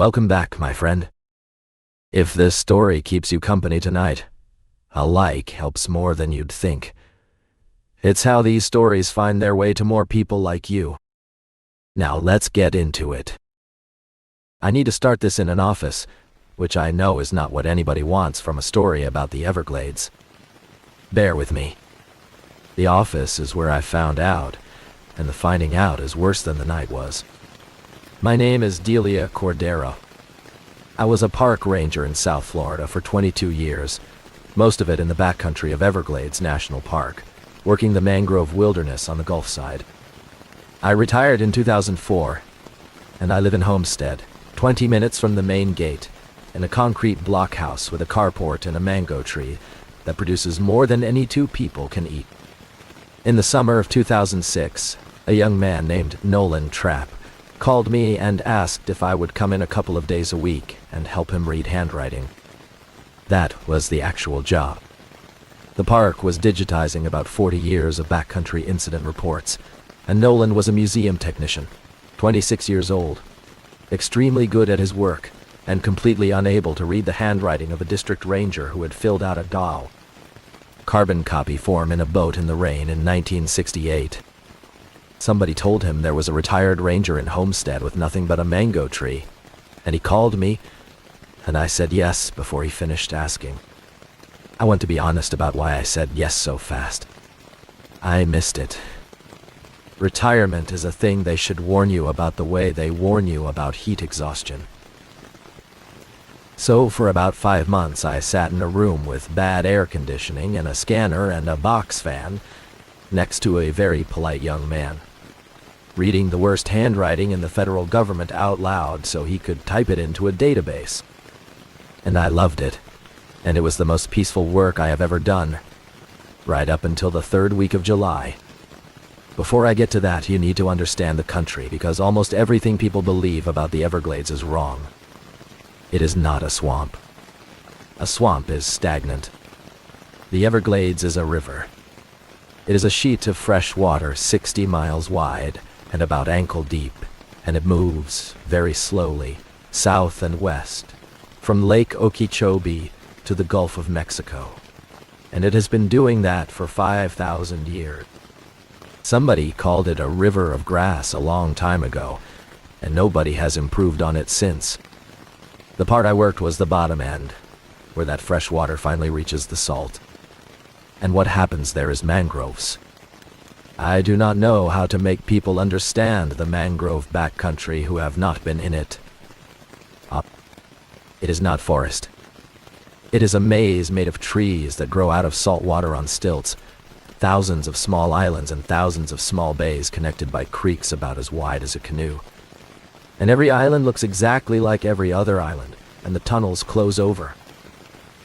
Welcome back, my friend. If this story keeps you company tonight, a like helps more than you'd think. It's how these stories find their way to more people like you. Now let's get into it. I need to start this in an office, which I know is not what anybody wants from a story about the Everglades. Bear with me. The office is where I found out, and the finding out is worse than the night was. My name is Delia Cordero. I was a park ranger in South Florida for 22 years, most of it in the backcountry of Everglades National Park, working the mangrove wilderness on the Gulf side. I retired in 2004, and I live in Homestead, 20 minutes from the main gate, in a concrete blockhouse with a carport and a mango tree that produces more than any two people can eat. In the summer of 2006, a young man named Nolan Trapp called me and asked if I would come in a couple of days a week and help him read handwriting. That was the actual job. The park was digitizing about 40 years of backcountry incident reports, and Nolan was a museum technician, 26 years old, extremely good at his work, and completely unable to read the handwriting of a district ranger who had filled out a DAO carbon copy form in a boat in the rain in 1968. Somebody told him there was a retired ranger in Homestead with nothing but a mango tree, and he called me, and I said yes before he finished asking. I want to be honest about why I said yes so fast. I missed it. Retirement is a thing they should warn you about the way they warn you about heat exhaustion. So for about 5 months I sat in a room with bad air conditioning and a scanner and a box fan next to a very polite young man, reading the worst handwriting in the federal government out loud so he could type it into a database. And I loved it, and it was the most peaceful work I have ever done, right up until the 3rd week of July. Before I get to that, you need to understand the country, because almost everything people believe about the Everglades is wrong. It is not a swamp. A swamp is stagnant. The Everglades is a river. It is a sheet of fresh water 60 miles wide and about ankle deep, and it moves very slowly south and west from Lake Okeechobee to the Gulf of Mexico. And it has been doing that for 5,000 years. Somebody called it a river of grass a long time ago, and nobody has improved on it since. The part I worked was the bottom end, where that fresh water finally reaches the salt. And what happens there is mangroves. I do not know how to make people understand the mangrove backcountry who have not been in it. It is not forest. It is a maze made of trees that grow out of salt water on stilts, thousands of small islands and thousands of small bays connected by creeks about as wide as a canoe. And every island looks exactly like every other island, and the tunnels close over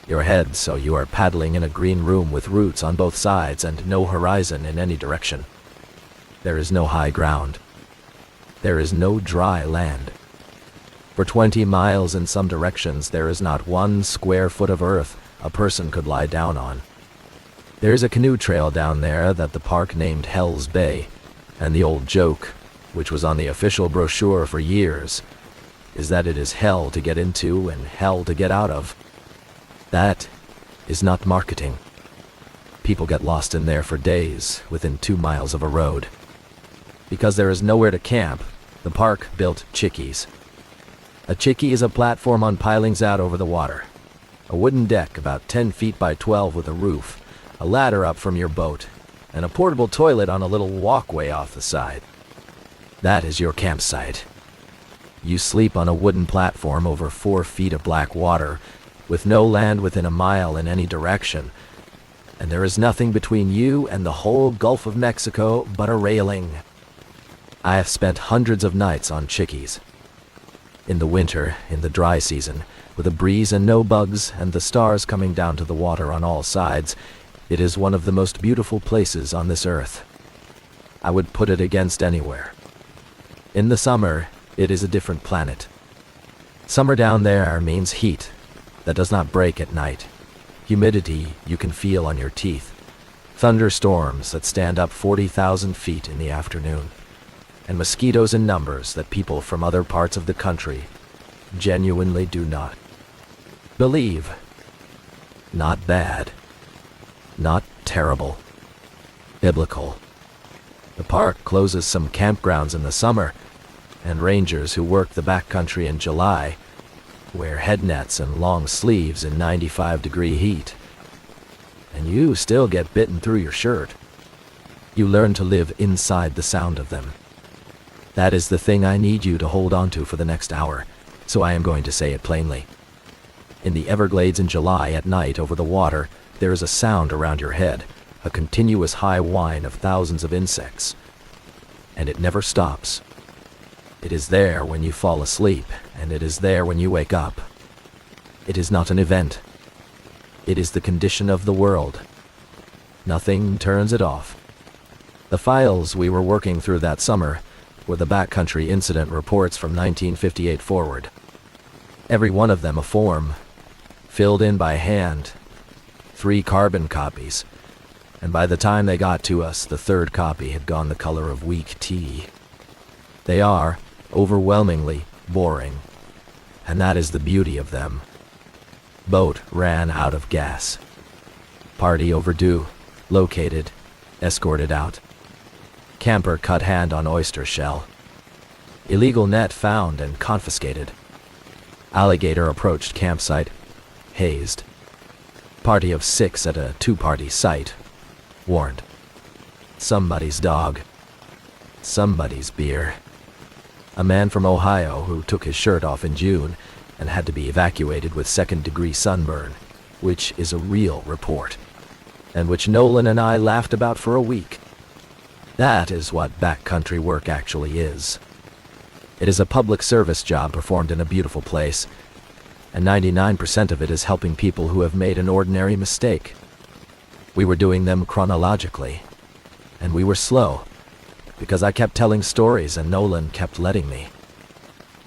your head, so you are paddling in a green room with roots on both sides and no horizon in any direction. There is no high ground. There is no dry land. For 20 miles in some directions, there is not 1 square foot of earth a person could lie down on. There is a canoe trail down there that the park named Hell's Bay, and the old joke, which was on the official brochure for years, is that it is hell to get into and hell to get out of. That is not marketing. People get lost in there for days within 2 miles of a road. Because there is nowhere to camp, the park built chickees. A chickee is a platform on pilings out over the water. A wooden deck about 10 feet by 12 with a roof, a ladder up from your boat, and a portable toilet on a little walkway off the side. That is your campsite. You sleep on a wooden platform over 4 feet of black water, with no land within a mile in any direction, and there is nothing between you and the whole Gulf of Mexico but a railing. I have spent hundreds of nights on chickees. In the winter, in the dry season, with a breeze and no bugs and the stars coming down to the water on all sides, it is one of the most beautiful places on this earth. I would put it against anywhere. In the summer, it is a different planet. Summer down there means heat that does not break at night, humidity you can feel on your teeth, thunderstorms that stand up 40,000 feet in the afternoon, and mosquitoes in numbers that people from other parts of the country Genuinely do not believe. Not bad. Not terrible. Biblical. The park closes some campgrounds in the summer, and rangers who work the backcountry in July wear head nets and long sleeves in 95-degree heat. And you still get bitten through your shirt. You learn to live inside the sound of them. That is the thing I need you to hold on to for the next hour, so I am going to say it plainly. In the Everglades in July at night over the water, there is a sound around your head, a continuous high whine of thousands of insects. And it never stops. It is there when you fall asleep, and it is there when you wake up. It is not an event. It is the condition of the world. Nothing turns it off. The files we were working through that summer were the backcountry incident reports from 1958 forward. Every one of them a form, filled in by hand, 3 carbon copies, and by the time they got to us, the 3rd copy had gone the color of weak tea. They are overwhelmingly boring, and that is the beauty of them. Boat ran out of gas. Party overdue, located, escorted out. Camper cut hand on oyster shell. Illegal net found and confiscated. Alligator approached campsite, hazed. Party of 6 at a 2-party site, warned. Somebody's dog. Somebody's beer. A man from Ohio who took his shirt off in June and had to be evacuated with 2nd-degree sunburn, which is a real report, and which Nolan and I laughed about for a week. That is what backcountry work actually is. It is a public service job performed in a beautiful place, and 99% of it is helping people who have made an ordinary mistake. We were doing them chronologically, and we were slow, because I kept telling stories and Nolan kept letting me.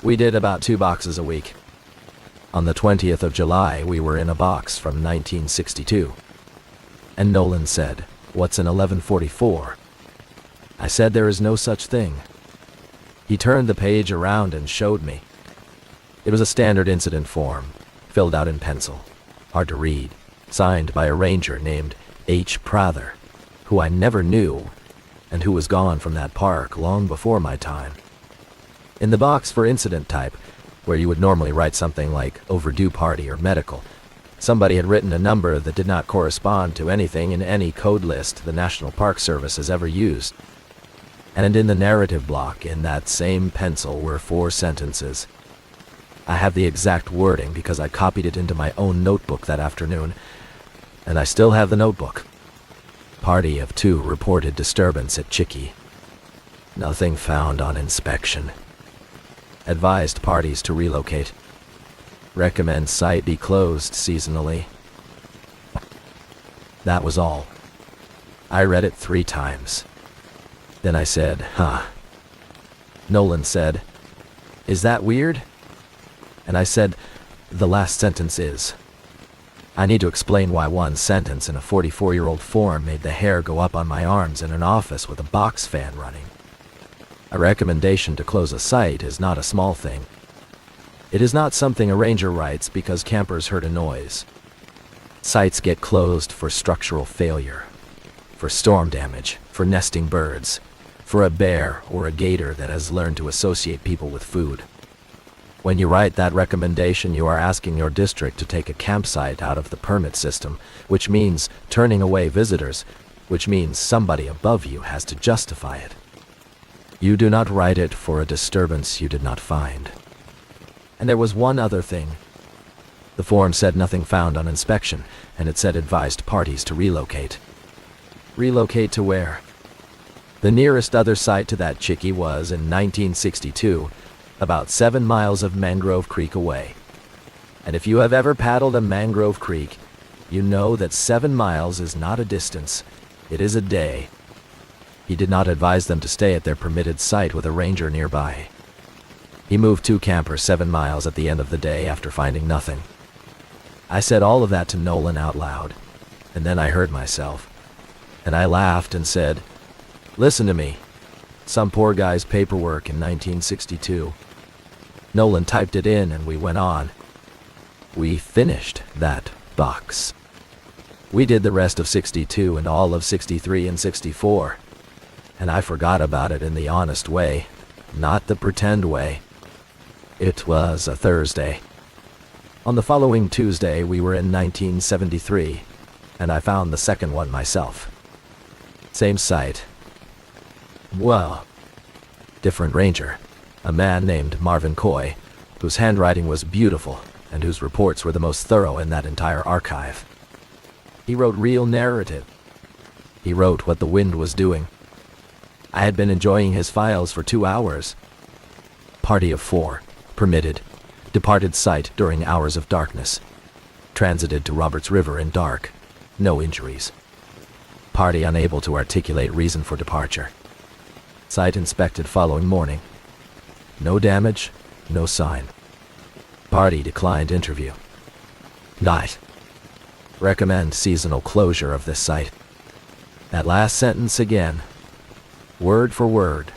We did about 2 boxes a week. On the 20th of July, we were in a box from 1962. And Nolan said, "What's an 1144?" I said there is no such thing. He turned the page around and showed me. It was a standard incident form, filled out in pencil, hard to read, signed by a ranger named H. Prather, who I never knew, and who was gone from that park long before my time. In the box for incident type, where you would normally write something like overdue party or medical, somebody had written a number that did not correspond to anything in any code list the National Park Service has ever used. And in the narrative block in that same pencil were 4 sentences. I have the exact wording because I copied it into my own notebook that afternoon, and I still have the notebook. Party of 2 reported disturbance at Chicky. Nothing found on inspection. Advised parties to relocate. Recommend site be closed seasonally. That was all. I read it 3 times. Then I said, "Huh." Nolan said, "Is that weird?" And I said, "The last sentence is." I need to explain why one sentence in a 44-year-old form made the hair go up on my arms in an office with a box fan running. A recommendation to close a site is not a small thing. It is not something a ranger writes because campers heard a noise. Sites get closed for structural failure, for storm damage, for nesting birds, for a bear or a gator that has learned to associate people with food. When you write that recommendation, you are asking your district to take a campsite out of the permit system, which means turning away visitors, which means somebody above you has to justify it. You do not write it for a disturbance you did not find. And there was one other thing. The form said nothing found on inspection, and it said advised parties to relocate. Relocate to where? The nearest other site to that Chicky was, in 1962, about 7 miles of Mangrove Creek away. And if you have ever paddled a mangrove creek, you know that 7 miles is not a distance, it is a day. He did not advise them to stay at their permitted site with a ranger nearby. He moved 2 campers 7 miles at the end of the day after finding nothing. I said all of that to Nolan out loud, and then I heard myself. And I laughed and said, "Listen to me. Some poor guy's paperwork in 1962. Nolan typed it in and we went on. We finished that box. We did the rest of 62 and all of 63 and 64. And I forgot about it in the honest way, not the pretend way. It was a Thursday. On the following Tuesday, we were in 1973, and I found the second one myself. Same site. Well, different ranger, a man named Marvin Coy, whose handwriting was beautiful and whose reports were the most thorough in that entire archive. He wrote real narrative. He wrote what the wind was doing. I had been enjoying his files for 2 hours. Party of 4, permitted, departed site during hours of darkness. Transited to Roberts River in dark, no injuries. Party unable to articulate reason for departure. Site inspected following morning. No damage, no sign. Party declined interview. Night. Recommend seasonal closure of this site. That last sentence again, word for word,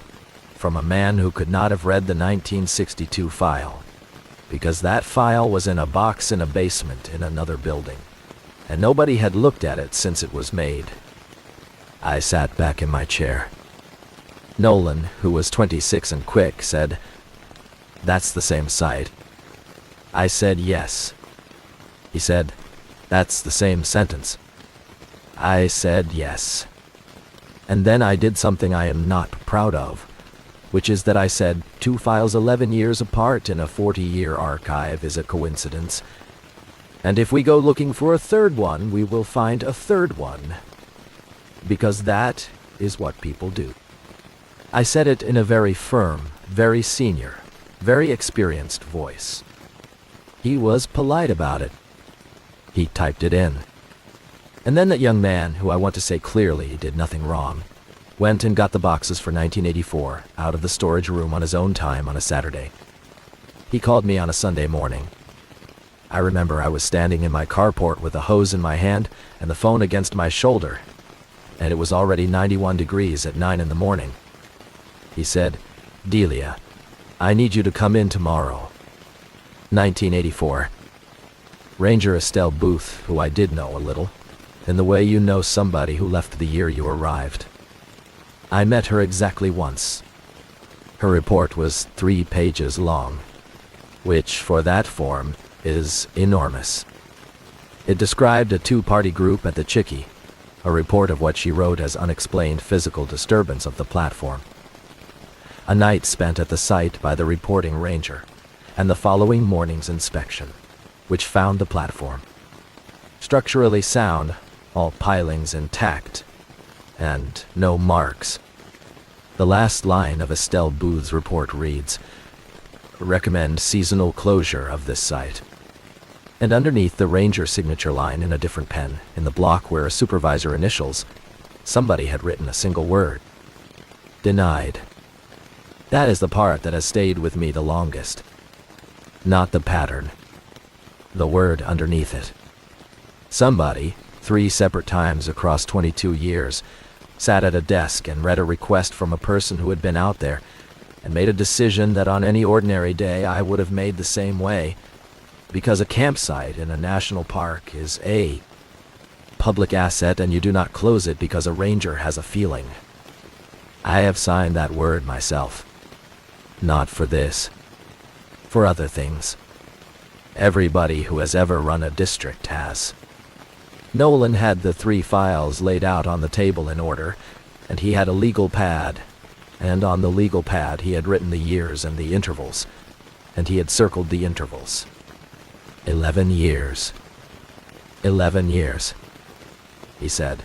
from a man who could not have read the 1962 file, because that file was in a box in a basement in another building, and nobody had looked at it since it was made. I sat back in my chair. Nolan, who was 26 and quick, said, "That's the same site." I said yes. He said, "That's the same sentence." I said yes. And then I did something I am not proud of, which is that I said 2 files 11 years apart in a 40-year archive is a coincidence. And if we go looking for a third one, we will find a third one. Because that is what people do. I said it in a very firm, very senior, very experienced voice. He was polite about it. He typed it in. And then that young man, who I want to say clearly did nothing wrong, went and got the boxes for 1984 out of the storage room on his own time on a Saturday. He called me on a Sunday morning. I remember I was standing in my carport with a hose in my hand and the phone against my shoulder, and it was already 91 degrees at 9 in the morning. He said, "Delia, I need you to come in tomorrow." 1984. Ranger Estelle Booth, who I did know a little, in the way you know somebody who left the year you arrived. I met her exactly once. Her report was 3 pages long, which, for that form, is enormous. It described a 2-party group at the Chickie, a report of what she wrote as unexplained physical disturbance of the platform. A night spent at the site by the reporting ranger, and the following morning's inspection, which found the platform structurally sound, all pilings intact, and no marks. The last line of Estelle Booth's report reads, "Recommend seasonal closure of this site." And underneath the ranger signature line in a different pen, in the block where a supervisor initials, somebody had written a single word. Denied. That is the part that has stayed with me the longest. Not the pattern. The word underneath it. Somebody, 3 separate times across 22 years, sat at a desk and read a request from a person who had been out there and made a decision that on any ordinary day I would have made the same way, because a campsite in a national park is a public asset and you do not close it because a ranger has a feeling. I have signed that word myself. Not for this. For other things. Everybody who has ever run a district has. Nolan had the 3 files laid out on the table in order, and he had a legal pad, and on the legal pad he had written the years and the intervals, and he had circled the intervals. 11 years. 11 years. He said,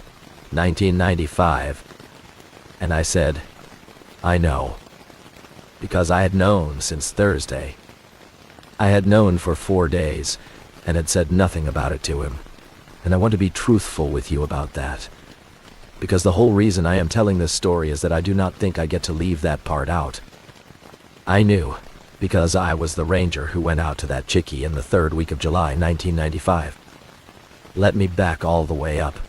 1995. And I said, I know. Because I had known since Thursday. I had known for 4 days, and had said nothing about it to him. And I want to be truthful with you about that. Because the whole reason I am telling this story is that I do not think I get to leave that part out. I knew, because I was the ranger who went out to that Chickie in the 3rd week of July, 1995. Let me back all the way up.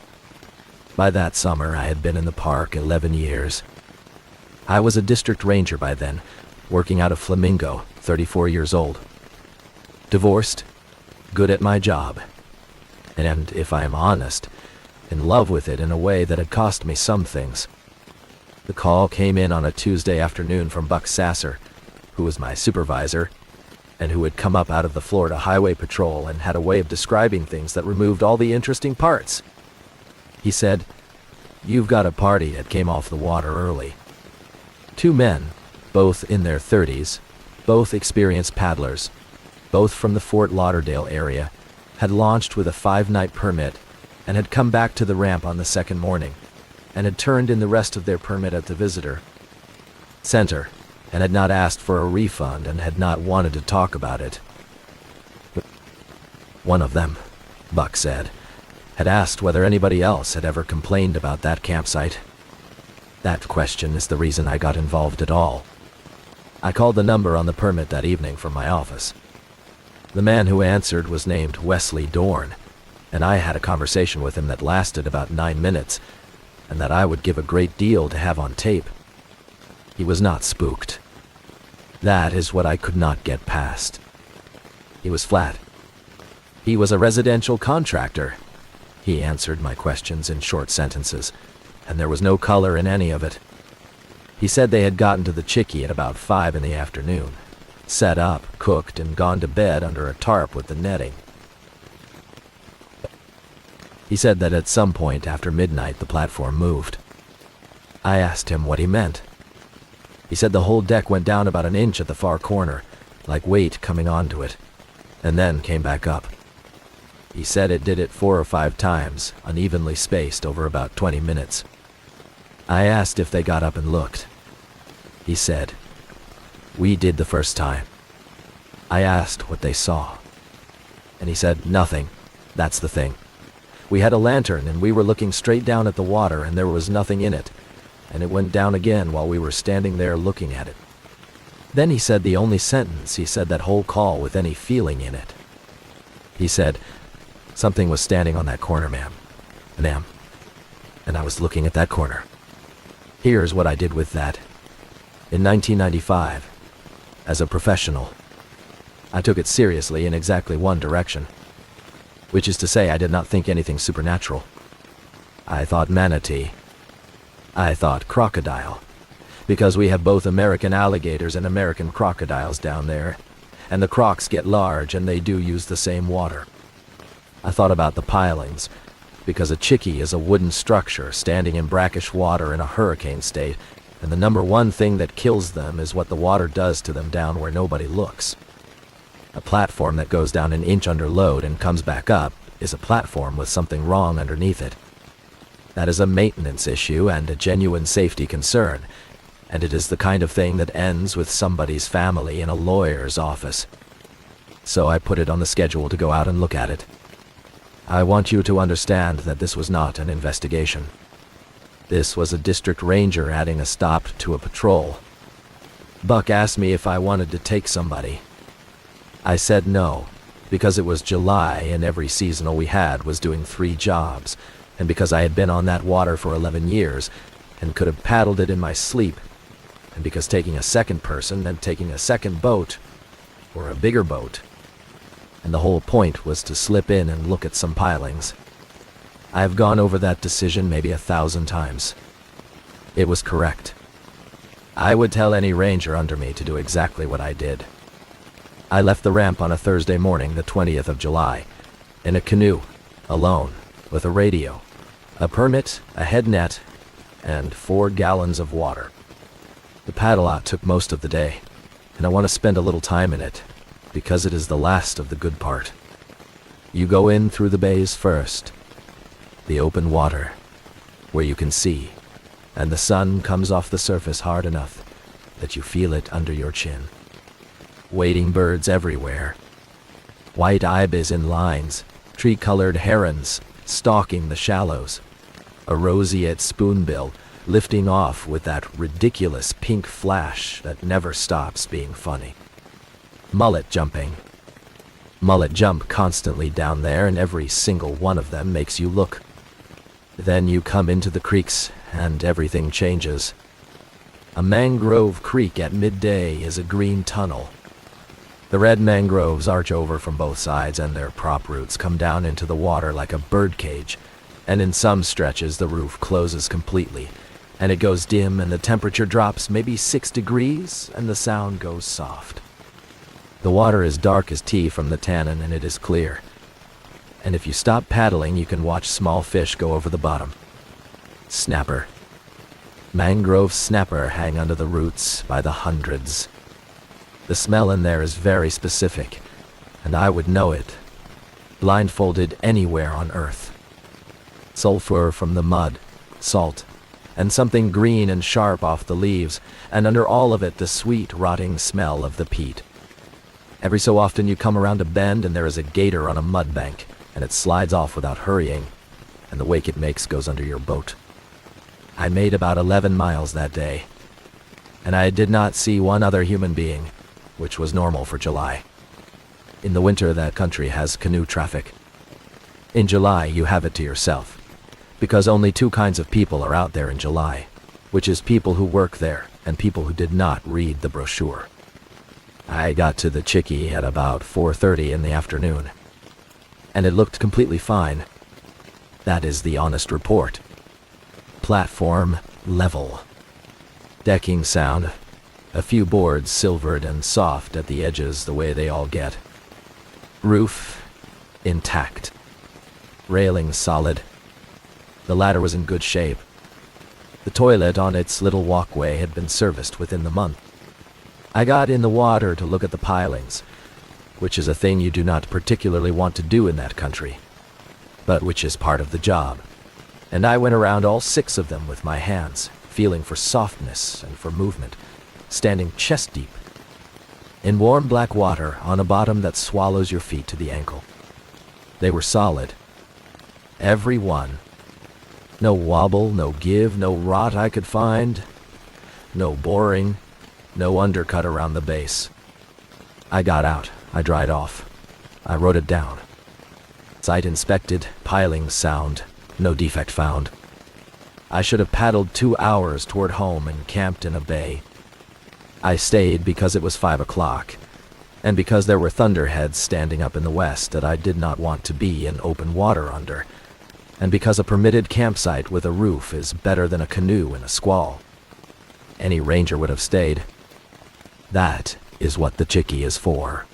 By that summer, I had been in the park 11 years. I was a district ranger by then, working out of Flamingo, 34 years old. Divorced, good at my job, and if I am honest, in love with it in a way that had cost me some things. The call came in on a Tuesday afternoon from Buck Sasser, who was my supervisor, and who had come up out of the Florida Highway Patrol and had a way of describing things that removed all the interesting parts. He said, "You've got a party that came off the water early." Two men, both in their 30s, both experienced paddlers, both from the Fort Lauderdale area, had launched with a 5-night permit and had come back to the ramp on the second morning, and had turned in the rest of their permit at the visitor center, and had not asked for a refund and had not wanted to talk about it. One of them, Buck said, had asked whether anybody else had ever complained about that campsite. That question is the reason I got involved at all. I called the number on the permit that evening from my office. The man who answered was named Wesley Dorn, and I had a conversation with him that lasted about 9 minutes, and that I would give a great deal to have on tape. He was not spooked. That is what I could not get past. He was flat. He was a residential contractor. He answered my questions in short sentences, and there was no color in any of it. He said they had gotten to the Chickie at about 5 in the afternoon, set up, cooked, and gone to bed under a tarp with the netting. He said that at some point after midnight the platform moved. I asked him what he meant. He said the whole deck went down about an inch at the far corner, like weight coming onto it, and then came back up. He said it did it 4 or 5 times, unevenly spaced over about 20 minutes. I asked if they got up and looked. He said, "We did the first time." I asked what they saw, and he said, "Nothing. That's the thing. We had a lantern and we were looking straight down at the water and there was nothing in it, and it went down again while we were standing there looking at it." Then he said the only sentence he said that whole call with any feeling in it. He said, "Something was standing on that corner, ma'am, and I was looking at that corner." Here's what I did with that. In 1995, as a professional, I took it seriously in exactly one direction, which is to say I did not think anything supernatural. I thought manatee. I thought crocodile, because we have both American alligators and American crocodiles down there, and the crocs get large and they do use the same water. I thought about the pilings, because a Chickie is a wooden structure standing in brackish water in a hurricane state, and the number one thing that kills them is what the water does to them down where nobody looks. A platform that goes down an inch under load and comes back up is a platform with something wrong underneath it. That is a maintenance issue and a genuine safety concern, and it is the kind of thing that ends with somebody's family in a lawyer's office. So I put it on the schedule to go out and look at it. I want you to understand that this was not an investigation. This was a district ranger adding a stop to a patrol. Buck asked me if I wanted to take somebody. I said no, because it was July and every seasonal we had was doing 3 jobs, and because I had been on that water for 11 years and could have paddled it in my sleep, and because taking a second person meant taking a second boat, or a bigger boat, and the whole point was to slip in and look at some pilings. I have gone over that decision maybe 1,000 times. It was correct. I would tell any ranger under me to do exactly what I did. I left the ramp on a Thursday morning, the 20th of July, in a canoe, alone, with a radio, a permit, a head net, and 4 gallons of water. The paddle-out took most of the day, and I want to spend a little time in it, because it is the last of the good part. You go in through the bays first, the open water, where you can see, and the sun comes off the surface hard enough that you feel it under your chin. Wading birds everywhere. White ibis in lines, tree-colored herons stalking the shallows. A roseate spoonbill lifting off with that ridiculous pink flash that never stops being funny. Mullet jumping. Mullet jump constantly down there, and every single one of them makes you look. Then you come into the creeks, and everything changes. A mangrove creek at midday is a green tunnel, The red mangroves arch over from both sides, and their prop roots come down into the water like a birdcage, and in some stretches the roof closes completely, and it goes dim, and the temperature drops maybe 6 degrees, and the sound goes soft. The water is dark as tea from the tannin, and it is clear. And if you stop paddling, you can watch small fish go over the bottom. Snapper. Mangrove snapper hang under the roots by the hundreds. The smell in there is very specific, and I would know it, blindfolded anywhere on earth. Sulfur from the mud, salt, and something green and sharp off the leaves, and under all of it the sweet, rotting smell of the peat. Every so often you come around a bend and there is a gator on a mud bank, and it slides off without hurrying, and the wake it makes goes under your boat. I made about 11 miles that day, and I did not see one other human being, which was normal for July. In the winter, that country has canoe traffic. In July, you have it to yourself, because only 2 kinds of people are out there in July, which is people who work there and people who did not read the brochure. I got to the Chicky at about 4:30 in the afternoon, and it looked completely fine. That is the honest report. Platform level. Decking sound. A few boards silvered and soft at the edges the way they all get. Roof intact. Railing solid. The ladder was in good shape. The toilet on its little walkway had been serviced within the month. I got in the water to look at the pilings, which is a thing you do not particularly want to do in that country, but which is part of the job. And I went around all 6 of them with my hands, feeling for softness and for movement, standing chest deep in warm black water on a bottom that swallows your feet to the ankle. They were solid. Every one. No wobble, no give, no rot I could find. No boring, no undercut around the base. I got out. I dried off. I wrote it down. Site inspected, pilings sound, no defect found. I should have paddled 2 hours toward home and camped in a bay. I stayed because it was 5 o'clock, and because there were thunderheads standing up in the west that I did not want to be in open water under, and because a permitted campsite with a roof is better than a canoe in a squall. Any ranger would have stayed. That is what the Chicky is for.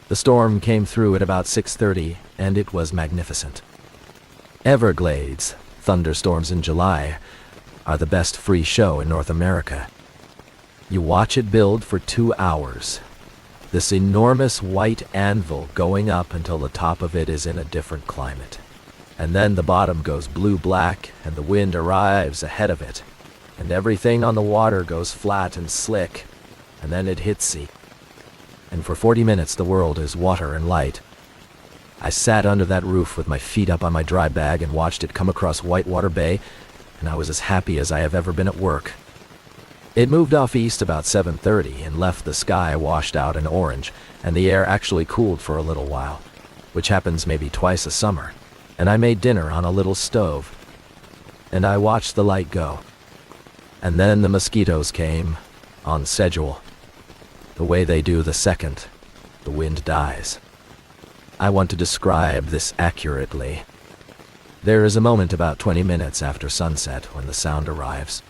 The storm came through at about 6:30, and it was magnificent. Everglades, thunderstorms in July, are the best free show in North America. You watch it build for 2 hours. This enormous white anvil going up until the top of it is in a different climate. And then the bottom goes blue-black, and the wind arrives ahead of it, and everything on the water goes flat and slick, and then it hits sea. And for 40 minutes the world is water and light. I sat under that roof with my feet up on my dry bag and watched it come across Whitewater Bay, and I was as happy as I have ever been at work. It moved off east about 7:30 and left the sky washed out and orange, and the air actually cooled for a little while, which happens maybe twice a summer, and I made dinner on a little stove, and I watched the light go. And then the mosquitoes came, on schedule, the way they do the second the wind dies. I want to describe this accurately. There is a moment about 20 minutes after sunset when the sound arrives.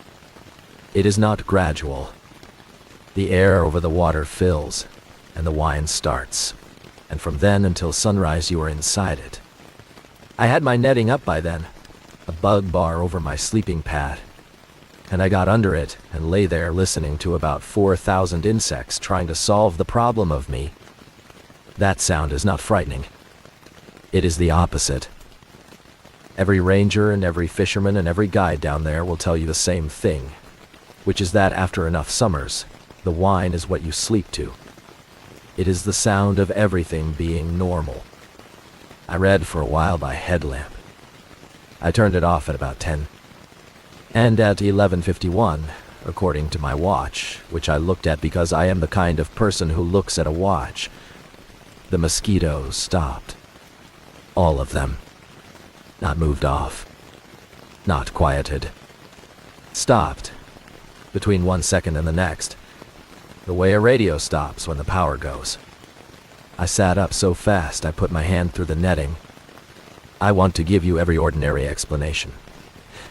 It is not gradual. The air over the water fills, and the whine starts, and from then until sunrise you are inside it. I had my netting up by then, a bug bar over my sleeping pad, and I got under it and lay there listening to about 4,000 insects trying to solve the problem of me. That sound is not frightening. It is the opposite. Every ranger and every fisherman and every guide down there will tell you the same thing, which is that after enough summers, the whine is what you sleep to. It is the sound of everything being normal. I read for a while by headlamp. I turned it off at about 10. And at 11:51, according to my watch, which I looked at because I am the kind of person who looks at a watch, the mosquitoes stopped. All of them. Not moved off. Not quieted. Stopped. Between 1 second and the next. The way a radio stops when the power goes. I sat up so fast I put my hand through the netting. I want to give you every ordinary explanation,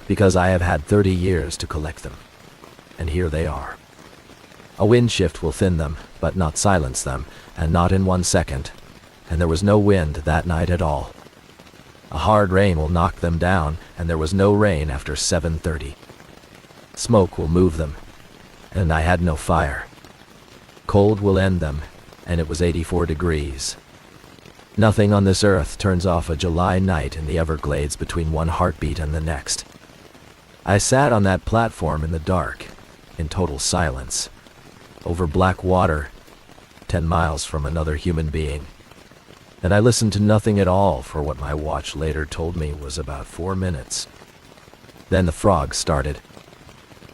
because I have had 30 years to collect them, and here they are. A wind shift will thin them, but not silence them, and not in 1 second, and there was no wind that night at all. A hard rain will knock them down, and there was no rain after 7:30. Smoke will move them, and I had no fire. Cold will end them, and it was 84 degrees. Nothing on this earth turns off a July night in the Everglades between one heartbeat and the next. I sat on that platform in the dark, in total silence, over black water, 10 miles from another human being. And I listened to nothing at all for what my watch later told me was about 4 minutes. Then the frogs started.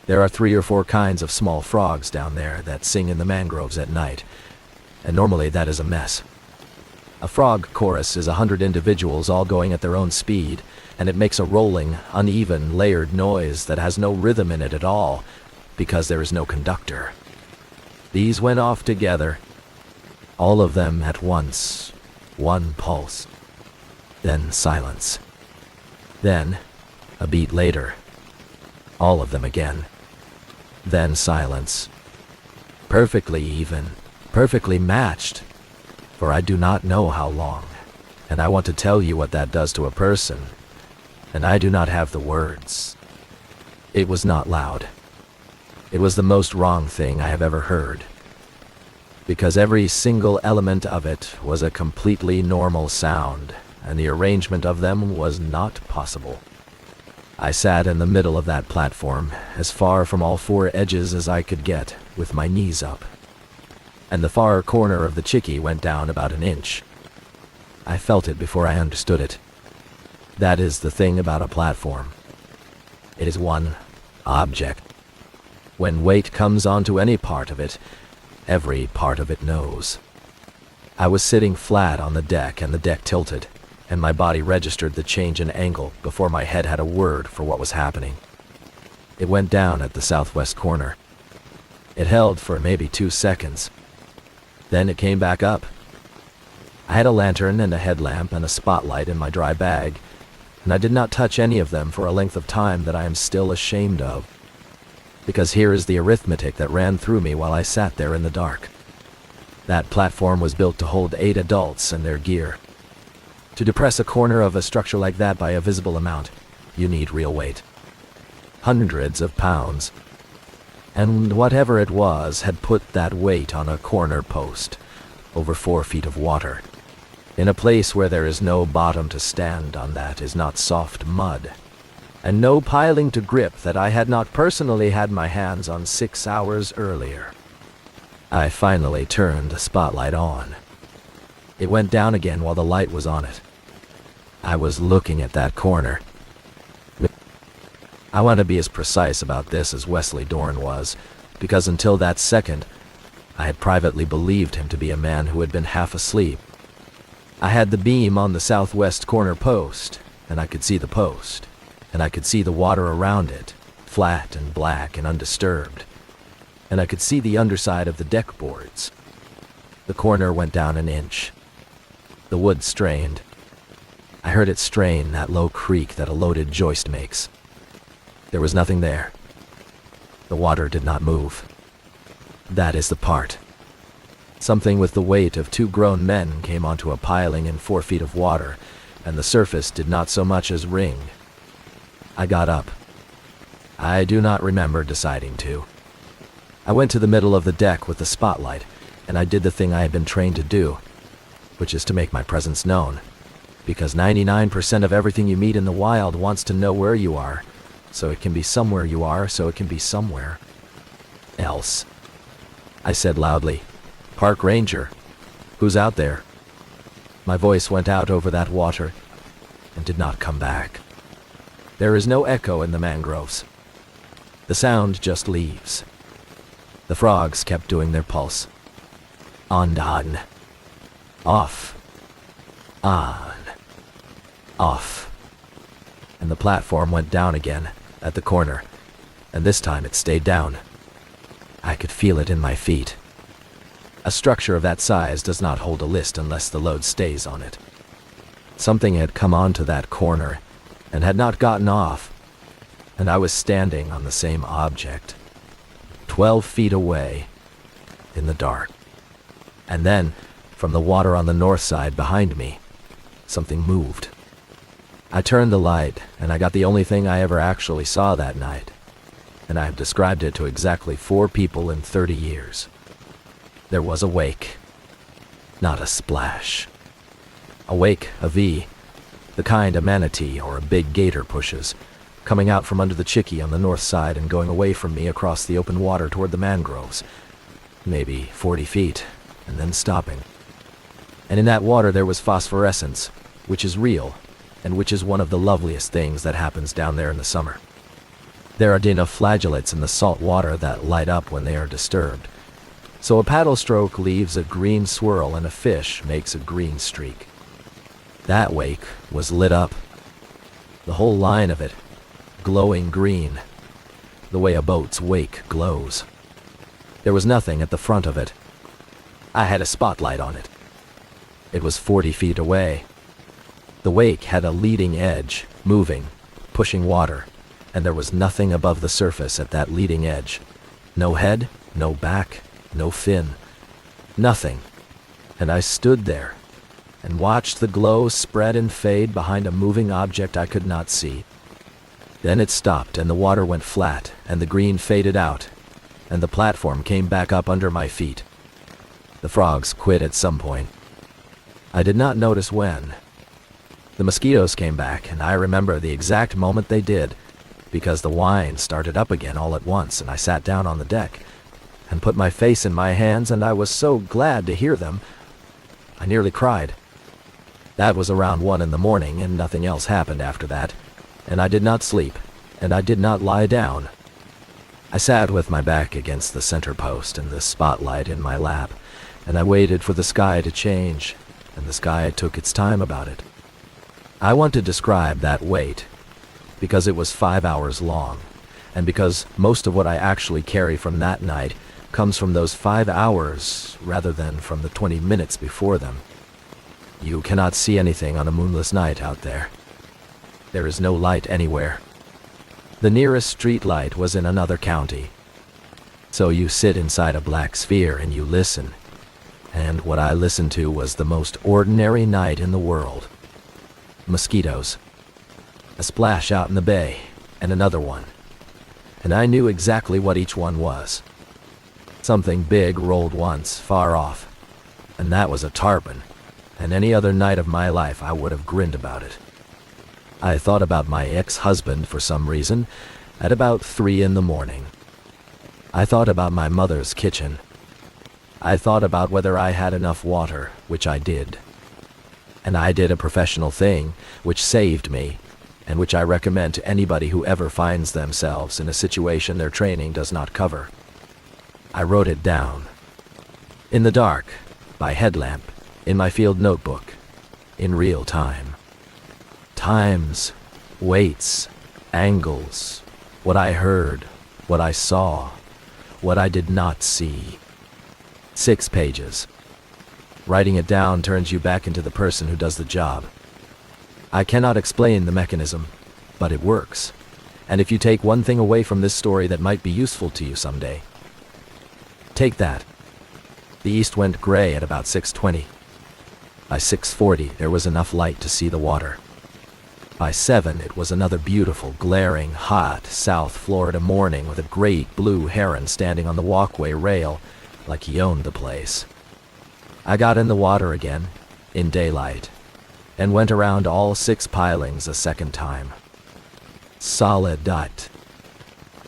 There are 3 or 4 kinds of small frogs down there that sing in the mangroves at night, and normally that is a mess. A frog chorus is 100 individuals all going at their own speed, and it makes a rolling, uneven, layered noise that has no rhythm in it at all, because there is no conductor. These went off together, all of them at once, one pulse. Then silence. Then, a beat later, all of them again. Then silence. Perfectly even, perfectly matched, for I do not know how long, and I want to tell you what that does to a person, and I do not have the words. It was not loud. It was the most wrong thing I have ever heard, because every single element of it was a completely normal sound, and the arrangement of them was not possible. I sat in the middle of that platform, as far from all 4 edges as I could get, with my knees up, and the far corner of the chickie went down about an inch. I felt it before I understood it. That is the thing about a platform. It is one object. When weight comes onto any part of it, every part of it knows. I was sitting flat on the deck, and the deck tilted, and my body registered the change in angle before my head had a word for what was happening. It went down at the southwest corner. It held for maybe 2 seconds. Then it came back up. I had a lantern and a headlamp and a spotlight in my dry bag, and I did not touch any of them for a length of time that I am still ashamed of. Because here is the arithmetic that ran through me while I sat there in the dark. That platform was built to hold 8 adults and their gear. To depress a corner of a structure like that by a visible amount, you need real weight. Hundreds of pounds. And whatever it was had put that weight on a corner post, over 4 feet of water. In a place where there is no bottom to stand on that is not soft mud, and no piling to grip that I had not personally had my hands on 6 hours earlier. I finally turned the spotlight on. It went down again while the light was on it. I was looking at that corner. I want to be as precise about this as Wesley Dorn was, because until that second, I had privately believed him to be a man who had been half asleep. I had the beam on the southwest corner post, and I could see the post, and I could see the water around it, flat and black and undisturbed, and I could see the underside of the deck boards. The corner went down an inch. The wood strained. I heard it strain, that low creak that a loaded joist makes. There was nothing there. The water did not move. That is the part. Something with the weight of 2 grown men came onto a piling in 4 feet of water, and the surface did not so much as ring. I got up. I do not remember deciding to. I went to the middle of the deck with the spotlight, and I did the thing I had been trained to do, which is to make my presence known, because 99% of everything you meet in the wild wants to know where you are, so it can be somewhere you are, so it can be somewhere else. I said loudly, "Park Ranger, who's out there?" My voice went out over that water and did not come back. There is no echo in the mangroves. The sound just leaves. The frogs kept doing their pulse. On, off, on, off. And the platform went down again at the corner, and this time it stayed down. I could feel it in my feet. A structure of that size does not hold a list unless the load stays on it. Something had come onto that corner and had not gotten off, and I was standing on the same object, 12 feet away, in the dark. And then, from the water on the north side behind me, something moved. I turned the light, and I got the only thing I ever actually saw that night, and I have described it to exactly 4 people in 30 years. There was a wake, not a splash. A wake, a V, the kind a manatee or a big gator pushes, coming out from under the chickie on the north side and going away from me across the open water toward the mangroves, maybe 40 feet, and then stopping. And in that water there was phosphorescence, which is real, and which is one of the loveliest things that happens down there in the summer. There are dinoflagellates in the salt water that light up when they are disturbed. So a paddle stroke leaves a green swirl and a fish makes a green streak. That wake was lit up. The whole line of it, glowing green, the way a boat's wake glows. There was nothing at the front of it. I had a spotlight on it. It was 40 feet away. The wake had a leading edge, moving, pushing water, and there was nothing above the surface at that leading edge. No head, no back, no fin, nothing. And I stood there and watched the glow spread and fade behind a moving object I could not see. Then it stopped and the water went flat and the green faded out and the platform came back up under my feet. The frogs quit at some point. I did not notice when. The mosquitoes came back, and I remember the exact moment they did, because the wine started up again all at once, and I sat down on the deck and put my face in my hands, and I was so glad to hear them. I nearly cried. That was around 1 in the morning, and nothing else happened after that, and I did not sleep, and I did not lie down. I sat with my back against the center post and the spotlight in my lap, and I waited for the sky to change, and the sky took its time about it. I want to describe that wait because it was 5 hours long, and because most of what I actually carry from that night comes from those 5 hours rather than from the 20 minutes before them. You cannot see anything on a moonless night out there. There is no light anywhere. The nearest street light was in another county. So you sit inside a black sphere and you listen. And what I listened to was the most ordinary night in the world. Mosquitoes. A splash out in the bay, and another one. And I knew exactly what each one was. Something big rolled once, far off. And that was a tarpon. And any other night of my life I would have grinned about it. I thought about my ex-husband for some reason at about 3 in the morning. I thought about my mother's kitchen. I thought about whether I had enough water, which I did. And I did a professional thing, which saved me, and which I recommend to anybody who ever finds themselves in a situation their training does not cover. I wrote it down. In the dark, by headlamp, in my field notebook, in real time. Times, weights, angles, what I heard, what I saw, what I did not see. 6 pages. Writing it down turns you back into the person who does the job. I cannot explain the mechanism, but it works. And if you take one thing away from this story that might be useful to you someday, take that. The east went gray at about 6:20. By 6:40, there was enough light to see the water. By 7, it was another beautiful, glaring, hot South Florida morning with a great blue heron standing on the walkway rail like he owned the place. I got in the water again, in daylight, and went around all 6 pilings a second time. Solid dot.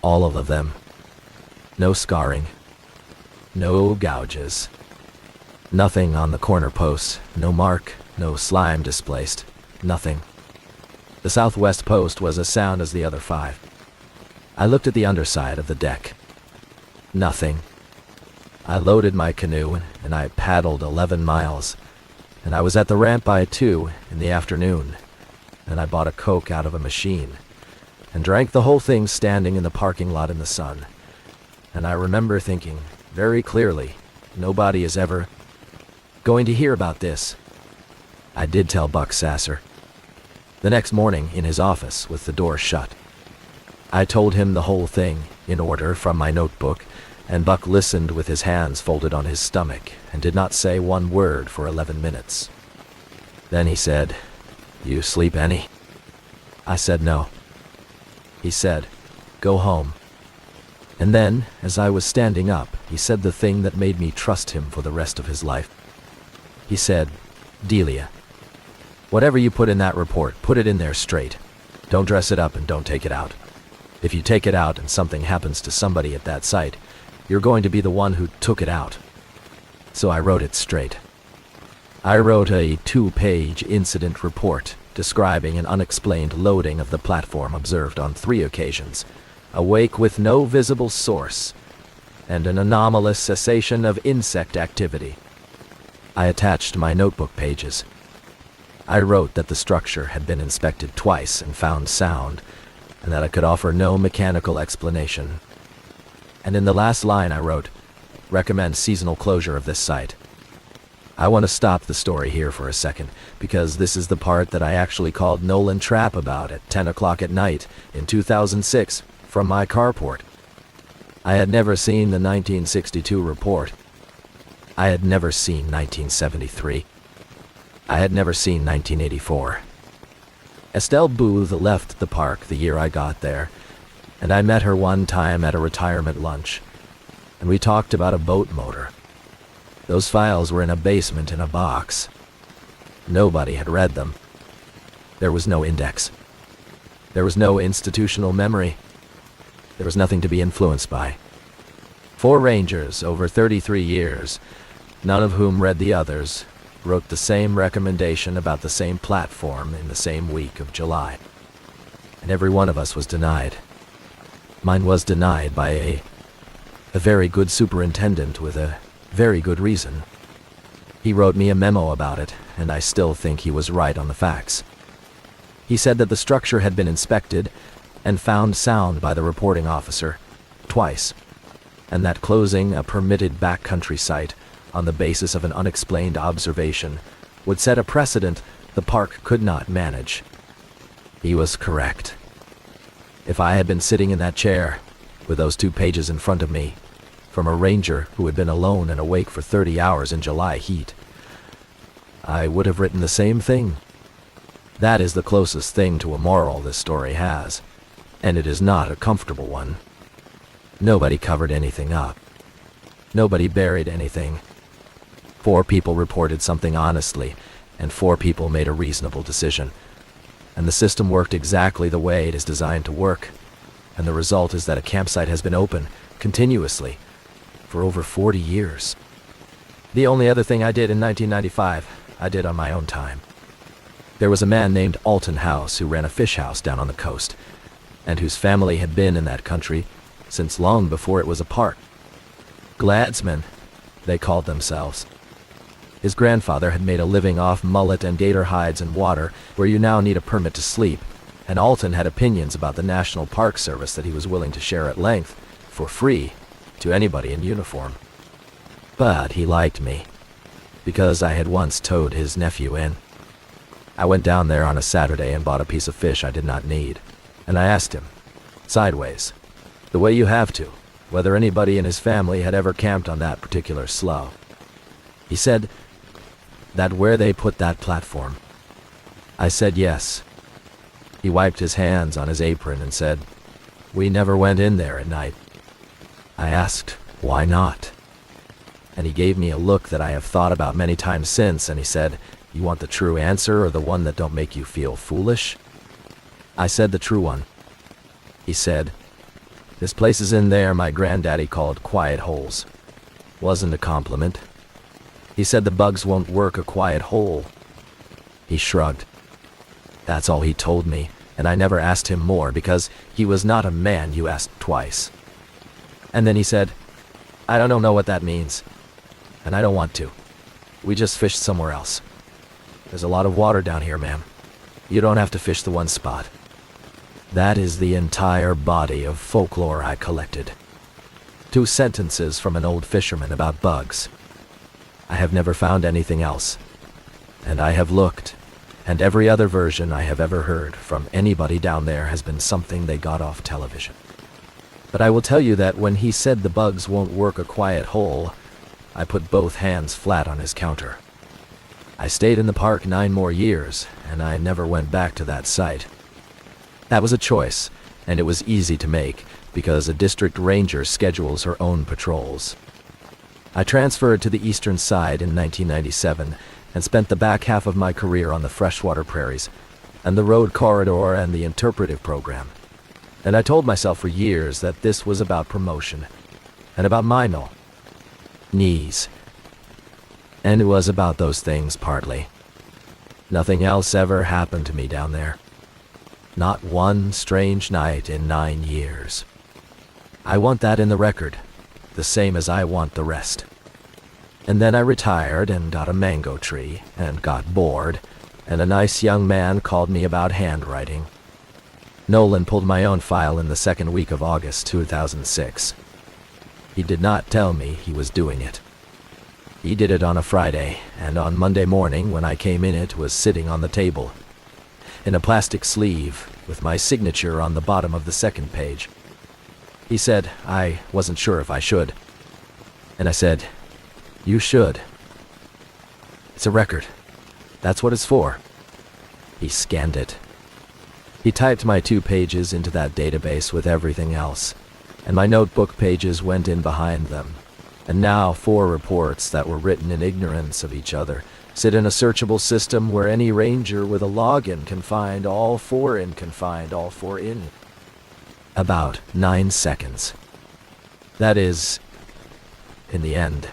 All of them. No scarring. No gouges. Nothing on the corner posts, no mark, no slime displaced, nothing. The southwest post was as sound as the other 5. I looked at the underside of the deck. Nothing. I loaded my canoe and I paddled 11 miles, and I was at the ramp by 2 in the afternoon, and I bought a Coke out of a machine, and drank the whole thing standing in the parking lot in the sun. And I remember thinking, very clearly, Nobody is ever going to hear about this. I did tell Buck Sasser. The next morning, in his office, with the door shut, I told him the whole thing, in order, from my notebook, and Buck listened with his hands folded on his stomach and did not say one word for 11 minutes. Then he said, "You sleep any?" I said no. He said, "Go home." And then, as I was standing up, he said the thing that made me trust him for the rest of his life. He said, "Delia, whatever you put in that report, put it in there straight. Don't dress it up and don't take it out. If you take it out and something happens to somebody at that site, you're going to be the one who took it out." So I wrote it straight. I wrote a 2-page incident report describing an unexplained loading of the platform observed on 3 occasions, a wake with no visible source, and an anomalous cessation of insect activity. I attached my notebook pages. I wrote that the structure had been inspected twice and found sound, and that I could offer no mechanical explanation. And in the last line I wrote, "Recommend seasonal closure of this site." I want to stop the story here for a second, because this is the part that I actually called Nolan Trapp about at 10 o'clock at night in 2006 from my carport. I had never seen the 1962 report. I had never seen 1973. I had never seen 1984. Estelle Booth left the park the year I got there, and I met her one time at a retirement lunch, and we talked about a boat motor. Those files were in a basement in a box. Nobody had read them. There was no index. There was no institutional memory. There was nothing to be influenced by. 4 rangers over 33 years, none of whom read the others, wrote the same recommendation about the same platform in the same week of July. And every one of us was denied. Mine was denied by a very good superintendent with a very good reason. He wrote me a memo about it, and I still think he was right on the facts. He said that the structure had been inspected and found sound by the reporting officer, twice, and that closing a permitted backcountry site on the basis of an unexplained observation would set a precedent the park could not manage. He was correct. If I had been sitting in that chair, with those 2 pages in front of me, from a ranger who had been alone and awake for 30 hours in July heat, I would have written the same thing. That is the closest thing to a moral this story has, and it is not a comfortable one. Nobody covered anything up. Nobody buried anything. 4 people reported something honestly, and 4 people made a reasonable decision. And the system worked exactly the way it is designed to work. And the result is that a campsite has been open, continuously, for over 40 years. The only other thing I did in 1995, I did on my own time. There was a man named Alton House who ran a fish house down on the coast, and whose family had been in that country since long before it was a park. Gladsmen, they called themselves. His grandfather had made a living off mullet and gator hides and water, where you now need a permit to sleep, and Alton had opinions about the National Park Service that he was willing to share at length, for free, to anybody in uniform. But he liked me, because I had once towed his nephew in. I went down there on a Saturday and bought a piece of fish I did not need, and I asked him, sideways, the way you have to, whether anybody in his family had ever camped on that particular slough. He said, that where they put that platform. I said yes. He wiped his hands on his apron and said, we never went in there at night. I asked, why not? And he gave me a look that I have thought about many times since, and he said, you want the true answer or the one that don't make you feel foolish? I said the true one. He said, this place is in there my granddaddy called quiet holes. Wasn't a compliment. He said the bugs won't work a quiet hole. He shrugged. That's all he told me, and I never asked him more because he was not a man you asked twice. And then he said, I don't know what that means, and I don't want to. We just fished somewhere else. There's a lot of water down here, ma'am. You don't have to fish the one spot. That is the entire body of folklore I collected. 2 sentences from an old fisherman about bugs. I have never found anything else. And I have looked, and every other version I have ever heard from anybody down there has been something they got off television. But I will tell you that when he said the bugs won't work a quiet hole, I put both hands flat on his counter. I stayed in the park 9 more years, and I never went back to that site. That was a choice, and it was easy to make, because a district ranger schedules her own patrols. I transferred to the eastern side in 1997, and spent the back half of my career on the freshwater prairies, and the road corridor and the interpretive program. And I told myself for years that this was about promotion, and about my knees. And it was about those things partly. Nothing else ever happened to me down there. Not one strange night in 9 years. I want that in the record, the same as I want the rest. And then I retired and got a mango tree and got bored, and a nice young man called me about handwriting. Nolan pulled my own file in the second week of August 2006. He did not tell me he was doing it. He did it on a Friday, and on Monday morning when I came in it was sitting on the table, in a plastic sleeve, with my signature on the bottom of the second page. He said I wasn't sure if I should. And I said, "You should. It's a record. That's what it's for." He scanned it. He typed my 2 pages into that database with everything else, and my notebook pages went in behind them. And now 4 reports that were written in ignorance of each other sit in a searchable system where any ranger with a login can find all 4 in about 9 seconds. That is, in the end,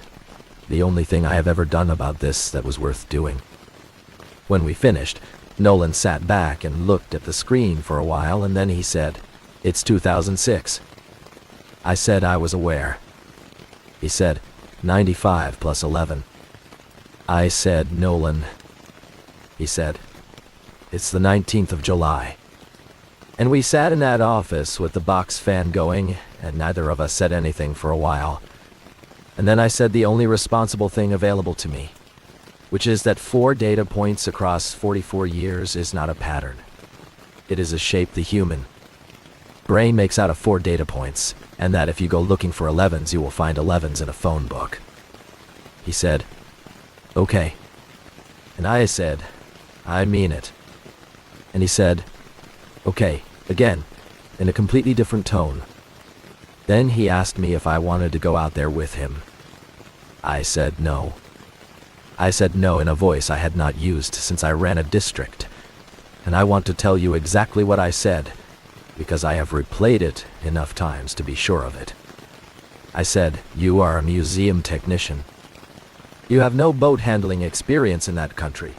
the only thing I have ever done about this that was worth doing. When we finished, Nolan sat back and looked at the screen for a while, and then he said, "It's 2006. I said I was aware. He said, 95 plus 11. I said, "Nolan." He said, "It's the 19th of July. And we sat in that office with the box fan going, and neither of us said anything for a while. And then I said the only responsible thing available to me, which is that 4 data points across 44 years is not a pattern. It is a shape the human brain makes out of 4 data points, and that if you go looking for 11s, you will find 11s in a phone book." He said, "Okay." And I said, "I mean it." And he said, "Okay," again, in a completely different tone. Then he asked me if I wanted to go out there with him. I said no. I said no in a voice I had not used since I ran a district, and I want to tell you exactly what I said, because I have replayed it enough times to be sure of it. I said, "You are a museum technician. You have no boat handling experience in that country.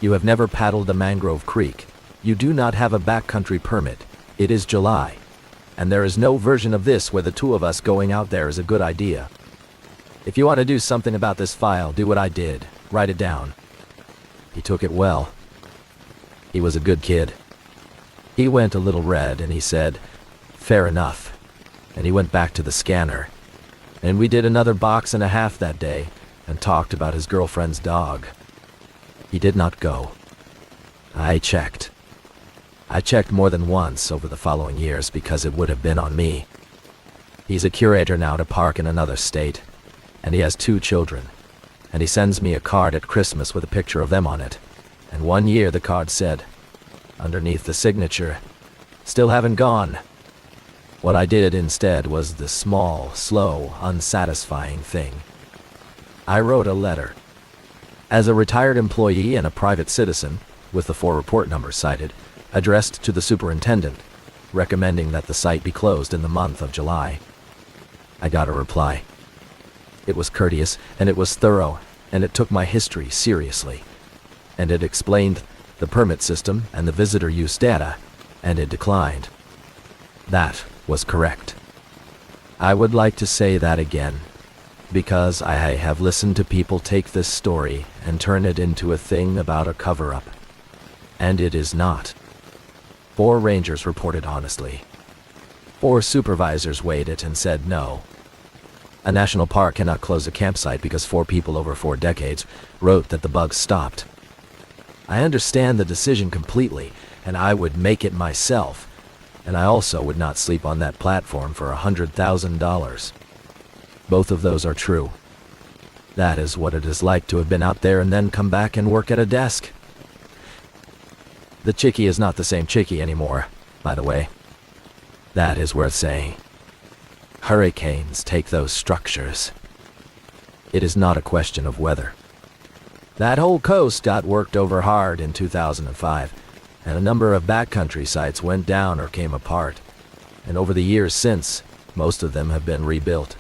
You have never paddled a mangrove creek. You do not have a backcountry permit. It is July. And there is no version of this where the 2 of us going out there is a good idea. If you want to do something about this file, do what I did. Write it down." He took it well. He was a good kid. He went a little red and he said, "Fair enough." And he went back to the scanner. And we did another box and a half that day and talked about his girlfriend's dog. He did not go. I checked. I checked more than once over the following years because it would have been on me. He's a curator now at a park in another state, and he has 2 children. And he sends me a card at Christmas with a picture of them on it. And one year the card said, underneath the signature, "Still haven't gone." What I did instead was the small, slow, unsatisfying thing. I wrote a letter. As a retired employee and a private citizen, with the 4 report numbers cited, addressed to the superintendent, recommending that the site be closed in the month of July. I got a reply. It was courteous, and it was thorough, and it took my history seriously. And it explained the permit system and the visitor use data, and it declined. That was correct. I would like to say that again, because I have listened to people take this story and turn it into a thing about a cover-up. And it is not. 4 rangers reported honestly. 4 supervisors weighed it and said no. A national park cannot close a campsite because 4 people over 4 decades wrote that the bugs stopped. I understand the decision completely, and I would make it myself, and I also would not sleep on that platform for $100,000. Both of those are true. That is what it is like to have been out there and then come back and work at a desk. The chickie is not the same chickie anymore, by the way. That is worth saying. Hurricanes take those structures. It is not a question of weather. That whole coast got worked over hard in 2005, and a number of backcountry sites went down or came apart. And over the years since, most of them have been rebuilt.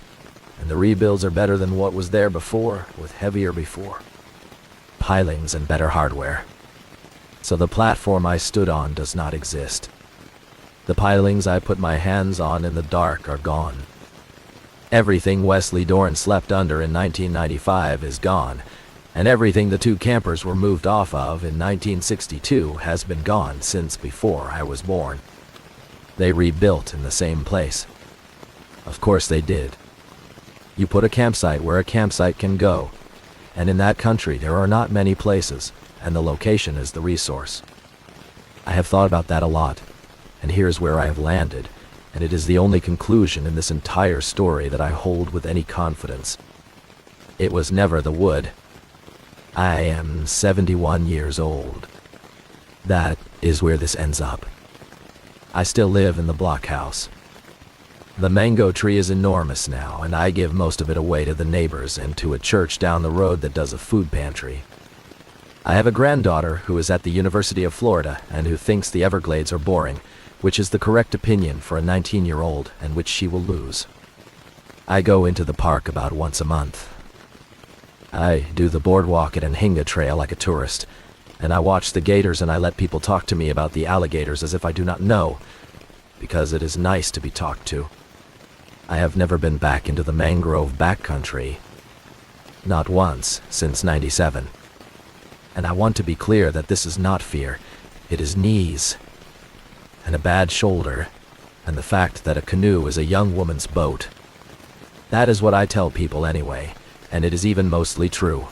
And the rebuilds are better than what was there before, with heavier before pilings and better hardware. So the platform I stood on does not exist. The pilings I put my hands on in the dark are gone. Everything Wesley Dorn slept under in 1995 is gone, and everything the 2 campers were moved off of in 1962 has been gone since before I was born. They rebuilt in the same place. Of course they did. You put a campsite where a campsite can go, and in that country there are not many places, and the location is the resource. I have thought about that a lot, and here's where I have landed, and it is the only conclusion in this entire story that I hold with any confidence. It was never the wood. I am 71 years old. That is where this ends up. I still live in the blockhouse. The mango tree is enormous now, and I give most of it away to the neighbors and to a church down the road that does a food pantry. I have a granddaughter who is at the University of Florida and who thinks the Everglades are boring, which is the correct opinion for a 19-year-old and which she will lose. I go into the park about once a month. I do the boardwalk at Anhinga Trail like a tourist, and I watch the gators and I let people talk to me about the alligators as if I do not know, because it is nice to be talked to. I have never been back into the mangrove backcountry. Not once since '97. And I want to be clear that this is not fear. It is knees, and a bad shoulder, and the fact that a canoe is a young woman's boat. That is what I tell people anyway, and it is even mostly true.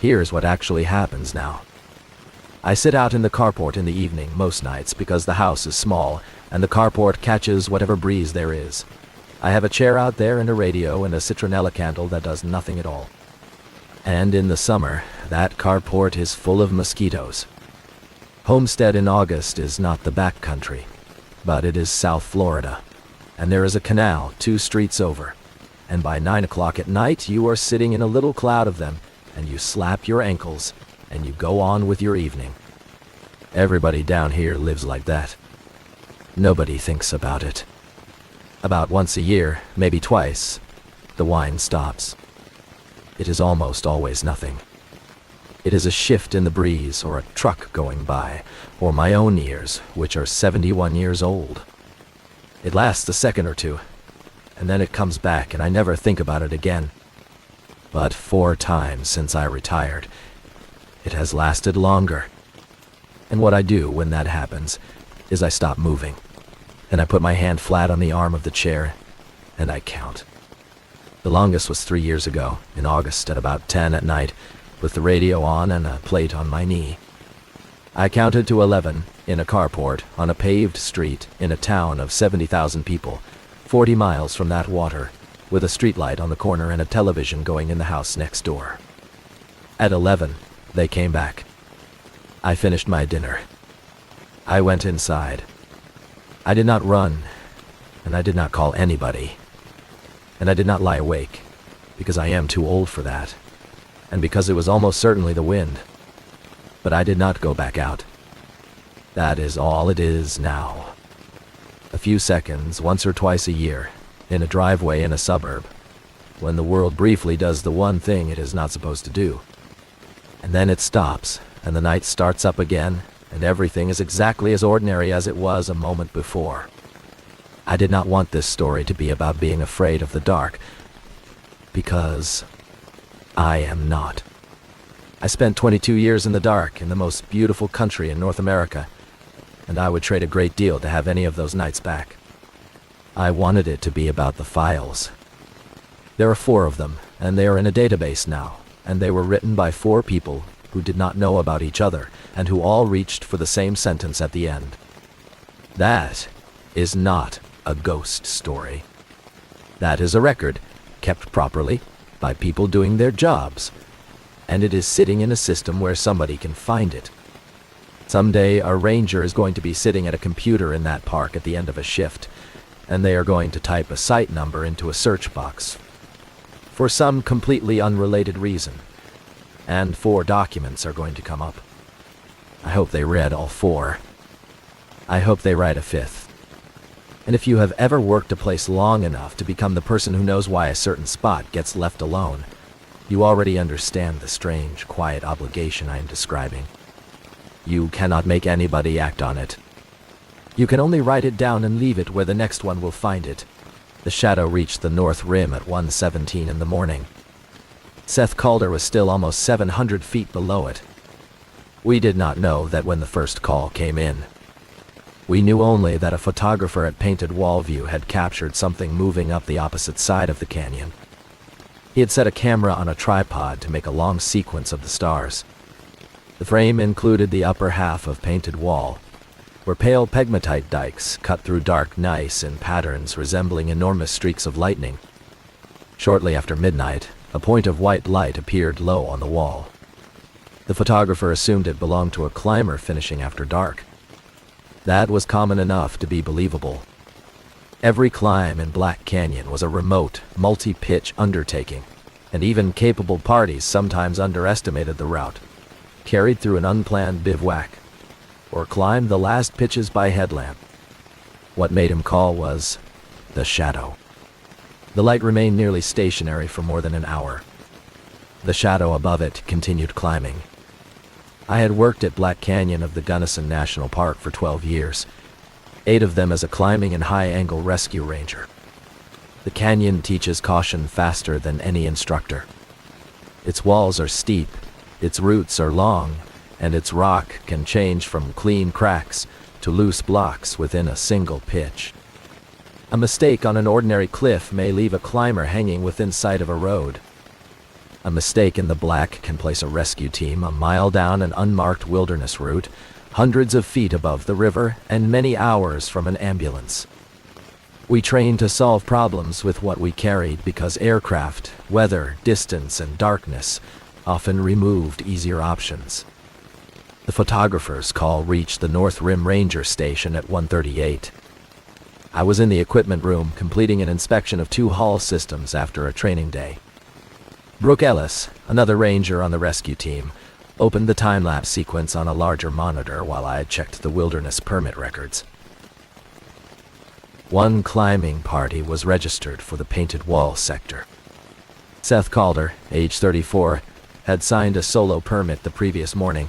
Here's what actually happens now. I sit out in the carport in the evening most nights because the house is small, and the carport catches whatever breeze there is. I have a chair out there and a radio and a citronella candle that does nothing at all. And in the summer, that carport is full of mosquitoes. Homestead in August is not the back country, but it is South Florida, and there is a canal 2 streets over, and by 9 o'clock at night you are sitting in a little cloud of them, and you slap your ankles, and you go on with your evening. Everybody down here lives like that. Nobody thinks about it. About once a year, maybe twice, the wine stops. It is almost always nothing. It is a shift in the breeze, or a truck going by, or my own ears, which are 71 years old. It lasts a second or two, and then it comes back, and I never think about it again. But 4 times since I retired, it has lasted longer. And what I do when that happens is I stop moving, and I put my hand flat on the arm of the chair, and I count. The longest was 3 years ago, in August at about 10 at night, with the radio on and a plate on my knee. I counted to 11 in a carport on a paved street in a town of 70,000 people, 40 miles from that water, with a streetlight on the corner and a television going in the house next door. At 11, they came back. I finished my dinner. I went inside. I did not run, and I did not call anybody. And I did not lie awake, because I am too old for that, and because it was almost certainly the wind. But I did not go back out. That is all it is now. A few seconds, once or twice a year, in a driveway in a suburb, when the world briefly does the one thing it is not supposed to do. And then it stops, and the night starts up again, and everything is exactly as ordinary as it was a moment before. I did not want this story to be about being afraid of the dark, because I am not. I spent 22 years in the dark in the most beautiful country in North America, and I would trade a great deal to have any of those nights back. I wanted it to be about the files, There are 4 of them, and they are in a database now, and they were written by 4 people who did not know about each other, and who all reached for the same sentence at the end. That is not a ghost story. That is a record, kept properly, by people doing their jobs, and it is sitting in a system where somebody can find it. Someday, a ranger is going to be sitting at a computer in that park at the end of a shift, and they are going to type a site number into a search box for some completely unrelated reason, and 4 documents are going to come up. I hope they read all 4. I hope they write a 5th. And if you have ever worked a place long enough to become the person who knows why a certain spot gets left alone, you already understand the strange, quiet obligation I am describing. You cannot make anybody act on it. You can only write it down and leave it where the next one will find it. The shadow reached the north rim at 1:17 in the morning. Seth Calder was still almost 700 feet below it. We did not know that when the first call came in. We knew only that a photographer at Painted Wall View had captured something moving up the opposite side of the canyon. He had set a camera on a tripod to make a long sequence of the stars. The frame included the upper half of Painted Wall, where pale pegmatite dikes cut through dark gneiss in patterns resembling enormous streaks of lightning. Shortly after midnight, a point of white light appeared low on the wall. The photographer assumed it belonged to a climber finishing after dark. That was common enough to be believable. Every climb in Black Canyon was a remote, multi-pitch undertaking, and even capable parties sometimes underestimated the route, carried through an unplanned bivouac, or climbed the last pitches by headlamp. What made him call was the shadow. The light remained nearly stationary for more than an hour. The shadow above it continued climbing. I had worked at Black Canyon of the Gunnison National Park for 12 years, 8 of them as a climbing and high-angle rescue ranger. The canyon teaches caution faster than any instructor. Its walls are steep, its roots are long, and its rock can change from clean cracks to loose blocks within a single pitch. A mistake on an ordinary cliff may leave a climber hanging within sight of a road. A mistake in the black can place a rescue team a mile down an unmarked wilderness route, hundreds of feet above the river, and many hours from an ambulance. We trained to solve problems with what we carried because aircraft, weather, distance, and darkness often removed easier options. The photographer's call reached the North Rim Ranger Station at 1:38. I was in the equipment room completing an inspection of 2 hull systems after a training day. Brooke Ellis, another ranger on the rescue team, opened the time-lapse sequence on a larger monitor while I checked the wilderness permit records. 1 climbing party was registered for the Painted Wall sector. Seth Calder, age 34, had signed a solo permit the previous morning.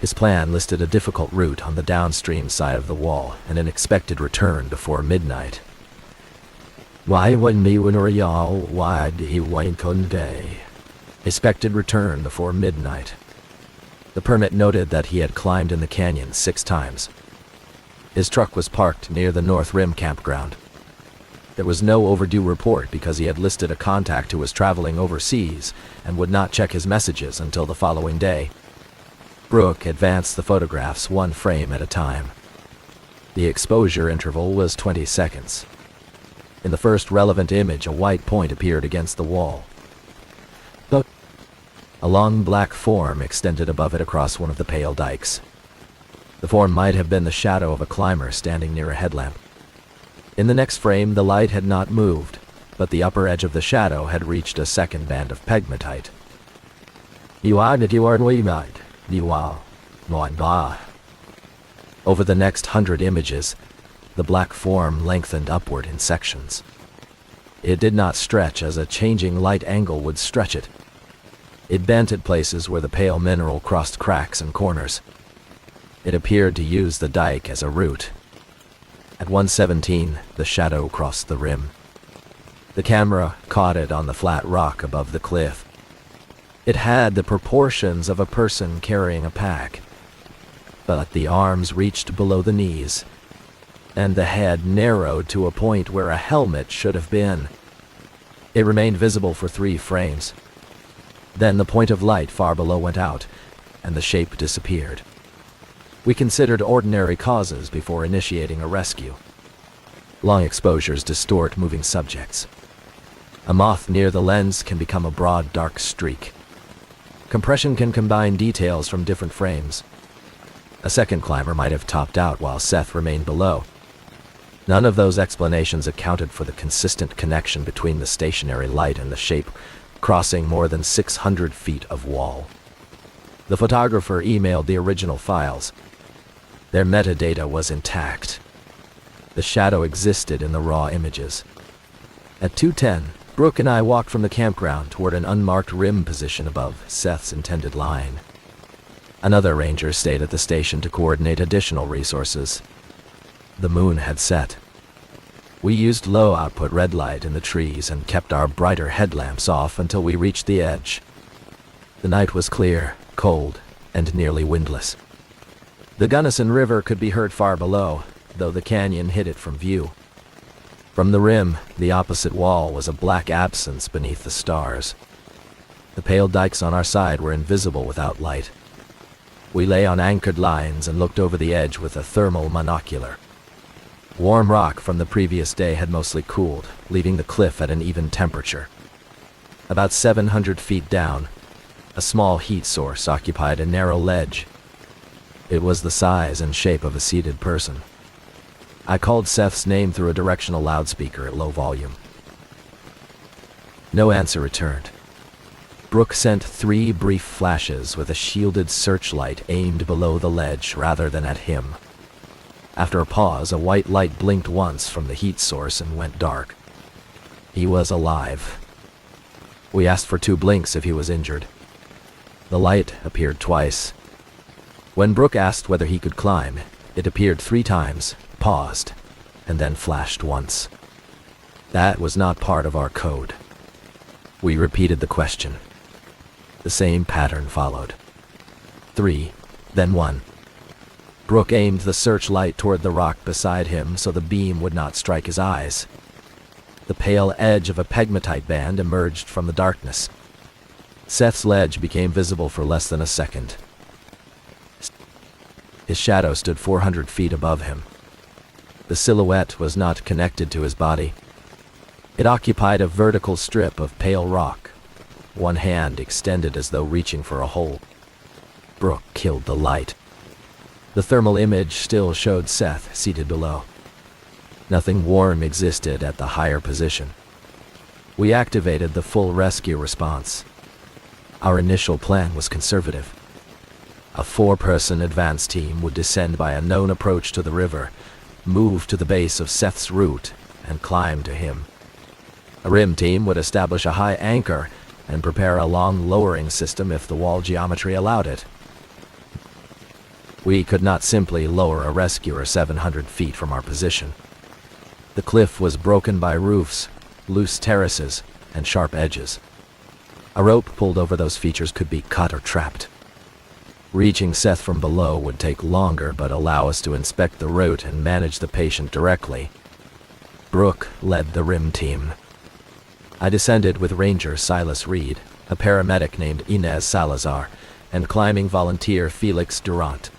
His plan listed a difficult route on the downstream side of the wall and an expected return before midnight. Why wouldn't me when y'all why he wait day? Expected return before midnight. The permit noted that he had climbed in the canyon 6 times. His truck was parked near the North Rim campground. There was no overdue report because he had listed a contact who was traveling overseas and would not check his messages until the following day. Brooke advanced the photographs 1 frame at a time. The exposure interval was 20 seconds. In the first relevant image, a white point appeared against the wall. A long black form extended above it across one of the pale dikes. The form might have been the shadow of a climber standing near a headlamp. In the next frame, the light had not moved, but the upper edge of the shadow had reached a second band of pegmatite. Over the next 100 images, the black form lengthened upward in sections. It did not stretch as a changing light angle would stretch it. It bent at places where the pale mineral crossed cracks and corners. It appeared to use the dike as a route. At 1:17, the shadow crossed the rim. The camera caught it on the flat rock above the cliff. It had the proportions of a person carrying a pack, but the arms reached below the knees, and the head narrowed to a point where a helmet should have been. It remained visible for 3 frames. Then the point of light far below went out, and the shape disappeared. We considered ordinary causes before initiating a rescue. Long exposures distort moving subjects. A moth near the lens can become a broad, dark streak. Compression can combine details from different frames. A second climber might have topped out while Seth remained below. None of those explanations accounted for the consistent connection between the stationary light and the shape crossing more than 600 feet of wall. The photographer emailed the original files. Their metadata was intact. The shadow existed in the raw images. At 2:10, Brooke and I walked from the campground toward an unmarked rim position above Seth's intended line. Another ranger stayed at the station to coordinate additional resources. The moon had set. We used low-output red light in the trees and kept our brighter headlamps off until we reached the edge. The night was clear, cold, and nearly windless. The Gunnison River could be heard far below, though the canyon hid it from view. From the rim, the opposite wall was a black absence beneath the stars. The pale dikes on our side were invisible without light. We lay on anchored lines and looked over the edge with a thermal monocular. Warm rock from the previous day had mostly cooled, leaving the cliff at an even temperature. About 700 feet down, a small heat source occupied a narrow ledge. It was the size and shape of a seated person. I called Seth's name through a directional loudspeaker at low volume. No answer returned. Brooke sent 3 brief flashes with a shielded searchlight aimed below the ledge rather than at him. After a pause, a white light blinked once from the heat source and went dark. He was alive. We asked for 2 blinks if he was injured. The light appeared twice. When Brooke asked whether he could climb, it appeared 3 times, paused, and then flashed once. That was not part of our code. We repeated the question. The same pattern followed. 3, then 1. Brooke aimed the searchlight toward the rock beside him so the beam would not strike his eyes. The pale edge of a pegmatite band emerged from the darkness. Seth's ledge became visible for less than a second. His shadow stood 400 feet above him. The silhouette was not connected to his body. It occupied a vertical strip of pale rock, one hand extended as though reaching for a hole. Brooke killed the light. The thermal image still showed Seth seated below. Nothing warm existed at the higher position. We activated the full rescue response. Our initial plan was conservative. A 4-person advance team would descend by a known approach to the river, move to the base of Seth's route, and climb to him. A rim team would establish a high anchor and prepare a long lowering system if the wall geometry allowed it. We could not simply lower a rescuer 700 feet from our position. The cliff was broken by roofs, loose terraces, and sharp edges. A rope pulled over those features could be cut or trapped. Reaching Seth from below would take longer but allow us to inspect the route and manage the patient directly. Brooke led the rim team. I descended with Ranger Silas Reed, a paramedic named Inez Salazar, and climbing volunteer Felix Durant.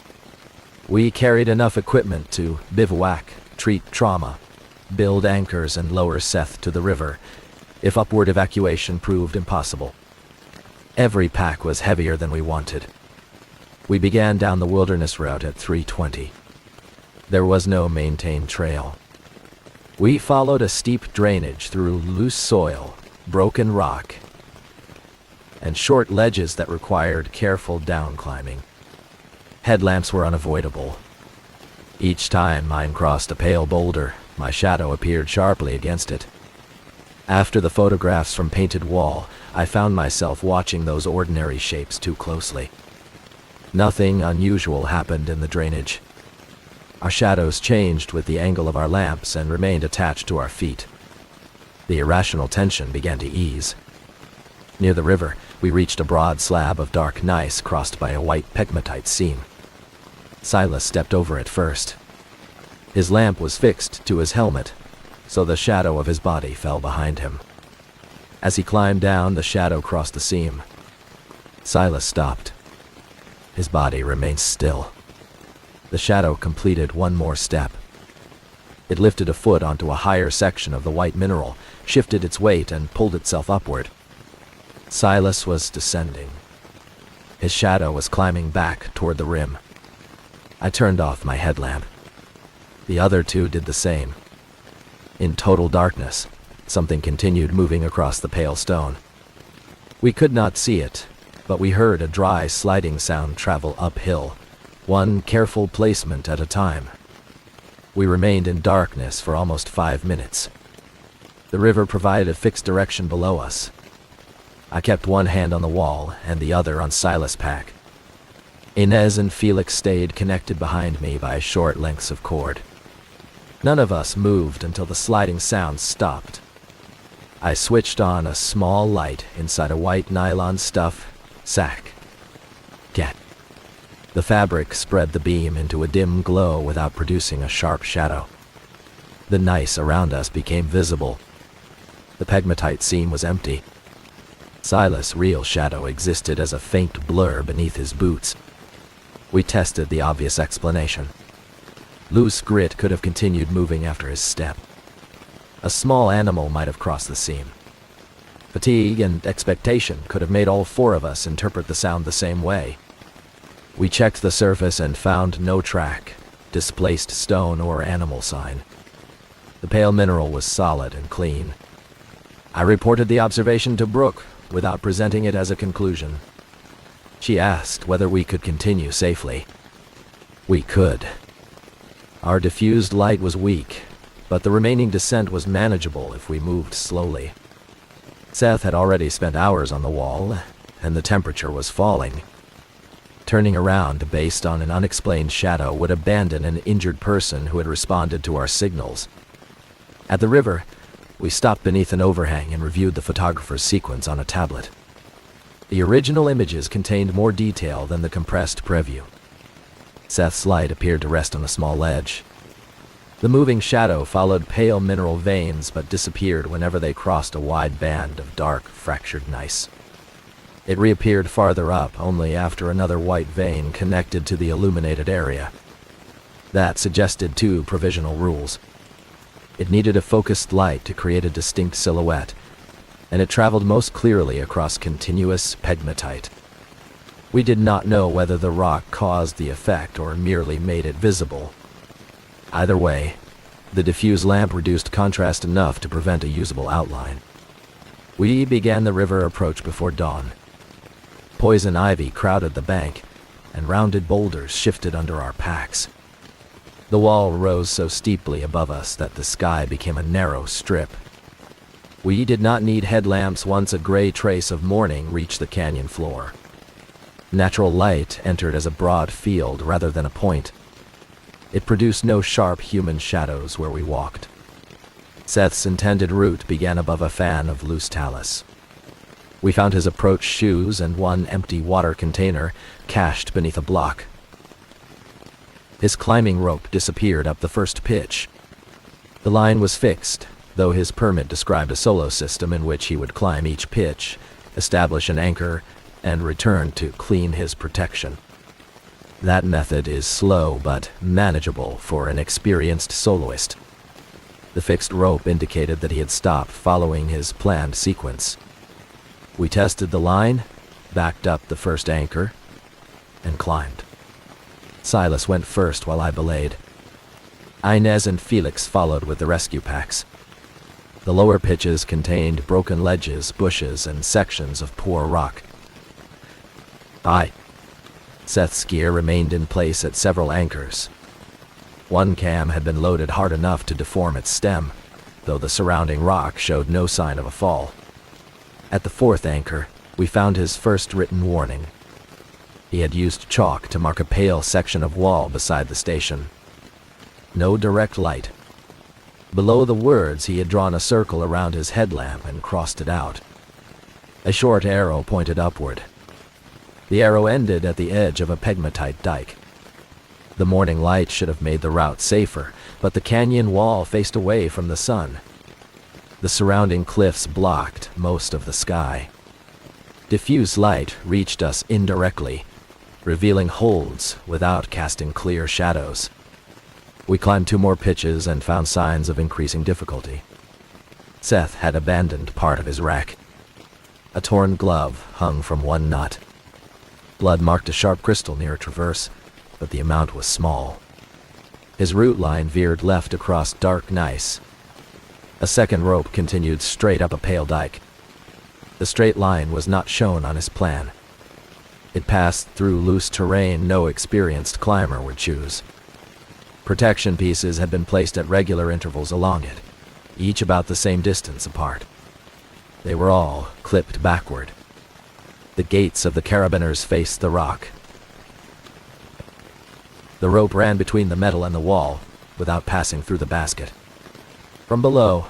We carried enough equipment to bivouac, treat trauma, build anchors, and lower Seth to the river, if upward evacuation proved impossible. Every pack was heavier than we wanted. We began down the wilderness route at 3:20. There was no maintained trail. We followed a steep drainage through loose soil, broken rock, and short ledges that required careful down-climbing. Headlamps were unavoidable. Each time mine crossed a pale boulder, my shadow appeared sharply against it. After the photographs from Painted Wall, I found myself watching those ordinary shapes too closely. Nothing unusual happened in the drainage. Our shadows changed with the angle of our lamps and remained attached to our feet. The irrational tension began to ease. Near the river, we reached a broad slab of dark gneiss crossed by a white pegmatite seam. Silas stepped over it first. His lamp was fixed to his helmet, so the shadow of his body fell behind him. As he climbed down, the shadow crossed the seam. Silas stopped. His body remained still. The shadow completed one more step. It lifted a foot onto a higher section of the white mineral, shifted its weight, and pulled itself upward. Silas was descending. His shadow was climbing back toward the rim. I turned off my headlamp. The other two did the same. In total darkness, something continued moving across the pale stone. We could not see it, but we heard a dry sliding sound travel uphill, one careful placement at a time. We remained in darkness for almost 5 minutes. The river provided a fixed direction below us. I kept one hand on the wall and the other on Silas' pack. Inez and Felix stayed connected behind me by short lengths of cord. None of us moved until the sliding sound stopped. I switched on a small light inside a white nylon stuff sack. Get. The fabric spread the beam into a dim glow without producing a sharp shadow. The gneiss around us became visible. The pegmatite seam was empty. Silas' real shadow existed as a faint blur beneath his boots. We tested the obvious explanation. Loose grit could have continued moving after his step. A small animal might have crossed the seam. Fatigue and expectation could have made all 4 of us interpret the sound the same way. We checked the surface and found no track, displaced stone, or animal sign. The pale mineral was solid and clean. I reported the observation to Brooke without presenting it as a conclusion. She asked whether we could continue safely. We could. Our diffused light was weak, but the remaining descent was manageable if we moved slowly. Seth had already spent hours on the wall, and the temperature was falling. Turning around based on an unexplained shadow would abandon an injured person who had responded to our signals. At the river, we stopped beneath an overhang and reviewed the photographer's sequence on a tablet. The original images contained more detail than the compressed preview. Seth's light appeared to rest on a small ledge. The moving shadow followed pale mineral veins but disappeared whenever they crossed a wide band of dark, fractured gneiss. It reappeared farther up only after another white vein connected to the illuminated area. That suggested 2 provisional rules. It needed a focused light to create a distinct silhouette, and it traveled most clearly across continuous pegmatite. We did not know whether the rock caused the effect or merely made it visible. Either way, the diffuse lamp reduced contrast enough to prevent a usable outline. We began the river approach before dawn. Poison ivy crowded the bank, and rounded boulders shifted under our packs. The wall rose so steeply above us that the sky became a narrow strip. We did not need headlamps once a gray trace of morning reached the canyon floor. Natural light entered as a broad field rather than a point. It produced no sharp human shadows where we walked. Seth's intended route began above a fan of loose talus. We found his approach shoes and one empty water container cached beneath a block. His climbing rope disappeared up the first pitch. The line was fixed, though his permit described a solo system in which he would climb each pitch, establish an anchor, and return to clean his protection. That method is slow but manageable for an experienced soloist. The fixed rope indicated that he had stopped following his planned sequence. We tested the line, backed up the first anchor, and climbed. Silas went first while I belayed. Inez and Felix followed with the rescue packs. The lower pitches contained broken ledges, bushes, and sections of poor rock. Seth's gear remained in place at several anchors. One cam had been loaded hard enough to deform its stem, though the surrounding rock showed no sign of a fall. At the 4th anchor, we found his first written warning. He had used chalk to mark a pale section of wall beside the station. No direct light. Below the words, he had drawn a circle around his headlamp and crossed it out. A short arrow pointed upward. The arrow ended at the edge of a pegmatite dike. The morning light should have made the route safer, but the canyon wall faced away from the sun. The surrounding cliffs blocked most of the sky. Diffuse light reached us indirectly, revealing holds without casting clear shadows. We climbed 2 more pitches and found signs of increasing difficulty. Seth had abandoned part of his rack. A torn glove hung from one nut. Blood marked a sharp crystal near a traverse, but the amount was small. His root line veered left across dark gneiss. A second rope continued straight up a pale dike. The straight line was not shown on his plan. It passed through loose terrain no experienced climber would choose. Protection pieces had been placed at regular intervals along it, each about the same distance apart. They were all clipped backward. The gates of the carabiners faced the rock. The rope ran between the metal and the wall, without passing through the basket. From below,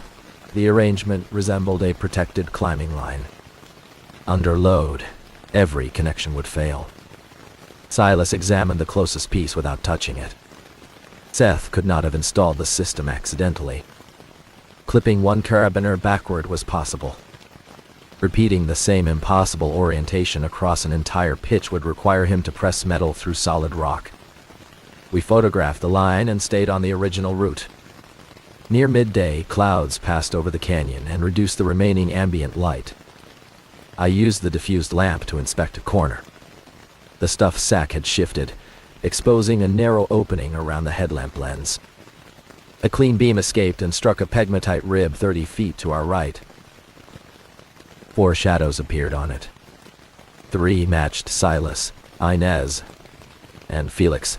the arrangement resembled a protected climbing line. Under load, every connection would fail. Silas examined the closest piece without touching it. Seth could not have installed the system accidentally. Clipping one carabiner backward was possible. Repeating the same impossible orientation across an entire pitch would require him to press metal through solid rock. We photographed the line and stayed on the original route. Near midday, clouds passed over the canyon and reduced the remaining ambient light. I used the diffused lamp to inspect a corner. The stuffed sack had shifted, exposing a narrow opening around the headlamp lens. A clean beam escaped and struck a pegmatite rib 30 feet to our right. 4 shadows appeared on it. 3 matched Silas, Inez, and Felix.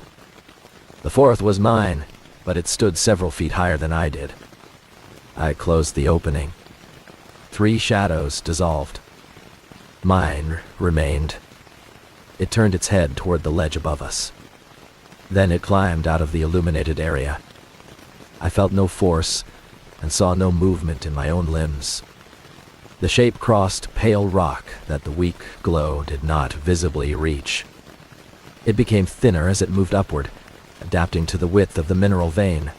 The 4th was mine, but it stood several feet higher than I did. I closed the opening. 3 shadows dissolved. Mine remained. It turned its head toward the ledge above us. Then it climbed out of the illuminated area. I felt no force and saw no movement in my own limbs. The shape crossed pale rock that the weak glow did not visibly reach. It became thinner as it moved upward, adapting to the width of the mineral vein.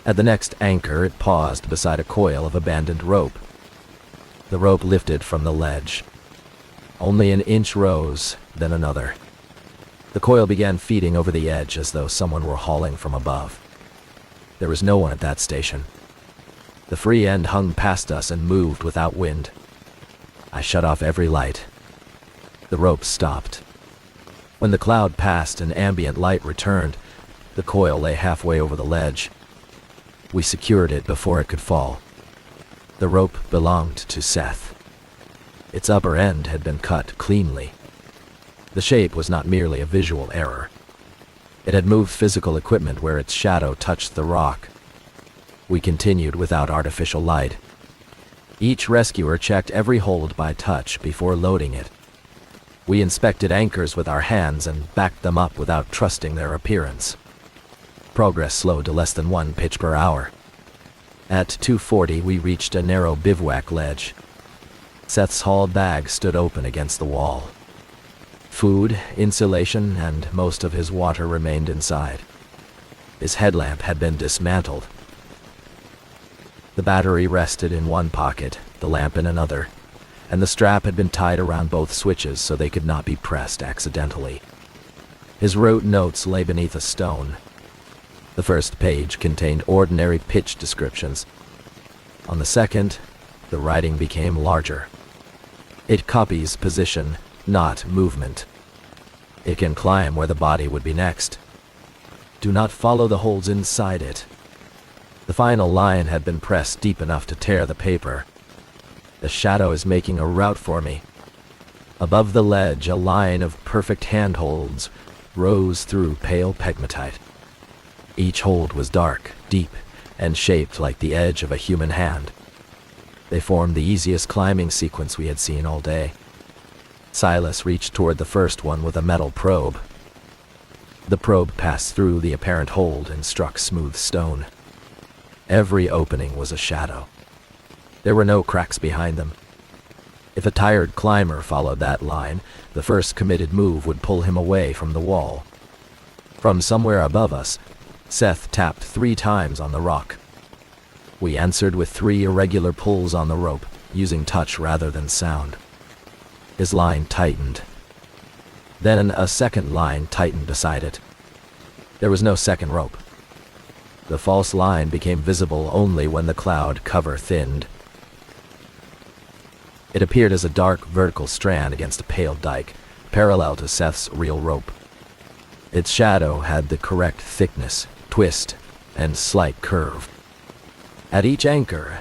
At the next anchor, it paused beside a coil of abandoned rope. The rope lifted from the ledge. Only an inch rose, then another. The coil began feeding over the edge as though someone were hauling from above. There was no one at that station. The free end hung past us and moved without wind. I shut off every light. The rope stopped. When the cloud passed and ambient light returned, the coil lay halfway over the ledge. We secured it before it could fall. The rope belonged to Seth. Its upper end had been cut cleanly. The shape was not merely a visual error. It had moved physical equipment where its shadow touched the rock. We continued without artificial light. Each rescuer checked every hold by touch before loading it. We inspected anchors with our hands and backed them up without trusting their appearance. Progress slowed to less than 1 pitch per hour. At 2:40, we reached a narrow bivouac ledge. Seth's hauled bag stood open against the wall. Food, insulation, and most of his water remained inside. His headlamp had been dismantled. The battery rested in one pocket, the lamp in another, and the strap had been tied around both switches so they could not be pressed accidentally. His rote notes lay beneath a stone. The first page contained ordinary pitch descriptions. On the second, the writing became larger. It copies position, not movement. It can climb where the body would be next. Do not follow the holes inside it. The final line had been pressed deep enough to tear the paper. The shadow is making a route for me. Above the ledge, a line of perfect handholds rose through pale pegmatite. Each hold was dark, deep, and shaped like the edge of a human hand. They formed the easiest climbing sequence we had seen all day. Silas reached toward the first one with a metal probe. The probe passed through the apparent hold and struck smooth stone. Every opening was a shadow. There were no cracks behind them. If a tired climber followed that line, the first committed move would pull him away from the wall. From somewhere above us, Seth tapped 3 times on the rock. We answered with 3 irregular pulls on the rope, using touch rather than sound. His line tightened. Then a second line tightened beside it. There was no second rope. The false line became visible only when the cloud cover thinned. It appeared as a dark vertical strand against a pale dike, parallel to Seth's real rope. Its shadow had the correct thickness, twist, and slight curve. At each anchor,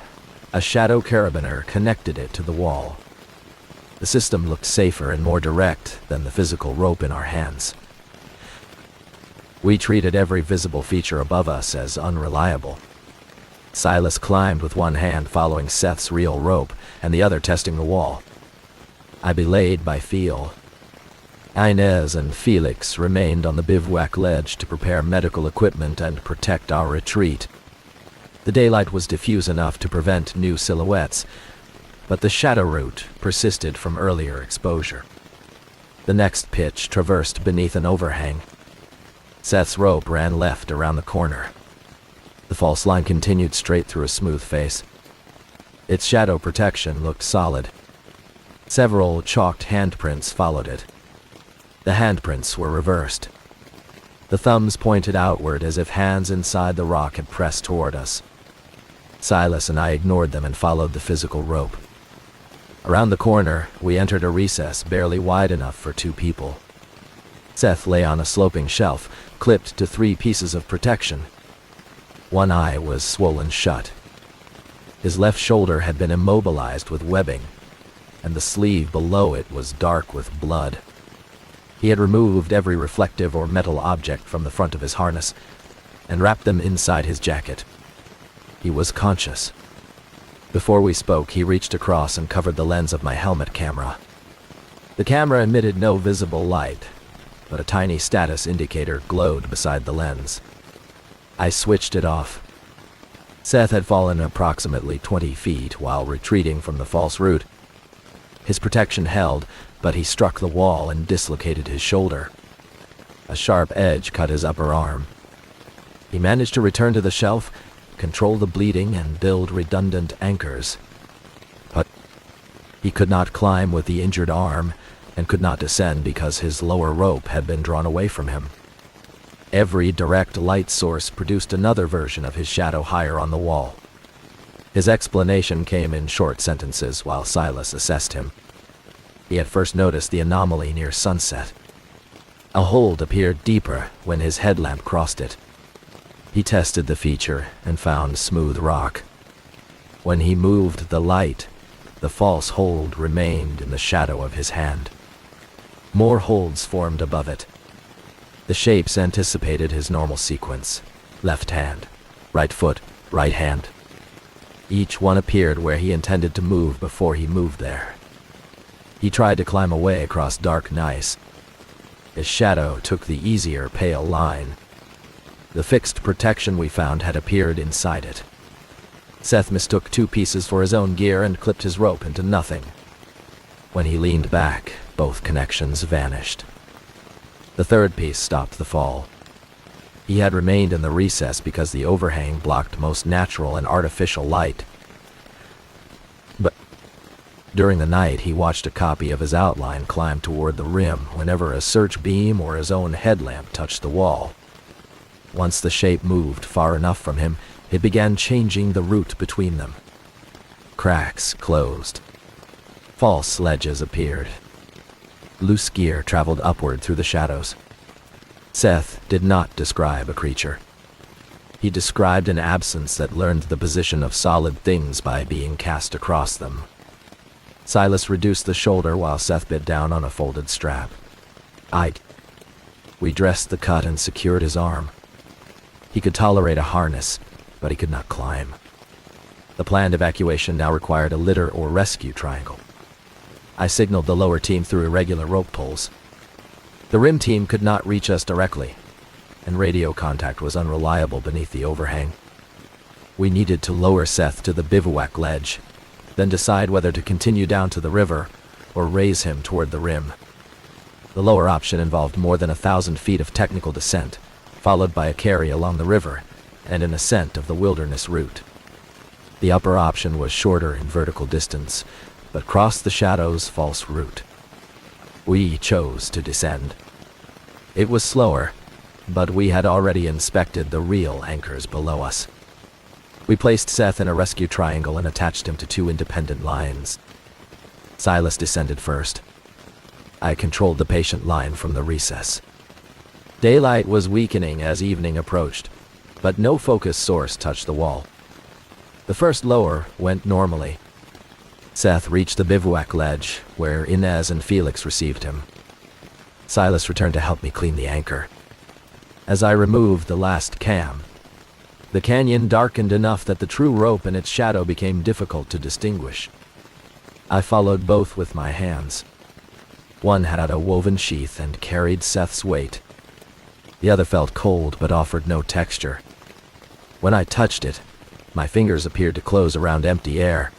a shadow carabiner connected it to the wall. The system looked safer and more direct than the physical rope in our hands. We treated every visible feature above us as unreliable. Silas climbed with one hand following Seth's real rope and the other testing the wall. I belayed by feel. Inez and Felix remained on the bivouac ledge to prepare medical equipment and protect our retreat. The daylight was diffuse enough to prevent new silhouettes, but the shadow route persisted from earlier exposure. The next pitch traversed beneath an overhang. Seth's rope ran left around the corner. The false line continued straight through a smooth face. Its shadow protection looked solid. Several chalked handprints followed it. The handprints were reversed. The thumbs pointed outward as if hands inside the rock had pressed toward us. Silas and I ignored them and followed the physical rope. Around the corner, we entered a recess barely wide enough for 2 people. Seth lay on a sloping shelf, clipped to 3 pieces of protection. One eye was swollen shut. His left shoulder had been immobilized with webbing, and the sleeve below it was dark with blood. He had removed every reflective or metal object from the front of his harness and wrapped them inside his jacket. He was conscious. Before we spoke, he reached across and covered the lens of my helmet camera. The camera emitted no visible light, but a tiny status indicator glowed beside the lens. I switched it off. Seth had fallen approximately 20 feet while retreating from the false route. His protection held, but he struck the wall and dislocated his shoulder. A sharp edge cut his upper arm. He managed to return to the shelf, control the bleeding, and build redundant anchors. But he could not climb with the injured arm and could not descend because his lower rope had been drawn away from him. Every direct light source produced another version of his shadow higher on the wall. His explanation came in short sentences while Silas assessed him. He had first noticed the anomaly near sunset. A hold appeared deeper when his headlamp crossed it. He tested the feature and found smooth rock. When he moved the light, the false hold remained in the shadow of his hand. More holds formed above it. The shapes anticipated his normal sequence: left hand, right foot, right hand. Each one appeared where he intended to move before he moved there. He tried to climb away across dark gneiss. His shadow took the easier pale line. The fixed protection we found had appeared inside it. Seth mistook 2 pieces for his own gear and clipped his rope into nothing. When he leaned back, both connections vanished. The third piece stopped the fall. He had remained in the recess because the overhang blocked most natural and artificial light. But during the night, he watched a copy of his outline climb toward the rim whenever a search beam or his own headlamp touched the wall. Once the shape moved far enough from him, it began changing the route between them. Cracks closed. False ledges appeared. Loose gear traveled upward through the shadows. Seth did not describe a creature. He described an absence that learned the position of solid things by being cast across them. Silas reduced the shoulder while Seth bit down on a folded strap. We dressed the cut and secured his arm. He could tolerate a harness, but he could not climb. The planned evacuation now required a litter or rescue triangle. I signaled the lower team through irregular rope pulls. The rim team could not reach us directly, and radio contact was unreliable beneath the overhang. We needed to lower Seth to the bivouac ledge, then decide whether to continue down to the river or raise him toward the rim. The lower option involved more than 1,000 feet of technical descent, followed by a carry along the river and an ascent of the wilderness route. The upper option was shorter in vertical distance, but crossed the shadow's false route. We chose to descend. It was slower, but we had already inspected the real anchors below us. We placed Seth in a rescue triangle and attached him to 2 independent lines. Silas descended first. I controlled the patient line from the recess. Daylight was weakening as evening approached, but no focus source touched the wall. The first lower went normally. Seth reached the bivouac ledge, where Inez and Felix received him. Silas returned to help me clean the anchor. As I removed the last cam, the canyon darkened enough that the true rope and its shadow became difficult to distinguish. I followed both with my hands. One had a woven sheath and carried Seth's weight. The other felt cold but offered no texture. When I touched it, my fingers appeared to close around empty air.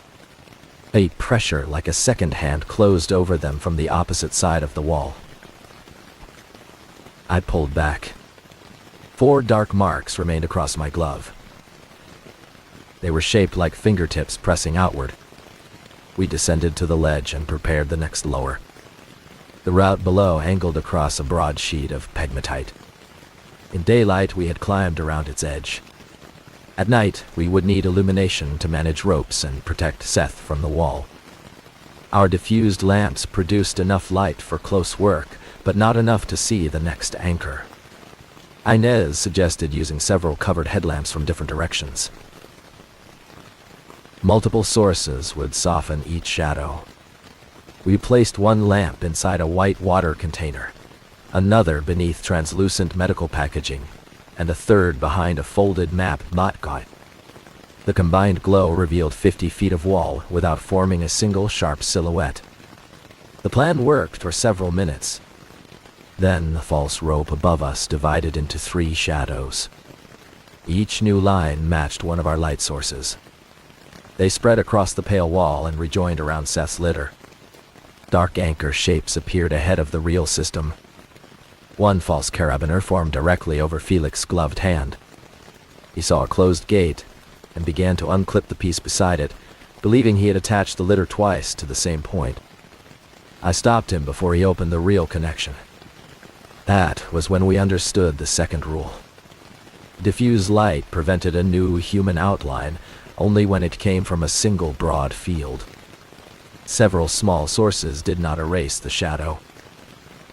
A pressure like a second hand closed over them from the opposite side of the wall. I pulled back. 4 dark marks remained across my glove. They were shaped like fingertips pressing outward. We descended to the ledge and prepared the next lower. The route below angled across a broad sheet of pegmatite. In daylight, we had climbed around its edge. At night, we would need illumination to manage ropes and protect Seth from the wall. Our diffused lamps produced enough light for close work, but not enough to see the next anchor. Inez suggested using several covered headlamps from different directions. Multiple sources would soften each shadow. We placed 1 lamp inside a white water container, another beneath translucent medical packaging, and a third behind a folded map guide. The combined glow revealed 50 feet of wall without forming a single sharp silhouette. The plan worked for several minutes. Then the false rope above us divided into 3 shadows. Each new line matched one of our light sources. They spread across the pale wall and rejoined around Seth's litter. Dark anchor shapes appeared ahead of the real system. 1 false carabiner formed directly over Felix's gloved hand. He saw a closed gate and began to unclip the piece beside it, believing he had attached the litter twice to the same point. I stopped him before he opened the real connection. That was when we understood the second rule. Diffuse light prevented a new human outline only when it came from a single broad field. Several small sources did not erase the shadow.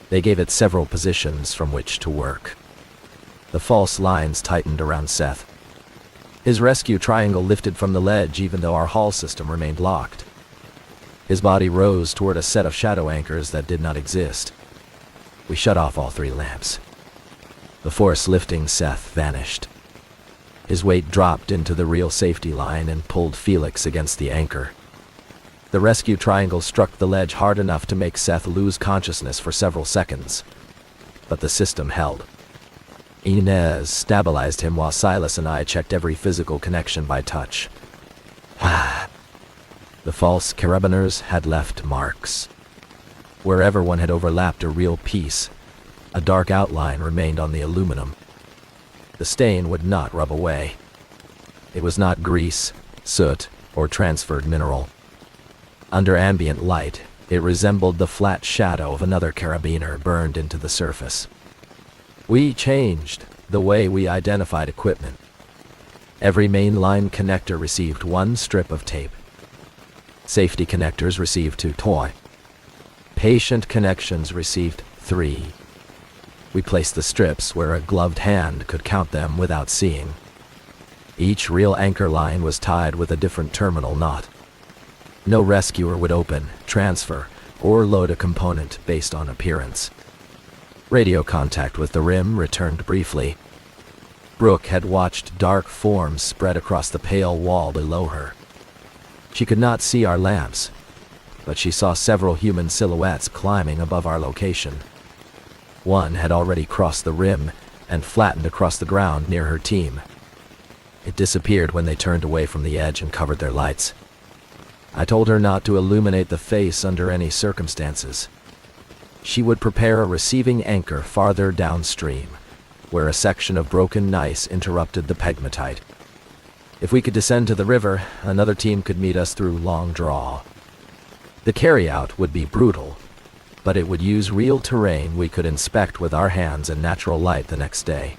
They gave it several positions from which to work. The false lines tightened around Seth. His rescue triangle lifted from the ledge even though our hall system remained locked. His body rose toward a set of shadow anchors that did not exist. We shut off all 3 lamps. The force lifting Seth vanished. His weight dropped into the real safety line and pulled Felix against the anchor. The rescue triangle struck the ledge hard enough to make Seth lose consciousness for several seconds, but the system held. Inez stabilized him while Silas and I checked every physical connection by touch. The false carabiners had left marks. Wherever one had overlapped a real piece, a dark outline remained on the aluminum. The stain would not rub away. It was not grease, soot, or transferred mineral. Under ambient light, it resembled the flat shadow of another carabiner burned into the surface. We changed the way we identified equipment. Every mainline connector received 1 strip of tape. Safety connectors received 2 toy. Patient connections received 3. We placed the strips where a gloved hand could count them without seeing. Each real anchor line was tied with a different terminal knot. No rescuer would open, transfer, or load a component based on appearance. Radio contact with the rim returned briefly. Brooke had watched dark forms spread across the pale wall below her. She could not see our lamps, but she saw several human silhouettes climbing above our location. One had already crossed the rim and flattened across the ground near her team. It disappeared when they turned away from the edge and covered their lights. I told her not to illuminate the face under any circumstances. She would prepare a receiving anchor farther downstream, where a section of broken gneiss interrupted the pegmatite. If we could descend to the river, another team could meet us through Long Draw. The carryout would be brutal, but it would use real terrain we could inspect with our hands in natural light the next day.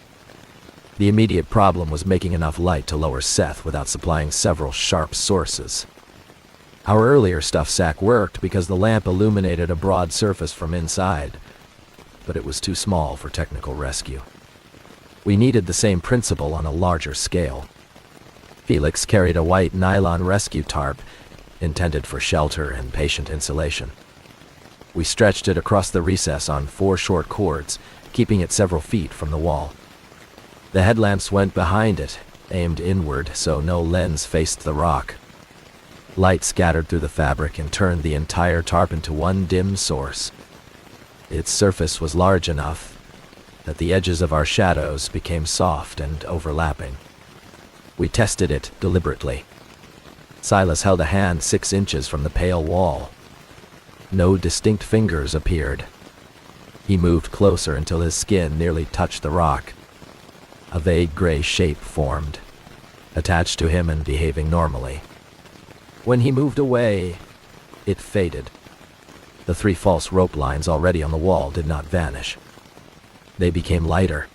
The immediate problem was making enough light to lower Seth without supplying several sharp sources. Our earlier stuff sack worked because the lamp illuminated a broad surface from inside, but it was too small for technical rescue. We needed the same principle on a larger scale. Felix carried a white nylon rescue tarp intended for shelter and patient insulation. We stretched it across the recess on 4 short cords, keeping it several feet from the wall. The headlamps went behind it, aimed inward so no lens faced the rock. Light scattered through the fabric and turned the entire tarp into one dim source. Its surface was large enough that the edges of our shadows became soft and overlapping. We tested it deliberately. Silas held a hand 6 inches from the pale wall. No distinct fingers appeared. He moved closer until his skin nearly touched the rock. A vague gray shape formed, attached to him and behaving normally. When he moved away, it faded. The 3 false rope lines already on the wall did not vanish. They became lighter.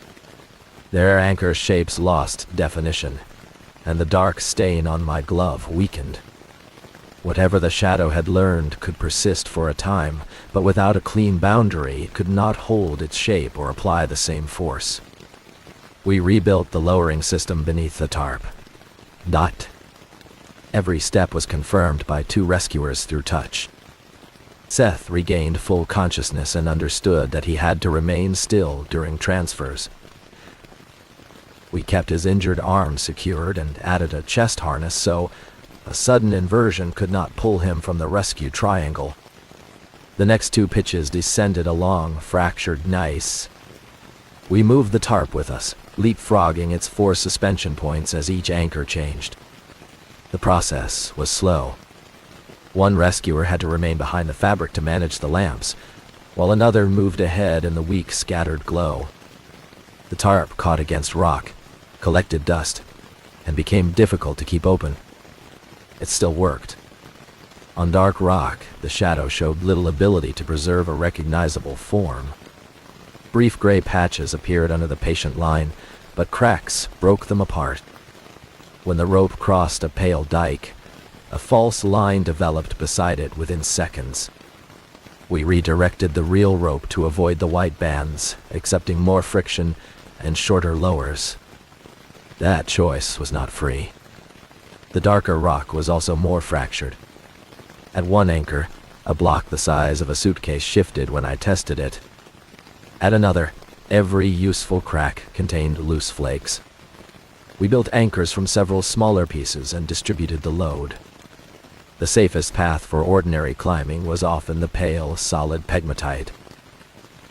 Their anchor shapes lost definition, and the dark stain on my glove weakened. Whatever the shadow had learned could persist for a time, but without a clean boundary, it could not hold its shape or apply the same force. We rebuilt the lowering system beneath the tarp. Every step was confirmed by 2 rescuers through touch. Seth regained full consciousness and understood that he had to remain still during transfers. We kept his injured arm secured and added a chest harness so a sudden inversion could not pull him from the rescue triangle. The next 2 pitches descended along fractured gneiss. We moved the tarp with us, leapfrogging its 4 suspension points as each anchor changed. The process was slow. One rescuer had to remain behind the fabric to manage the lamps, while another moved ahead in the weak, scattered glow. The tarp caught against rock, collected dust, and became difficult to keep open. It still worked. On dark rock, the shadow showed little ability to preserve a recognizable form. Brief gray patches appeared under the patient line, but cracks broke them apart. When the rope crossed a pale dike, a false line developed beside it within seconds. We redirected the real rope to avoid the white bands, accepting more friction and shorter lowers. That choice was not free. The darker rock was also more fractured. At one anchor, a block the size of a suitcase shifted when I tested it. At another, every useful crack contained loose flakes. We built anchors from several smaller pieces and distributed the load. The safest path for ordinary climbing was often the pale, solid pegmatite.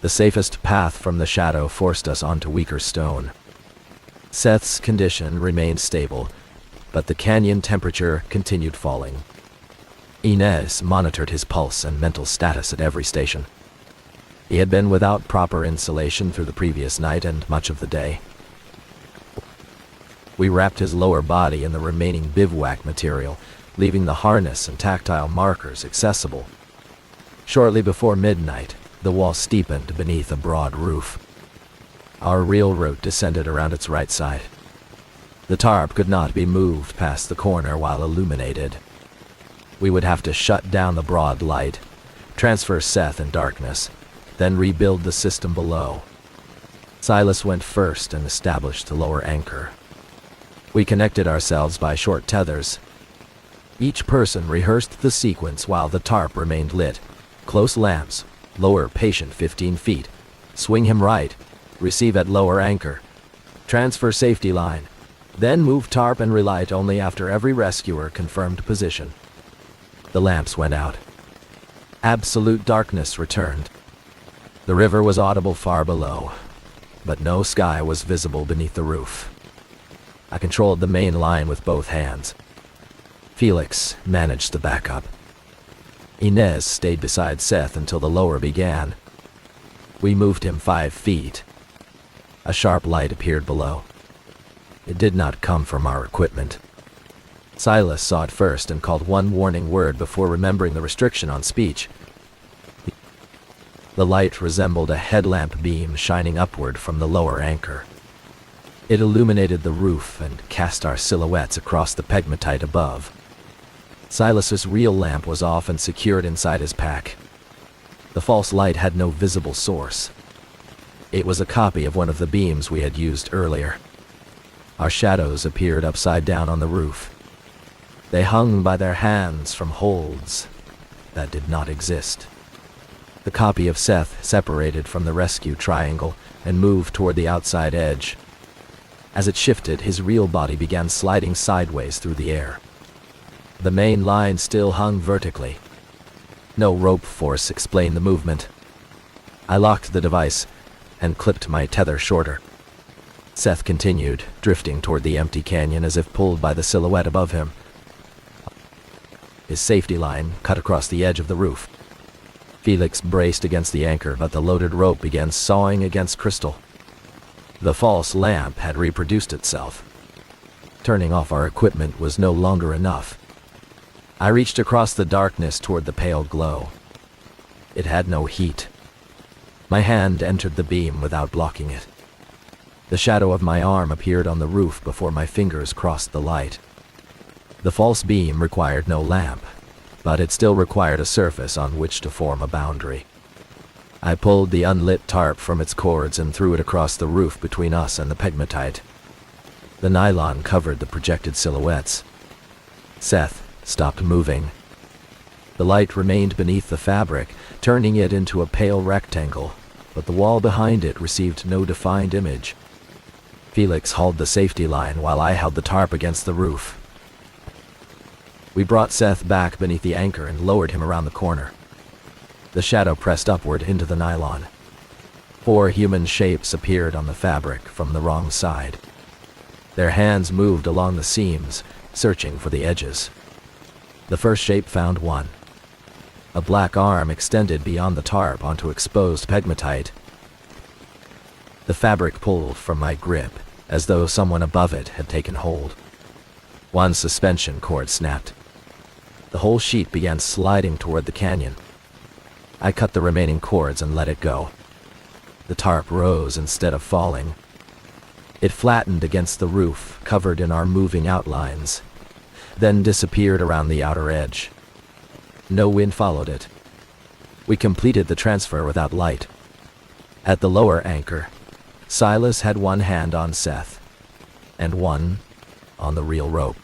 The safest path from the shadow forced us onto weaker stone. Seth's condition remained stable, but the canyon temperature continued falling. Inez monitored his pulse and mental status at every station. He had been without proper insulation through the previous night and much of the day. We wrapped his lower body in the remaining bivouac material, leaving the harness and tactile markers accessible. Shortly before midnight, the wall steepened beneath a broad roof. Our real route descended around its right side. The tarp could not be moved past the corner while illuminated. We would have to shut down the broad light, transfer Seth in darkness, then rebuild the system below. Silas went first and established the lower anchor. We connected ourselves by short tethers. Each person rehearsed the sequence while the tarp remained lit. Close lamps, lower patient 15 feet, swing him right, receive at lower anchor, transfer safety line, then move tarp and relight only after every rescuer confirmed position. The lamps went out. Absolute darkness returned. The river was audible far below, but no sky was visible beneath the roof. I controlled the main line with both hands. Felix managed the backup. Inez stayed beside Seth until the lower began. We moved him 5 feet. A sharp light appeared below. It did not come from our equipment. Silas saw it first and called one warning word before remembering the restriction on speech. The light resembled a headlamp beam shining upward from the lower anchor. It illuminated the roof and cast our silhouettes across the pegmatite above. Silas's real lamp was off and secured inside his pack. The false light had no visible source. It was a copy of one of the beams we had used earlier. Our shadows appeared upside down on the roof. They hung by their hands from holds that did not exist. The copy of Seth separated from the rescue triangle and moved toward the outside edge. As it shifted, his real body began sliding sideways through the air. The main line still hung vertically. No rope force explained the movement. I locked the device and clipped my tether shorter. Seth continued, drifting toward the empty canyon as if pulled by the silhouette above him. His safety line cut across the edge of the roof. Felix braced against the anchor, but the loaded rope began sawing against crystal. The false lamp had reproduced itself. Turning off our equipment was no longer enough. I reached across the darkness toward the pale glow. It had no heat. My hand entered the beam without blocking it. The shadow of my arm appeared on the roof before my fingers crossed the light. The false beam required no lamp, but it still required a surface on which to form a boundary. I pulled the unlit tarp from its cords and threw it across the roof between us and the pegmatite. The nylon covered the projected silhouettes. Seth stopped moving. The light remained beneath the fabric, turning it into a pale rectangle, but the wall behind it received no defined image. Felix hauled the safety line while I held the tarp against the roof. We brought Seth back beneath the anchor and lowered him around the corner. The shadow pressed upward into the nylon. 4 human shapes appeared on the fabric from the wrong side. Their hands moved along the seams, searching for the edges. The first shape found one. A black arm extended beyond the tarp onto exposed pegmatite. The fabric pulled from my grip, as though someone above it had taken hold. One suspension cord snapped. The whole sheet began sliding toward the canyon. I cut the remaining cords and let it go. The tarp rose instead of falling. It flattened against the roof, covered in our moving outlines, then disappeared around the outer edge. No wind followed it. We completed the transfer without light. At the lower anchor, Silas had one hand on Seth, and one on the real rope.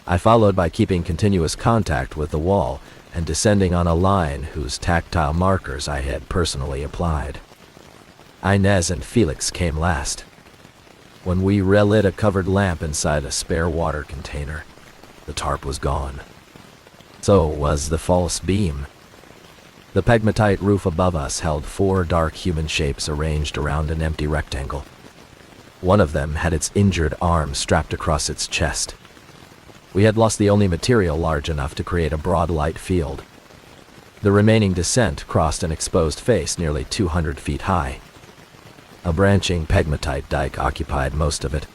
I followed by keeping continuous contact with the wall and descending on a line whose tactile markers I had personally applied. Inez and Felix came last. When we relit a covered lamp inside a spare water container, the tarp was gone. So was the false beam. The pegmatite roof above us held 4 dark human shapes arranged around an empty rectangle. One of them had its injured arm strapped across its chest. We had lost the only material large enough to create a broad light field. The remaining descent crossed an exposed face nearly 200 feet high. A branching pegmatite dike occupied most of it.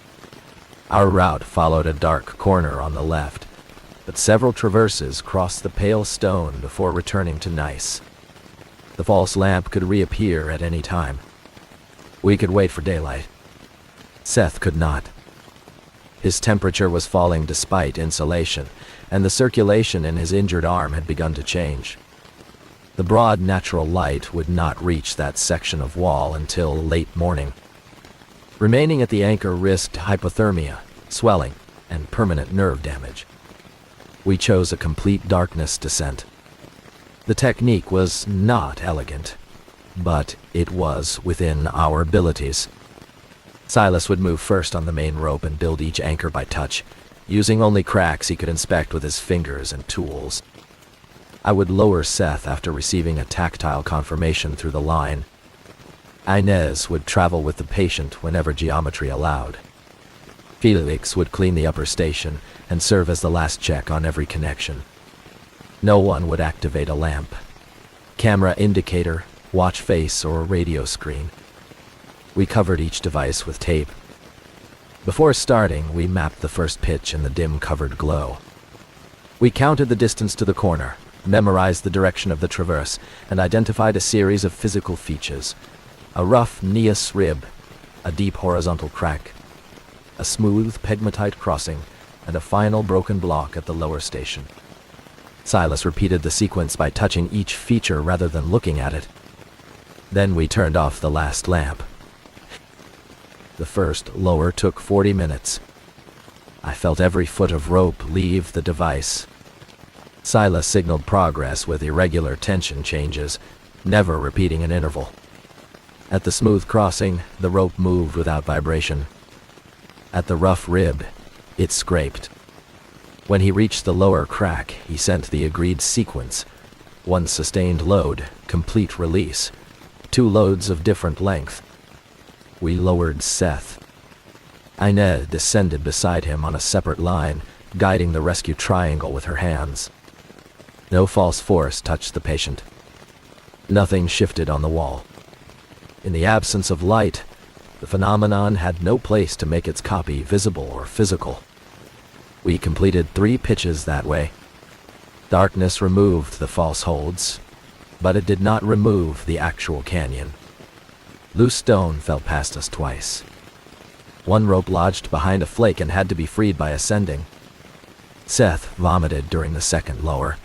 Our route followed a dark corner on the left, but several traverses crossed the pale stone before returning to gneiss. The false lamp could reappear at any time. We could wait for daylight. Seth could not. His temperature was falling despite insulation, and the circulation in his injured arm had begun to change. The broad natural light would not reach that section of wall until late morning. Remaining at the anchor risked hypothermia, swelling, and permanent nerve damage. We chose a complete darkness descent. The technique was not elegant, but it was within our abilities. Silas would move first on the main rope and build each anchor by touch, using only cracks he could inspect with his fingers and tools. I would lower Seth after receiving a tactile confirmation through the line. Inez would travel with the patient whenever geometry allowed. Felix would clean the upper station and serve as the last check on every connection. No one would activate a lamp, camera indicator, watch face, or radio screen. We covered each device with tape. Before starting, we mapped the first pitch in the dim covered glow. We counted the distance to the corner, memorized the direction of the traverse, and identified a series of physical features: a rough gneiss rib, a deep horizontal crack, a smooth pegmatite crossing, and a final broken block at the lower station. Silas repeated the sequence by touching each feature rather than looking at it. Then we turned off the last lamp. The first lower took 40 minutes. I felt every foot of rope leave the device. Silas signaled progress with irregular tension changes, never repeating an interval. At the smooth crossing, the rope moved without vibration. At the rough rib, it scraped. When he reached the lower crack, he sent the agreed sequence: one sustained load, complete release, 2 loads of different length. We lowered Seth. Inez descended beside him on a separate line, guiding the rescue triangle with her hands. No false force touched the patient. Nothing shifted on the wall. In the absence of light, the phenomenon had no place to make its copy visible or physical. We completed 3 pitches that way. Darkness removed the false holds, but it did not remove the actual canyon. Loose stone fell past us twice. One rope lodged behind a flake and had to be freed by ascending. Seth vomited during the second lower,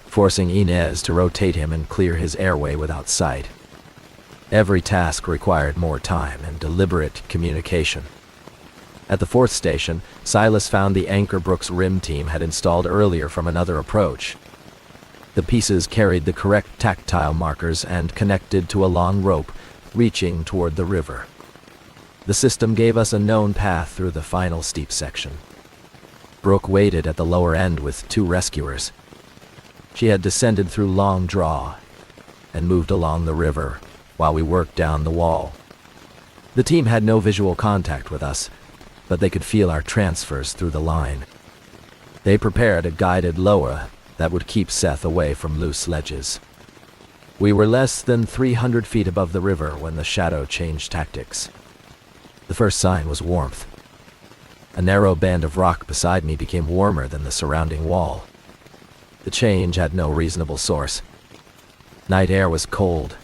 forcing Inez to rotate him and clear his airway without sight. Every task required more time and deliberate communication. At the 4th station, Silas found the Anchor Brooks rim team had installed earlier from another approach. The pieces carried the correct tactile markers and connected to a long rope reaching toward the river. The system gave us a known path through the final steep section. Brooke waited at the lower end with 2 rescuers. She had descended through Long Draw and moved along the river while we worked down the wall. The team had no visual contact with us, but they could feel our transfers through the line. They prepared a guided lower that would keep Seth away from loose ledges. We were less than 300 feet above the river when the shadow changed tactics. The first sign was warmth. A narrow band of rock beside me became warmer than the surrounding wall. The change had no reasonable source. Night air was cold,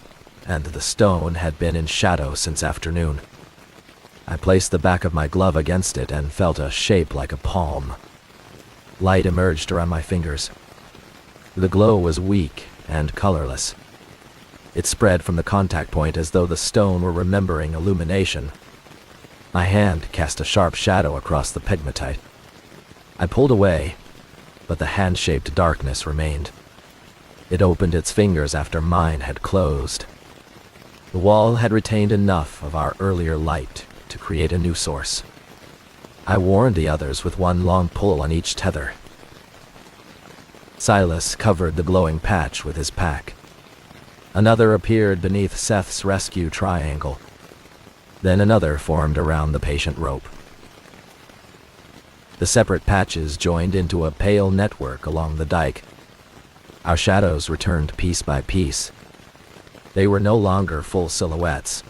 and the stone had been in shadow since afternoon. I placed the back of my glove against it and felt a shape like a palm. Light emerged around my fingers. The glow was weak and colorless. It spread from the contact point as though the stone were remembering illumination. My hand cast a sharp shadow across the pegmatite. I pulled away, but the hand-shaped darkness remained. It opened its fingers after mine had closed. The wall had retained enough of our earlier light to create a new source. I warned the others with one long pull on each tether. Silas covered the glowing patch with his pack. Another appeared beneath Seth's rescue triangle. Then another formed around the patient rope. The separate patches joined into a pale network along the dike. Our shadows returned piece by piece. They were no longer full silhouettes.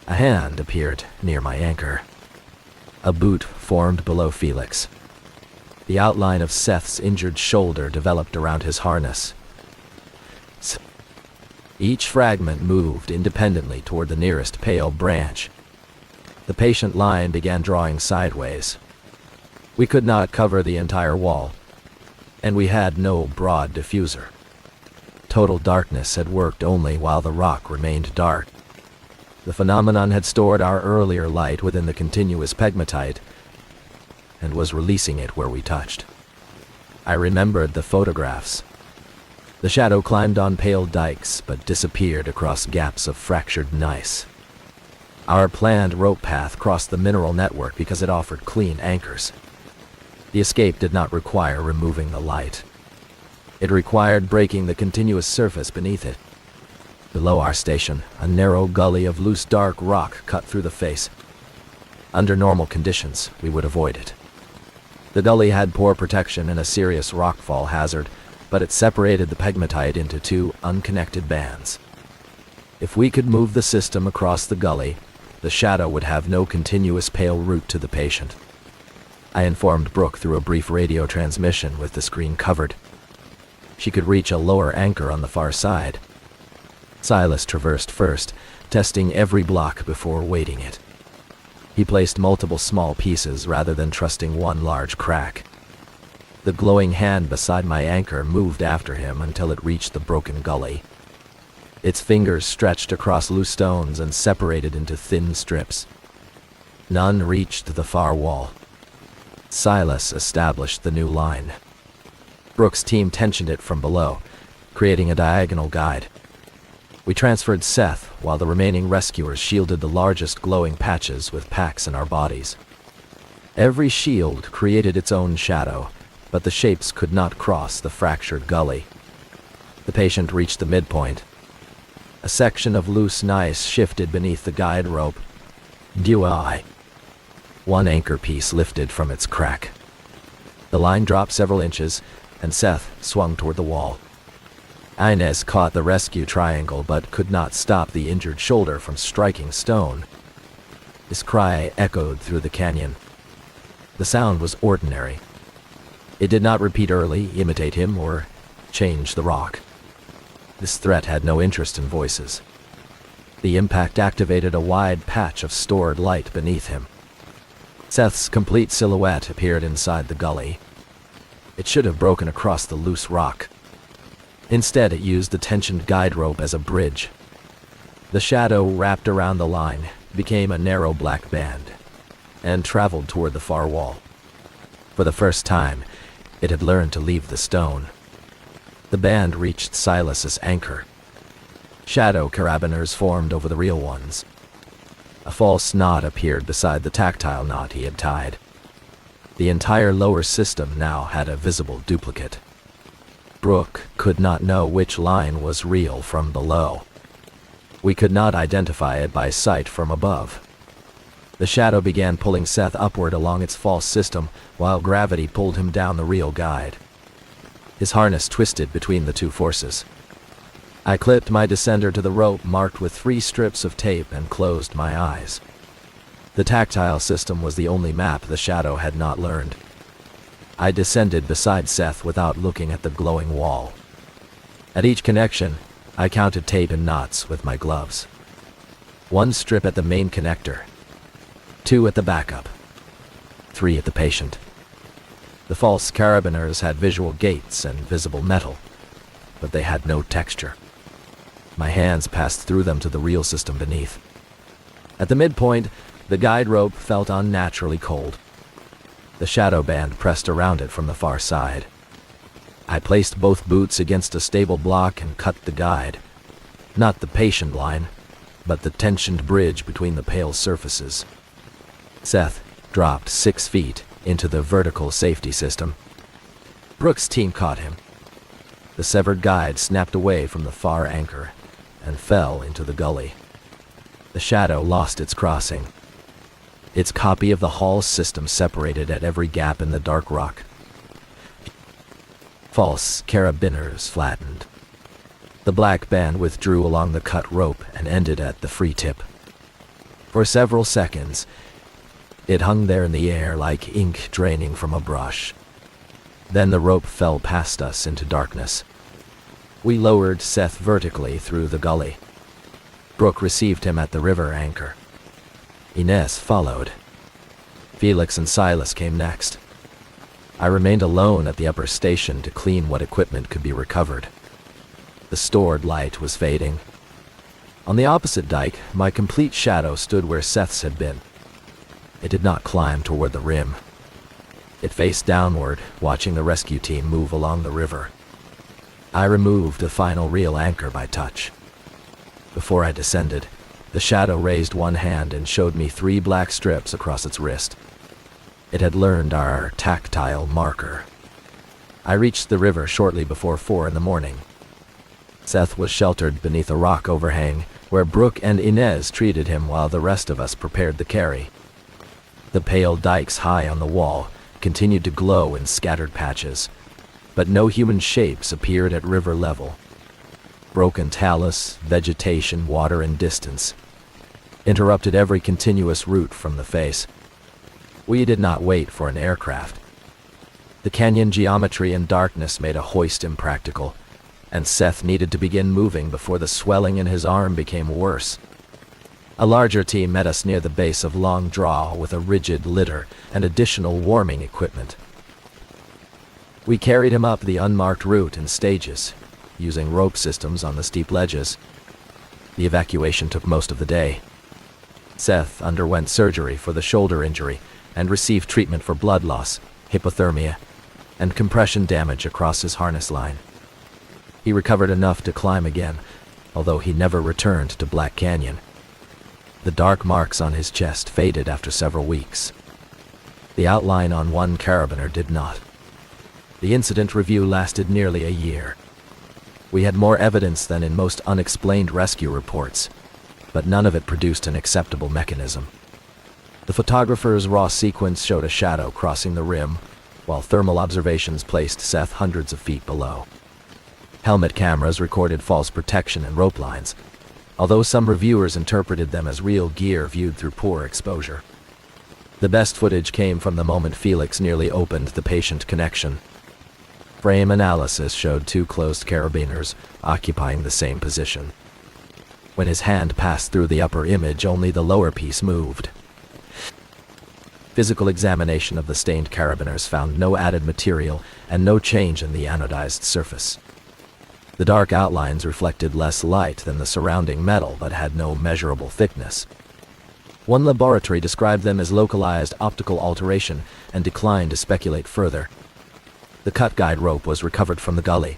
A hand appeared near my anchor. A boot formed below Felix. The outline of Seth's injured shoulder developed around his harness. Each fragment moved independently toward the nearest pale branch. The patient line began drawing sideways. We could not cover the entire wall, and we had no broad diffuser. Total darkness had worked only while the rock remained dark. The phenomenon had stored our earlier light within the continuous pegmatite and was releasing it where we touched. I remembered the photographs. The shadow climbed on pale dikes but disappeared across gaps of fractured gneiss. Our planned rope path crossed the mineral network because it offered clean anchors. The escape did not require removing the light. It required breaking the continuous surface beneath it. Below our station, a narrow gully of loose dark rock cut through the face. Under normal conditions, we would avoid it. The gully had poor protection and a serious rockfall hazard, but it separated the pegmatite into 2 unconnected bands. If we could move the system across the gully, the shadow would have no continuous pale route to the patient. I informed Brooke through a brief radio transmission with the screen covered. She could reach a lower anchor on the far side. Silas traversed first, testing every block before weighting it. He placed multiple small pieces rather than trusting one large crack. The glowing hand beside my anchor moved after him until it reached the broken gully. Its fingers stretched across loose stones and separated into thin strips. None reached the far wall. Silas established the new line. Brooke's team tensioned it from below, creating a diagonal guide. We transferred Seth, while the remaining rescuers shielded the largest glowing patches with packs in our bodies. Every shield created its own shadow, but the shapes could not cross the fractured gully. The patient reached the midpoint. A section of loose gneiss shifted beneath the guide rope. Dewey. One anchor piece lifted from its crack. The line dropped several inches, and Seth swung toward the wall. Inez caught the rescue triangle but could not stop the injured shoulder from striking stone. His cry echoed through the canyon. The sound was ordinary. It did not repeat early, imitate him, or change the rock. This threat had no interest in voices. The impact activated a wide patch of stored light beneath him. Seth's complete silhouette appeared inside the gully. It should have broken across the loose rock. Instead, it used the tensioned guide rope as a bridge. The shadow wrapped around the line, became a narrow black band, and traveled toward the far wall. For the first time, it had learned to leave the stone. The band reached Silas's anchor. Shadow carabiners formed over the real ones. A false knot appeared beside the tactile knot he had tied. The entire lower system now had a visible duplicate. Brooke could not know which line was real from below. We could not identify it by sight from above. The shadow began pulling Seth upward along its false system, while gravity pulled him down the real guide. His harness twisted between the two forces. I clipped my descender to the rope marked with 3 strips of tape and closed my eyes. The tactile system was the only map the shadow had not learned. I descended beside Seth without looking at the glowing wall. At each connection, I counted tape and knots with my gloves. 1 strip at the main connector, 2 at the backup, 3 at the patient. The false carabiners had visual gates and visible metal, but they had no texture. My hands passed through them to the real system beneath. At the midpoint, the guide rope felt unnaturally cold. The shadow band pressed around it from the far side. I placed both boots against a stable block and cut the guide. Not the patient line, but the tensioned bridge between the pale surfaces. Seth dropped 6 feet into the vertical safety system. Brooke's team caught him. The severed guide snapped away from the far anchor and fell into the gully. The shadow lost its crossing. Its copy of the Hall system separated at every gap in the dark rock. False carabiners flattened. The black band withdrew along the cut rope and ended at the free tip. For several seconds, it hung there in the air like ink draining from a brush. Then the rope fell past us into darkness. We lowered Seth vertically through the gully. Brooke received him at the river anchor. Inez followed. Felix and Silas came next. I remained alone at the upper station to clean what equipment could be recovered. The stored light was fading. On the opposite dike, my complete shadow stood where Seth's had been. It did not climb toward the rim. It faced downward, watching the rescue team move along the river. I removed the final real anchor by touch. Before I descended, the shadow raised one hand and showed me 3 black strips across its wrist. It had learned our tactile marker. I reached the river shortly before 4 in the morning. Seth was sheltered beneath a rock overhang, where Brooke and Inez treated him while the rest of us prepared the carry. The pale dikes high on the wall continued to glow in scattered patches, but no human shapes appeared at river level. Broken talus, vegetation, water, and distance. interrupted every continuous route from the face. We did not wait for an aircraft. The canyon geometry and darkness made a hoist impractical, and Seth needed to begin moving before the swelling in his arm became worse. A larger team met us near the base of Long Draw with a rigid litter and additional warming equipment. We carried him up the unmarked route in stages, using rope systems on the steep ledges. The evacuation took most of the day. Seth underwent surgery for the shoulder injury and received treatment for blood loss, hypothermia, and compression damage across his harness line. He recovered enough to climb again, although he never returned to Black Canyon. The dark marks on his chest faded after several weeks. The outline on one carabiner did not. The incident review lasted nearly a year. We had more evidence than in most unexplained rescue reports, but none of it produced an acceptable mechanism. The photographer's raw sequence showed a shadow crossing the rim, while thermal observations placed Seth hundreds of feet below. Helmet cameras recorded false protection and rope lines, although some reviewers interpreted them as real gear viewed through poor exposure. The best footage came from the moment Felix nearly opened the patient connection. Frame analysis showed two closed carabiners occupying the same position. When his hand passed through the upper image, only the lower piece moved. Physical examination of the stained carabiners found no added material and no change in the anodized surface. The dark outlines reflected less light than the surrounding metal but had no measurable thickness. One laboratory described them as localized optical alteration and declined to speculate further. The cut guide rope was recovered from the gully.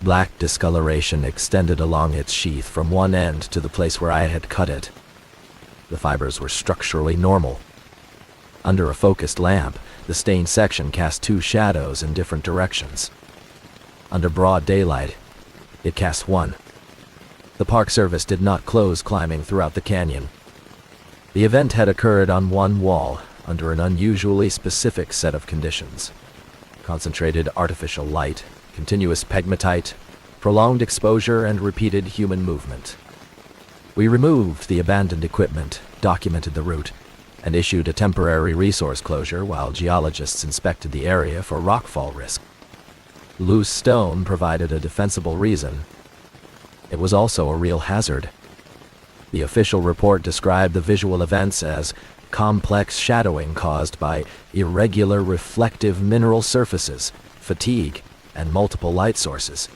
Black discoloration extended along its sheath from one end to the place where I had cut it. The fibers were structurally normal. Under a focused lamp, the stained section cast two shadows in different directions. Under broad daylight, it cast one. The Park Service did not close climbing throughout the canyon. The event had occurred on one wall under an unusually specific set of conditions: concentrated artificial light, continuous pegmatite, prolonged exposure, and repeated human movement. We removed the abandoned equipment, documented the route, and issued a temporary resource closure while geologists inspected the area for rockfall risk. Loose stone provided a defensible reason. It was also a real hazard. The official report described the visual events as complex shadowing caused by irregular reflective mineral surfaces, fatigue, and multiple light sources.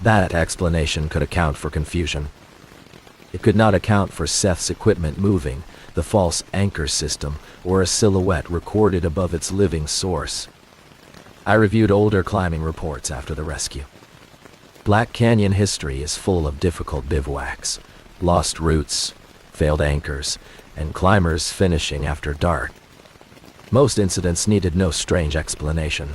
That explanation could account for confusion. It could not account for Seth's equipment moving, the false anchor system, or a silhouette recorded above its living source. I reviewed older climbing reports after the rescue. Black Canyon history is full of difficult bivouacs, lost routes, failed anchors, and climbers finishing after dark. Most incidents needed no strange explanation.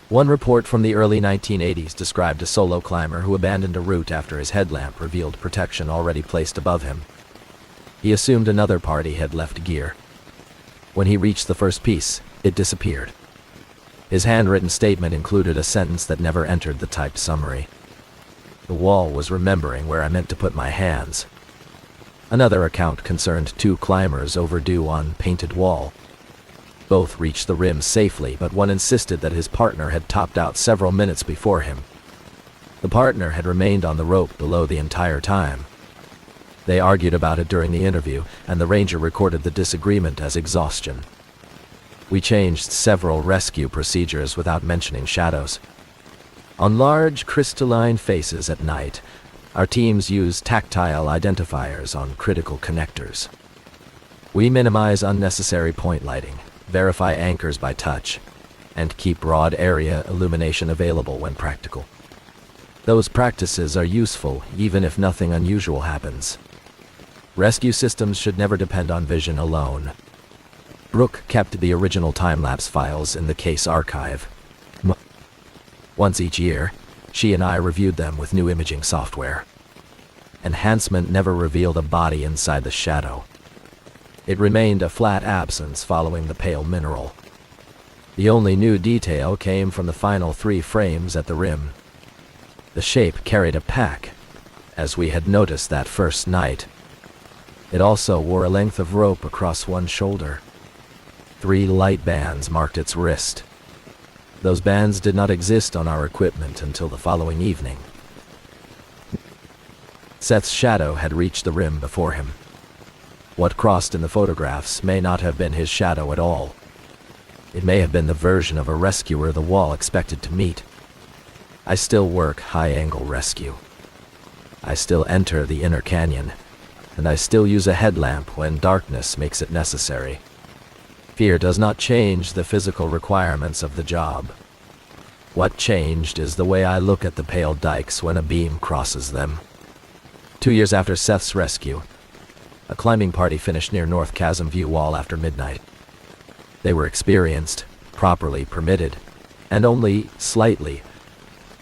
One report from the early 1980s described a solo climber who abandoned a route after his headlamp revealed protection already placed above him. He assumed another party had left gear. When he reached the first piece, it disappeared. His handwritten statement included a sentence that never entered the typed summary. The wall was remembering where I meant to put my hands. Another account concerned two climbers overdue on Painted Wall. Both reached the rim safely, but one insisted that his partner had topped out several minutes before him. The partner had remained on the rope below the entire time. They argued about it during the interview, and the ranger recorded the disagreement as exhaustion. We changed several rescue procedures without mentioning shadows. On large crystalline faces at night, our teams use tactile identifiers on critical connectors. We minimize unnecessary point lighting, verify anchors by touch, and keep broad area illumination available when practical. Those practices are useful even if nothing unusual happens. Rescue systems should never depend on vision alone. Brooke kept the original time-lapse files in the case archive. Once each year, she and I reviewed them with new imaging software. Enhancement never revealed a body inside the shadow. It remained a flat absence following the pale mineral. The only new detail came from the final 3 frames at the rim. The shape carried a pack, as we had noticed that first night. It also wore a length of rope across one shoulder. 3 light bands marked its wrist. Those bands did not exist on our equipment until the following evening. Seth's shadow had reached the rim before him. What crossed in the photographs may not have been his shadow at all. It may have been the version of a rescuer the wall expected to meet. I still work high-angle rescue. I still enter the inner canyon, and I still use a headlamp when darkness makes it necessary. Fear does not change the physical requirements of the job. What changed is the way I look at the pale dikes when a beam crosses them. 2 years after Seth's rescue, a climbing party finished near North Chasm View Wall after midnight. They were experienced, properly permitted, and only slightly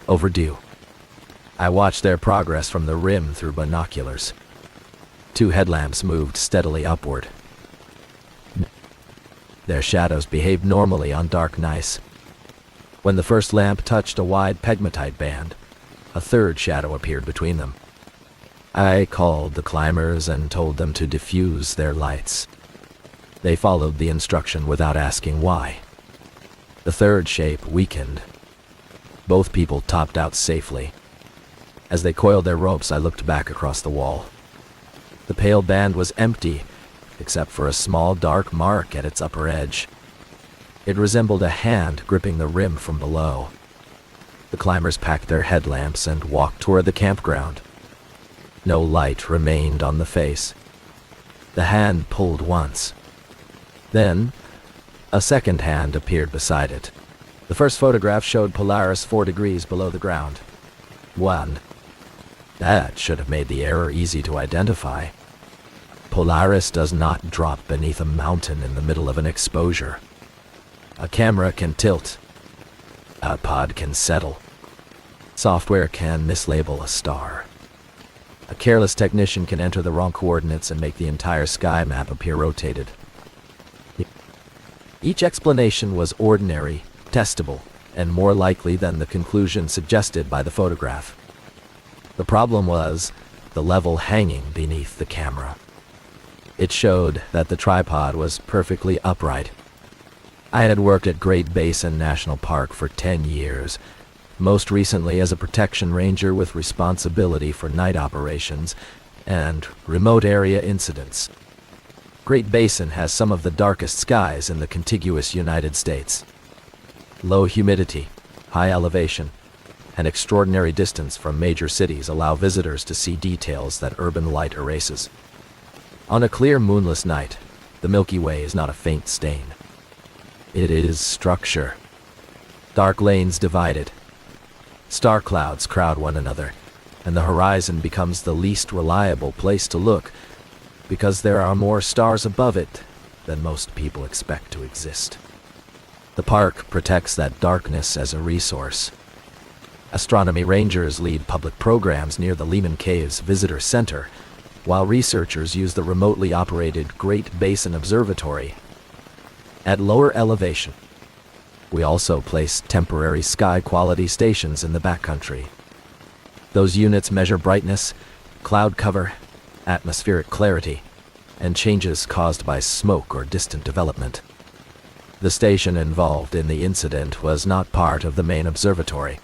overdue. I watched their progress from the rim through binoculars. 2 headlamps moved steadily upward. Their shadows behaved normally on dark gneiss. When the first lamp touched a wide pegmatite band, a 3rd shadow appeared between them. I called the climbers and told them to diffuse their lights. They followed the instruction without asking why. The 3rd shape weakened. Both people topped out safely. As they coiled their ropes, I looked back across the wall. The pale band was empty, except for a small dark mark at its upper edge. It resembled a hand gripping the rim from below. The climbers packed their headlamps and walked toward the campground. No light remained on the face. The hand pulled once. Then, a 2nd hand appeared beside it. The first photograph showed Polaris 4 degrees below the ground. 1. That should have made the error easy to identify. Polaris does not drop beneath a mountain in the middle of an exposure. A camera can tilt. A pod can settle. Software can mislabel a star. A careless technician can enter the wrong coordinates and make the entire sky map appear rotated. Each explanation was ordinary, testable, and more likely than the conclusion suggested by the photograph. The problem was the level hanging beneath the camera. It showed that the tripod was perfectly upright. I had worked at Great Basin National Park for 10 years, most recently as a protection ranger with responsibility for night operations and remote area incidents. Great Basin has some of the darkest skies in the contiguous United States. Low humidity, high elevation, and extraordinary distance from major cities allow visitors to see details that urban light erases. On a clear moonless night, the Milky Way is not a faint stain. It is structure. Dark lanes divide it. Star clouds crowd one another, and the horizon becomes the least reliable place to look because there are more stars above it than most people expect to exist. The park protects that darkness as a resource. Astronomy rangers lead public programs near the Lehman Caves Visitor Center, while researchers use the remotely operated Great Basin Observatory. At lower elevation, we also place temporary sky quality stations in the backcountry. Those units measure brightness, cloud cover, atmospheric clarity, and changes caused by smoke or distant development. The station involved in the incident was not part of the main observatory.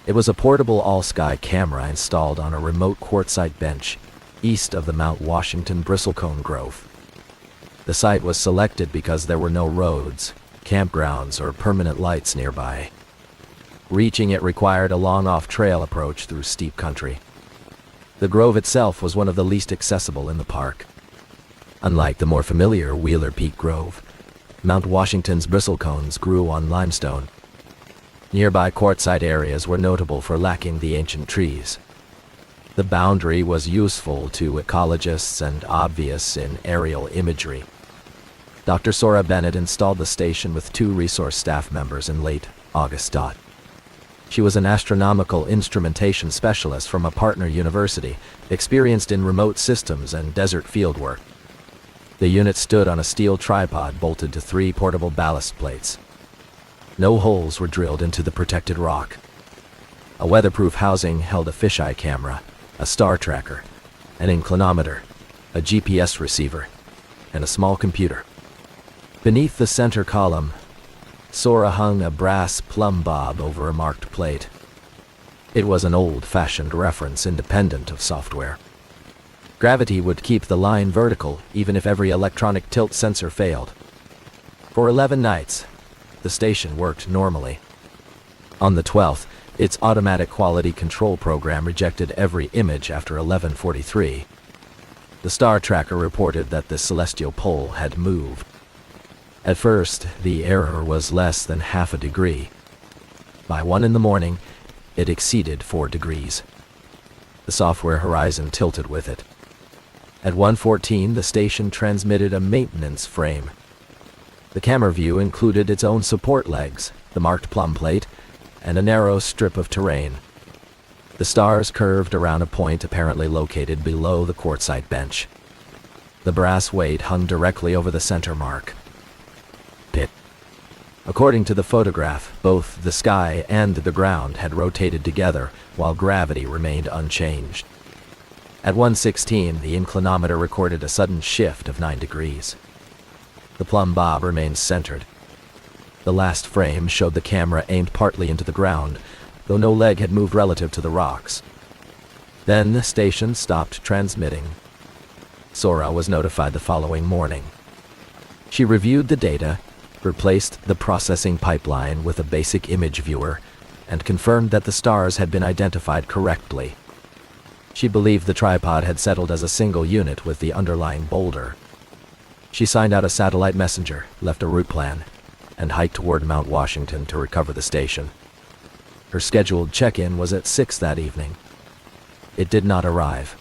It was a portable all-sky camera installed on a remote quartzite bench east of the Mount Washington bristlecone grove. The site was selected because there were no roads, campgrounds, or permanent lights nearby. Reaching it required a long off-trail approach through steep country. The grove itself was one of the least accessible in the park. Unlike the more familiar Wheeler Peak Grove, Mount Washington's bristlecones grew on limestone. Nearby quartzite areas were notable for lacking the ancient trees. The boundary was useful to ecologists and obvious in aerial imagery. Dr. Sora Bennett installed the station with 2 resource staff members in late August. She was an astronomical instrumentation specialist from a partner university, experienced in remote systems and desert fieldwork. The unit stood on a steel tripod bolted to 3 portable ballast plates. No holes were drilled into the protected rock. A weatherproof housing held a fisheye camera, a star tracker, an inclinometer, a GPS receiver, and a small computer. Beneath the center column, Sora hung a brass plumb bob over a marked plate. It was an old-fashioned reference independent of software. Gravity would keep the line vertical even if every electronic tilt sensor failed. For 11 nights, the station worked normally. On the 12th, its automatic quality control program rejected every image after 11:43. The star tracker reported that the celestial pole had moved. At first, the error was less than half a degree. By 1 in the morning, it exceeded 4 degrees. The software horizon tilted with it. At 1:14, the station transmitted a maintenance frame. The camera view included its own support legs, the marked plumb plate, and a narrow strip of terrain. The stars curved around a point apparently located below the quartzite bench. The brass weight hung directly over the center mark. Pit. According to the photograph, both the sky and the ground had rotated together while gravity remained unchanged. At 1:16, the inclinometer recorded a sudden shift of 9 degrees. The plumb bob remained centered. The last frame showed the camera aimed partly into the ground, though no leg had moved relative to the rocks. Then the station stopped transmitting. Sora was notified the following morning. She reviewed the data, replaced the processing pipeline with a basic image viewer, and confirmed that the stars had been identified correctly. She believed the tripod had settled as a single unit with the underlying boulder. She signed out a satellite messenger, left a route plan, and hiked toward Mount Washington to recover the station. Her scheduled check-in was at 6 that evening. It did not arrive.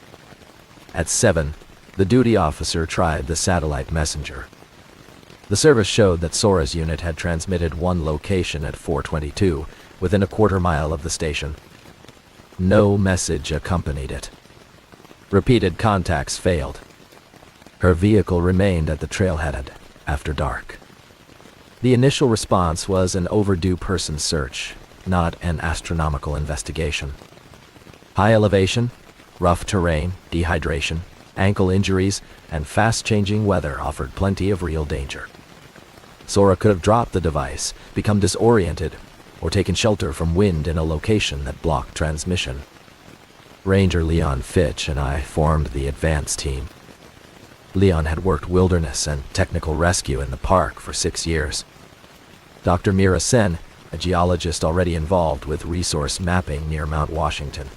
At 7, the duty officer tried the satellite messenger. The service showed that Sora's unit had transmitted one location at 4:22, within a quarter-mile of the station. No message accompanied it. Repeated contacts failed. Her vehicle remained at the trailhead after dark. The initial response was an overdue person search, not an astronomical investigation. High elevation, rough terrain, dehydration, ankle injuries, and fast-changing weather offered plenty of real danger. Sora could have dropped the device, become disoriented, or taken shelter from wind in a location that blocked transmission. Ranger Leon Fitch and I formed the advance team. Leon had worked wilderness and technical rescue in the park for 6 years. Dr. Mira Sen, a geologist already involved with resource mapping near Mount Washington,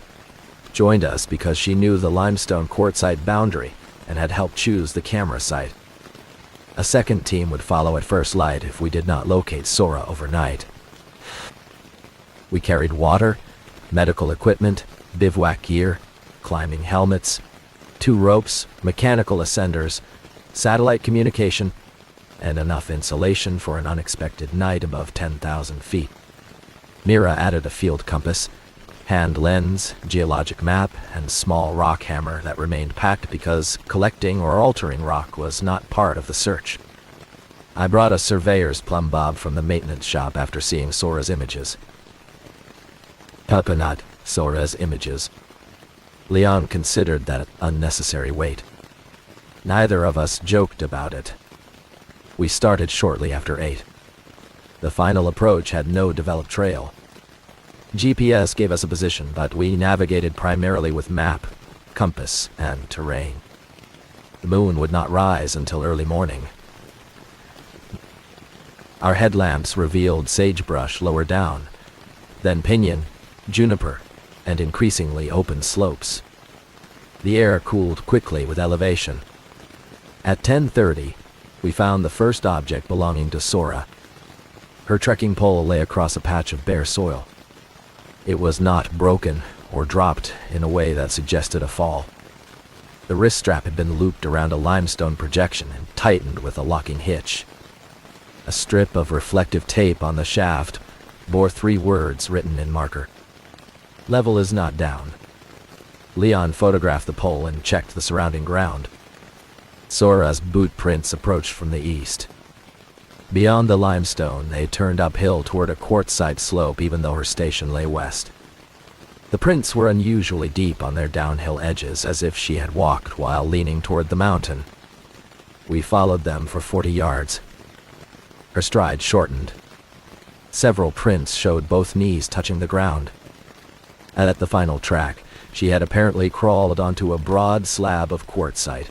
joined us because she knew the limestone quartzite boundary and had helped choose the camera site. A second team would follow at first light if we did not locate Sora overnight. We carried water, medical equipment, bivouac gear, climbing helmets, 2 ropes, mechanical ascenders, satellite communication, and enough insulation for an unexpected night above 10,000 feet. Mira added a field compass, hand lens, geologic map, and small rock hammer that remained packed because collecting or altering rock was not part of the search. I brought a surveyor's plumb bob from the maintenance shop after seeing Sora's images. Not Sora's images. Leon considered that unnecessary weight. Neither of us joked about it. We started shortly after 8. The final approach had no developed trail. GPS gave us a position, but we navigated primarily with map, compass, and terrain. The moon would not rise until early morning. Our headlamps revealed sagebrush lower down, then pinyon, juniper, and increasingly open slopes. The air cooled quickly with elevation. At 10:30, we found the first object belonging to Sora. Her trekking pole lay across a patch of bare soil. It was not broken or dropped in a way that suggested a fall. The wrist strap had been looped around a limestone projection and tightened with a locking hitch. A strip of reflective tape on the shaft bore 3 words written in marker. Level is not down. Leon photographed the pole and checked the surrounding ground. Sora's boot prints approached from the east. Beyond the limestone, they turned uphill toward a quartzite slope even though her station lay west. The prints were unusually deep on their downhill edges, as if she had walked while leaning toward the mountain. We followed them for 40 yards. Her stride shortened. Several prints showed both knees touching the ground. And at the final track, she had apparently crawled onto a broad slab of quartzite.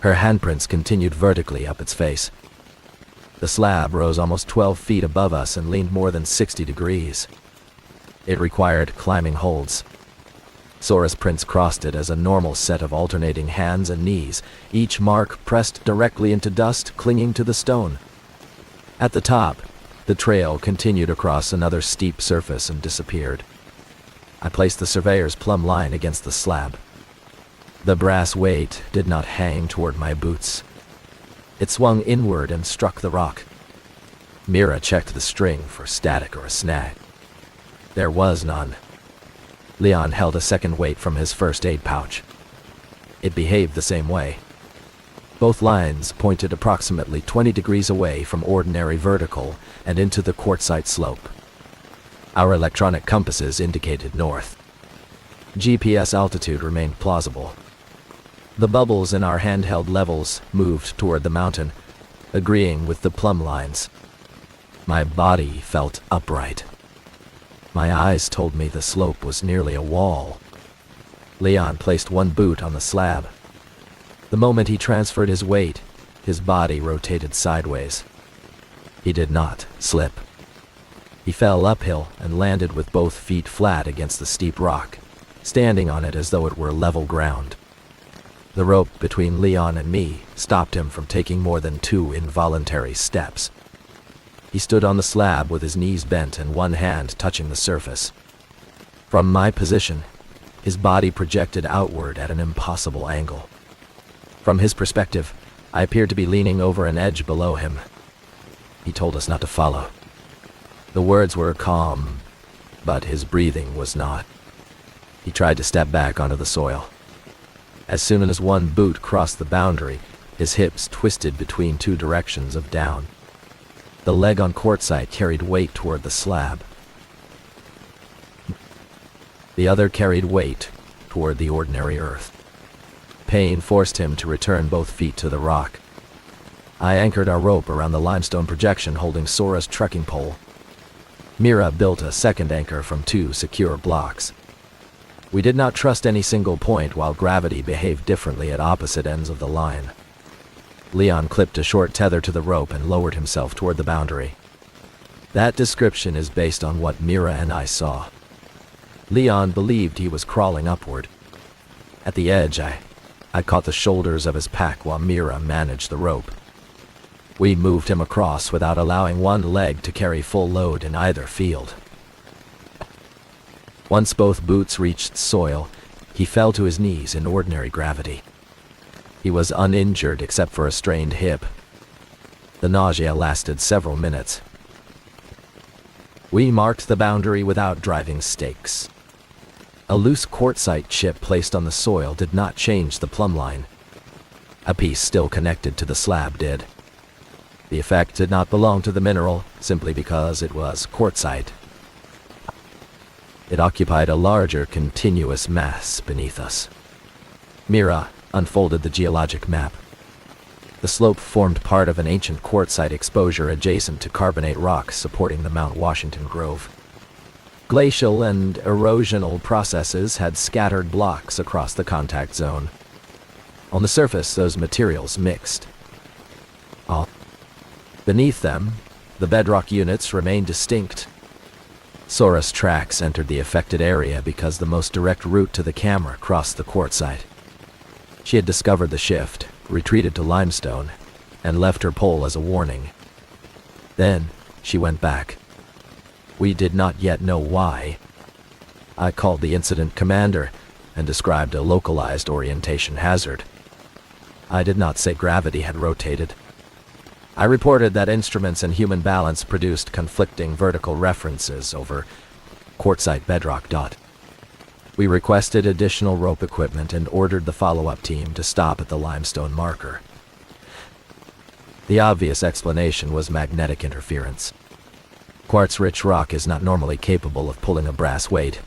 Her handprints continued vertically up its face. The slab rose almost 12 feet above us and leaned more than 60 degrees. It required climbing holds. Sora's prints crossed it as a normal set of alternating hands and knees, each mark pressed directly into dust clinging to the stone. At the top, the trail continued across another steep surface and disappeared. I placed the surveyor's plumb line against the slab. The brass weight did not hang toward my boots. It swung inward and struck the rock. Mira checked the string for static or a snag. There was none. Leon held a second weight from his first aid pouch. It behaved the same way. Both lines pointed approximately 20 degrees away from ordinary vertical and into the quartzite slope. Our electronic compasses indicated north. GPS altitude remained plausible. The bubbles in our handheld levels moved toward the mountain, agreeing with the plumb lines. My body felt upright. My eyes told me the slope was nearly a wall. Leon placed one boot on the slab. The moment he transferred his weight, his body rotated sideways. He did not slip. He fell uphill and landed with both feet flat against the steep rock, standing on it as though it were level ground. The rope between Leon and me stopped him from taking more than 2 involuntary steps. He stood on the slab with his knees bent and one hand touching the surface. From my position, his body projected outward at an impossible angle. From his perspective, I appeared to be leaning over an edge below him. He told us not to follow. The words were calm, but his breathing was not. He tried to step back onto the soil. As soon as one boot crossed the boundary, his hips twisted between 2 directions of down. The leg on quartzite carried weight toward the slab. The other carried weight toward the ordinary earth. Pain forced him to return both feet to the rock. I anchored our rope around the limestone projection holding Sora's trekking pole. Mira built a second anchor from 2 secure blocks. We did not trust any single point while gravity behaved differently at opposite ends of the line. Leon clipped a short tether to the rope and lowered himself toward the boundary. That description is based on what Mira and I saw. Leon believed he was crawling upward. At the edge, I caught the shoulders of his pack while Mira managed the rope. We moved him across without allowing one leg to carry full load in either field. Once both boots reached soil, he fell to his knees in ordinary gravity. He was uninjured except for a strained hip. The nausea lasted several minutes. We marked the boundary without driving stakes. A loose quartzite chip placed on the soil did not change the plumb line. A piece still connected to the slab did. The effect did not belong to the mineral, simply because it was quartzite. It occupied a larger, continuous mass beneath us. Mira unfolded the geologic map. The slope formed part of an ancient quartzite exposure adjacent to carbonate rock supporting the Mount Washington Grove. Glacial and erosional processes had scattered blocks across the contact zone. On the surface, those materials mixed. Beneath them, the bedrock units remained distinct. Sora's tracks entered the affected area because the most direct route to the camera crossed the quartzite. She had discovered the shift, retreated to limestone, and left her pole as a warning. Then, she went back. We did not yet know why. I called the incident commander and described a localized orientation hazard. I did not say gravity had rotated. I reported that instruments and human balance produced conflicting vertical references over quartzite bedrock. We requested additional rope equipment and ordered the follow-up team to stop at the limestone marker. The obvious explanation was magnetic interference. Quartz-rich rock is not normally capable of pulling a brass weight.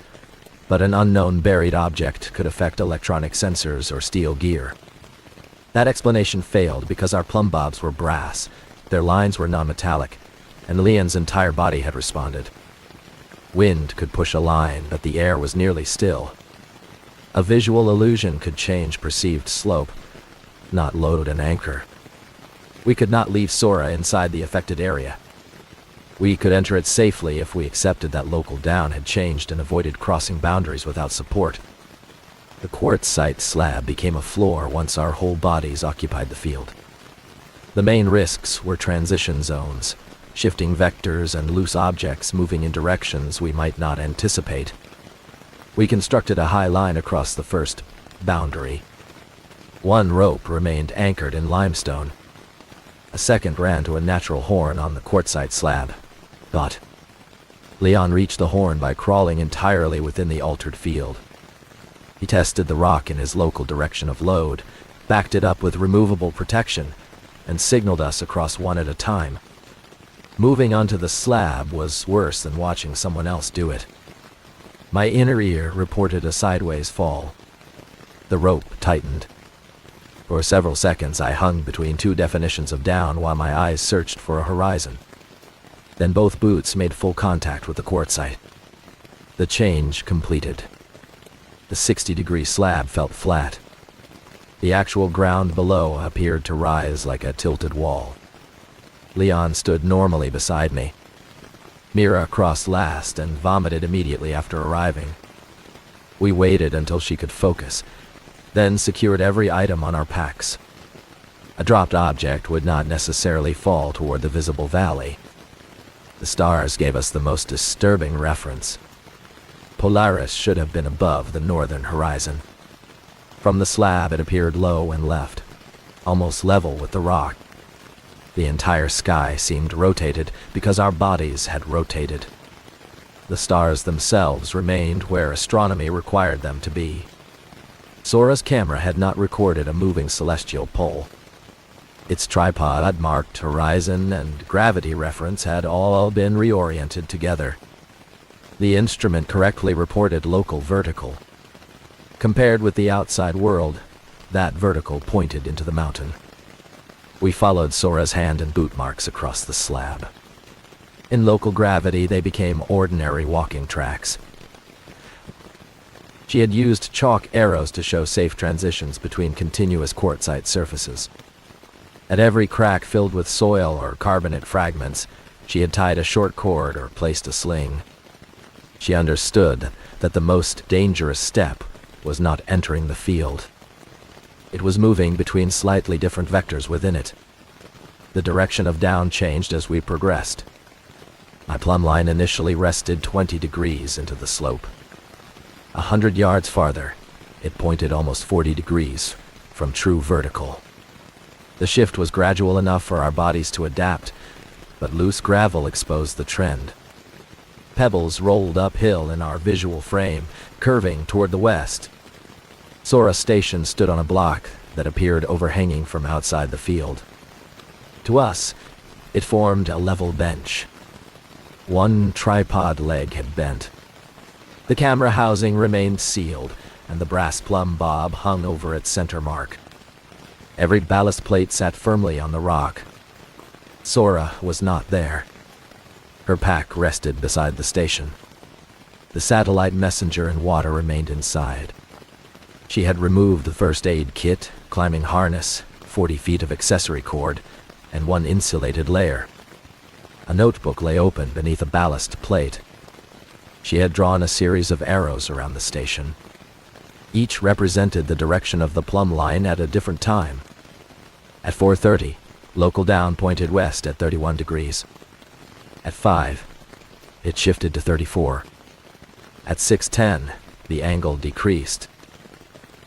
but an unknown buried object could affect electronic sensors or steel gear. That explanation failed because our plumb bobs were brass, their lines were non-metallic, and Leon's entire body had responded. Wind could push a line, but the air was nearly still. A visual illusion could change perceived slope, not load and anchor. We could not leave Sora inside the affected area. We could enter it safely if we accepted that local down had changed and avoided crossing boundaries without support. The quartzite slab became a floor once our whole bodies occupied the field. The main risks were transition zones, shifting vectors and loose objects moving in directions we might not anticipate. We constructed a high line across the first boundary. One rope remained anchored in limestone. A second ran to a natural horn on the quartzite slab. But Leon reached the horn by crawling entirely within the altered field. He tested the rock in his local direction of load, backed it up with removable protection, and signaled us across one at a time. Moving onto the slab was worse than watching someone else do it. My inner ear reported a sideways fall. The rope tightened. For several seconds I hung between two definitions of down while my eyes searched for a horizon. Then both boots made full contact with the quartzite. The change completed. The 60-degree slab felt flat. The actual ground below appeared to rise like a tilted wall. Leon stood normally beside me. Mira crossed last and vomited immediately after arriving. We waited until she could focus, then secured every item on our packs. A dropped object would not necessarily fall toward the visible valley. The stars gave us the most disturbing reference. Polaris should have been above the northern horizon. From the slab it appeared low and left, almost level with the rock. The entire sky seemed rotated because our bodies had rotated. The stars themselves remained where astronomy required them to be. Sora's camera had not recorded a moving celestial pole. Its tripod-marked horizon and gravity reference had all been reoriented together. The instrument correctly reported local vertical. Compared with the outside world, that vertical pointed into the mountain. We followed Sora's hand and boot marks across the slab. In local gravity, they became ordinary walking tracks. She had used chalk arrows to show safe transitions between continuous quartzite surfaces. At every crack filled with soil or carbonate fragments, she had tied a short cord or placed a sling. She understood that the most dangerous step was not entering the field. It was moving between slightly different vectors within it. The direction of down changed as we progressed. My plumb line initially rested 20 degrees into the slope. 100 yards farther, it pointed almost 40 degrees from true vertical. The shift was gradual enough for our bodies to adapt, but loose gravel exposed the trend. Pebbles rolled uphill in our visual frame, curving toward the west. Sora's station stood on a block that appeared overhanging from outside the field. To us, it formed a level bench. One tripod leg had bent. The camera housing remained sealed, and the brass plumb bob hung over its center mark. Every ballast plate sat firmly on the rock. Sora was not there. Her pack rested beside the station. The satellite messenger and water remained inside. She had removed the first aid kit, climbing harness, 40 feet of accessory cord, and one insulated layer. A notebook lay open beneath a ballast plate. She had drawn a series of arrows around the station. Each represented the direction of the plumb line at a different time. At 4:30, local down pointed west at 31 degrees. At 5, it shifted to 34. At 6:10, the angle decreased.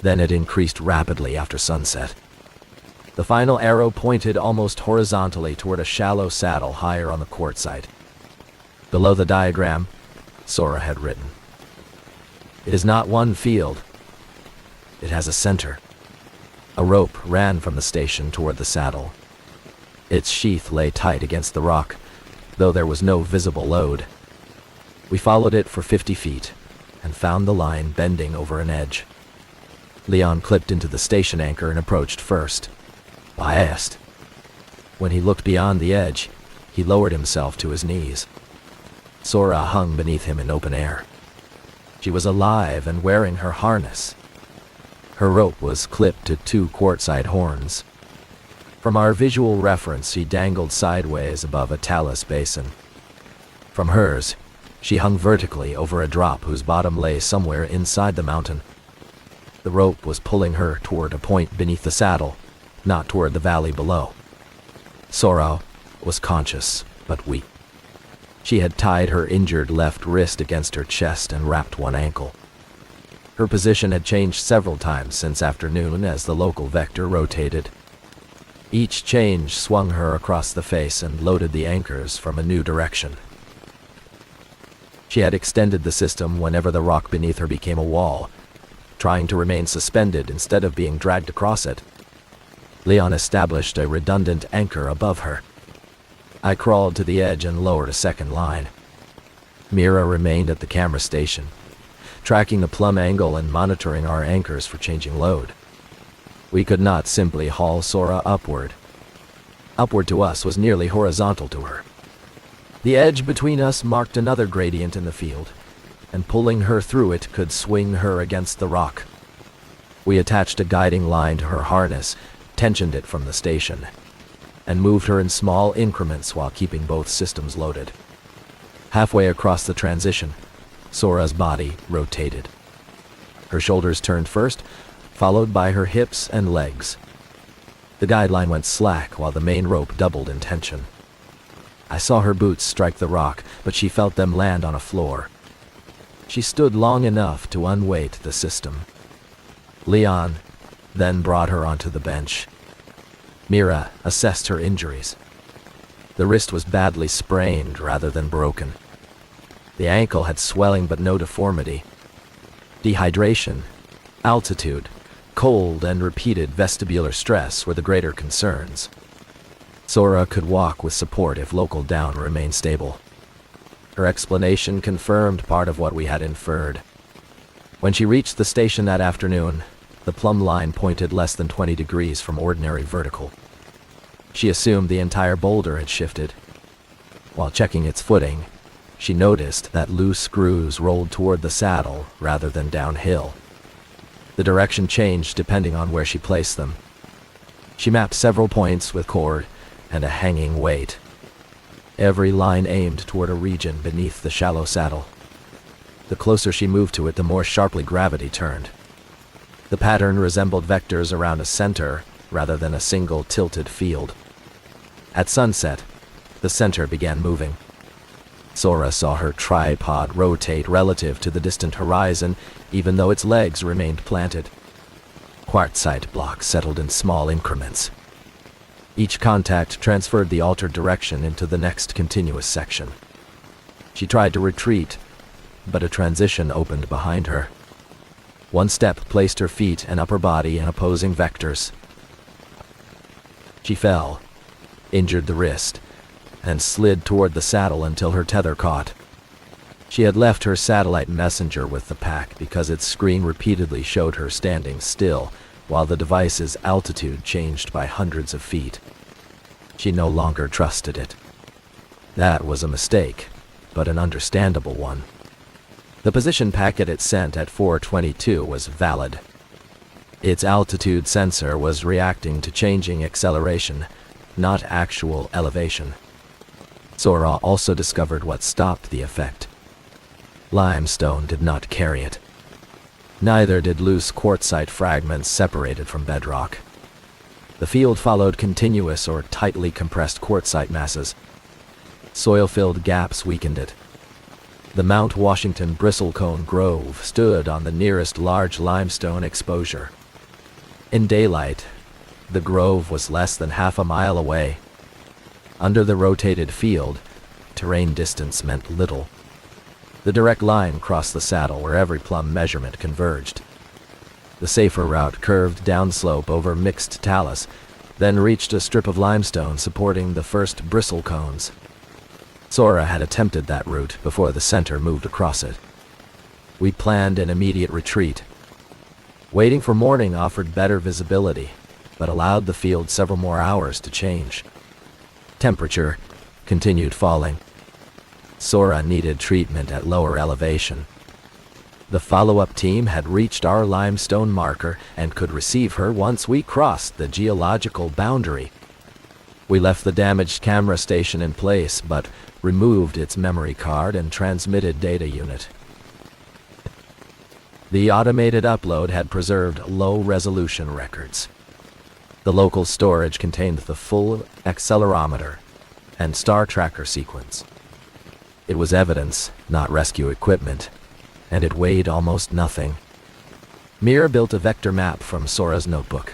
Then it increased rapidly after sunset. The final arrow pointed almost horizontally toward a shallow saddle higher on the quartzite. Below the diagram, Sora had written, "It is not one field. It has a center." A rope ran from the station toward the saddle. Its sheath lay tight against the rock, though there was no visible load. We followed it for 50 feet, and found the line bending over an edge. Leon clipped into the station anchor and approached first. I asked. When he looked beyond the edge, he lowered himself to his knees. Sora hung beneath him in open air. She was alive and wearing her harness. Her rope was clipped to 2 quartzite horns. From our visual reference, she dangled sideways above a talus basin. From hers, she hung vertically over a drop whose bottom lay somewhere inside the mountain. The rope was pulling her toward a point beneath the saddle, not toward the valley below. Sora was conscious, but weak. She had tied her injured left wrist against her chest and wrapped one ankle. Her position had changed several times since afternoon as the local vector rotated. Each change swung her across the face and loaded the anchors from a new direction. She had extended the system whenever the rock beneath her became a wall, trying to remain suspended instead of being dragged across it. Leon established a redundant anchor above her. I crawled to the edge and lowered a second line. Mira remained at the camera station, tracking the plumb angle and monitoring our anchors for changing load. We could not simply haul Sora upward. Upward to us was nearly horizontal to her. The edge between us marked another gradient in the field, and pulling her through it could swing her against the rock. We attached a guiding line to her harness, tensioned it from the station, and moved her in small increments while keeping both systems loaded. Halfway across the transition, Sora's body rotated. Her shoulders turned first, followed by her hips and legs. The guideline went slack while the main rope doubled in tension. I saw her boots strike the rock, but she felt them land on a floor. She stood long enough to unweight the system. Leon then brought her onto the bench. Mira assessed her injuries. The wrist was badly sprained rather than broken. The ankle had swelling but no deformity. Dehydration, altitude, cold, and repeated vestibular stress were the greater concerns. Sora could walk with support if local down remained stable. Her explanation confirmed part of what we had inferred. When she reached the station that afternoon, the plumb line pointed less than 20 degrees from ordinary vertical. She assumed the entire boulder had shifted. While checking its footing, she noticed that loose screws rolled toward the saddle rather than downhill. The direction changed depending on where she placed them. She mapped several points with cord and a hanging weight. Every line aimed toward a region beneath the shallow saddle. The closer she moved to it, the more sharply gravity turned. The pattern resembled vectors around a center rather than a single tilted field. At sunset, the center began moving. Sora saw her tripod rotate relative to the distant horizon, even though its legs remained planted. Quartzite blocks settled in small increments. Each contact transferred the altered direction into the next continuous section. She tried to retreat, but a transition opened behind her. One step placed her feet and upper body in opposing vectors. She fell, injured the wrist, and slid toward the saddle until her tether caught. She had left her satellite messenger with the pack because its screen repeatedly showed her standing still while the device's altitude changed by hundreds of feet. She no longer trusted it. That was a mistake, but an understandable one. The position packet it sent at 4:22 was valid. Its altitude sensor was reacting to changing acceleration, not actual elevation. Sora also discovered what stopped the effect. Limestone did not carry it. Neither did loose quartzite fragments separated from bedrock. The field followed continuous or tightly compressed quartzite masses. Soil-filled gaps weakened it. The Mount Washington bristlecone grove stood on the nearest large limestone exposure. In daylight, the grove was less than half a mile away. Under the rotated field, terrain distance meant little. The direct line crossed the saddle where every plumb measurement converged. The safer route curved downslope over mixed talus, then reached a strip of limestone supporting the first bristlecones. Sora had attempted that route before the center moved across it. We planned an immediate retreat. Waiting for morning offered better visibility, but allowed the field several more hours to change. Temperature continued falling. Sora needed treatment at lower elevation. The follow-up team had reached our limestone marker and could receive her once we crossed the geological boundary. We left the damaged camera station in place, but removed its memory card and transmitted data unit. The automated upload had preserved low-resolution records. The local storage contained the full accelerometer and star tracker sequence. It was evidence, not rescue equipment, and it weighed almost nothing. Mira built a vector map from Sora's notebook.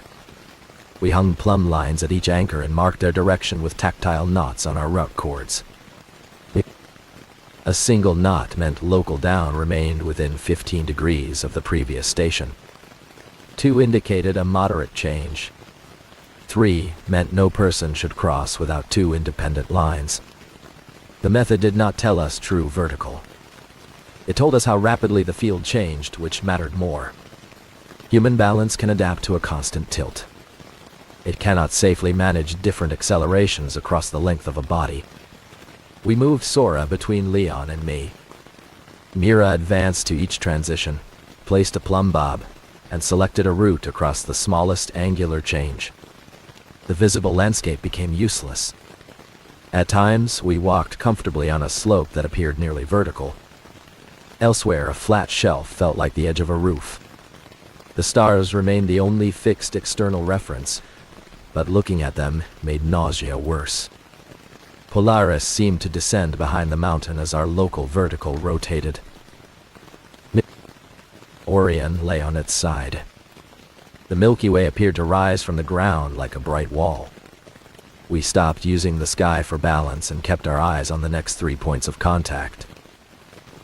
We hung plumb lines at each anchor and marked their direction with tactile knots on our route cords. A single knot meant local down remained within 15 degrees of the previous station. 2 indicated a moderate change. 3 meant no person should cross without 2 independent lines. The method did not tell us true vertical. It told us how rapidly the field changed, which mattered more. Human balance can adapt to a constant tilt. It cannot safely manage different accelerations across the length of a body. We moved Sora between Leon and me. Mira advanced to each transition, placed a plumb bob, and selected a route across the smallest angular change. The visible landscape became useless. At times, we walked comfortably on a slope that appeared nearly vertical. Elsewhere, a flat shelf felt like the edge of a roof. The stars remained the only fixed external reference, but looking at them made nausea worse. Polaris seemed to descend behind the mountain as our local vertical rotated. Orion lay on its side. The Milky Way appeared to rise from the ground like a bright wall. We stopped using the sky for balance and kept our eyes on the next 3 points of contact.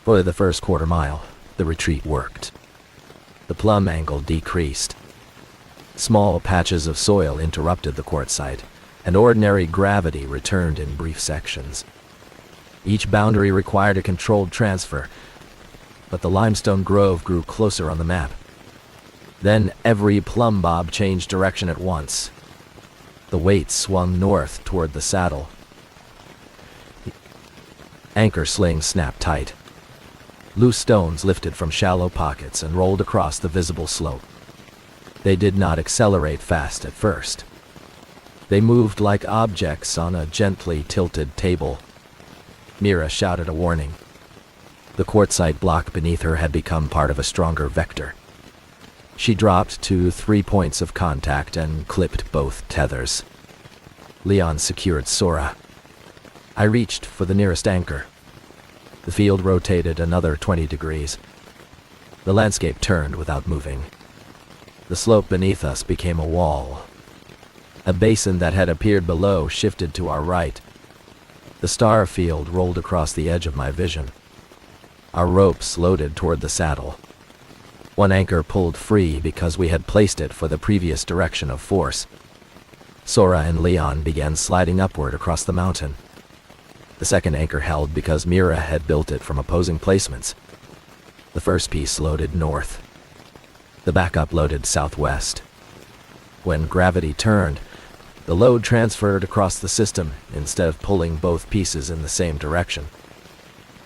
For the first quarter mile, the retreat worked. The plumb angle decreased. Small patches of soil interrupted the quartzite, and ordinary gravity returned in brief sections. Each boundary required a controlled transfer, but the limestone grove grew closer on the map. Then every plumb bob changed direction at once. The weight swung north toward the saddle. The anchor sling snapped tight. Loose stones lifted from shallow pockets and rolled across the visible slope. They did not accelerate fast at first. They moved like objects on a gently tilted table. Mira shouted a warning. The quartzite block beneath her had become part of a stronger vector. She dropped to 3 points of contact and clipped both tethers. Leon secured Sora. I reached for the nearest anchor. The field rotated another 20 degrees. The landscape turned without moving. The slope beneath us became a wall. A basin that had appeared below shifted to our right. The star field rolled across the edge of my vision. Our ropes loaded toward the saddle. One anchor pulled free because we had placed it for the previous direction of force. Sora and Leon began sliding upward across the mountain. The second anchor held because Mira had built it from opposing placements. The first piece loaded north. The backup loaded southwest. When gravity turned, the load transferred across the system instead of pulling both pieces in the same direction.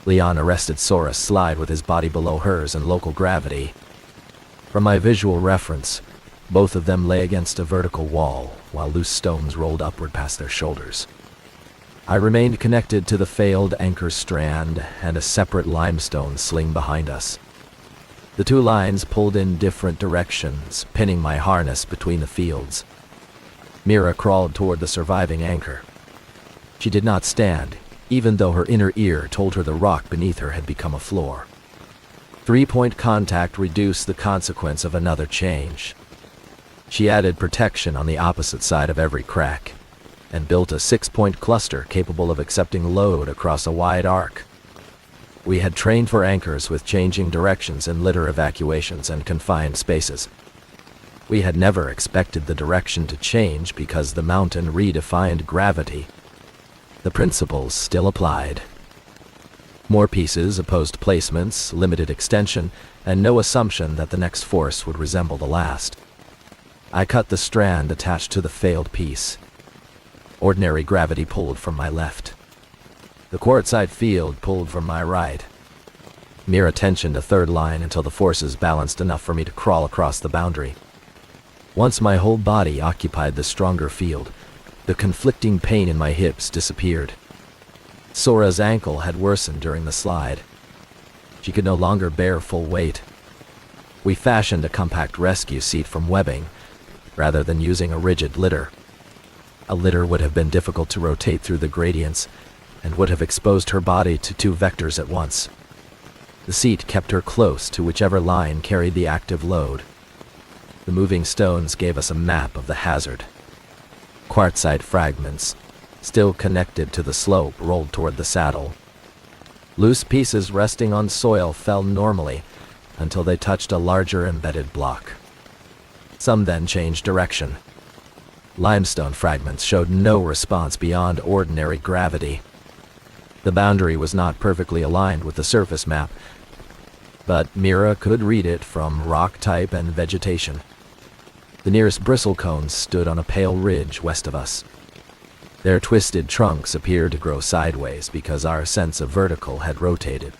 Leon arrested Sora's slide with his body below hers and local gravity. From my visual reference, both of them lay against a vertical wall, while loose stones rolled upward past their shoulders. I remained connected to the failed anchor strand and a separate limestone sling behind us. The 2 lines pulled in different directions, pinning my harness between the fields. Mira crawled toward the surviving anchor. She did not stand, even though her inner ear told her the rock beneath her had become a floor. 3-point contact reduced the consequence of another change. She added protection on the opposite side of every crack, and built a 6-point cluster capable of accepting load across a wide arc. We had trained for anchors with changing directions in litter evacuations and confined spaces. We had never expected the direction to change because the mountain redefined gravity. The principles still applied. More pieces, opposed placements, limited extension, and no assumption that the next force would resemble the last. I cut the strand attached to the failed piece. Ordinary gravity pulled from my left. The quartzite field pulled from my right. Mira tensioned a third line until the forces balanced enough for me to crawl across the boundary. Once my whole body occupied the stronger field, the conflicting pain in my hips disappeared. Sora's ankle had worsened during the slide. She could no longer bear full weight. We fashioned a compact rescue seat from webbing, rather than using a rigid litter. A litter would have been difficult to rotate through the gradients, and would have exposed her body to two vectors at once. The seat kept her close to whichever line carried the active load. The moving stones gave us a map of the hazard. Quartzite fragments, still connected to the slope, rolled toward the saddle. Loose pieces resting on soil fell normally until they touched a larger embedded block. Some then changed direction. Limestone fragments showed no response beyond ordinary gravity. The boundary was not perfectly aligned with the surface map, but Mira could read it from rock type and vegetation. The nearest bristle cones stood on a pale ridge west of us. Their twisted trunks appeared to grow sideways because our sense of vertical had rotated.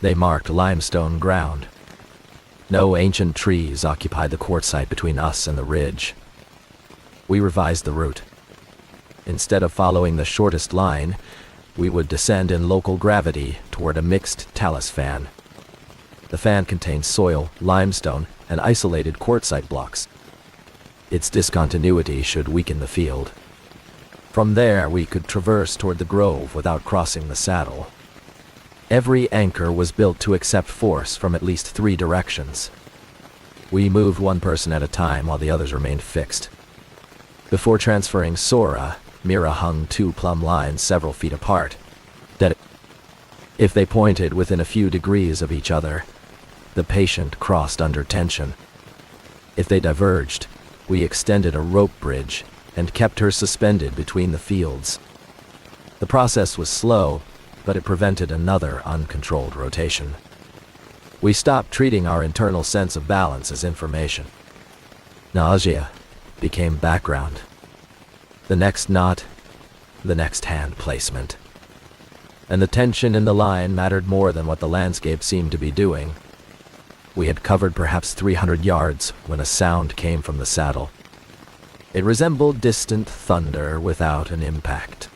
They marked limestone ground. No ancient trees occupied the quartzite between us and the ridge. We revised the route. Instead of following the shortest line, we would descend in local gravity toward a mixed talus fan. The fan contained soil, limestone, and isolated quartzite blocks. Its discontinuity should weaken the field. From there, we could traverse toward the grove without crossing the saddle. Every anchor was built to accept force from at least 3 directions. We moved one person at a time while the others remained fixed. Before transferring Sora, Mira hung 2 plumb lines several feet apart. If they pointed within a few degrees of each other, the patient crossed under tension. If they diverged, we extended a rope bridge and kept her suspended between the fields. The process was slow, but it prevented another uncontrolled rotation. We stopped treating our internal sense of balance as information. Nausea became background. The next knot, the next hand placement. And the tension in the line mattered more than what the landscape seemed to be doing. We had covered perhaps 300 yards when a sound came from the saddle. It resembled distant thunder without an impact.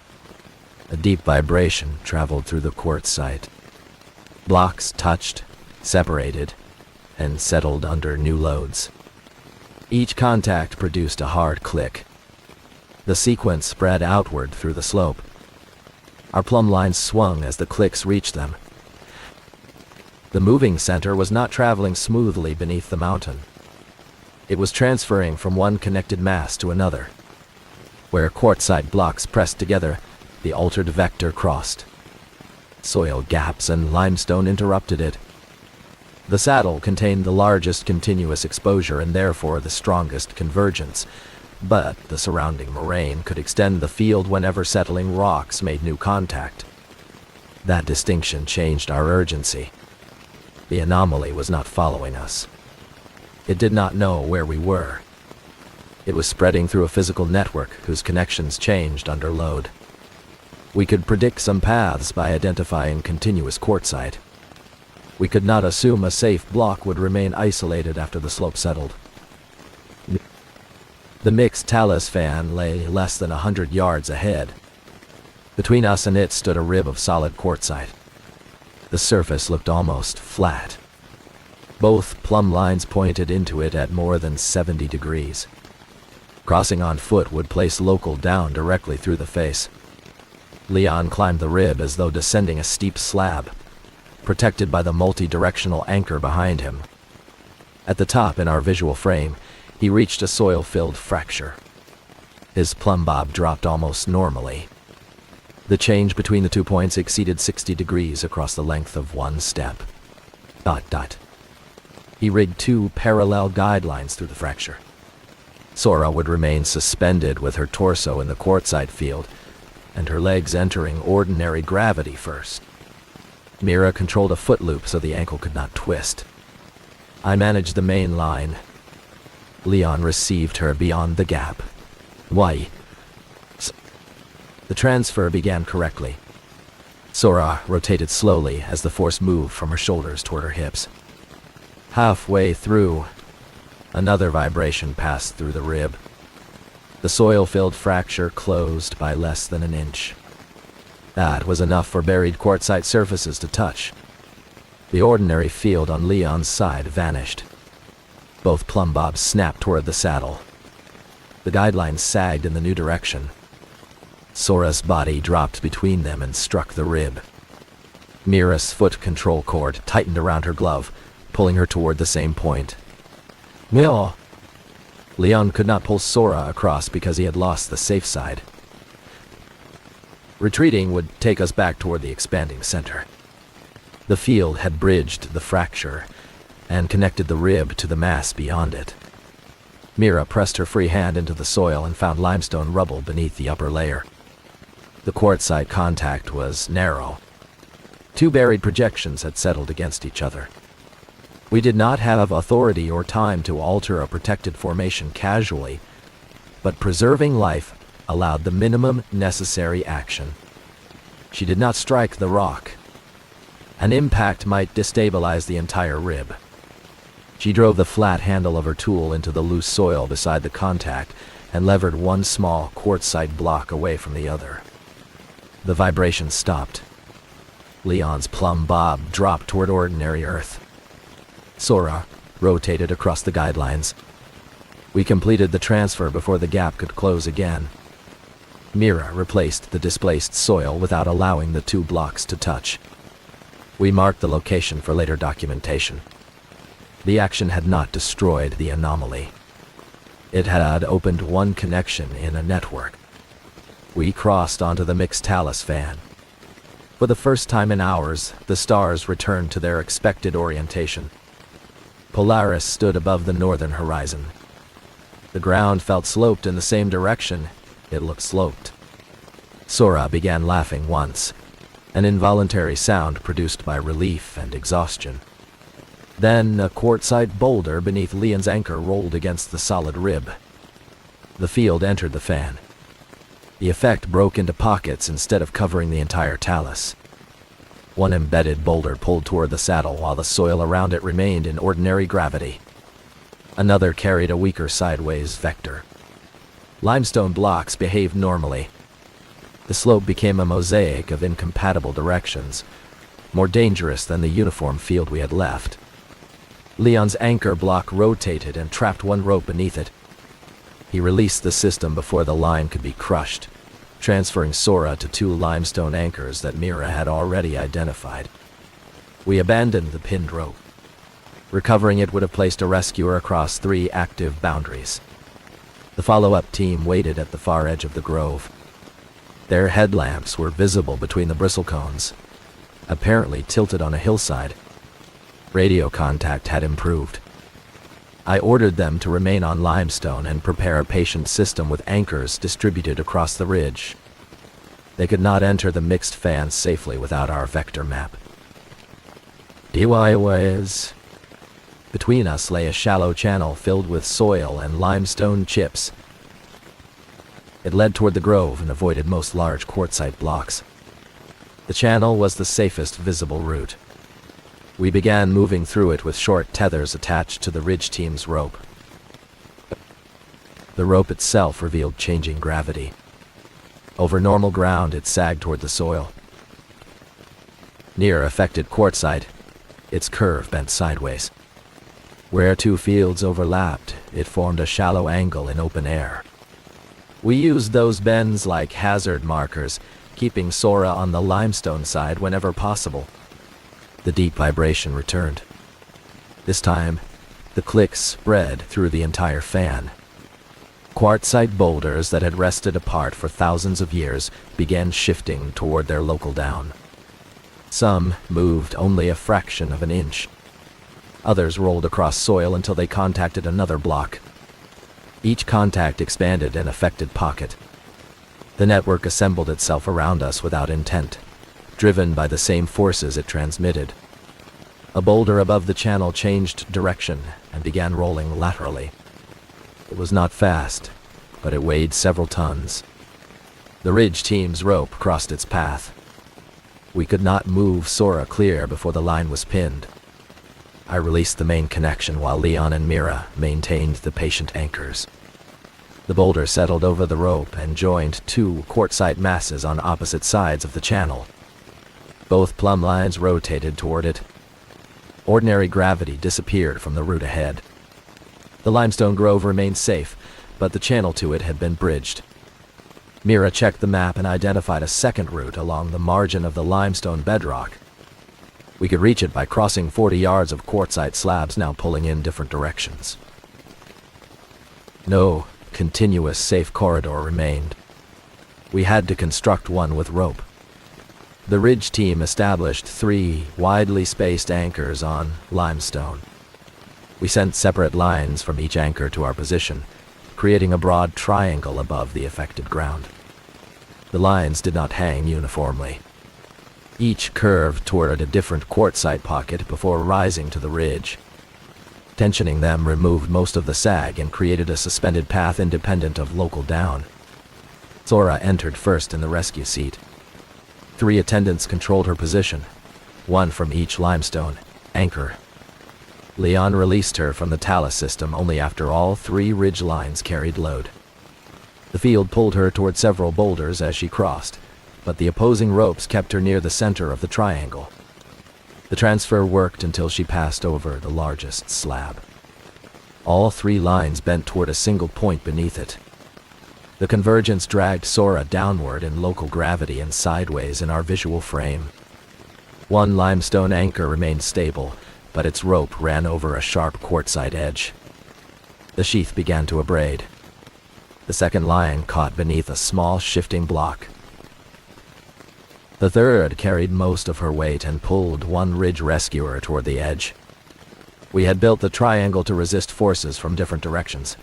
A deep vibration traveled through the quartzite. Blocks touched, separated, and settled under new loads. Each contact produced a hard click. The sequence spread outward through the slope. Our plumb lines swung as the clicks reached them. The moving center was not traveling smoothly beneath the mountain. It was transferring from one connected mass to another. Where quartzite blocks pressed together, the altered vector crossed. Soil gaps and limestone interrupted it. The saddle contained the largest continuous exposure and therefore the strongest convergence, but the surrounding moraine could extend the field whenever settling rocks made new contact. That distinction changed our urgency. The anomaly was not following us. It did not know where we were. It was spreading through a physical network whose connections changed under load. We could predict some paths by identifying continuous quartzite. We could not assume a safe block would remain isolated after the slope settled. The mixed talus fan lay less than 100 yards ahead. Between us and it stood a rib of solid quartzite. The surface looked almost flat. Both plumb lines pointed into it at more than 70 degrees. Crossing on foot would place local down directly through the face. Leon climbed the rib as though descending a steep slab, protected by the multi-directional anchor behind him. At the top in our visual frame, he reached a soil-filled fracture. His plumb bob dropped almost normally. The change between the 2 points exceeded 60 degrees across the length of one step. ... He rigged 2 parallel guidelines through the fracture. Sora would remain suspended with her torso in the quartzite field, and her legs entering ordinary gravity first. Mira controlled a foot loop so the ankle could not twist. I managed the main line. Leon received her beyond the gap. Why? The transfer began correctly. Sora rotated slowly as the force moved from her shoulders toward her hips. Halfway through, another vibration passed through the rib. The soil-filled fracture closed by less than an inch. That was enough for buried quartzite surfaces to touch. The ordinary field on Leon's side vanished. Both plumb bobs snapped toward the saddle. The guidelines sagged in the new direction. Sora's body dropped between them and struck the rib. Mira's foot control cord tightened around her glove, pulling her toward the same point. Mira! Leon could not pull Sora across because he had lost the safe side. Retreating would take us back toward the expanding center. The field had bridged the fracture and connected the rib to the mass beyond it. Mira pressed her free hand into the soil and found limestone rubble beneath the upper layer. The quartzite contact was narrow. Two buried projections had settled against each other. We did not have authority or time to alter a protected formation casually, but preserving life allowed the minimum necessary action. She did not strike the rock. An impact might destabilize the entire rib. She drove the flat handle of her tool into the loose soil beside the contact and levered one small quartzite block away from the other. The vibration stopped. Leon's plumb bob dropped toward ordinary earth. Sora rotated across the guidelines. We completed the transfer before the gap could close again. Mira replaced the displaced soil without allowing the two blocks to touch. We marked the location for later documentation. The action had not destroyed the anomaly. It had opened one connection in a network. We crossed onto the mixed talus fan. For the first time in hours, the stars returned to their expected orientation. Polaris stood above the northern horizon. The ground felt sloped in the same direction. It looked sloped. Sora began laughing once, an involuntary sound produced by relief and exhaustion. Then a quartzite boulder beneath Leon's anchor rolled against the solid rib. The field entered the fan. The effect broke into pockets instead of covering the entire talus. One embedded boulder pulled toward the saddle while the soil around it remained in ordinary gravity. Another carried a weaker sideways vector. Limestone blocks behaved normally. The slope became a mosaic of incompatible directions, more dangerous than the uniform field we had left. Leon's anchor block rotated and trapped one rope beneath it. He released the system before the line could be crushed, transferring Sora to two limestone anchors that Mira had already identified. We abandoned the pinned rope. Recovering it would have placed a rescuer across 3 active boundaries. The follow-up team waited at the far edge of the grove. Their headlamps were visible between the bristlecones, apparently tilted on a hillside. Radio contact had improved. I ordered them to remain on limestone and prepare a patient system with anchors distributed across the ridge. They could not enter the mixed fan safely without our vector map. DYOs. Between us lay a shallow channel filled with soil and limestone chips. It led toward the grove and avoided most large quartzite blocks. The channel was the safest visible route. We began moving through it with short tethers attached to the ridge team's rope. The rope itself revealed changing gravity. Over normal ground, it sagged toward the soil. Near affected quartzite, its curve bent sideways. Where 2 fields overlapped, it formed a shallow angle in open air. We used those bends like hazard markers, keeping Sora on the limestone side whenever possible. The deep vibration returned. This time, the clicks spread through the entire fan. Quartzite boulders that had rested apart for thousands of years began shifting toward their local down. Some moved only a fraction of an inch. Others rolled across soil until they contacted another block. Each contact expanded an affected pocket. The network assembled itself around us without intent. driven by the same forces it transmitted. A boulder above the channel changed direction and began rolling laterally. It was not fast, but it weighed several tons. The ridge team's rope crossed its path. We could not move Sora clear before the line was pinned. I released the main connection while Leon and Mira maintained the patient anchors. The boulder settled over the rope and joined two quartzite masses on opposite sides of the channel. Both plumb lines rotated toward it. Ordinary gravity disappeared from the route ahead. The limestone grove remained safe, but the channel to it had been bridged. Mira checked the map and identified a second route along the margin of the limestone bedrock. We could reach it by crossing 40 yards of quartzite slabs now pulling in different directions. No continuous safe corridor remained. We had to construct one with rope. The ridge team established 3 widely spaced anchors on limestone. We sent separate lines from each anchor to our position, creating a broad triangle above the affected ground. The lines did not hang uniformly. Each curved toward a different quartzite pocket before rising to the ridge. Tensioning them removed most of the sag and created a suspended path independent of local down. Sora entered first in the rescue seat. 3 attendants controlled her position, 1 from each limestone anchor. Leon released her from the talus system only after all 3 ridge lines carried load. The field pulled her toward several boulders as she crossed, but the opposing ropes kept her near the center of the triangle. The transfer worked until she passed over the largest slab. All 3 lines bent toward a single point beneath it. The convergence dragged Sora downward in local gravity and sideways in our visual frame. 1 limestone anchor remained stable, but its rope ran over a sharp quartzite edge. The sheath began to abrade. The second line caught beneath a small shifting block. The third carried most of her weight and pulled 1 ridge rescuer toward the edge. We had built the triangle to resist forces from different directions.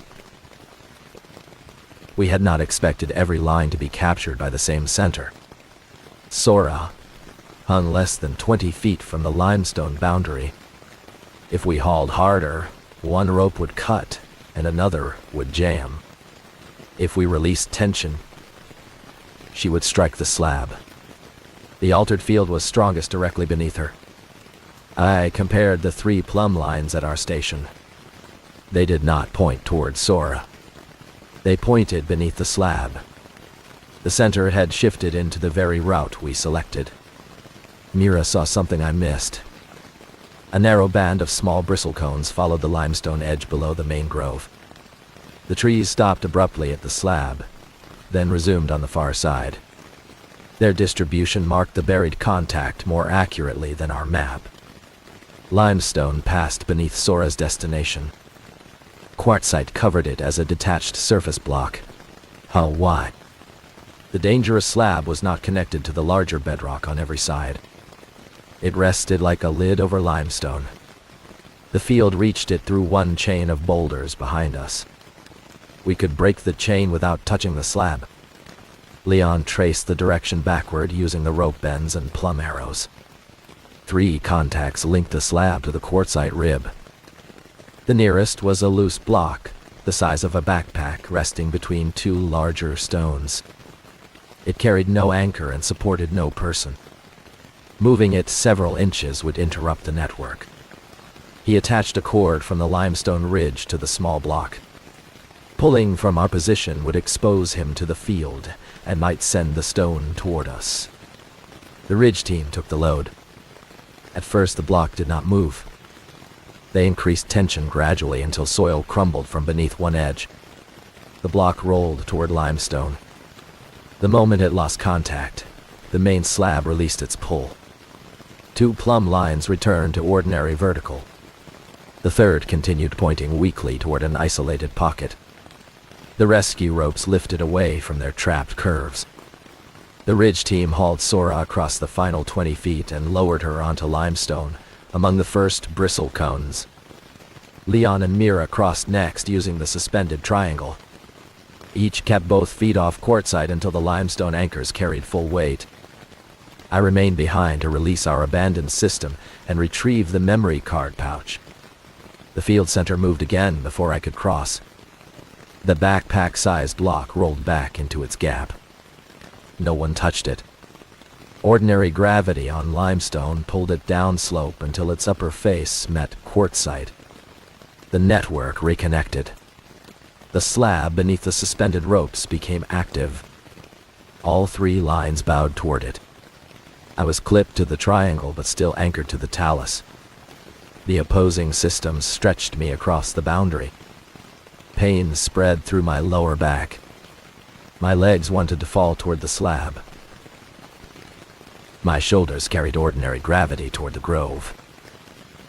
We had not expected every line to be captured by the same center. Sora hung less than 20 feet from the limestone boundary. If we hauled harder, 1 rope would cut and another would jam. If we released tension, she would strike the slab. The altered field was strongest directly beneath her. I compared the 3 plumb lines at our station. They did not point toward Sora. They pointed beneath the slab. The center had shifted into the very route we selected. Mira saw something I missed. A narrow band of small bristle cones followed the limestone edge below the main grove. The trees stopped abruptly at the slab, then resumed on the far side. Their distribution marked the buried contact more accurately than our map. Limestone passed beneath Sora's destination. Quartzite covered it as a detached surface block. How wide? The dangerous slab was not connected to the larger bedrock on every side. It rested like a lid over limestone. The field reached it through 1 chain of boulders behind us. We could break the chain without touching the slab. Leon traced the direction backward using the rope bends and plumb arrows. 3 contacts linked the slab to the quartzite rib. The nearest was a loose block, the size of a backpack, resting between 2 larger stones. It carried no anchor and supported no person. Moving it several inches would interrupt the network. He attached a cord from the limestone ridge to the small block. Pulling from our position would expose him to the field and might send the stone toward us. The ridge team took the load. At first, the block did not move. They increased tension gradually until soil crumbled from beneath one edge. The block rolled toward limestone. The moment it lost contact, the main slab released its pull. 2 plumb lines returned to ordinary vertical. The third continued pointing weakly toward an isolated pocket. The rescue ropes lifted away from their trapped curves. The ridge team hauled Sora across the final 20 feet and lowered her onto limestone, among the first bristle cones. Leon and Mira crossed next using the suspended triangle. Each kept both feet off quartzite until the limestone anchors carried full weight. I remained behind to release our abandoned system and retrieve the memory card pouch. The field center moved again before I could cross. The backpack-sized block rolled back into its gap. No one touched it. Ordinary gravity on limestone pulled it downslope until its upper face met quartzite. The network reconnected. The slab beneath the suspended ropes became active. All 3 lines bowed toward it. I was clipped to the triangle but still anchored to the talus. The opposing systems stretched me across the boundary. Pain spread through my lower back. My legs wanted to fall toward the slab. My shoulders carried ordinary gravity toward the grove.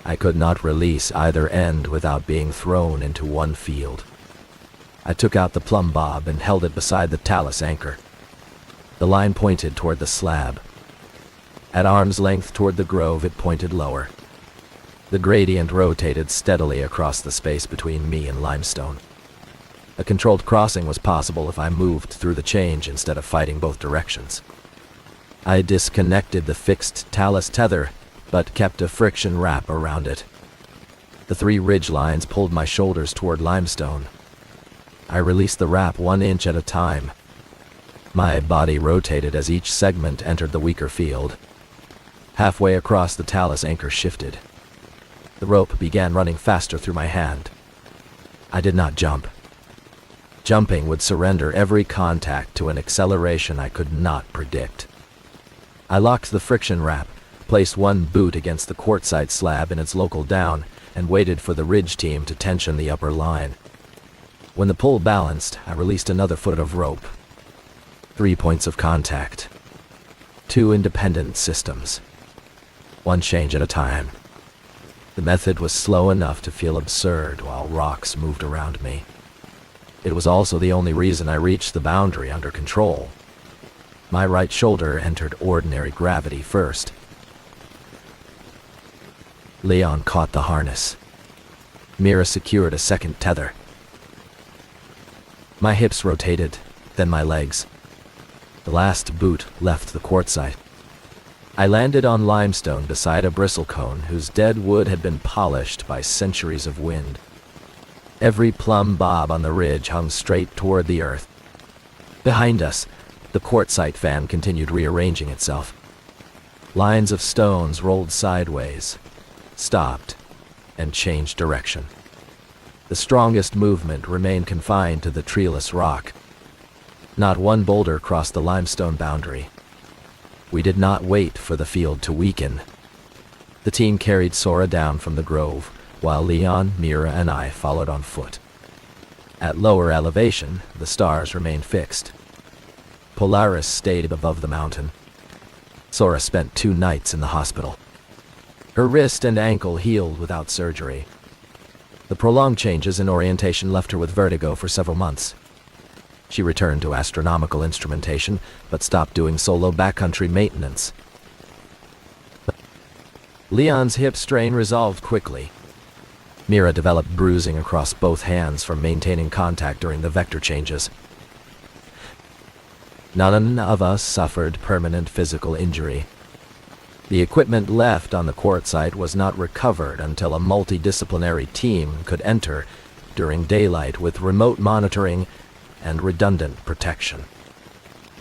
I could not release either end without being thrown into one field. I took out the plumb bob and held it beside the talus anchor. The line pointed toward the slab. At arm's length toward the grove, it pointed lower. The gradient rotated steadily across the space between me and limestone. A controlled crossing was possible if I moved through the change instead of fighting both directions. I disconnected the fixed talus tether, but kept a friction wrap around it. The 3 ridge lines pulled my shoulders toward limestone. I released the wrap 1 inch at a time. My body rotated as each segment entered the weaker field. Halfway across, the talus anchor shifted. The rope began running faster through my hand. I did not jump. Jumping would surrender every contact to an acceleration I could not predict. I locked the friction wrap, placed 1 boot against the quartzite slab in its local down, and waited for the ridge team to tension the upper line. When the pull balanced, I released another foot of rope. 3 points of contact. 2 independent systems. 1 change at a time. The method was slow enough to feel absurd while rocks moved around me. It was also the only reason I reached the boundary under control. My right shoulder entered ordinary gravity first. Leon caught the harness. Mira secured a second tether. My hips rotated, then my legs. The last boot left the quartzite. I landed on limestone beside a bristlecone whose dead wood had been polished by centuries of wind. Every plumb bob on the ridge hung straight toward the earth. Behind us, the quartzite fan continued rearranging itself. Lines of stones rolled sideways, stopped, and changed direction. The strongest movement remained confined to the treeless rock. Not one boulder crossed the limestone boundary. We did not wait for the field to weaken. The team carried Sora down from the grove, while Leon, Mira, and I followed on foot. At lower elevation, the stars remained fixed. Polaris stayed above the mountain. Sora spent 2 nights in the hospital. Her wrist and ankle healed without surgery. The prolonged changes in orientation left her with vertigo for several months. She returned to astronomical instrumentation, but stopped doing solo backcountry maintenance. Leon's hip strain resolved quickly. Mira developed bruising across both hands from maintaining contact during the vector changes. None of us suffered permanent physical injury. The equipment left on the quartzite was not recovered until a multidisciplinary team could enter during daylight with remote monitoring and redundant protection.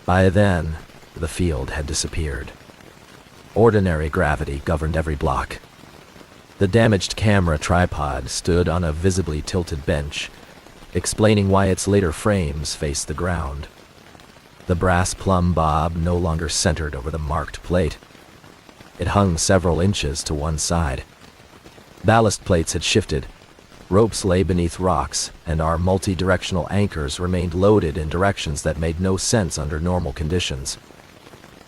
By then, the field had disappeared. Ordinary gravity governed every block. The damaged camera tripod stood on a visibly tilted bench, explaining why its later frames faced the ground. The brass plumb bob no longer centered over the marked plate. It hung several inches to one side. Ballast plates had shifted. Ropes lay beneath rocks, and our multi-directional anchors remained loaded in directions that made no sense under normal conditions.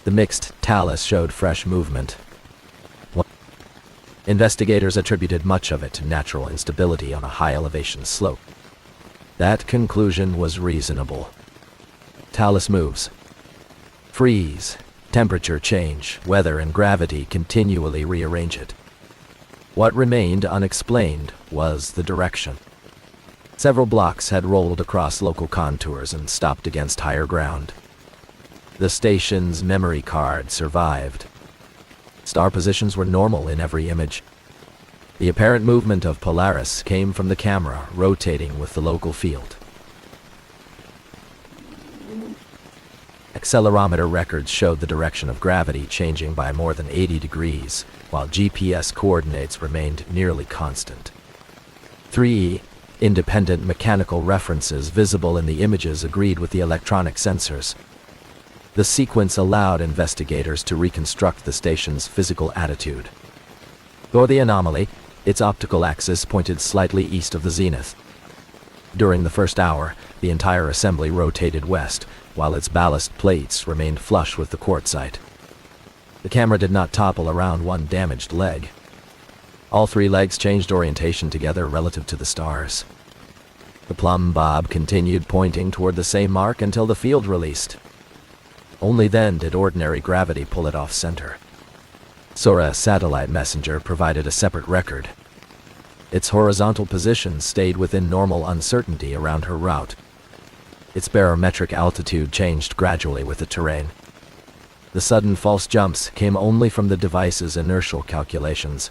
The mixed talus showed fresh movement. Investigators attributed much of it to natural instability on a high-elevation slope. That conclusion was reasonable. Talus moves. Freeze, temperature change, weather and gravity continually rearrange it. What remained unexplained was the direction. Several blocks had rolled across local contours and stopped against higher ground. The station's memory card survived. Star positions were normal in every image. The apparent movement of Polaris came from the camera rotating with the local field. Accelerometer records showed the direction of gravity changing by more than 80 degrees, while GPS coordinates remained nearly constant. 3 independent mechanical references visible in the images agreed with the electronic sensors. The sequence allowed investigators to reconstruct the station's physical attitude. For the anomaly, its optical axis pointed slightly east of the zenith. During the first hour, the entire assembly rotated west, while its ballast plates remained flush with the quartzite. The camera did not topple around one damaged leg. All 3 legs changed orientation together relative to the stars. The plumb bob continued pointing toward the same mark until the field released. Only then did ordinary gravity pull it off center. Sora satellite messenger provided a separate record. Its horizontal position stayed within normal uncertainty around her route. Its barometric altitude changed gradually with the terrain. The sudden false jumps came only from the device's inertial calculations,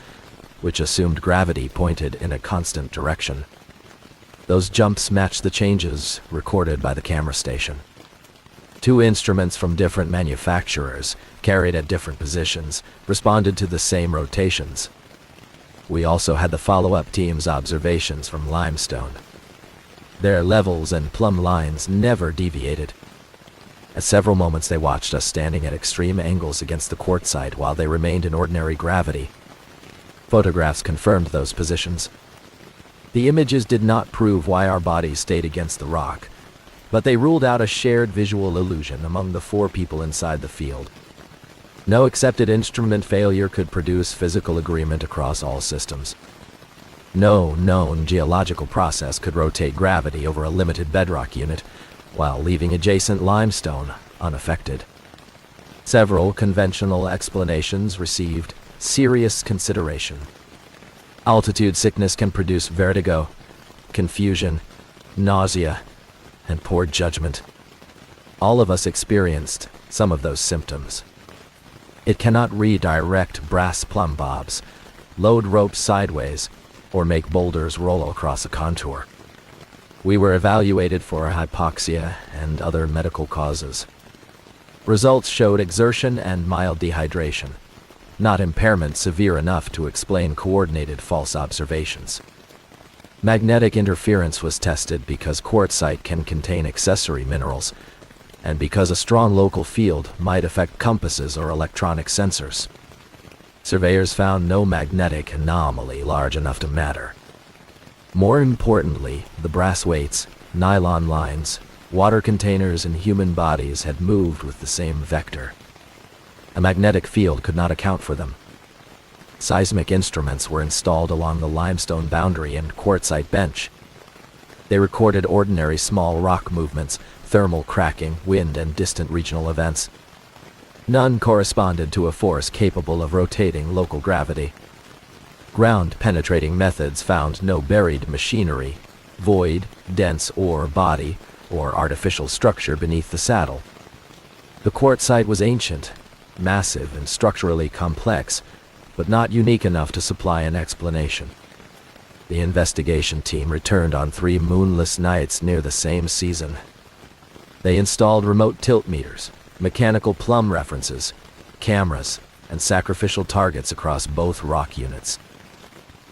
which assumed gravity pointed in a constant direction. Those jumps matched the changes recorded by the camera station. 2 instruments from different manufacturers, carried at different positions, responded to the same rotations. We also had the follow-up team's observations from limestone. Their levels and plumb lines never deviated. At several moments they watched us standing at extreme angles against the quartzite while they remained in ordinary gravity. Photographs confirmed those positions. The images did not prove why our bodies stayed against the rock, but they ruled out a shared visual illusion among the 4 people inside the field. No accepted instrument failure could produce physical agreement across all systems. No known geological process could rotate gravity over a limited bedrock unit, while leaving adjacent limestone unaffected. Several conventional explanations received serious consideration. Altitude sickness can produce vertigo, confusion, nausea, and poor judgment. All of us experienced some of those symptoms. It cannot redirect brass plumb bobs, load ropes sideways, or make boulders roll across a contour. We were evaluated for hypoxia and other medical causes. Results showed exertion and mild dehydration, not impairment severe enough to explain coordinated false observations. Magnetic interference was tested because quartzite can contain accessory minerals, and because a strong local field might affect compasses or electronic sensors. Surveyors found no magnetic anomaly large enough to matter. More importantly, the brass weights, nylon lines, water containers, and human bodies had moved with the same vector. A magnetic field could not account for them. Seismic instruments were installed along the limestone boundary and quartzite bench. They recorded ordinary small rock movements, thermal cracking, wind, and distant regional events. None corresponded to a force capable of rotating local gravity. Ground-penetrating methods found no buried machinery, void, dense ore body, or artificial structure beneath the saddle. The quartzite was ancient, massive, and structurally complex, but not unique enough to supply an explanation. The investigation team returned on 3 moonless nights near the same season. They installed remote tilt meters, mechanical plumb references, cameras, and sacrificial targets across both rock units.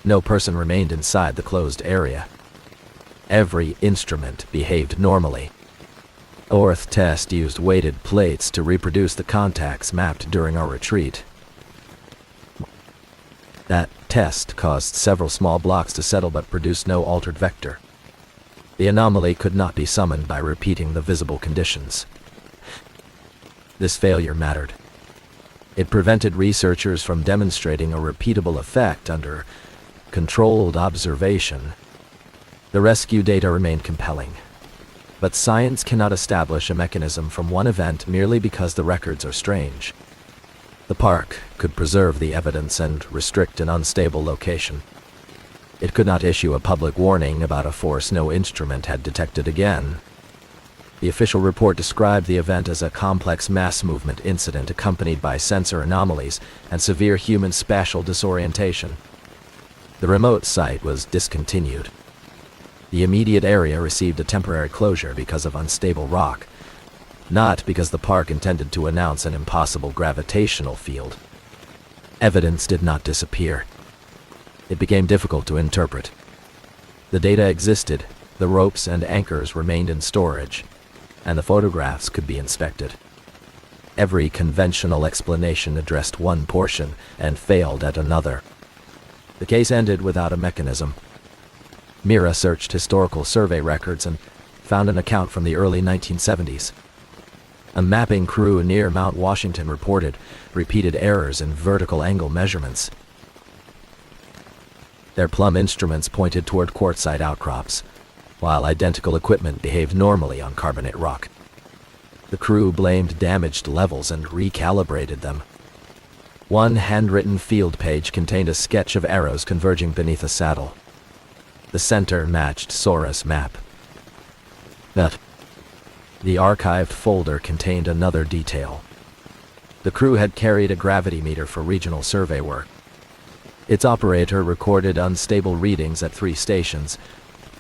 No person remained inside the closed area. Every instrument behaved normally. Orth test used weighted plates to reproduce the contacts mapped during our retreat. That test caused several small blocks to settle but produced no altered vector. The anomaly could not be summoned by repeating the visible conditions. This failure mattered. It prevented researchers from demonstrating a repeatable effect under controlled observation. The rescue data remained compelling, but science cannot establish a mechanism from one event merely because the records are strange. The park could preserve the evidence and restrict an unstable location. It could not issue a public warning about a force no instrument had detected again. The official report described the event as a complex mass movement incident accompanied by sensor anomalies and severe human spatial disorientation. The remote site was discontinued. The immediate area received a temporary closure because of unstable rock, not because the park intended to announce an impossible gravitational field. Evidence did not disappear. It became difficult to interpret. The data existed, the ropes and anchors remained in storage, and the photographs could be inspected. Every conventional explanation addressed one portion and failed at another. The case ended without a mechanism. Mira searched historical survey records and found an account from the early 1970s. A mapping crew near Mount Washington reported repeated errors in vertical angle measurements. Their plumb instruments pointed toward quartzite outcrops, while identical equipment behaved normally on carbonate rock. The crew blamed damaged levels and recalibrated them. One handwritten field page contained a sketch of arrows converging beneath a saddle. The center matched Sora's map. But the archived folder contained another detail. The crew had carried a gravity meter for regional survey work. Its operator recorded unstable readings at 3 stations,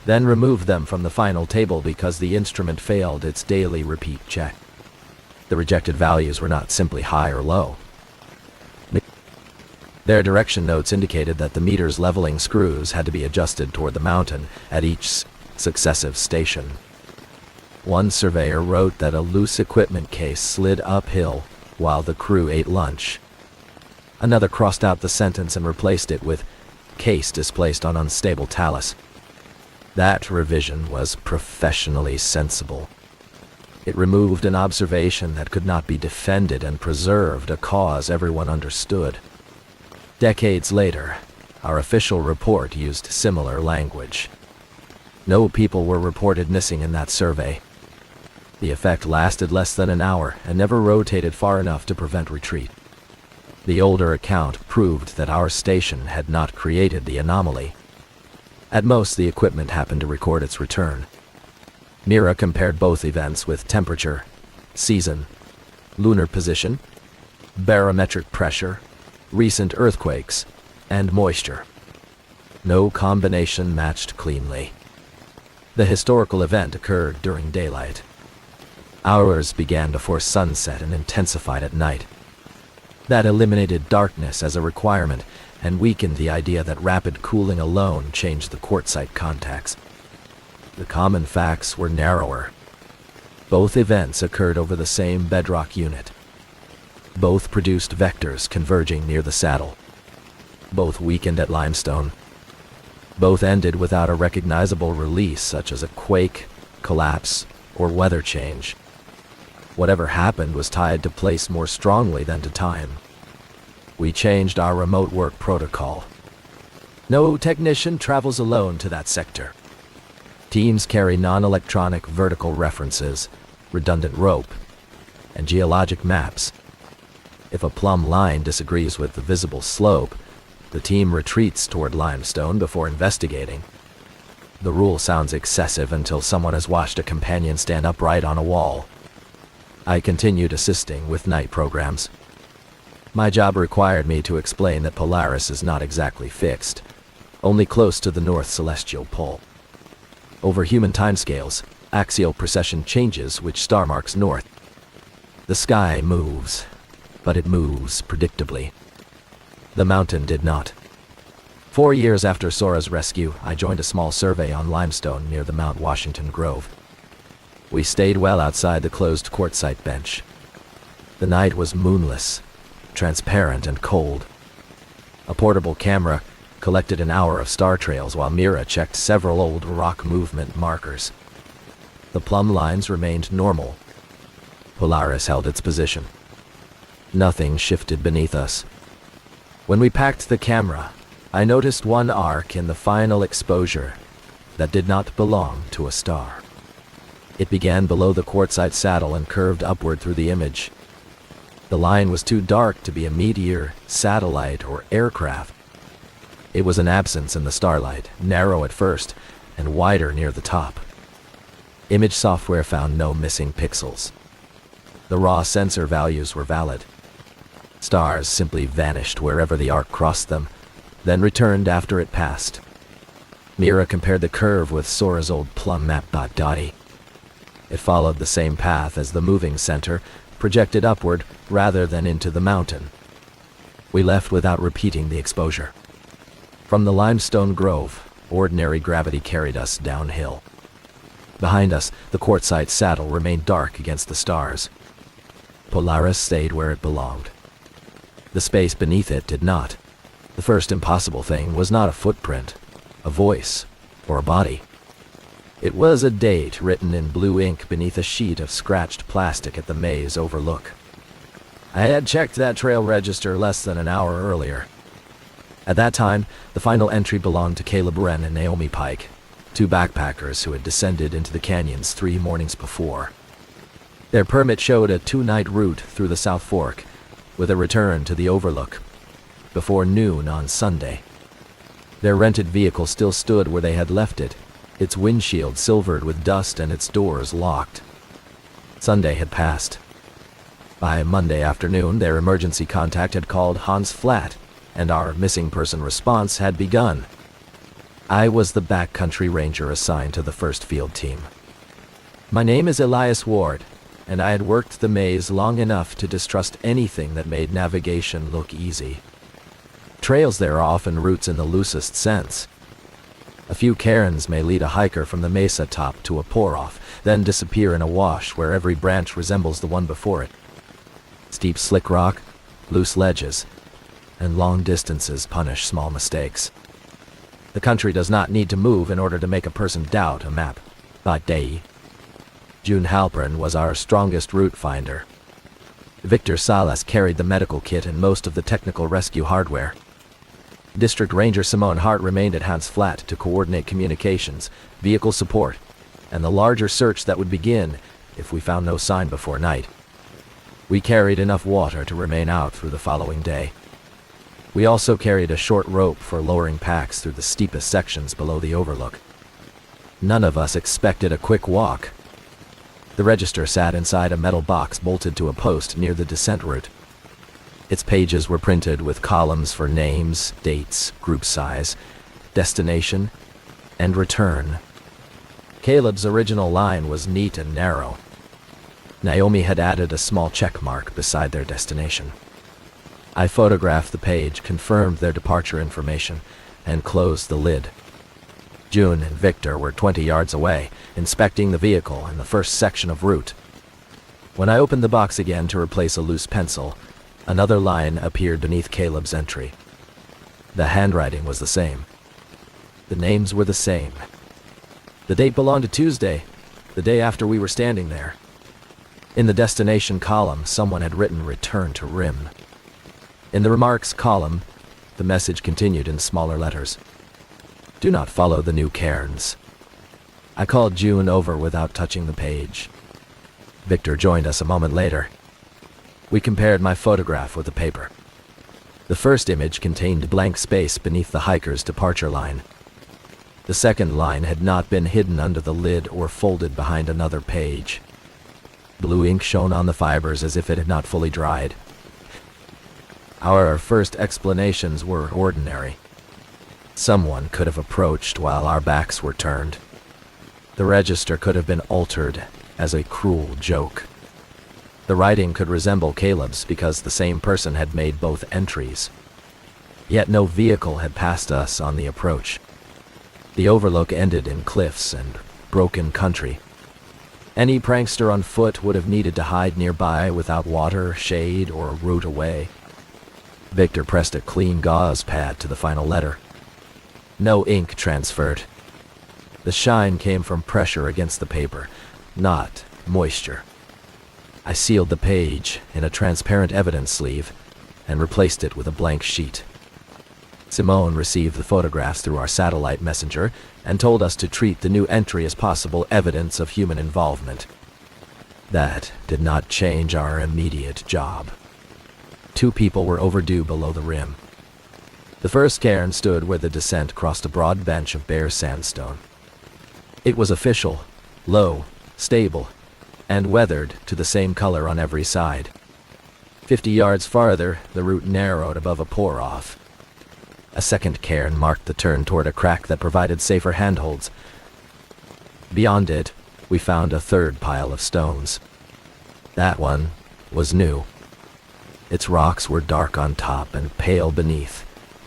then removed them from the final table because the instrument failed its daily repeat check. The rejected values were not simply high or low. Their direction notes indicated that the meter's leveling screws had to be adjusted toward the mountain at each successive station. One surveyor wrote that a loose equipment case slid uphill while the crew ate lunch. Another crossed out the sentence and replaced it with "case displaced on unstable talus." That revision was professionally sensible. It removed an observation that could not be defended and preserved a cause everyone understood. Decades later, our official report used similar language. No people were reported missing in that survey. The effect lasted less than an hour and never rotated far enough to prevent retreat. The older account proved that our station had not created the anomaly. At most, the equipment happened to record its return. Mira compared both events with temperature, season, lunar position, barometric pressure, recent earthquakes, and moisture. No combination matched cleanly. The historical event occurred during daylight. Ours began before sunset and intensified at night. That eliminated darkness as a requirement and weakened the idea that rapid cooling alone changed the quartzite contacts. The common facts were narrower. Both events occurred over the same bedrock unit. Both produced vectors converging near the saddle. Both weakened at limestone. Both ended without a recognizable release such as a quake, collapse, or weather change. Whatever happened was tied to place more strongly than to time. We changed our remote work protocol. No technician travels alone to that sector. Teams carry non-electronic vertical references, redundant rope, and geologic maps. If a plumb line disagrees with the visible slope, the team retreats toward limestone before investigating. The rule sounds excessive until someone has watched a companion stand upright on a wall. I continued assisting with night programs. My job required me to explain that Polaris is not exactly fixed, only close to the north celestial pole. Over human timescales, axial precession changes which star marks north. The sky moves, but it moves predictably. The mountain did not. 4 years after Sora's rescue, I joined a small survey on limestone near the Mount Washington Grove. We stayed well outside the closed quartzite bench. The night was moonless, transparent and cold. A portable camera collected an hour of star trails while Mira checked several old rock movement markers. The plumb lines remained normal. Polaris held its position. Nothing shifted beneath us. When we packed the camera, I noticed one arc in the final exposure that did not belong to a star. It began below the quartzite saddle and curved upward through the image. The line was too dark to be a meteor, satellite, or aircraft. It was an absence in the starlight, narrow at first and wider near the top. Image software found no missing pixels. The raw sensor values were valid. Stars simply vanished wherever the arc crossed them, then returned after it passed. Mira compared the curve with Sora's old plumb map. It followed the same path as the moving center, projected upward rather than into the mountain. We left without repeating the exposure. From the limestone grove, ordinary gravity carried us downhill. Behind us, the quartzite saddle remained dark against the stars. Polaris stayed where it belonged. The space beneath it did not. The first impossible thing was not a footprint, a voice, or a body. It was a date written in blue ink beneath a sheet of scratched plastic at the maze overlook. I had checked that trail register less than an hour earlier. At that time, the final entry belonged to Caleb Wren and Naomi Pike, two backpackers who had descended into the canyons 3 mornings before. Their permit showed a 2-night route through the South Fork, with a return to the overlook, before noon on Sunday. Their rented vehicle still stood where they had left it, its windshield silvered with dust and its doors locked. Sunday had passed. By Monday afternoon, their emergency contact had called Hans Flat, and our missing person response had begun. I was the backcountry ranger assigned to the first field team. My name is Elias Ward, and I had worked the maze long enough to distrust anything that made navigation look easy. Trails there are often routes in the loosest sense. A few cairns may lead a hiker from the mesa top to a pour-off, then disappear in a wash where every branch resembles the one before it. Steep slick rock, loose ledges, and long distances punish small mistakes. The country does not need to move in order to make a person doubt a map. June Halpern was our strongest route finder. Victor Salas carried the medical kit and most of the technical rescue hardware. District Ranger Simone Hart remained at Hans Flat to coordinate communications, vehicle support, and the larger search that would begin if we found no sign before night. We carried enough water to remain out through the following day. We also carried a short rope for lowering packs through the steepest sections below the overlook. None of us expected a quick walk. The register sat inside a metal box bolted to a post near the descent route. Its pages were printed with columns for names, dates, group size, destination, and return. Caleb's original line was neat and narrow. Naomi had added a small check mark beside their destination. I photographed the page, confirmed their departure information, and closed the lid. June and Victor were 20 yards away, inspecting the vehicle and the first section of route. When I opened the box again to replace a loose pencil, another line appeared beneath Caleb's entry. The handwriting was the same. The names were the same. The date belonged to Tuesday, the day after we were standing there. In the destination column, someone had written "Return to Rim." In the remarks column, the message continued in smaller letters. "Do not follow the new cairns." I called June over without touching the page. Victor joined us a moment later. We compared my photograph with the paper. The first image contained blank space beneath the hiker's departure line. The second line had not been hidden under the lid or folded behind another page. Blue ink shone on the fibers as if it had not fully dried. Our first explanations were ordinary. Someone could have approached while our backs were turned. The register could have been altered as a cruel joke. The writing could resemble Caleb's because the same person had made both entries. Yet no vehicle had passed us on the approach. The overlook ended in cliffs and broken country. Any prankster on foot would have needed to hide nearby without water, shade, or a route away. Victor pressed a clean gauze pad to the final letter. No ink transferred. The shine came from pressure against the paper, not moisture. I sealed the page in a transparent evidence sleeve and replaced it with a blank sheet. Simone received the photographs through our satellite messenger and told us to treat the new entry as possible evidence of human involvement. That did not change our immediate job. 2 people were overdue below the rim. The first cairn stood where the descent crossed a broad bench of bare sandstone. It was official, low, stable, and weathered to the same color on every side. 50 yards farther, the route narrowed above a pour-off. A second cairn marked the turn toward a crack that provided safer handholds. Beyond it, we found a third pile of stones. That one was new. Its rocks were dark on top and pale beneath,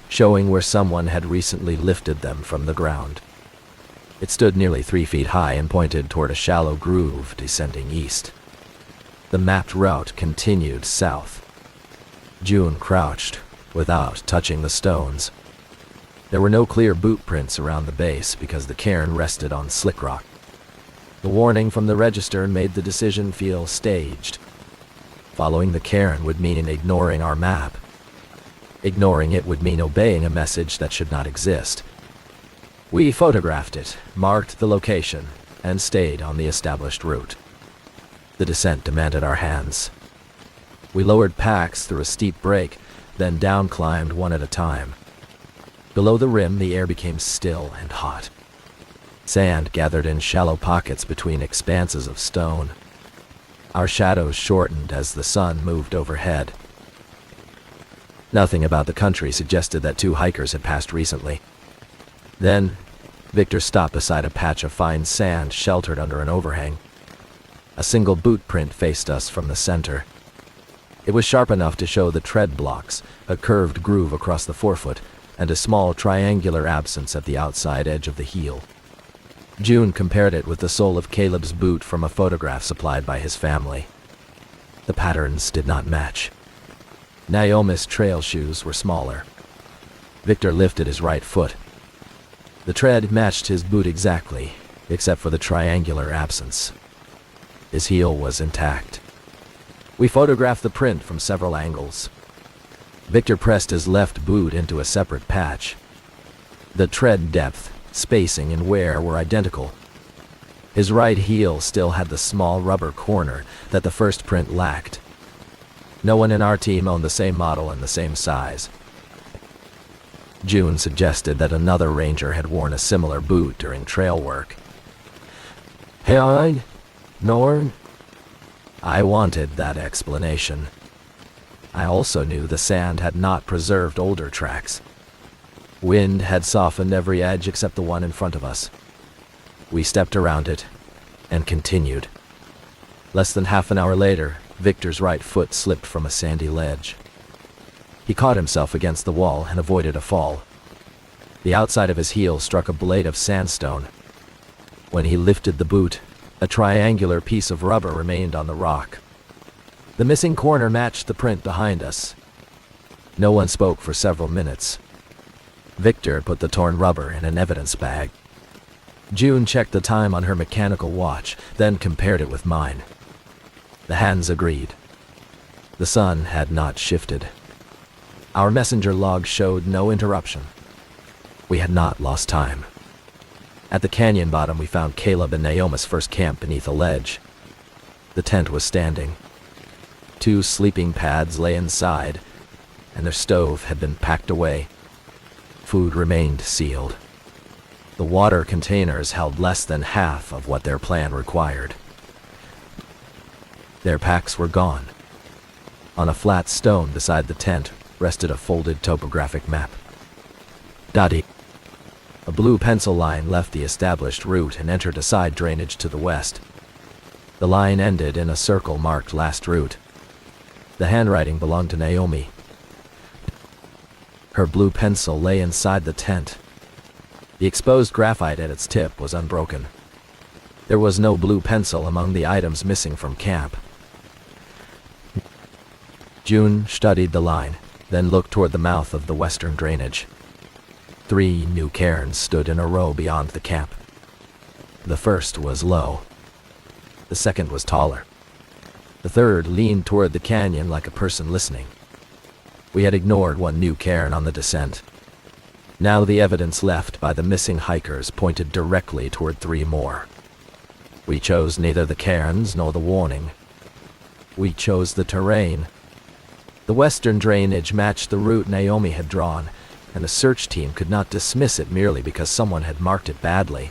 showing where someone had recently lifted them from the ground. It stood nearly 3 feet high and pointed toward a shallow groove descending east. The mapped route continued south. June crouched, without touching the stones. There were no clear boot prints around the base because the cairn rested on slick rock. The warning from the register made the decision feel staged. Following the cairn would mean ignoring our map. Ignoring it would mean obeying a message that should not exist. We photographed it, marked the location, and stayed on the established route. The descent demanded our hands. We lowered packs through a steep break, then down-climbed one at a time. Below the rim, the air became still and hot. Sand gathered in shallow pockets between expanses of stone. Our shadows shortened as the sun moved overhead. Nothing about the country suggested that 2 hikers had passed recently. Then, Victor stopped beside a patch of fine sand sheltered under an overhang. A single boot print faced us from the center. It was sharp enough to show the tread blocks, a curved groove across the forefoot, and a small triangular absence at the outside edge of the heel. June compared it with the sole of Caleb's boot from a photograph supplied by his family. The patterns did not match. Naomi's trail shoes were smaller. Victor lifted his right foot. The tread matched his boot exactly, except for the triangular absence. His heel was intact. We photographed the print from several angles. Victor pressed his left boot into a separate patch. The tread depth, spacing, and wear were identical. His right heel still had the small rubber corner that the first print lacked. No one in our team owned the same model and the same size. June suggested that another ranger had worn a similar boot during trail work. Hey, Norn? I wanted that explanation. I also knew the sand had not preserved older tracks. Wind had softened every edge except the one in front of us. We stepped around it and continued. Less than half an hour later, Victor's right foot slipped from a sandy ledge. He caught himself against the wall and avoided a fall. The outside of his heel struck a blade of sandstone. When he lifted the boot, a triangular piece of rubber remained on the rock. The missing corner matched the print behind us. No one spoke for several minutes. Victor put the torn rubber in an evidence bag. June checked the time on her mechanical watch, then compared it with mine. The hands agreed. The sun had not shifted. Our messenger log showed no interruption. We had not lost time. At the canyon bottom, we found Caleb and Naomi's first camp beneath a ledge. The tent was standing. 2 sleeping pads lay inside, and their stove had been packed away. Food remained sealed. The water containers held less than half of what their plan required. Their packs were gone. On a flat stone beside the tent rested a folded topographic map. Dotty. A blue pencil line left the established route and entered a side drainage to the west. The line ended in a circle marked last route. The handwriting belonged to Naomi. Her blue pencil lay inside the tent. The exposed graphite at its tip was unbroken. There was no blue pencil among the items missing from camp. June studied the line, then looked toward the mouth of the western drainage. 3 new cairns stood in a row beyond the camp. The first was low. The second was taller. The third leaned toward the canyon like a person listening. We had ignored one new cairn on the descent. Now the evidence left by the missing hikers pointed directly toward 3 more. We chose neither the cairns nor the warning. We chose the terrain. The western drainage matched the route Naomi had drawn, and the search team could not dismiss it merely because someone had marked it badly.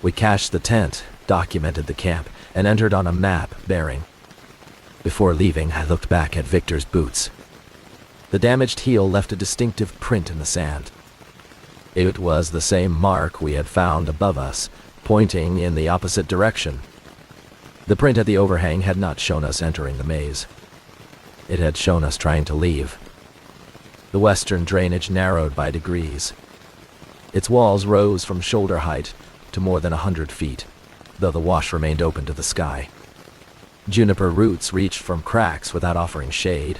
We cached the tent documented the camp, and entered on a map bearing. Before leaving, I looked back at Victor's boots. The damaged heel left a distinctive print in the sand. It was the same mark we had found above us, pointing in the opposite direction. The print at the overhang had not shown us entering the maze. It had shown us trying to leave. The western drainage narrowed by degrees. Its walls rose from shoulder height to more than 100 feet, though the wash remained open to the sky. Juniper roots reached from cracks without offering shade.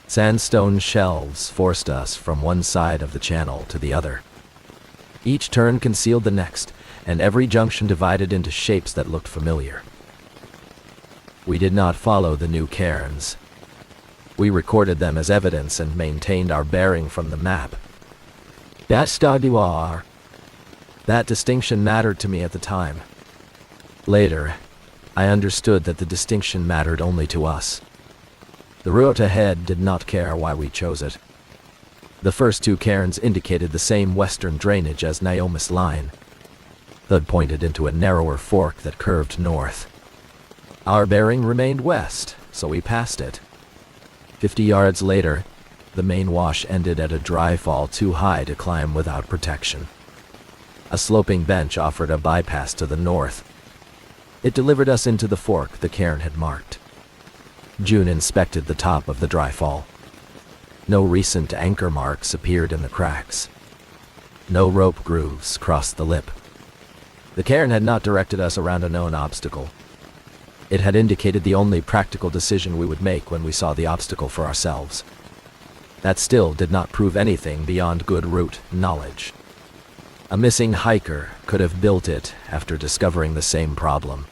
Sandstone shelves forced us from one side of the channel to the other. Each turn concealed the next, and every junction divided into shapes that looked familiar. We did not follow the new cairns. We recorded them as evidence and maintained our bearing from the map. That distinction mattered to me at the time. Later, I understood that the distinction mattered only to us. The route ahead did not care why we chose it. The first two cairns indicated the same western drainage as Naomi's line. Thud pointed into a narrower fork that curved north. Our bearing remained west, so we passed it. 50 yards later, the main wash ended at a dry fall too high to climb without protection. A sloping bench offered a bypass to the north. It delivered us into the fork the cairn had marked. June inspected the top of the dry fall. No recent anchor marks appeared in the cracks. No rope grooves crossed the lip. The cairn had not directed us around a known obstacle. It had indicated the only practical decision we would make when we saw the obstacle for ourselves. That still did not prove anything beyond good route knowledge. A missing hiker could have built it after discovering the same problem.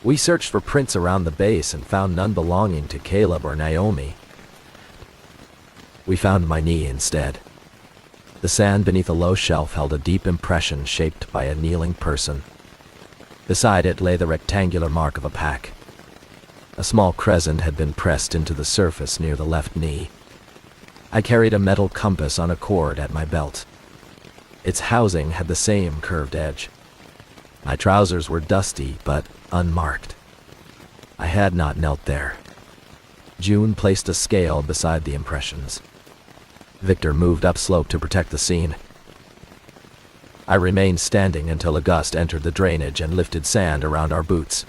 We searched for prints around the base and found none belonging to Caleb or Naomi. We found my knee instead. The sand beneath a low shelf held a deep impression shaped by a kneeling person. Beside it lay the rectangular mark of a pack. A small crescent had been pressed into the surface near the left knee. I carried a metal compass on a cord at my belt. Its housing had the same curved edge. My trousers were dusty, but unmarked. I had not knelt there. June placed a scale beside the impressions. Victor moved upslope to protect the scene. I remained standing until a gust entered the drainage and lifted sand around our boots.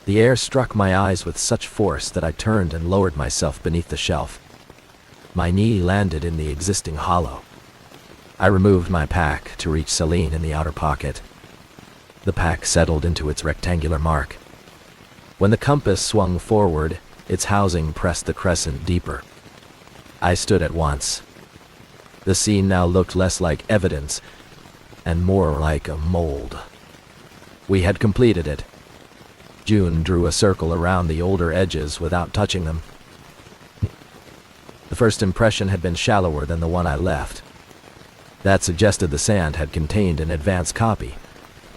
The air struck my eyes with such force that I turned and lowered myself beneath the shelf. My knee landed in the existing hollow. I removed my pack to reach Celine in the outer pocket. The pack settled into its rectangular mark. When the compass swung forward, its housing pressed the crescent deeper. I stood at once. The scene now looked less like evidence and more like a mold. We had completed it. June drew a circle around the older edges without touching them. The first impression had been shallower than the one I left. That suggested the sand had contained an advanced copy,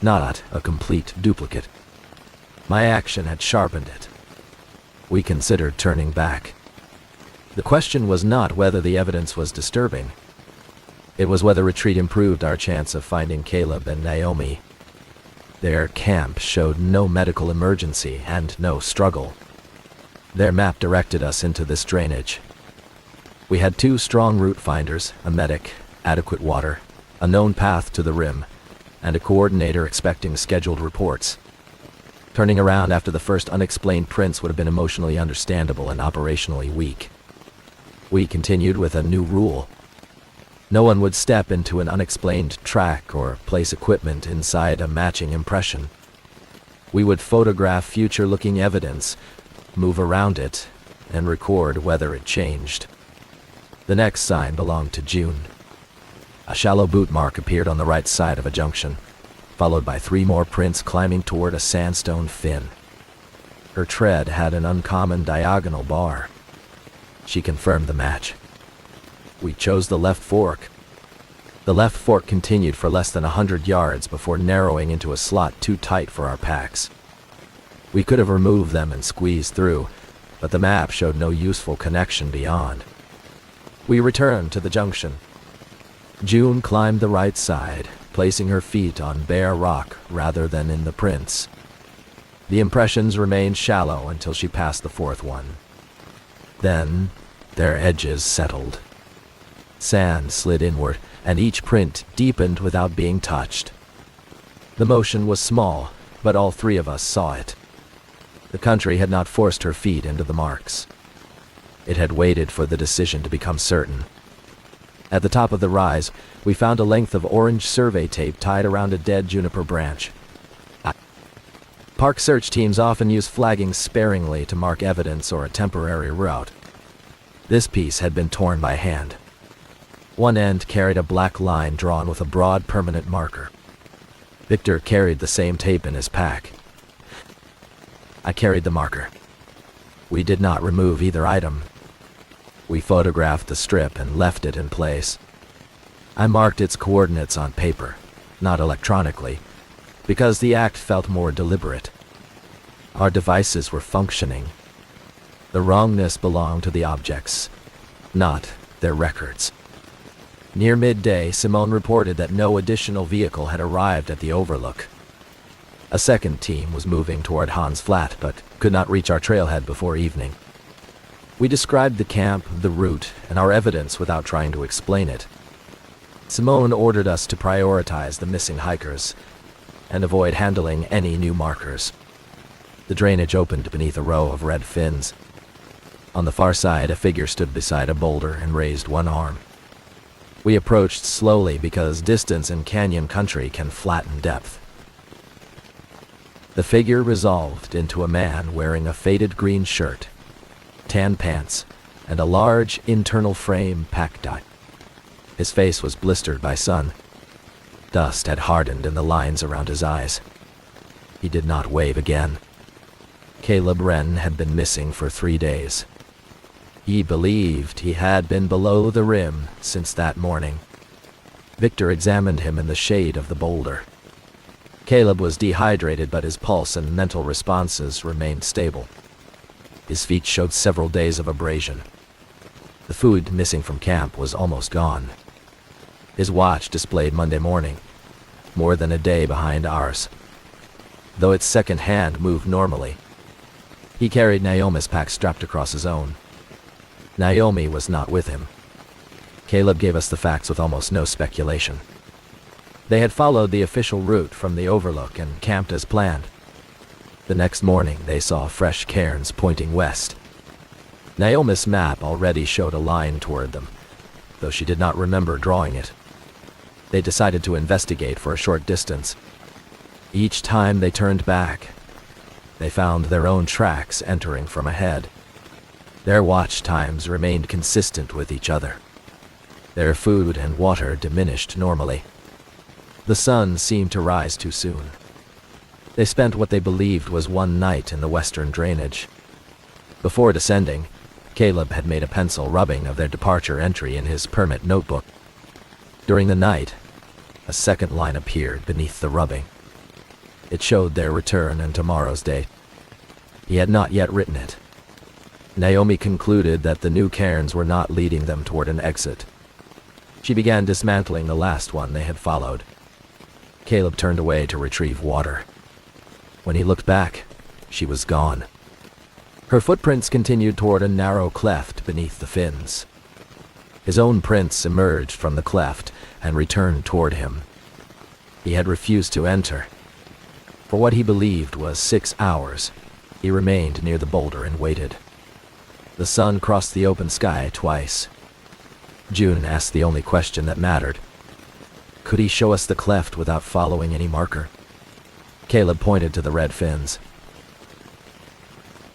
not a complete duplicate. My action had sharpened it. We considered turning back. The question was not whether the evidence was disturbing. It was whether retreat improved our chance of finding Caleb and Naomi. Their camp showed no medical emergency and no struggle. Their map directed us into this drainage. We had 2 strong route finders, a medic, adequate water, a known path to the rim, and a coordinator expecting scheduled reports. Turning around after the first unexplained prints would have been emotionally understandable and operationally weak. We continued with a new rule. No one would step into an unexplained track or place equipment inside a matching impression. We would photograph future-looking evidence, move around it, and record whether it changed. The next sign belonged to June. A shallow boot mark appeared on the right side of a junction, followed by 3 more prints climbing toward a sandstone fin. Her tread had an uncommon diagonal bar. She confirmed the match. We chose the left fork. The left fork continued for less than 100 yards before narrowing into a slot too tight for our packs. We could have removed them and squeezed through, but the map showed no useful connection beyond. We returned to the junction. June climbed the right side, placing her feet on bare rock rather than in the prints. The impressions remained shallow until she passed the fourth one. Then, their edges settled. Sand slid inward, and each print deepened without being touched. The motion was small, but all three of us saw it. The country had not forced her feet into the marks. It had waited for the decision to become certain. At the top of the rise, we found a length of orange survey tape tied around a dead juniper branch. Park search teams often use flagging sparingly to mark evidence or a temporary route. This piece had been torn by hand. One end carried a black line drawn with a broad permanent marker. Victor carried the same tape in his pack. I carried the marker. We did not remove either item. We photographed the strip and left it in place. I marked its coordinates on paper, not electronically, because the act felt more deliberate. Our devices were functioning. The wrongness belonged to the objects, not their records. Near midday, Simone reported that no additional vehicle had arrived at the overlook. A second team was moving toward Hans Flat, but could not reach our trailhead before evening. We described the camp, the route, and our evidence without trying to explain it. Simone ordered us to prioritize the missing hikers and avoid handling any new markers. The drainage opened beneath a row of red fins. On the far side, a figure stood beside a boulder and raised one arm. We approached slowly because distance in canyon country can flatten depth. The figure resolved into a man wearing a faded green shirt, tan pants, and a large internal frame pack dye. His face was blistered by sun. Dust had hardened in the lines around his eyes. He did not wave again. Caleb Wren had been missing for 3 days. He believed he had been below the rim since that morning. Victor examined him in the shade of the boulder. Caleb was dehydrated, but his pulse and mental responses remained stable. His feet showed several days of abrasion. The food missing from camp was almost gone. His watch displayed Monday morning, more than a day behind ours, though its second hand moved normally. He carried Naomi's pack strapped across his own. Naomi was not with him. Caleb gave us the facts with almost no speculation. They had followed the official route from the overlook and camped as planned. The next morning, they saw fresh cairns pointing west. Naomi's map already showed a line toward them, though she did not remember drawing it. They decided to investigate for a short distance. Each time they turned back, they found their own tracks entering from ahead. Their watch times remained consistent with each other. Their food and water diminished normally. The sun seemed to rise too soon. They spent what they believed was one night in the western drainage. Before descending, Caleb had made a pencil rubbing of their departure entry in his permit notebook. During the night, a second line appeared beneath the rubbing. It showed their return and tomorrow's date. He had not yet written it. Naomi concluded that the new cairns were not leading them toward an exit. She began dismantling the last one they had followed. Caleb turned away to retrieve water. When he looked back, she was gone. Her footprints continued toward a narrow cleft beneath the fins. His own prints emerged from the cleft and returned toward him. He had refused to enter. For what he believed was 6 hours, he remained near the boulder and waited. The sun crossed the open sky twice. June asked the only question that mattered. Could he show us the cleft without following any marker? Caleb pointed to the red fins.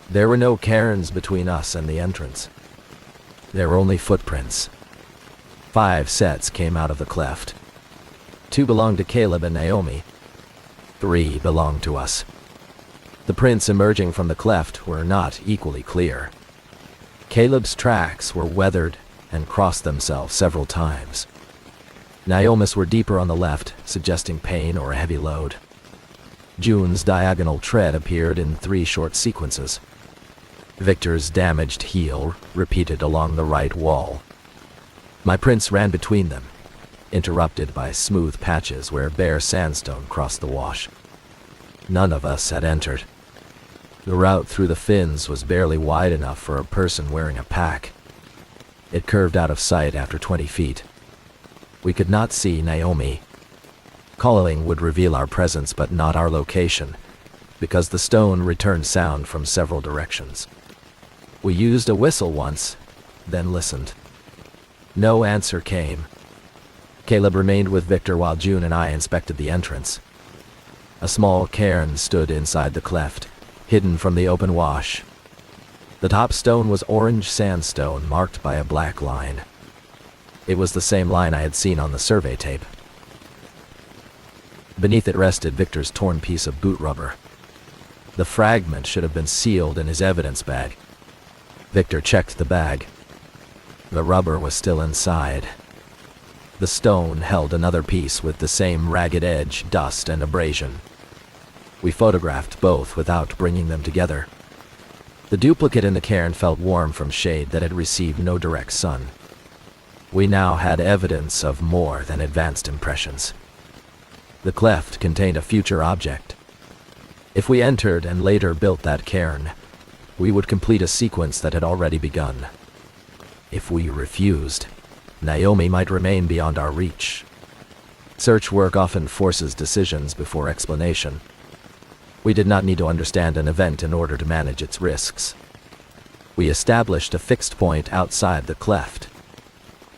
There were no cairns between us and the entrance. There were only footprints. 5 sets came out of the cleft. 2 belonged to Caleb and Naomi. 3 belonged to us. The prints emerging from the cleft were not equally clear. Caleb's tracks were weathered and crossed themselves several times. Naomi's were deeper on the left, suggesting pain or a heavy load. June's diagonal tread appeared in 3 short sequences. Victor's damaged heel repeated along the right wall. My prints ran between them, interrupted by smooth patches where bare sandstone crossed the wash. None of us had entered. The route through the fins was barely wide enough for a person wearing a pack. It curved out of sight after 20 feet. We could not see Naomi. Calling would reveal our presence but not our location, because the stone returned sound from several directions. We used a whistle once, then listened. No answer came. Caleb remained with Victor while June and I inspected the entrance. A small cairn stood inside the cleft, hidden from the open wash. The top stone was orange sandstone marked by a black line. It was the same line I had seen on the survey tape. Beneath it rested Victor's torn piece of boot rubber. The fragment should have been sealed in his evidence bag. Victor checked the bag. The rubber was still inside. The stone held another piece with the same ragged edge, dust, and abrasion. We photographed both without bringing them together. The duplicate in the cairn felt warm from shade that had received no direct sun. We now had evidence of more than advanced impressions. The cleft contained a future object. If we entered and later built that cairn, we would complete a sequence that had already begun. If we refused, Naomi might remain beyond our reach. Search work often forces decisions before explanation. We did not need to understand an event in order to manage its risks. We established a fixed point outside the cleft.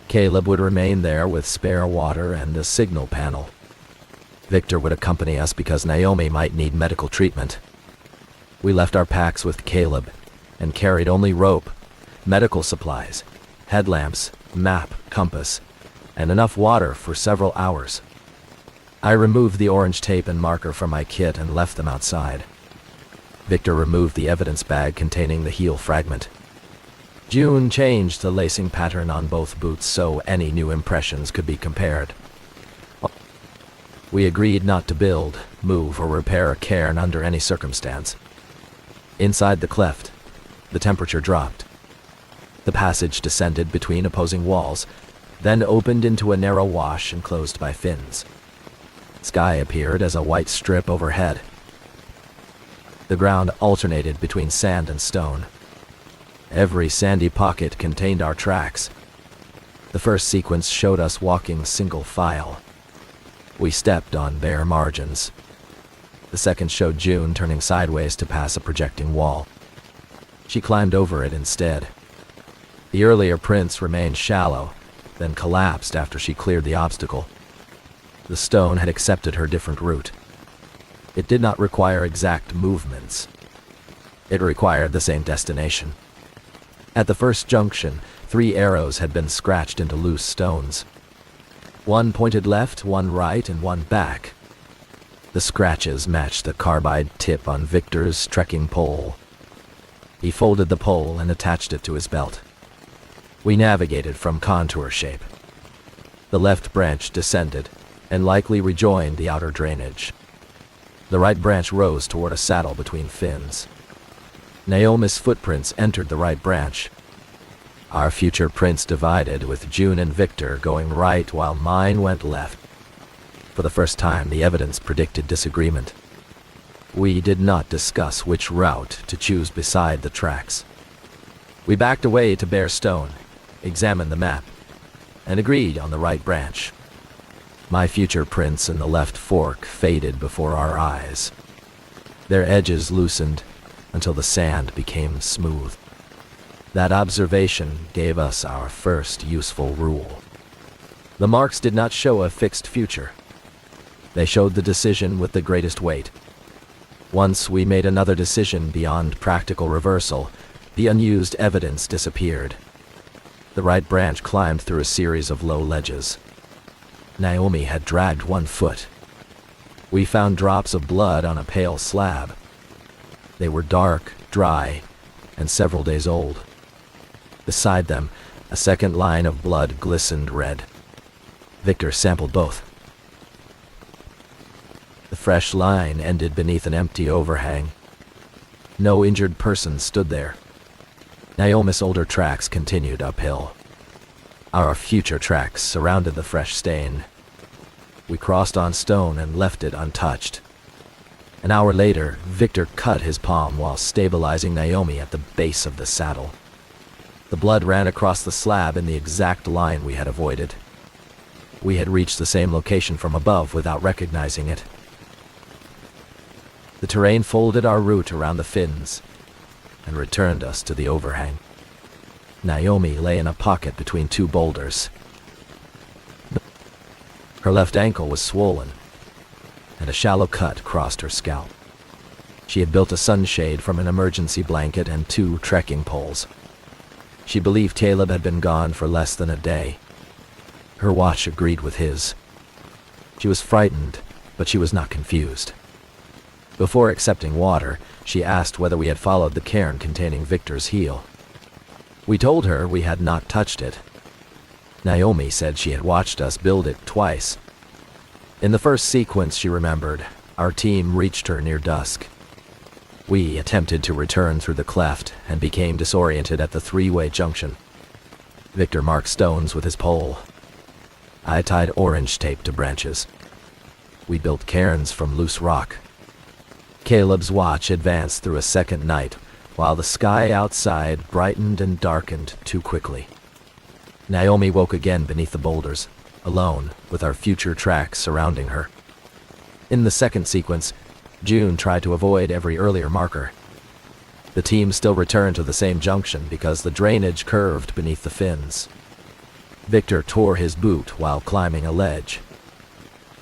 Caleb would remain there with spare water and a signal panel. Victor would accompany us because Naomi might need medical treatment. We left our packs with Caleb and carried only rope, medical supplies, headlamps, map, compass, and enough water for several hours. I removed the orange tape and marker from my kit and left them outside. Victor removed the evidence bag containing the heel fragment. June changed the lacing pattern on both boots so any new impressions could be compared. We agreed not to build, move, or repair a cairn under any circumstance. Inside the cleft, the temperature dropped. The passage descended between opposing walls, then opened into a narrow wash enclosed by fins. Sky appeared as a white strip overhead. The ground alternated between sand and stone. Every sandy pocket contained our tracks. The first sequence showed us walking single file. We stepped on bare margins. The second showed June turning sideways to pass a projecting wall. She climbed over it instead. The earlier prints remained shallow, then collapsed after she cleared the obstacle. The stone had accepted her different route. It did not require exact movements. It required the same destination. At the first junction, 3 arrows had been scratched into loose stones. One pointed left, one right, and one back. The scratches matched the carbide tip on Victor's trekking pole. He folded the pole and attached it to his belt. We navigated from contour shape. The left branch descended and likely rejoined the outer drainage. The right branch rose toward a saddle between fins. Naomi's footprints entered the right branch. Our future prints divided, with June and Victor going right while mine went left. For the first time, the evidence predicted disagreement. We did not discuss which route to choose beside the tracks. We backed away to bare stone, examined the map, and agreed on the right branch. My future prints in the left fork faded before our eyes. Their edges loosened until the sand became smooth. That observation gave us our first useful rule. The marks did not show a fixed future. They showed the decision with the greatest weight. Once we made another decision beyond practical reversal, the unused evidence disappeared. The right branch climbed through a series of low ledges. Naomi had dragged one foot. We found drops of blood on a pale slab. They were dark, dry, and several days old. Beside them, a second line of blood glistened red. Victor sampled both. The fresh line ended beneath an empty overhang. No injured person stood there. Naomi's older tracks continued uphill. Our future tracks surrounded the fresh stain. We crossed on stone and left it untouched. An hour later, Victor cut his palm while stabilizing Naomi at the base of the saddle. The blood ran across the slab in the exact line we had avoided. We had reached the same location from above without recognizing it. The terrain folded our route around the fins and returned us to the overhang. Naomi lay in a pocket between two boulders. Her left ankle was swollen, and a shallow cut crossed her scalp. She had built a sunshade from an emergency blanket and 2 trekking poles. She believed Caleb had been gone for less than a day. Her watch agreed with his. She was frightened, but she was not confused. Before accepting water, she asked whether we had followed the cairn containing Victor's heel. We told her we had not touched it. Naomi said she had watched us build it twice. In the first sequence, she remembered, our team reached her near dusk. We attempted to return through the cleft and became disoriented at the 3-way junction. Victor marked stones with his pole. I tied orange tape to branches. We built cairns from loose rock. Caleb's watch advanced through a second night, while the sky outside brightened and darkened too quickly. Naomi woke again beneath the boulders, alone, with our future tracks surrounding her. In the second sequence, June tried to avoid every earlier marker. The team still returned to the same junction because the drainage curved beneath the fins. Victor tore his boot while climbing a ledge.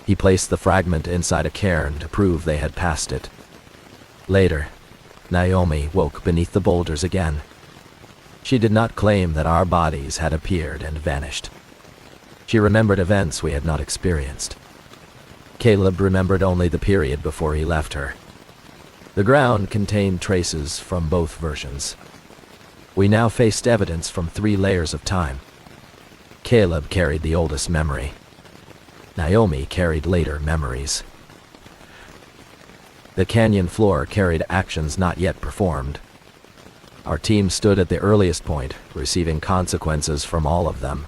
He placed the fragment inside a cairn to prove they had passed it. Later, Naomi woke beneath the boulders again. She did not claim that our bodies had appeared and vanished. She remembered events we had not experienced. Caleb remembered only the period before he left her. The ground contained traces from both versions. We now faced evidence from 3 layers of time. Caleb carried the oldest memory. Naomi carried later memories. The canyon floor carried actions not yet performed. Our team stood at the earliest point, receiving consequences from all of them.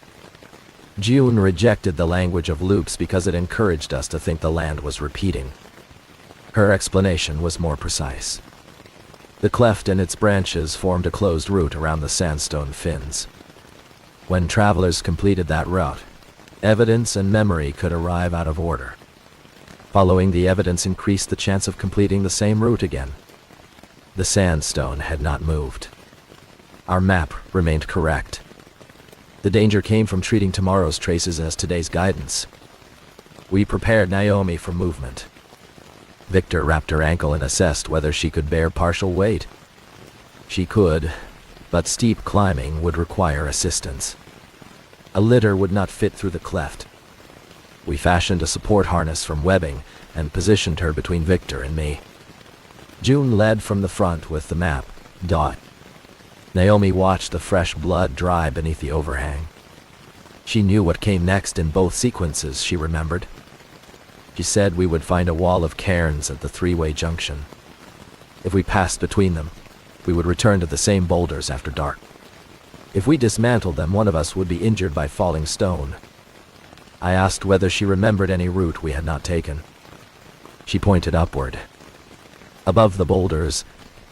June rejected the language of loops because it encouraged us to think the land was repeating. Her explanation was more precise. The cleft and its branches formed a closed route around the sandstone fins. When travelers completed that route, evidence and memory could arrive out of order. Following the evidence increased the chance of completing the same route again. The sandstone had not moved. Our map remained correct. The danger came from treating tomorrow's traces as today's guidance. We prepared Naomi for movement. Victor wrapped her ankle and assessed whether she could bear partial weight. She could, but steep climbing would require assistance. A litter would not fit through the cleft. We fashioned a support harness from webbing and positioned her between Victor and me. June led from the front with the map. Naomi watched the fresh blood dry beneath the overhang. She knew what came next in both sequences, she remembered. She said we would find a wall of cairns at the 3-way junction. If we passed between them, we would return to the same boulders after dark. If we dismantled them, one of us would be injured by falling stone. I asked whether she remembered any route we had not taken. She pointed upward. Above the boulders,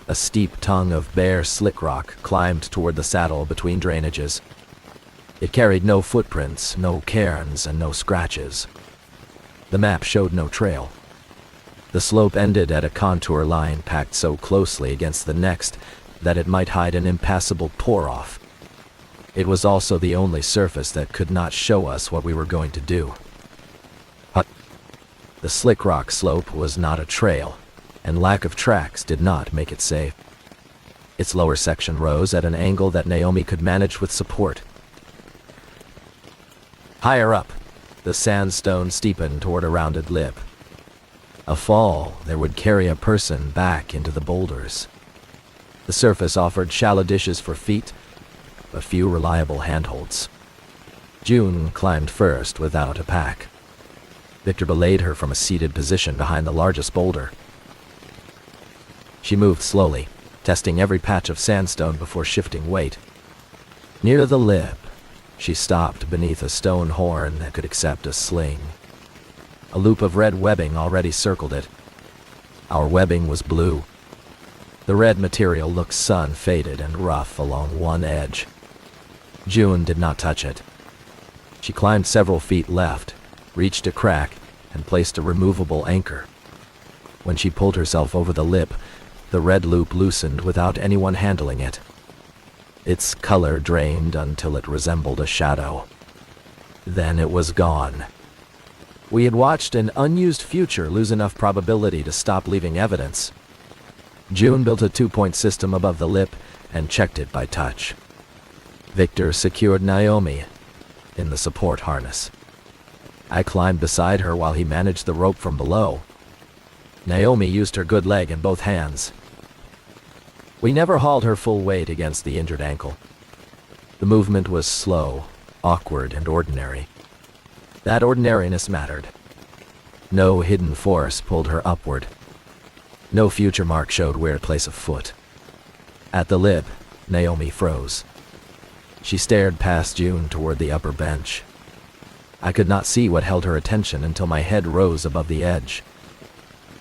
a steep tongue of bare slick rock climbed toward the saddle between drainages. It carried no footprints, no cairns, and no scratches. The map showed no trail. The slope ended at a contour line packed so closely against the next that it might hide an impassable pour-off. It was also the only surface that could not show us what we were going to do. The slick rock slope was not a trail, and lack of tracks did not make it safe. Its lower section rose at an angle that Naomi could manage with support. Higher up, the sandstone steepened toward a rounded lip. A fall there would carry a person back into the boulders. The surface offered shallow dishes for feet, but few reliable handholds. June climbed first without a pack. Victor belayed her from a seated position behind the largest boulder. She moved slowly, testing every patch of sandstone before shifting weight. Near the lip, She stopped beneath a stone horn that could accept a sling. A loop of red webbing already circled it. Our webbing was blue. The red material looked sun-faded and rough along one edge. June did not touch it. She climbed several feet left, reached a crack, and placed a removable anchor. When she pulled herself over the lip, the red loop loosened without anyone handling it. Its color drained until it resembled a shadow. Then it was gone. We had watched an unused future lose enough probability to stop leaving evidence. June built a 2-point system above the lip and checked it by touch. Victor secured Naomi in the support harness. I climbed beside her while he managed the rope from below. Naomi used her good leg in both hands. We never hauled her full weight against the injured ankle. The movement was slow, awkward, and ordinary. That ordinariness mattered. No hidden force pulled her upward. No future mark showed where to place a foot. At the lip, Naomi froze. She stared past June toward the upper bench. I could not see what held her attention until my head rose above the edge.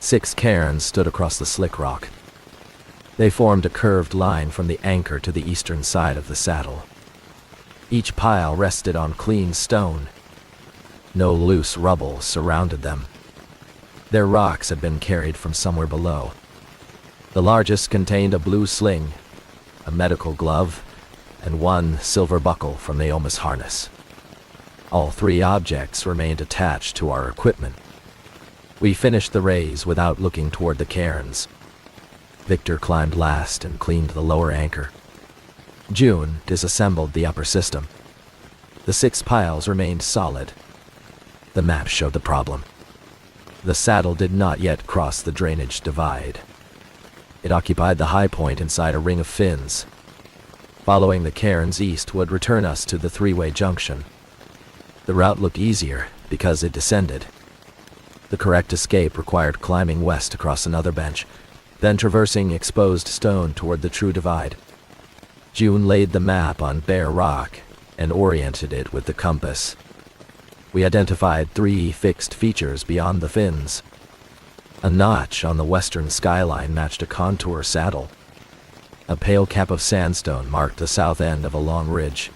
6 cairns stood across the slick rock. They formed a curved line from the anchor to the eastern side of the saddle. Each pile rested on clean stone. No loose rubble surrounded them. Their rocks had been carried from somewhere below. The largest contained a blue sling, a medical glove, and 1 silver buckle from Naomi's harness. All 3 objects remained attached to our equipment. We finished the raise without looking toward the cairns. Victor climbed last and cleaned the lower anchor. June disassembled the upper system. The 6 piles remained solid. The map showed the problem. The saddle did not yet cross the drainage divide. It occupied the high point inside a ring of fins. Following the cairns east would return us to the 3-way junction. The route looked easier because it descended. The correct escape required climbing west across another bench, then traversing exposed stone toward the true divide. June laid the map on bare rock and oriented it with the compass. We identified 3 fixed features beyond the fins. A notch on the western skyline matched a contour saddle. A pale cap of sandstone marked the south end of a long ridge.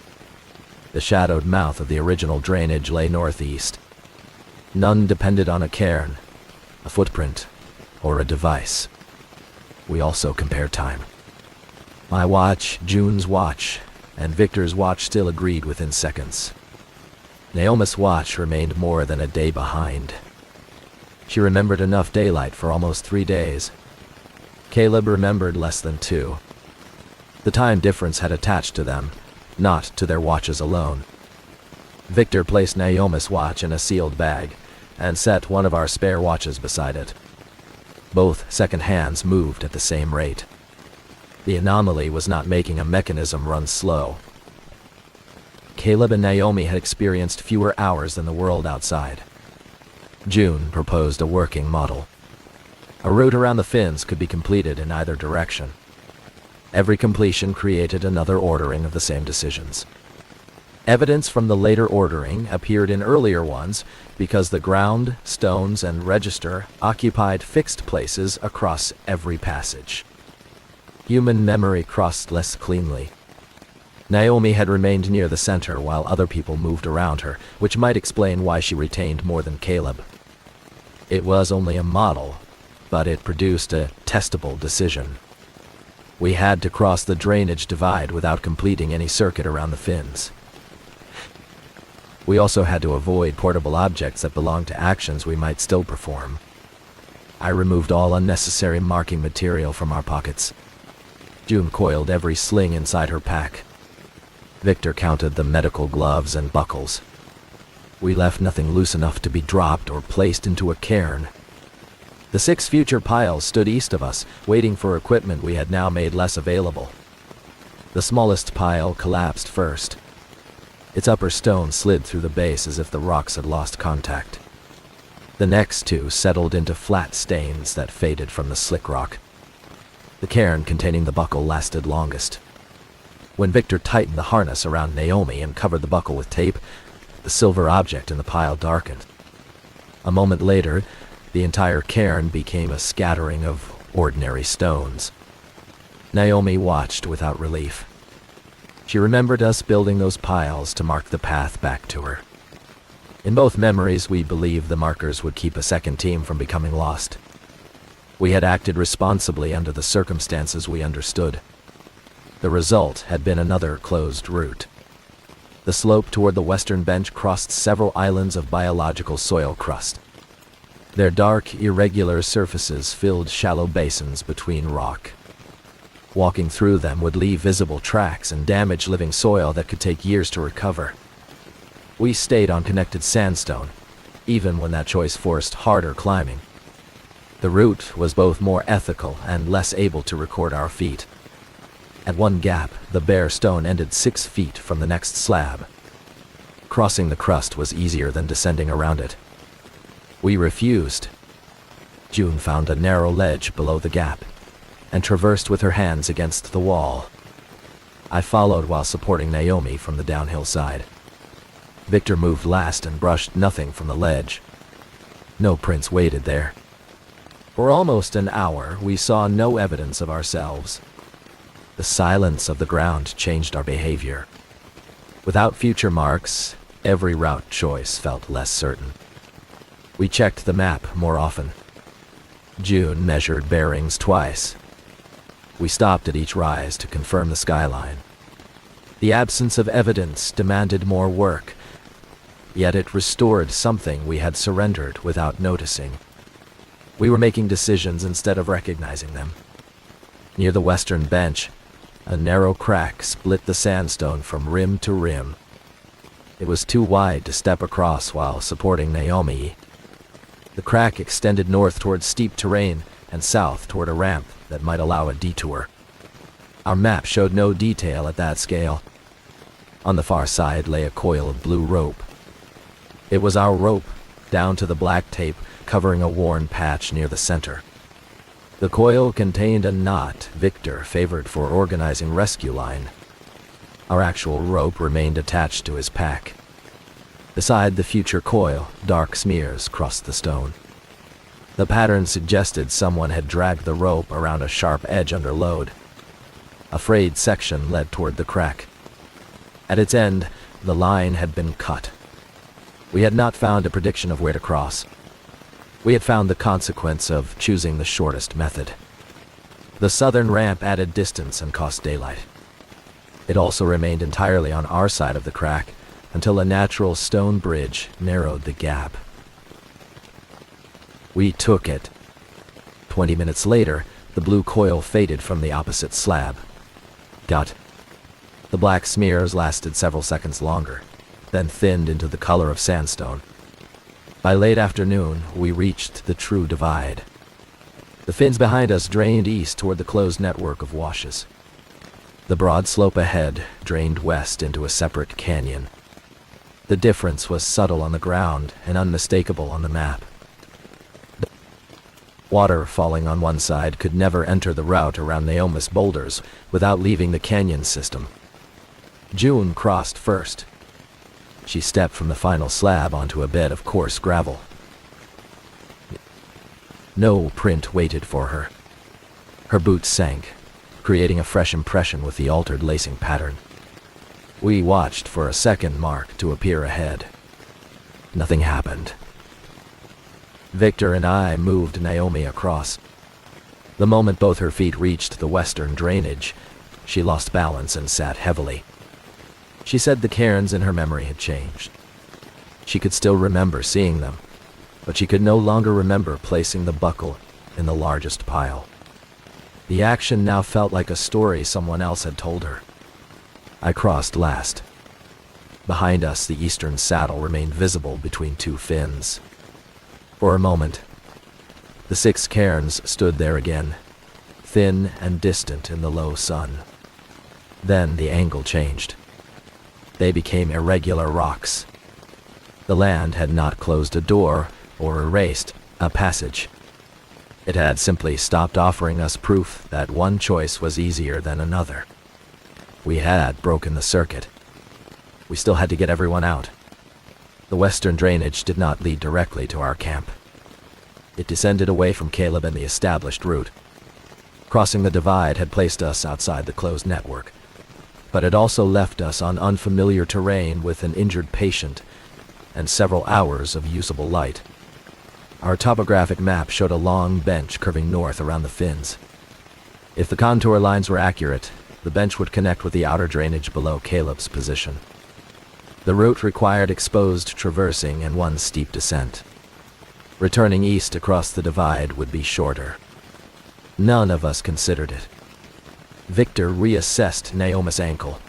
The shadowed mouth of the original drainage lay northeast. None depended on a cairn, a footprint, or a device. We also compared time. My watch, June's watch, and Victor's watch still agreed within seconds. Naomi's watch remained more than a day behind. She remembered enough daylight for almost 3 days. Caleb remembered less than 2. The time difference had attached to them, not to their watches alone. Victor placed Naomi's watch in a sealed bag and set one of our spare watches beside it. Both second hands moved at the same rate. The anomaly was not making a mechanism run slow. Caleb and Naomi had experienced fewer hours than the world outside. June proposed a working model. A route around the fins could be completed in either direction. Every completion created another ordering of the same decisions. Evidence from the later ordering appeared in earlier ones because the ground, stones, and register occupied fixed places across every passage. Human memory crossed less cleanly. Naomi had remained near the center while other people moved around her, which might explain why she retained more than Caleb. It was only a model, but it produced a testable decision. We had to cross the drainage divide without completing any circuit around the fins. We also had to avoid portable objects that belonged to actions we might still perform. I removed all unnecessary marking material from our pockets. June coiled every sling inside her pack. Victor counted the medical gloves and buckles. We left nothing loose enough to be dropped or placed into a cairn. The 6 future piles stood east of us, waiting for equipment we had now made less available. The smallest pile collapsed first. Its upper stone slid through the base as if the rocks had lost contact. The next 2 settled into flat stains that faded from the slick rock. The cairn containing the buckle lasted longest. When Victor tightened the harness around Naomi and covered the buckle with tape, the silver object in the pile darkened. A moment later, the entire cairn became a scattering of ordinary stones. Naomi watched without relief. She remembered us building those piles to mark the path back to her. In both memories, we believed the markers would keep a second team from becoming lost. We had acted responsibly under the circumstances we understood. The result had been another closed route. The slope toward the western bench crossed several islands of biological soil crust. Their dark, irregular surfaces filled shallow basins between rock. Walking through them would leave visible tracks and damage living soil that could take years to recover. We stayed on connected sandstone, even when that choice forced harder climbing. The route was both more ethical and less able to record our feet. At one gap, the bare stone ended 6 feet from the next slab. Crossing the crust was easier than descending around it. We refused. June found a narrow ledge below the gap and traversed with her hands against the wall. I followed while supporting Naomi from the downhill side. Victor moved last and brushed nothing from the ledge. No prints waited there. For almost an hour, we saw no evidence of ourselves. The silence of the ground changed our behavior. Without future marks, every route choice felt less certain. We checked the map more often. June measured bearings twice. We stopped at each rise to confirm the skyline. The absence of evidence demanded more work, yet it restored something we had surrendered without noticing. We were making decisions instead of recognizing them. Near the western bench, a narrow crack split the sandstone from rim to rim. It was too wide to step across while supporting Naomi. The crack extended north toward steep terrain and south toward a ramp that might allow a detour. Our map showed no detail at that scale. On the far side lay a coil of blue rope. It was our rope, down to the black tape covering a worn patch near the center. The coil contained a knot Victor favored for organizing rescue line. Our actual rope remained attached to his pack. Beside the future coil, dark smears crossed the stone. The pattern suggested someone had dragged the rope around a sharp edge under load. A frayed section led toward the crack. At its end, the line had been cut. We had not found a prediction of where to cross. We had found the consequence of choosing the shortest method. The southern ramp added distance and cost daylight. It also remained entirely on our side of the crack until a natural stone bridge narrowed the gap. We took it. 20 minutes later, the blue coil faded from the opposite slab. The black smears lasted several seconds longer, then thinned into the color of sandstone. By late afternoon, we reached the true divide. The fins behind us drained east toward the closed network of washes. The broad slope ahead drained west into a separate canyon. The difference was subtle on the ground and unmistakable on the map. Water falling on one side could never enter the route around Naomi's boulders without leaving the canyon system. June crossed first. She stepped from the final slab onto a bed of coarse gravel. No print waited for her. Her boots sank, creating a fresh impression with the altered lacing pattern. We watched for a second mark to appear ahead. Nothing happened. Victor and I moved Naomi across. The moment both her feet reached the western drainage, she lost balance and sat heavily. She said the cairns in her memory had changed. She could still remember seeing them, but she could no longer remember placing the buckle in the largest pile. The action now felt like a story someone else had told her. I crossed last. Behind us, the eastern saddle remained visible between two fins. For a moment, the 6 cairns stood there again, thin and distant in the low sun. Then the angle changed. They became irregular rocks. The land had not closed a door or erased a passage. It had simply stopped offering us proof that one choice was easier than another. We had broken the circuit. We still had to get everyone out. The western drainage did not lead directly to our camp. It descended away from Caleb and the established route. Crossing the divide had placed us outside the closed network, but it also left us on unfamiliar terrain with an injured patient and several hours of usable light. Our topographic map showed a long bench curving north around the fins. If the contour lines were accurate, the bench would connect with the outer drainage below Caleb's position. The route required exposed traversing and one steep descent. Returning east across the divide would be shorter. None of us considered it. Victor reassessed Naomi's ankle.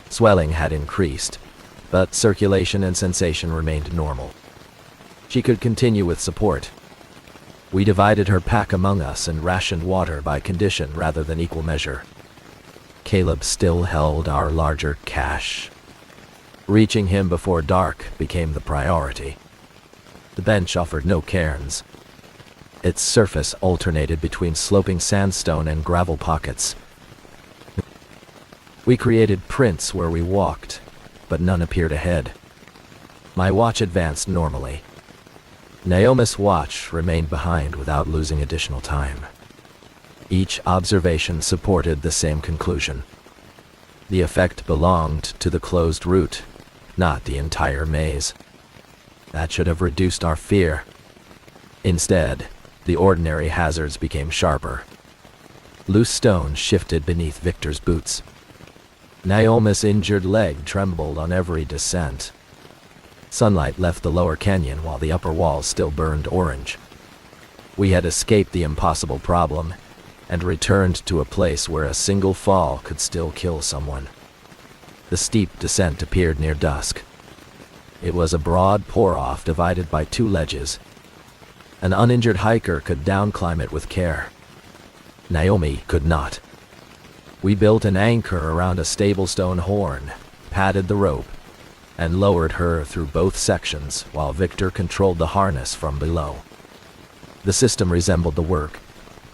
Swelling had increased, but circulation and sensation remained normal. She could continue with support. We divided her pack among us and rationed water by condition rather than equal measure. Caleb still held our larger cache. Reaching him before dark became the priority. The bench offered no cairns. Its surface alternated between sloping sandstone and gravel pockets. We created prints where we walked, but none appeared ahead. My watch advanced normally. Naomi's watch remained behind without losing additional time. Each observation supported the same conclusion. The effect belonged to the closed route, not the entire maze. That should have reduced our fear. Instead, the ordinary hazards became sharper. Loose stones shifted beneath Victor's boots. Naomi's injured leg trembled on every descent. Sunlight left the lower canyon while the upper walls still burned orange. We had escaped the impossible problem and returned to a place where a single fall could still kill someone. The steep descent appeared near dusk. It was a broad pour-off divided by two ledges. An uninjured hiker could downclimb it with care. Naomi could not. We built an anchor around a stable stone horn, padded the rope, and lowered her through both sections while Victor controlled the harness from below. The system resembled the work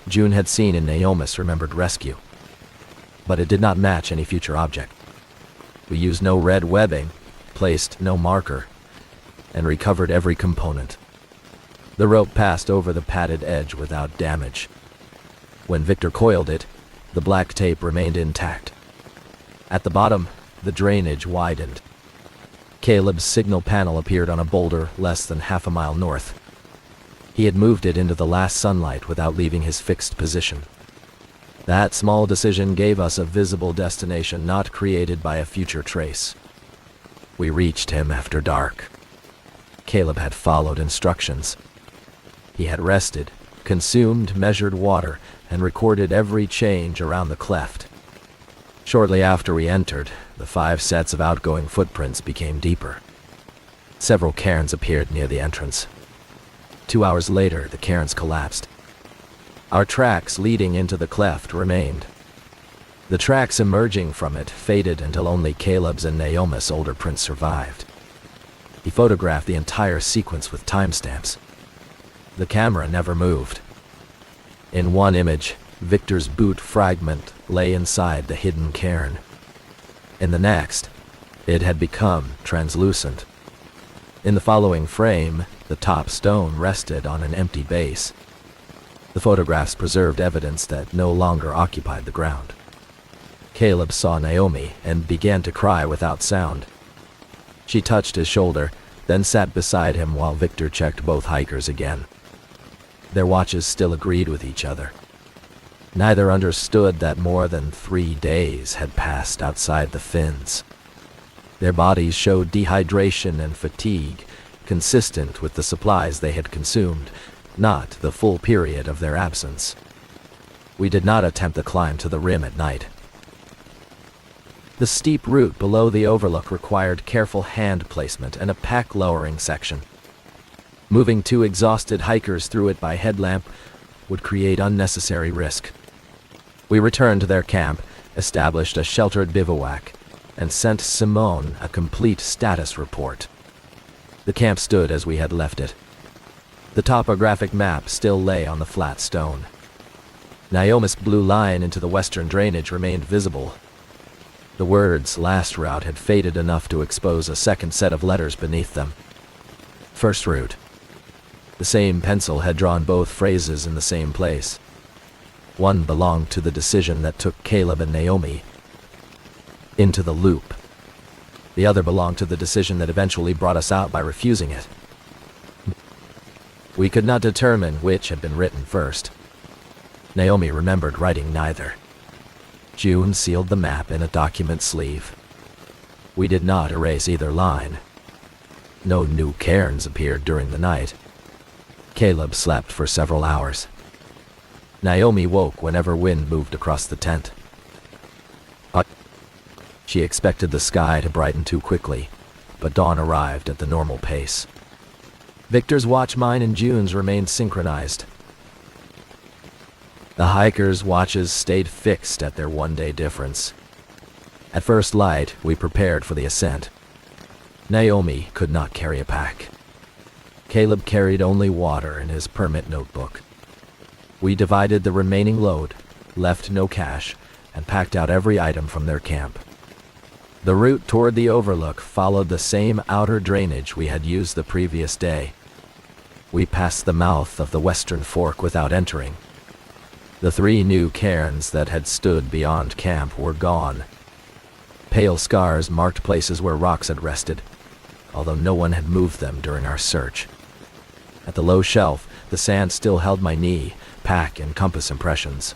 June had seen in Naomi's remembered rescue, but it did not match any future object. We used no red webbing, placed no marker, and recovered every component. The rope passed over the padded edge without damage. When Victor coiled it, the black tape remained intact. At the bottom, the drainage widened. Caleb's signal panel appeared on a boulder less than half a mile north. He had moved it into the last sunlight without leaving his fixed position. That small decision gave us a visible destination not created by a future trace. We reached him after dark. Caleb had followed instructions. He had rested, consumed measured water, and recorded every change around the cleft. Shortly after we entered, the 5 sets of outgoing footprints became deeper. Several cairns appeared near the entrance. 2 hours later, the cairns collapsed. Our tracks leading into the cleft remained. The tracks emerging from it faded until only Caleb's and Naomi's older prints survived. He photographed the entire sequence with timestamps. The camera never moved. In one image, Victor's boot fragment lay inside the hidden cairn. In the next, it had become translucent. In the following frame, the top stone rested on an empty base. The photographs preserved evidence that no longer occupied the ground. Caleb saw Naomi and began to cry without sound. She touched his shoulder, then sat beside him while Victor checked both hikers again. Their watches still agreed with each other. Neither understood that more than 3 days had passed outside the fins. Their bodies showed dehydration and fatigue, consistent with the supplies they had consumed, not the full period of their absence. We did not attempt the climb to the rim at night. The steep route below the overlook required careful hand placement and a pack-lowering section. Moving 2 exhausted hikers through it by headlamp would create unnecessary risk. We returned to their camp, established a sheltered bivouac, and sent Simone a complete status report. The camp stood as we had left it. The topographic map still lay on the flat stone. Naomi's blue line into the western drainage remained visible. The words "last route" had faded enough to expose a second set of letters beneath them. First route. The same pencil had drawn both phrases in the same place. One belonged to the decision that took Caleb and Naomi into the loop. The other belonged to the decision that eventually brought us out by refusing it. We could not determine which had been written first. Naomi remembered writing neither. June sealed the map in a document sleeve. We did not erase either line. No new cairns appeared during the night. Caleb slept for several hours. Naomi woke whenever wind moved across the tent. She expected the sky to brighten too quickly, but dawn arrived at the normal pace. Victor's watch, mine, and June's remained synchronized. The hikers' watches stayed fixed at their one-day difference. At first light, we prepared for the ascent. Naomi could not carry a pack. Caleb carried only water in his permit notebook. We divided the remaining load, left no cache, and packed out every item from their camp. The route toward the overlook followed the same outer drainage we had used the previous day. We passed the mouth of the western fork without entering. The 3 new cairns that had stood beyond camp were gone. Pale scars marked places where rocks had rested, although no one had moved them during our search. At the low shelf, the sand still held my knee, pack, and compass impressions.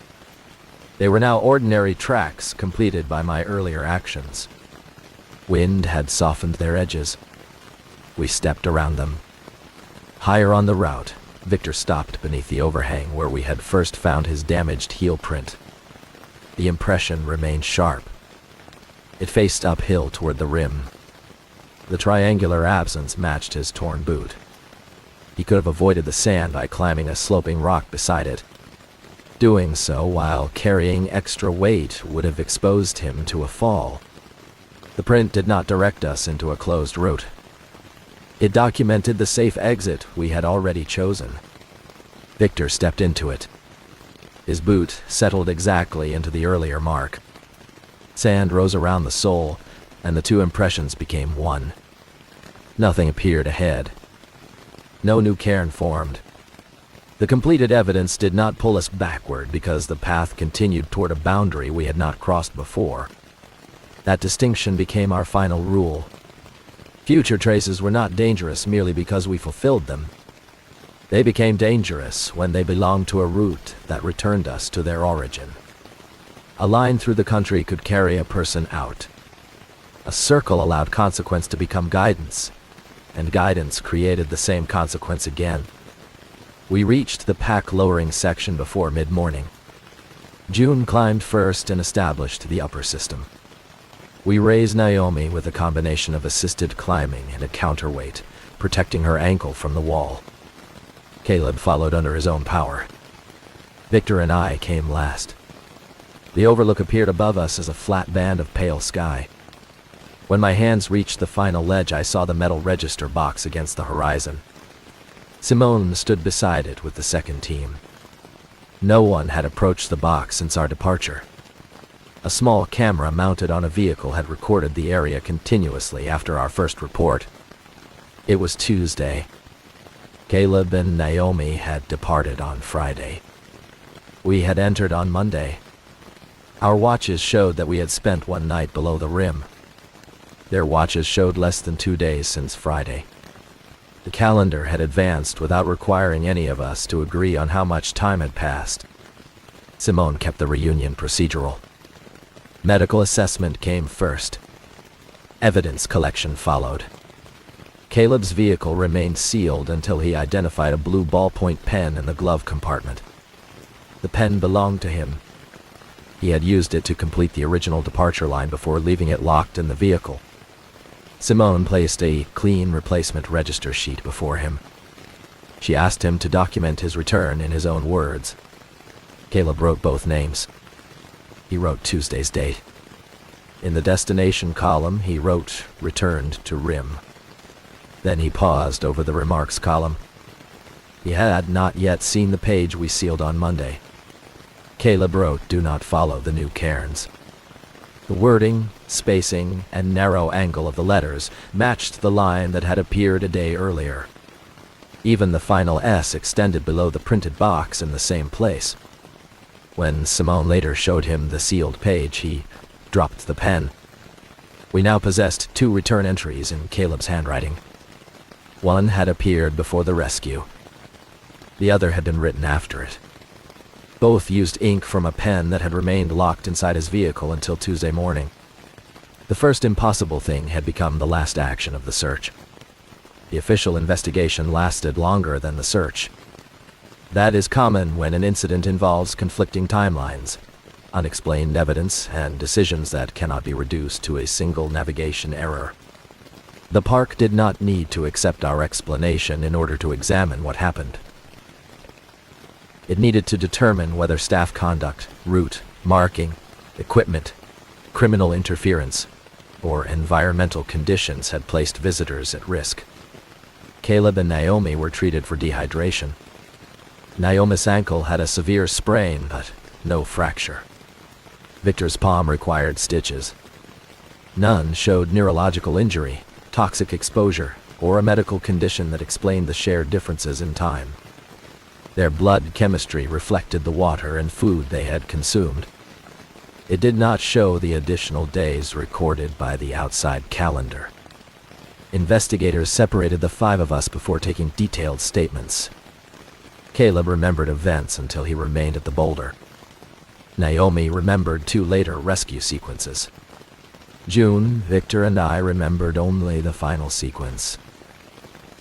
They were now ordinary tracks completed by my earlier actions. Wind had softened their edges. We stepped around them. Higher on the route, Victor stopped beneath the overhang where we had first found his damaged heel print. The impression remained sharp. It faced uphill toward the rim. The triangular absence matched his torn boot. He could have avoided the sand by climbing a sloping rock beside it. Doing so while carrying extra weight would have exposed him to a fall. The print did not direct us into a closed route. It documented the safe exit we had already chosen. Victor stepped into it. His boot settled exactly into the earlier mark. Sand rose around the sole, and the 2 impressions became one. Nothing appeared ahead. No new cairn formed. The completed evidence did not pull us backward because the path continued toward a boundary we had not crossed before. That distinction became our final rule. Future traces were not dangerous merely because we fulfilled them. They became dangerous when they belonged to a route that returned us to their origin. A line through the country could carry a person out. A circle allowed consequence to become guidance, and guidance created the same consequence again. We reached the pack-lowering section before mid-morning. June climbed first and established the upper system. We raised Naomi with a combination of assisted climbing and a counterweight, protecting her ankle from the wall. Caleb followed under his own power. Victor and I came last. The overlook appeared above us as a flat band of pale sky. When my hands reached the final ledge, I saw the metal register box against the horizon. Simone stood beside it with the second team. No one had approached the box since our departure. A small camera mounted on a vehicle had recorded the area continuously after our first report. It was Tuesday. Caleb and Naomi had departed on Friday. We had entered on Monday. Our watches showed that we had spent one night below the rim. Their watches showed less than 2 days since Friday. The calendar had advanced without requiring any of us to agree on how much time had passed. Simone kept the reunion procedural. Medical assessment came first. Evidence collection followed. Caleb's vehicle remained sealed until he identified a blue ballpoint pen in the glove compartment. The pen belonged to him. He had used it to complete the original departure line before leaving it locked in the vehicle. Simone placed a clean replacement register sheet before him. She asked him to document his return in his own words. Caleb wrote both names. He wrote Tuesday's date. In the destination column, he wrote "returned to Rim." Then he paused over the remarks column. He had not yet seen the page we sealed on Monday. Caleb wrote "do not follow the new cairns." The wording, spacing, and narrow angle of the letters matched the line that had appeared a day earlier. Even the final S extended below the printed box in the same place. When Simone later showed him the sealed page, he dropped the pen. We now possessed 2 return entries in Caleb's handwriting. One had appeared before the rescue. The other had been written after it. Both used ink from a pen that had remained locked inside his vehicle until Tuesday morning. The first impossible thing had become the last action of the search. The official investigation lasted longer than the search. That is common when an incident involves conflicting timelines, unexplained evidence, and decisions that cannot be reduced to a single navigation error. The park did not need to accept our explanation in order to examine what happened. It needed to determine whether staff conduct, route, marking, equipment, criminal interference, or environmental conditions had placed visitors at risk. Caleb and Naomi were treated for dehydration. Naomi's ankle had a severe sprain, but no fracture. Victor's palm required stitches. None showed neurological injury, toxic exposure, or a medical condition that explained the shared differences in time. Their blood chemistry reflected the water and food they had consumed. It did not show the additional days recorded by the outside calendar. Investigators separated the 5 of us before taking detailed statements. Caleb remembered events until he remained at the boulder. Naomi remembered 2 later rescue sequences. June, Victor, and I remembered only the final sequence.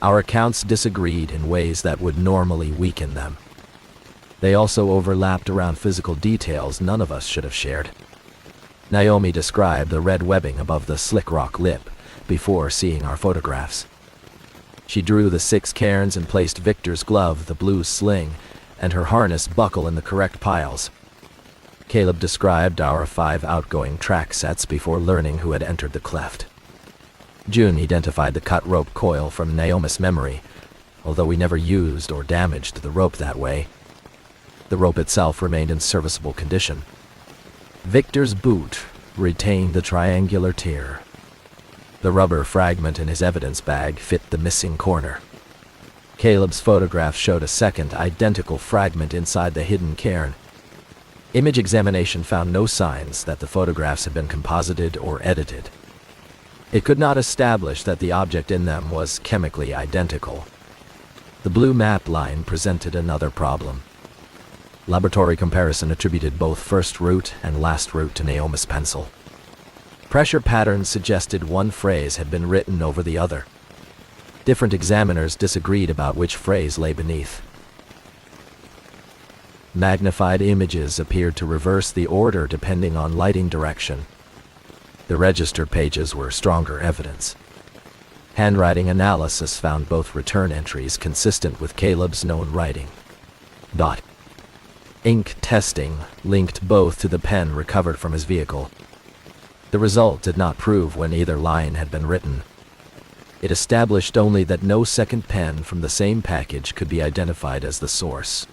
Our accounts disagreed in ways that would normally weaken them. They also overlapped around physical details none of us should have shared. Naomi described the red webbing above the slick rock lip before seeing our photographs. She drew the 6 cairns and placed Victor's glove, the blue sling, and her harness buckle in the correct piles. Caleb described our 5 outgoing track sets before learning who had entered the cleft. June identified the cut rope coil from Naomi's memory, although we never used or damaged the rope that way. The rope itself remained in serviceable condition. Victor's boot retained the triangular tear. The rubber fragment in his evidence bag fit the missing corner. Caleb's photograph showed a second, identical fragment inside the hidden cairn. Image examination found no signs that the photographs had been composited or edited. It could not establish that the object in them was chemically identical. The blue map line presented another problem. Laboratory comparison attributed both first route and last route to Naomi's pencil. Pressure patterns suggested one phrase had been written over the other. Different examiners disagreed about which phrase lay beneath. Magnified images appeared to reverse the order depending on lighting direction. The register pages were stronger evidence. Handwriting analysis found both return entries consistent with Caleb's known writing. Ink testing linked both to the pen recovered from his vehicle. The result did not prove when either line had been written. It established only that no second pen from the same package could be identified as the source.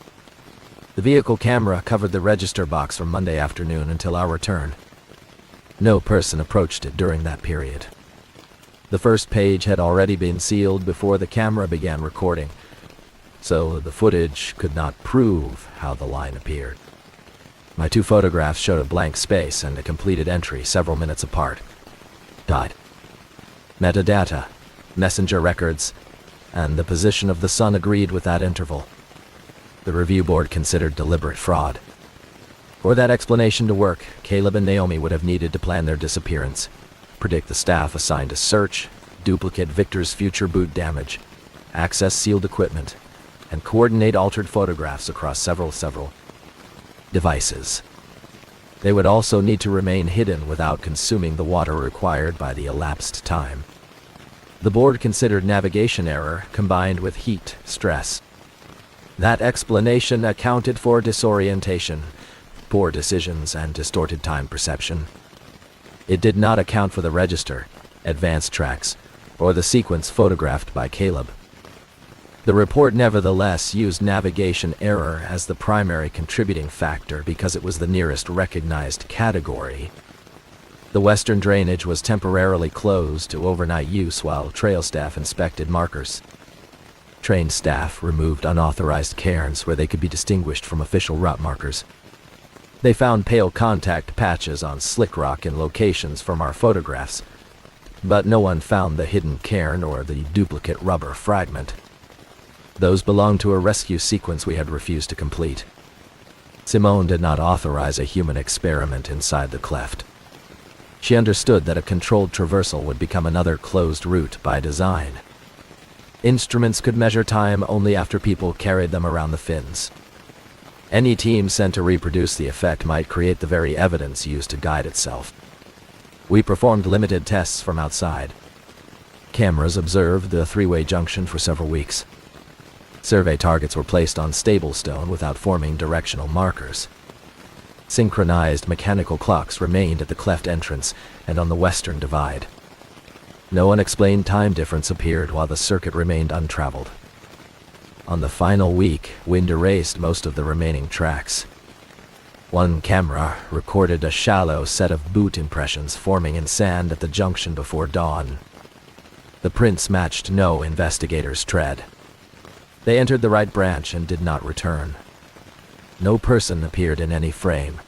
The vehicle camera covered the register box from Monday afternoon until our return. No person approached it during that period. The first page had already been sealed before the camera began recording, so the footage could not prove how the line appeared. My 2 photographs showed a blank space and a completed entry several minutes apart. Metadata, messenger records, and the position of the sun agreed with that interval. The review board considered deliberate fraud. For that explanation to work, Caleb and Naomi would have needed to plan their disappearance, predict the staff assigned to search, duplicate Victor's future boot damage, access sealed equipment, and coordinate altered photographs across several devices. They would also need to remain hidden without consuming the water required by the elapsed time. The board considered navigation error combined with heat stress. That explanation accounted for disorientation, poor decisions, and distorted time perception. It did not account for the register, advanced tracks, or the sequence photographed by Caleb. The report nevertheless used navigation error as the primary contributing factor because it was the nearest recognized category. The western drainage was temporarily closed to overnight use while trail staff inspected markers. Trained staff removed unauthorized cairns where they could be distinguished from official route markers. They found pale contact patches on slick rock in locations from our photographs, but no one found the hidden cairn or the duplicate rubber fragment. Those belonged to a rescue sequence we had refused to complete. Simone did not authorize a human experiment inside the cleft. She understood that a controlled traversal would become another closed route by design. Instruments could measure time only after people carried them around the fins. Any team sent to reproduce the effect might create the very evidence used to guide itself. We performed limited tests from outside. Cameras observed the three-way junction for several weeks. Survey targets were placed on stable stone without forming directional markers. Synchronized mechanical clocks remained at the cleft entrance and on the western divide. No unexplained time difference appeared while the circuit remained untraveled. On the final week, wind erased most of the remaining tracks. One camera recorded a shallow set of boot impressions forming in sand at the junction before dawn. The prints matched no investigator's tread. They entered the right branch and did not return. No person appeared in any frame.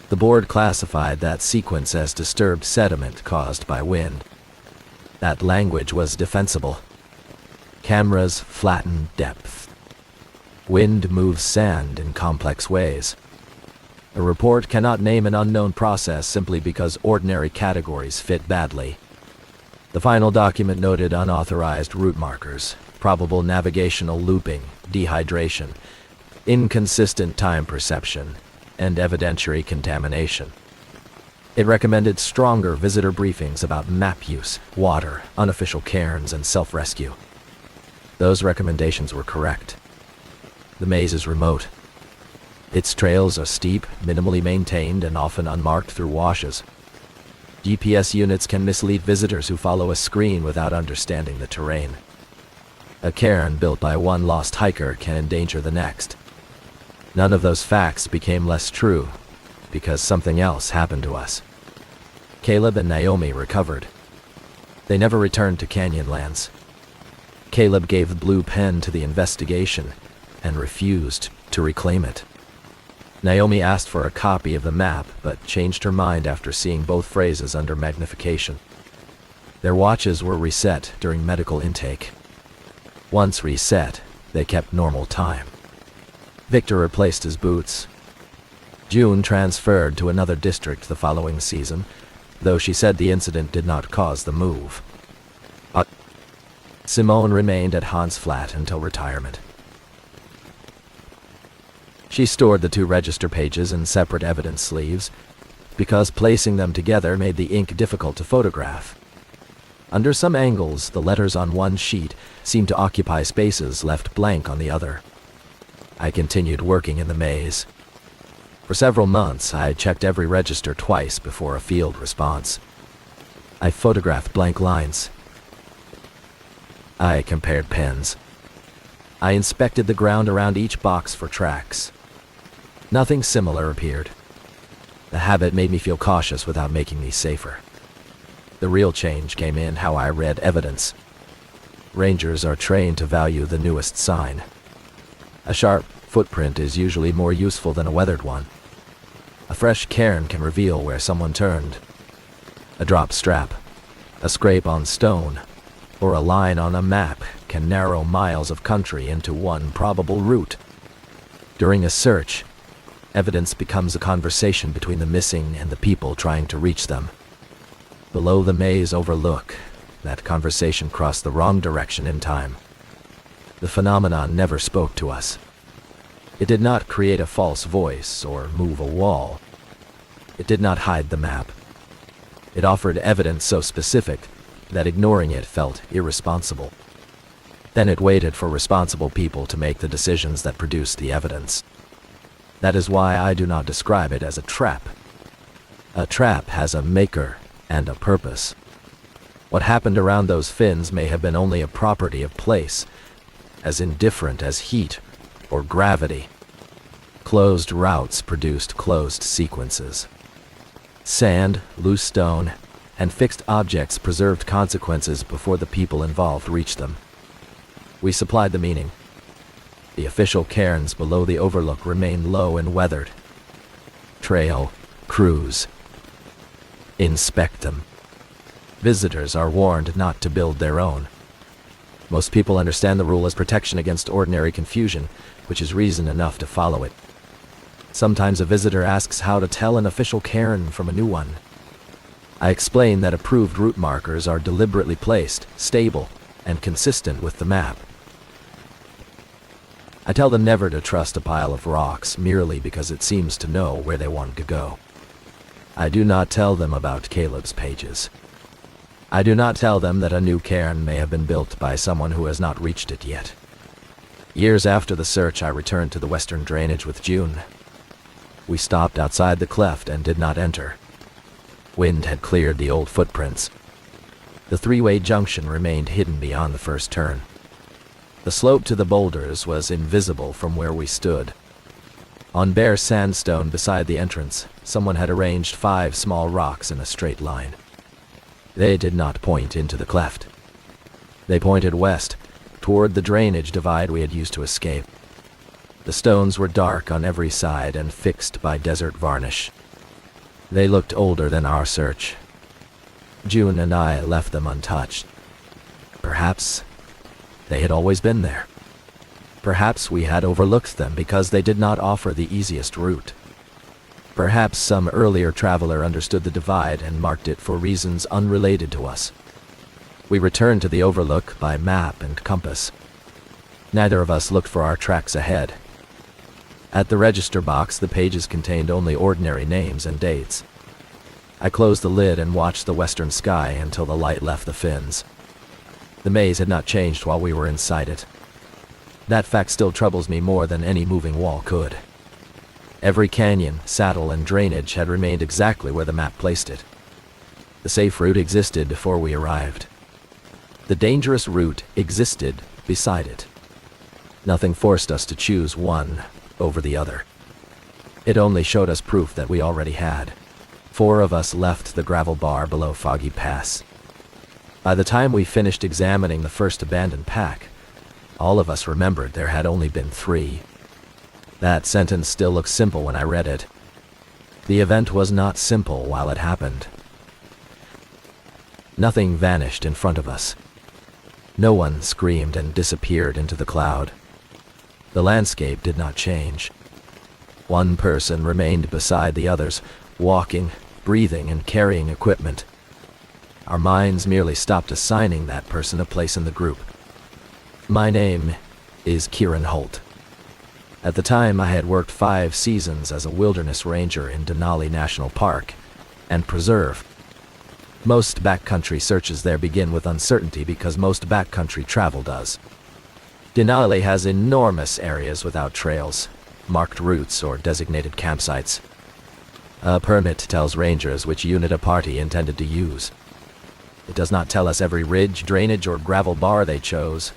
The board classified that sequence as disturbed sediment caused by wind. That language was defensible. Cameras flatten depth. Wind moves sand in complex ways. A report cannot name an unknown process simply because ordinary categories fit badly. The final document noted unauthorized route markers, probable navigational looping, dehydration, inconsistent time perception, and evidentiary contamination. It recommended stronger visitor briefings about map use, water, unofficial cairns, and self-rescue. Those recommendations were correct. The maze is remote. Its trails are steep, minimally maintained, and often unmarked through washes. GPS units can mislead visitors who follow a screen without understanding the terrain. A cairn built by one lost hiker can endanger the next. None of those facts became less true, because something else happened to us. Caleb and Naomi recovered. They never returned to Canyonlands. Caleb gave the blue pen to the investigation and refused to reclaim it. Naomi asked for a copy of the map, but changed her mind after seeing both phrases under magnification. Their watches were reset during medical intake. Once reset, they kept normal time. Victor replaced his boots. June transferred to another district the following season, though she said the incident did not cause the move. Simone remained at Hans Flat until retirement. She stored the two register pages in separate evidence sleeves, because placing them together made the ink difficult to photograph. Under some angles, the letters on one sheet seemed to occupy spaces left blank on the other. I continued working in the maze. For several months, I checked every register twice before a field response. I photographed blank lines. I compared pens. I inspected the ground around each box for tracks. Nothing similar appeared. The habit made me feel cautious without making me safer. The real change came in how I read evidence. Rangers are trained to value the newest sign. A sharp footprint is usually more useful than a weathered one. A fresh cairn can reveal where someone turned. A drop strap, a scrape on stone, or a line on a map can narrow miles of country into one probable route. During a search, evidence becomes a conversation between the missing and the people trying to reach them. Below the maze overlook, that conversation crossed the wrong direction in time. The phenomenon never spoke to us. It did not create a false voice or move a wall. It did not hide the map. It offered evidence so specific that ignoring it felt irresponsible. Then it waited for responsible people to make the decisions that produced the evidence. That is why I do not describe it as a trap. A trap has a maker and a purpose. What happened around those fins may have been only a property of place, as indifferent as heat or gravity. Closed routes produced closed sequences. Sand, loose stone, and fixed objects preserved consequences before the people involved reached them. We supplied the meaning. The official cairns below the overlook remain low and weathered. Trail, cruise, inspect them. Visitors are warned not to build their own. Most people understand the rule as protection against ordinary confusion, which is reason enough to follow it. Sometimes a visitor asks how to tell an official cairn from a new one. I explain that approved route markers are deliberately placed, stable, and consistent with the map. I tell them never to trust a pile of rocks merely because it seems to know where they want to go. I do not tell them about Caleb's pages. I do not tell them that a new cairn may have been built by someone who has not reached it yet. Years after the search, I returned to the western drainage with June. We stopped outside the cleft and did not enter. Wind had cleared the old footprints. The three-way junction remained hidden beyond the first turn. The slope to the boulders was invisible from where we stood. On bare sandstone beside the entrance, someone had arranged 5 small rocks in a straight line. They did not point into the cleft. They pointed west, toward the drainage divide we had used to escape. The stones were dark on every side and fixed by desert varnish. They looked older than our search. June and I left them untouched. Perhaps they had always been there. Perhaps we had overlooked them because they did not offer the easiest route. Perhaps some earlier traveler understood the divide and marked it for reasons unrelated to us. We returned to the overlook by map and compass. Neither of us looked for our tracks ahead. At the register box, the pages contained only ordinary names and dates. I closed the lid and watched the western sky until the light left the fins. The maze had not changed while we were inside it. That fact still troubles me more than any moving wall could. Every canyon, saddle, and drainage had remained exactly where the map placed it. The safe route existed before we arrived. The dangerous route existed beside it. Nothing forced us to choose one over the other. It only showed us proof that we already had. 4 of us left the gravel bar below Foggy Pass. By the time we finished examining the first abandoned pack, all of us remembered there had only been 3. That sentence still looks simple when I read it. The event was not simple while it happened. Nothing vanished in front of us. No one screamed and disappeared into the cloud. The landscape did not change. One person remained beside the others, walking, breathing, and carrying equipment. Our minds merely stopped assigning that person a place in the group. My name is Kieran Holt. At the time, I had worked 5 seasons as a wilderness ranger in Denali National Park and Preserve. Most backcountry searches there begin with uncertainty because most backcountry travel does. Denali has enormous areas without trails, marked routes, or designated campsites. A permit tells rangers which unit a party intended to use. It does not tell us every ridge, drainage, or gravel bar they chose.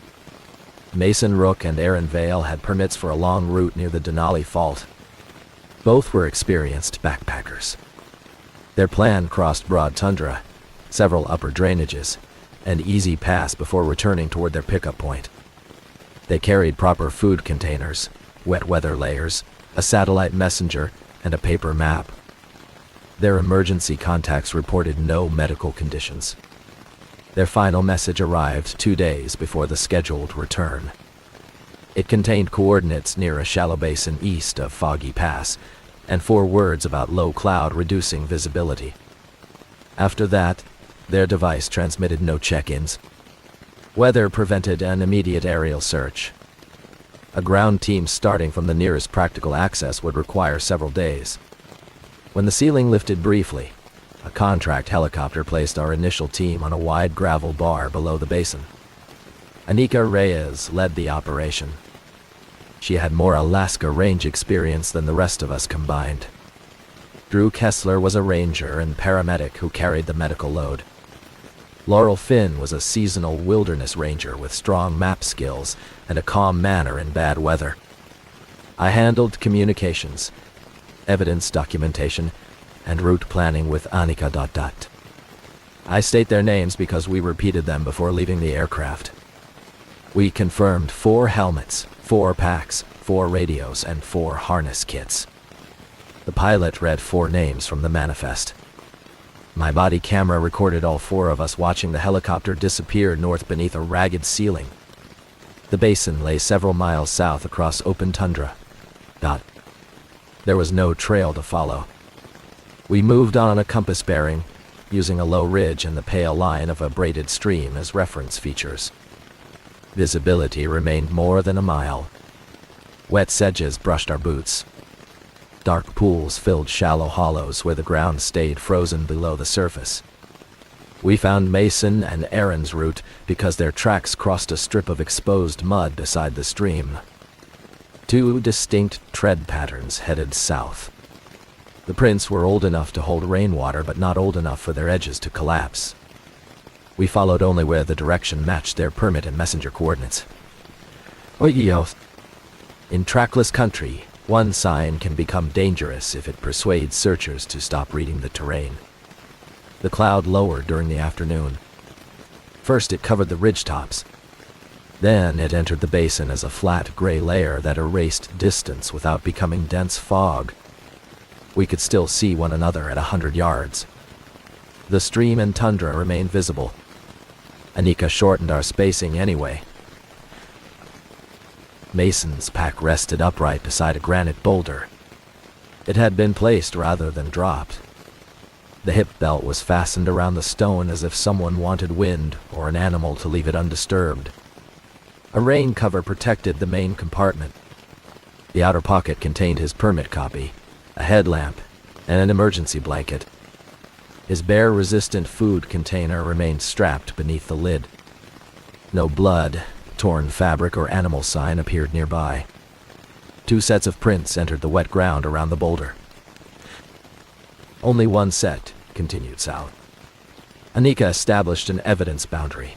Mason Rook and Aaron Vale had permits for a long route near the Denali Fault. Both were experienced backpackers. Their plan crossed broad tundra, several upper drainages, and easy pass before returning toward their pickup point. They carried proper food containers, wet weather layers, a satellite messenger, and a paper map. Their emergency contacts reported no medical conditions. Their final message arrived 2 days before the scheduled return. It contained coordinates near a shallow basin east of Foggy Pass, and 4 words about low cloud reducing visibility. After that, their device transmitted no check-ins. Weather prevented an immediate aerial search. A ground team starting from the nearest practical access would require several days. When the ceiling lifted briefly, a contract helicopter placed our initial team on a wide gravel bar below the basin. Anika Reyes led the operation. She had more Alaska range experience than the rest of us combined. Drew Kessler was a ranger and paramedic who carried the medical load. Laurel Finn was a seasonal wilderness ranger with strong map skills and a calm manner in bad weather. I handled communications, evidence documentation, and route planning with Annika. I state their names because we repeated them before leaving the aircraft. We confirmed 4 helmets, 4 packs, 4 radios, and 4 harness kits. The pilot read 4 names from the manifest. My body camera recorded all 4 of us watching the helicopter disappear north beneath a ragged ceiling. The basin lay several miles south across open tundra. There was no trail to follow. We moved on a compass bearing, using a low ridge and the pale line of a braided stream as reference features. Visibility remained more than a mile. Wet sedges brushed our boots. Dark pools filled shallow hollows where the ground stayed frozen below the surface. We found Mason and Aaron's route because their tracks crossed a strip of exposed mud beside the stream. 2 distinct tread patterns headed south. The prints were old enough to hold rainwater, but not old enough for their edges to collapse. We followed only where the direction matched their permit and messenger coordinates. In trackless country, one sign can become dangerous if it persuades searchers to stop reading the terrain. The cloud lowered during the afternoon. First it covered the ridgetops. Then it entered the basin as a flat gray layer that erased distance without becoming dense fog. We could still see one another at 100 yards. The stream and tundra remained visible. Annika shortened our spacing anyway. Mason's pack rested upright beside a granite boulder. It had been placed rather than dropped. The hip belt was fastened around the stone as if someone wanted wind or an animal to leave it undisturbed. A rain cover protected the main compartment. The outer pocket contained his permit copy, a headlamp, and an emergency blanket. His bear-resistant food container remained strapped beneath the lid. No blood, torn fabric, or animal sign appeared nearby. 2 sets of prints entered the wet ground around the boulder. Only one set continued south. Annika established an evidence boundary.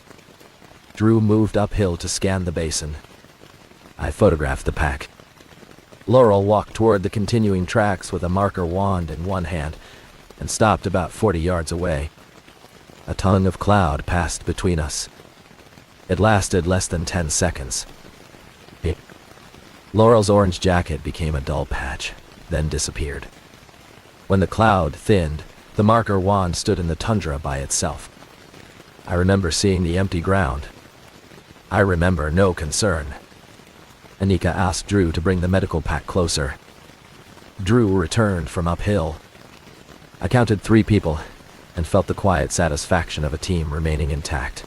Drew moved uphill to scan the basin. I photographed the pack. Laurel walked toward the continuing tracks with a marker wand in one hand and stopped about 40 yards away. A tongue of cloud passed between us. It lasted less than 10 seconds. Laurel's orange jacket became a dull patch, then disappeared. When the cloud thinned, the marker wand stood in the tundra by itself. I remember seeing the empty ground. I remember no concern. Annika asked Drew to bring the medical pack closer. Drew returned from uphill. I counted 3 people and felt the quiet satisfaction of a team remaining intact.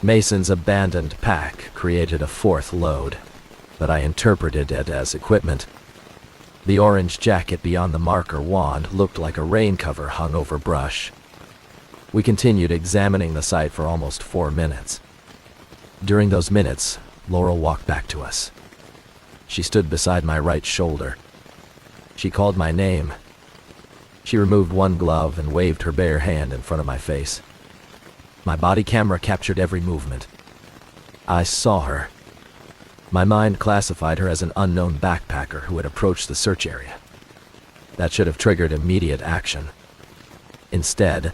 Mason's abandoned pack created a 4th load, but I interpreted it as equipment. The orange jacket beyond the marker wand looked like a rain cover hung over brush. We continued examining the site for almost 4 minutes. During those minutes, Laurel walked back to us. She stood beside my right shoulder. She called my name. She removed one glove and waved her bare hand in front of my face. My body camera captured every movement. I saw her. My mind classified her as an unknown backpacker who had approached the search area. That should have triggered immediate action. Instead,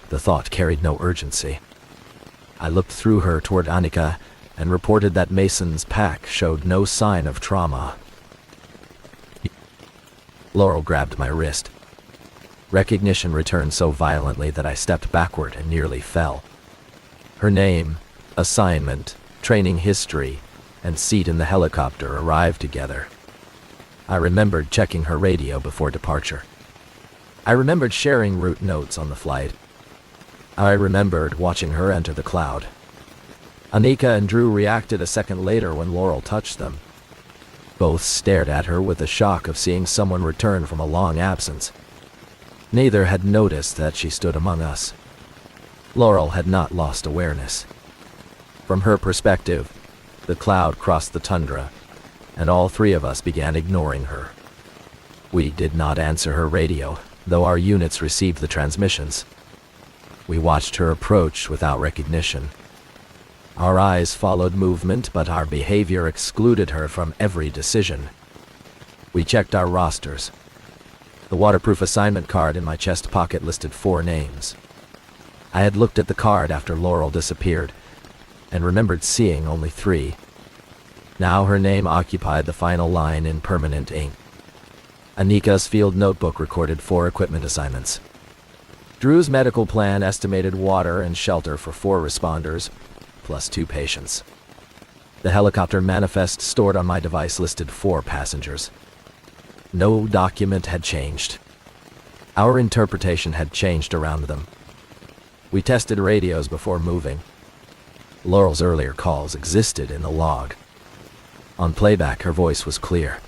the thought carried no urgency. I looked through her toward Annika and reported that Mason's pack showed no sign of trauma. Laurel grabbed my wrist. Recognition returned so violently that I stepped backward and nearly fell. Her name, assignment, training history, and seat in the helicopter arrived together. I remembered checking her radio before departure. I remembered sharing route notes on the flight. I remembered watching her enter the cloud. Annika and Drew reacted a second later when Laurel touched them. Both stared at her with the shock of seeing someone return from a long absence. Neither had noticed that she stood among us. Laurel had not lost awareness. From her perspective, the cloud crossed the tundra, and all 3 of us began ignoring her. We did not answer her radio, though our units received the transmissions. We watched her approach without recognition. Our eyes followed movement, but our behavior excluded her from every decision. We checked our rosters. The waterproof assignment card in my chest pocket listed 4 names. I had looked at the card after Laurel disappeared, and remembered seeing only 3. Now her name occupied the final line in permanent ink. Anika's field notebook recorded 4 equipment assignments. Drew's medical plan estimated water and shelter for 4 responders, plus 2 patients. The helicopter manifest stored on my device listed 4 passengers. No document had changed. Our interpretation had changed around them. We tested radios before moving. Laurel's earlier calls existed in the log. On playback, her voice was clear.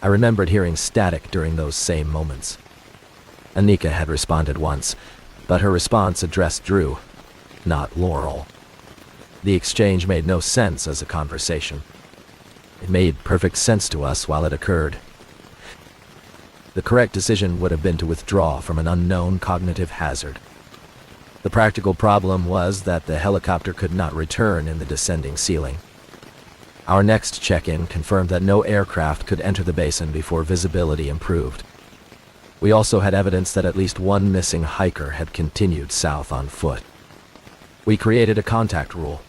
I remembered hearing static during those same moments. Anika had responded once, but her response addressed Drew, not Laurel. The exchange made no sense as a conversation. It made perfect sense to us while it occurred. The correct decision would have been to withdraw from an unknown cognitive hazard. The practical problem was that the helicopter could not return in the descending ceiling. Our next check-in confirmed that no aircraft could enter the basin before visibility improved. We also had evidence that at least one missing hiker had continued south on foot. We created a contact rule.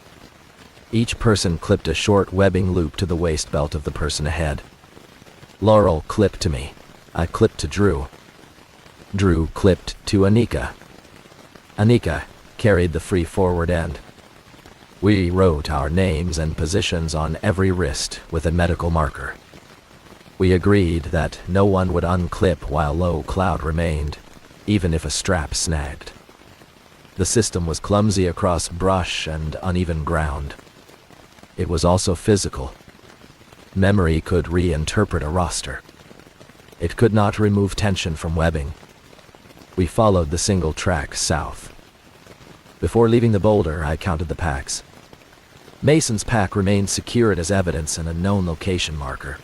Each person clipped a short webbing loop to the waist belt of the person ahead. Laurel clipped to me. I clipped to Drew. Drew clipped to Anika. Anika carried the free forward end. We wrote our names and positions on every wrist with a medical marker. We agreed that no one would unclip while low cloud remained, even if a strap snagged. The system was clumsy across brush and uneven ground. It was also physical. Memory could reinterpret a roster. It could not remove tension from webbing. We followed the single track south. Before leaving the boulder, I counted the packs. Mason's pack remained secured as evidence and a known location marker.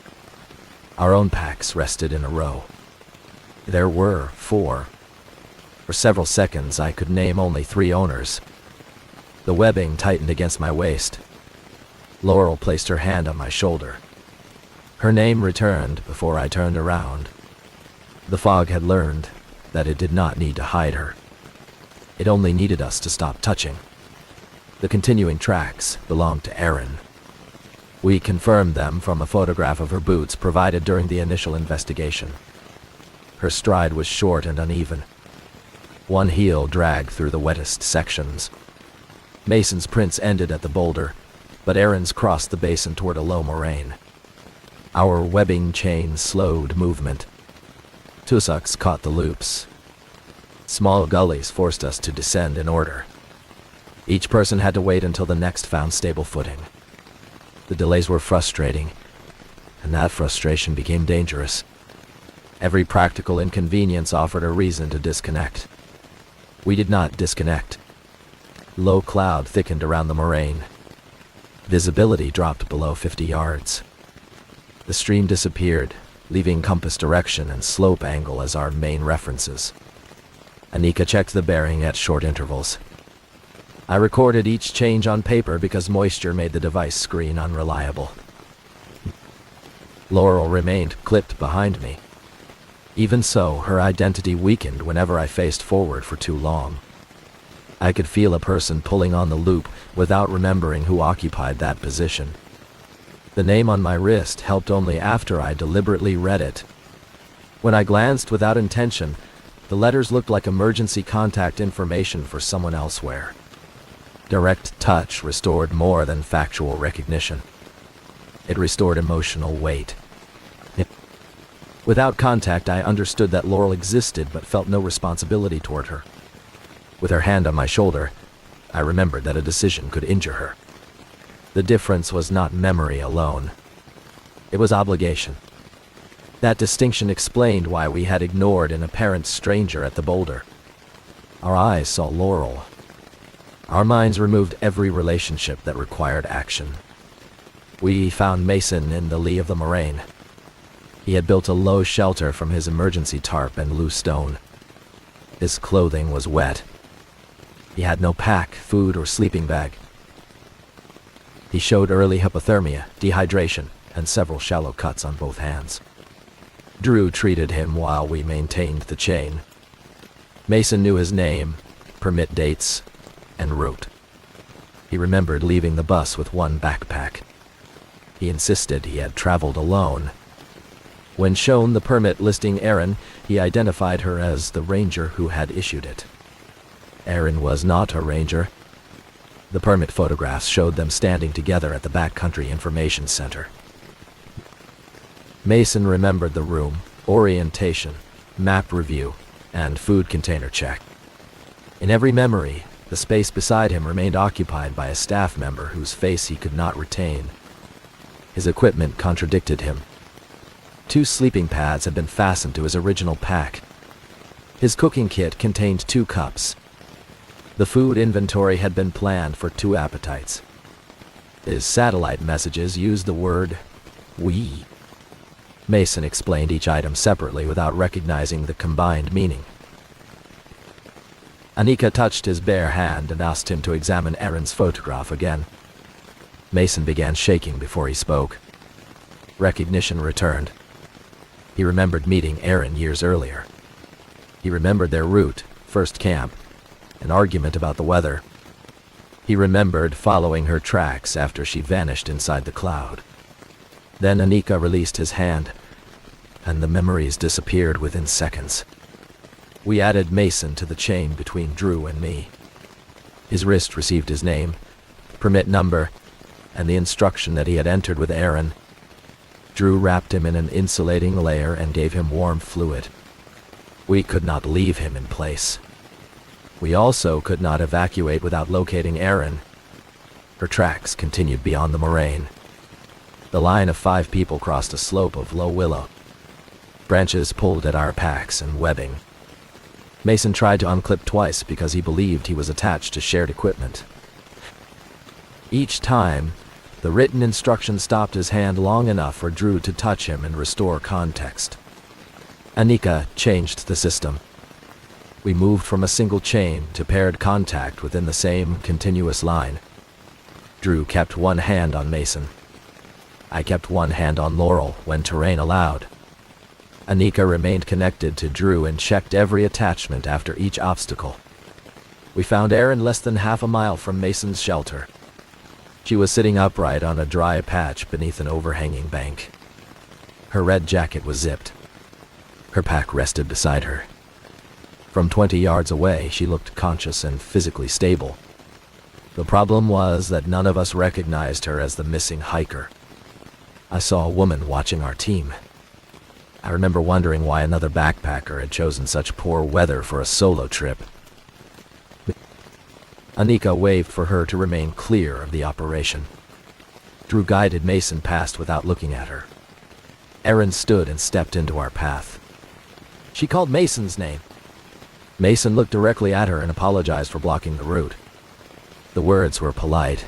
Our own packs rested in a row. There were 4. For several seconds, I could name only 3 owners. The webbing tightened against my waist. Laurel placed her hand on my shoulder. Her name returned before I turned around. The fog had learned that it did not need to hide her. It only needed us to stop touching. The continuing tracks belonged to Erin. We confirmed them from a photograph of her boots provided during the initial investigation. Her stride was short and uneven. One heel dragged through the wettest sections. Mason's prints ended at the boulder, but Erin's crossed the basin toward a low moraine. Our webbing chain slowed movement. Tussocks caught the loops. Small gullies forced us to descend in order. Each person had to wait until the next found stable footing. The delays were frustrating, and that frustration became dangerous. Every practical inconvenience offered a reason to disconnect. We did not disconnect. Low cloud thickened around the moraine. Visibility dropped below 50 yards. The stream disappeared, leaving compass direction and slope angle as our main references. Anika checked the bearing at short intervals. I recorded each change on paper because moisture made the device screen unreliable. Laurel remained clipped behind me. Even so, her identity weakened whenever I faced forward for too long. I could feel a person pulling on the loop without remembering who occupied that position. The name on my wrist helped only after I deliberately read it. When I glanced without intention, the letters looked like emergency contact information for someone elsewhere. Direct touch restored more than factual recognition. It restored emotional weight. Without contact, I understood that Laurel existed but felt no responsibility toward her. With her hand on my shoulder, I remembered that a decision could injure her. The difference was not memory alone. It was obligation. That distinction explained why we had ignored an apparent stranger at the boulder. Our eyes saw Laurel. Our minds removed every relationship that required action. We found Mason in the lee of the moraine. He had built a low shelter from his emergency tarp and loose stone. His clothing was wet. He had no pack, food, or sleeping bag. He showed early hypothermia, dehydration, and several shallow cuts on both hands. Drew treated him while we maintained the chain. Mason knew his name, permit dates, and route. He remembered leaving the bus with one backpack. He insisted he had traveled alone. When shown the permit listing Erin, he identified her as the ranger who had issued it. Erin was not a ranger. The permit photographs showed them standing together at the Backcountry Information Center. Mason remembered the room, orientation, map review, and food container check. In every memory, the space beside him remained occupied by a staff member whose face he could not retain. His equipment contradicted him. 2 sleeping pads had been fastened to his original pack. His cooking kit contained 2 cups. The food inventory had been planned for 2 appetites. His satellite messages used the word "we." Mason explained each item separately without recognizing the combined meaning. Anika touched his bare hand and asked him to examine Erin's photograph again. Mason began shaking before he spoke. Recognition returned. He remembered meeting Erin years earlier. He remembered their route, first camp, an argument about the weather. He remembered following her tracks after she vanished inside the cloud. Then Anika released his hand, and the memories disappeared within seconds. We added Mason to the chain between Drew and me. His wrist received his name, permit number, and the instruction that he had entered with Erin. Drew wrapped him in an insulating layer and gave him warm fluid. We could not leave him in place. We also could not evacuate without locating Erin. Her tracks continued beyond the moraine. The line of 5 people crossed a slope of low willow. Branches pulled at our packs and webbing. Mason tried to unclip twice because he believed he was attached to shared equipment. Each time, the written instruction stopped his hand long enough for Drew to touch him and restore context. Anika changed the system. We moved from a single chain to paired contact within the same continuous line. Drew kept one hand on Mason. I kept one hand on Laurel when terrain allowed. Anika remained connected to Drew and checked every attachment after each obstacle. We found Erin less than half a mile from Mason's shelter. She was sitting upright on a dry patch beneath an overhanging bank. Her red jacket was zipped. Her pack rested beside her. From 20 yards away, she looked conscious and physically stable. The problem was that none of us recognized her as the missing hiker. I saw a woman watching our team. I remember wondering why another backpacker had chosen such poor weather for a solo trip. Anika waved for her to remain clear of the operation. Drew guided Mason past without looking at her. Erin stood and stepped into our path. She called Mason's name. Mason looked directly at her and apologized for blocking the route. The words were polite.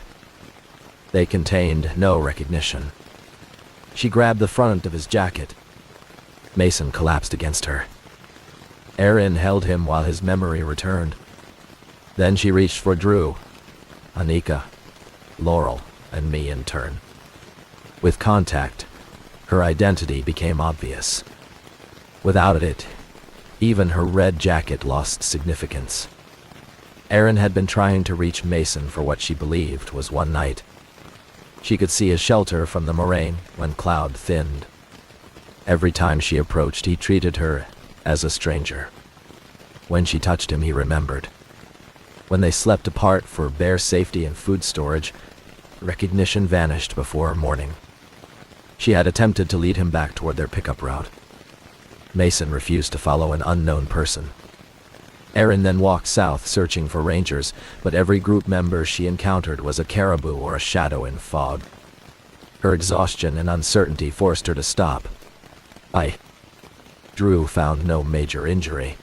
They contained no recognition. She grabbed the front of his jacket. Mason collapsed against her. Erin held him while his memory returned. Then she reached for Drew, Anika, Laurel, and me in turn. With contact, her identity became obvious. Without it, even her red jacket lost significance. Erin had been trying to reach Mason for what she believed was one night. She could see his shelter from the moraine when cloud thinned. Every time she approached, he treated her as a stranger. When she touched him, he remembered. When they slept apart for bare safety and food storage, recognition vanished before morning. She had attempted to lead him back toward their pickup route. Mason refused to follow an unknown person. Erin then walked south searching for rangers, but every group member she encountered was a caribou or a shadow in fog. Her exhaustion and uncertainty forced her to stop. Drew found no major injury.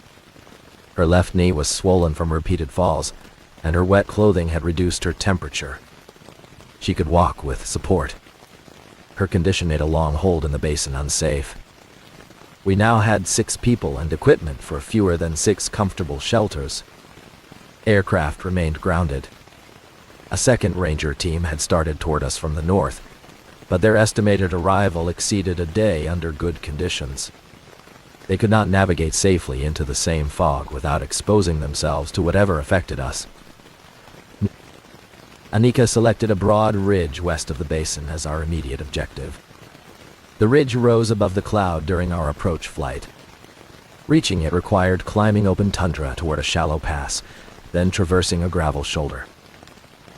Her left knee was swollen from repeated falls, and her wet clothing had reduced her temperature. She could walk with support. Her condition made a long hold in the basin unsafe. We now had 6 people and equipment for fewer than 6 comfortable shelters. Aircraft remained grounded. A second ranger team had started toward us from the north, but their estimated arrival exceeded a day under good conditions. They could not navigate safely into the same fog without exposing themselves to whatever affected us. Anika selected a broad ridge west of the basin as our immediate objective. The ridge rose above the cloud during our approach flight. Reaching it required climbing open tundra toward a shallow pass, then traversing a gravel shoulder.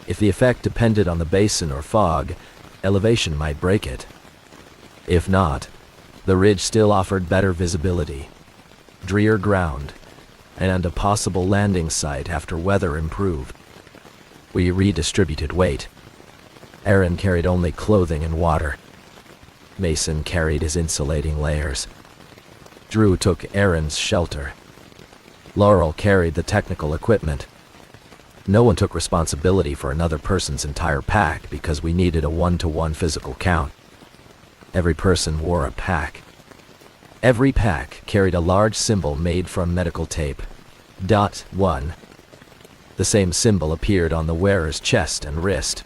If the effect depended on the basin or fog, elevation might break it. If not, the ridge still offered better visibility, drear ground, and a possible landing site after weather improved. We redistributed weight. Aaron carried only clothing and water. Mason carried his insulating layers. Drew took Aaron's shelter. Laurel carried the technical equipment. No one took responsibility for another person's entire pack because we needed a 1-to-1 physical count. Every person wore a pack. Every pack carried a large symbol made from medical tape. .1. The same symbol appeared on the wearer's chest and wrist.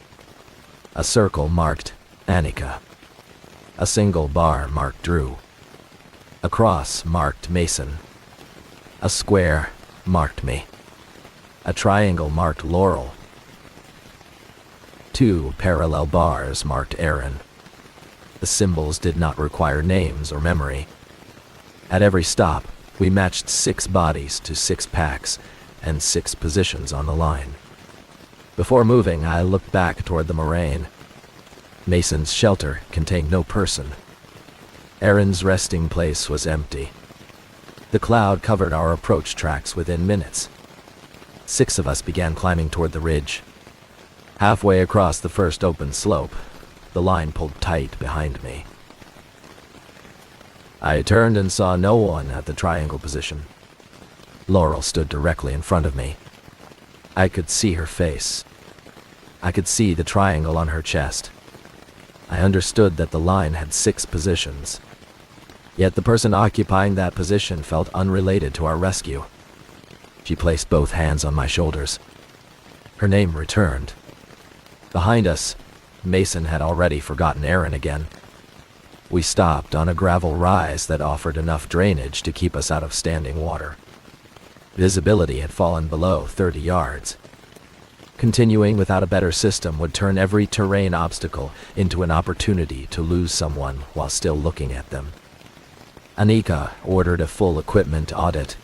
A circle marked Anika. A single bar marked Drew. A cross marked Mason. A square marked me. A triangle marked Laurel. 2 parallel bars marked Aaron. The symbols did not require names or memory. At every stop, we matched 6 bodies to 6 packs and 6 positions on the line. Before moving, I looked back toward the moraine. Mason's shelter contained no person. Aaron's resting place was empty. The cloud covered our approach tracks within minutes. 6 of us began climbing toward the ridge. Halfway across the first open slope, the line pulled tight behind me. I turned and saw no one at the triangle position. Laurel stood directly in front of me. I could see her face. I could see the triangle on her chest. I understood that the line had 6 positions. Yet the person occupying that position felt unrelated to our rescue. She placed both hands on my shoulders. Her name returned. Behind us, Mason had already forgotten Aaron again. We stopped on a gravel rise that offered enough drainage to keep us out of standing water. Visibility had fallen below 30 yards. Continuing without a better system would turn every terrain obstacle into an opportunity to lose someone while still looking at them. Anika ordered a full equipment audit.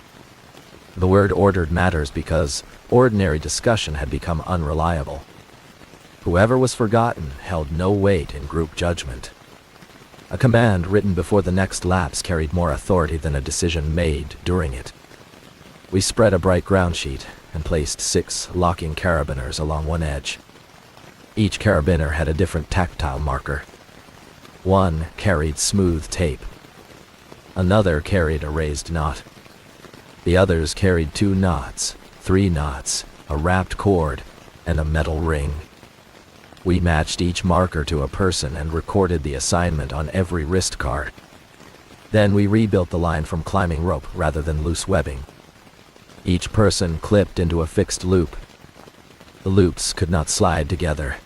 The word ordered matters because ordinary discussion had become unreliable. Whoever was forgotten held no weight in group judgment. A command written before the next lapse carried more authority than a decision made during it. We spread a bright ground sheet and placed 6 locking carabiners along one edge. Each carabiner had a different tactile marker. One carried smooth tape. Another carried a raised knot. The others carried 2 knots, 3 knots, a wrapped cord, and a metal ring. We matched each marker to a person and recorded the assignment on every wrist card. Then we rebuilt the line from climbing rope rather than loose webbing. Each person clipped into a fixed loop. The loops could not slide together.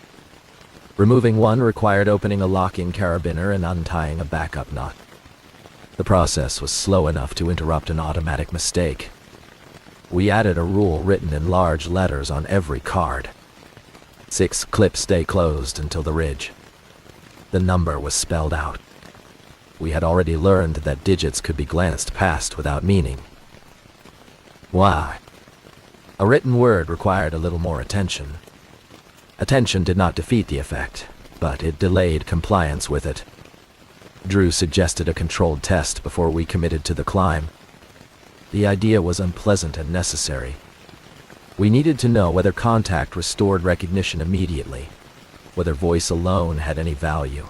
Removing one required opening a locking carabiner and untying a backup knot. The process was slow enough to interrupt an automatic mistake. We added a rule written in large letters on every card. 6 clips stay closed until the ridge. The number was spelled out. We had already learned that digits could be glanced past without meaning. Why? A written word required a little more attention. Attention did not defeat the effect, but it delayed compliance with it. Drew suggested a controlled test before we committed to the climb. The idea was unpleasant and necessary. We needed to know whether contact restored recognition immediately, whether voice alone had any value,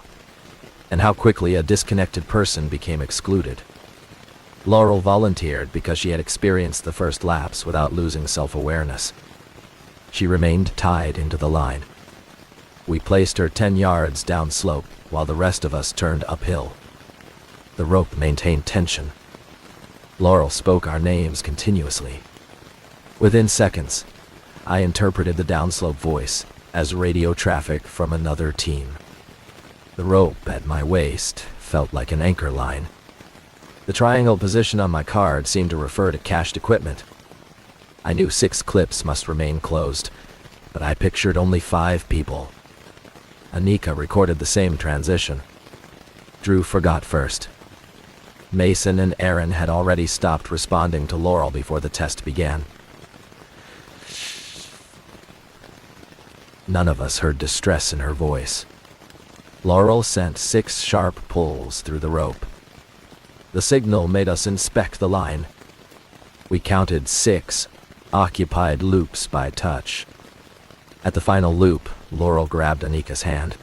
and how quickly a disconnected person became excluded. Laurel volunteered because she had experienced the first lapse without losing self-awareness. She remained tied into the line. We placed her 10 yards downslope while the rest of us turned uphill. The rope maintained tension. Laurel spoke our names continuously. Within seconds, I interpreted the downslope voice as radio traffic from another team. The rope at my waist felt like an anchor line. The triangle position on my card seemed to refer to cached equipment. I knew 6 clips must remain closed, but I pictured only 5 people. Anika recorded the same transition. Drew forgot first. Mason and Aaron had already stopped responding to Laurel before the test began. None of us heard distress in her voice. Laurel sent 6 sharp pulls through the rope. The signal made us inspect the line. We counted 6 occupied loops by touch. At the final loop, Laurel grabbed Anika's hand.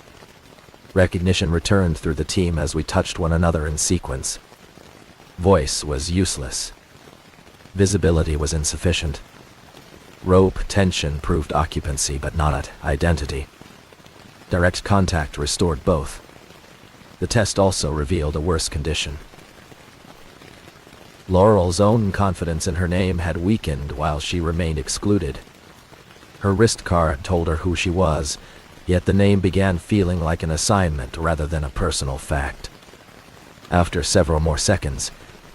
Recognition returned through the team as we touched one another in sequence. Voice was useless. Visibility was insufficient. Rope tension proved occupancy, but not identity. Direct contact restored both. The test also revealed a worse condition. Laurel's own confidence in her name had weakened while she remained excluded. Her wrist card told her who she was, yet the name began feeling like an assignment rather than a personal fact. After several more seconds,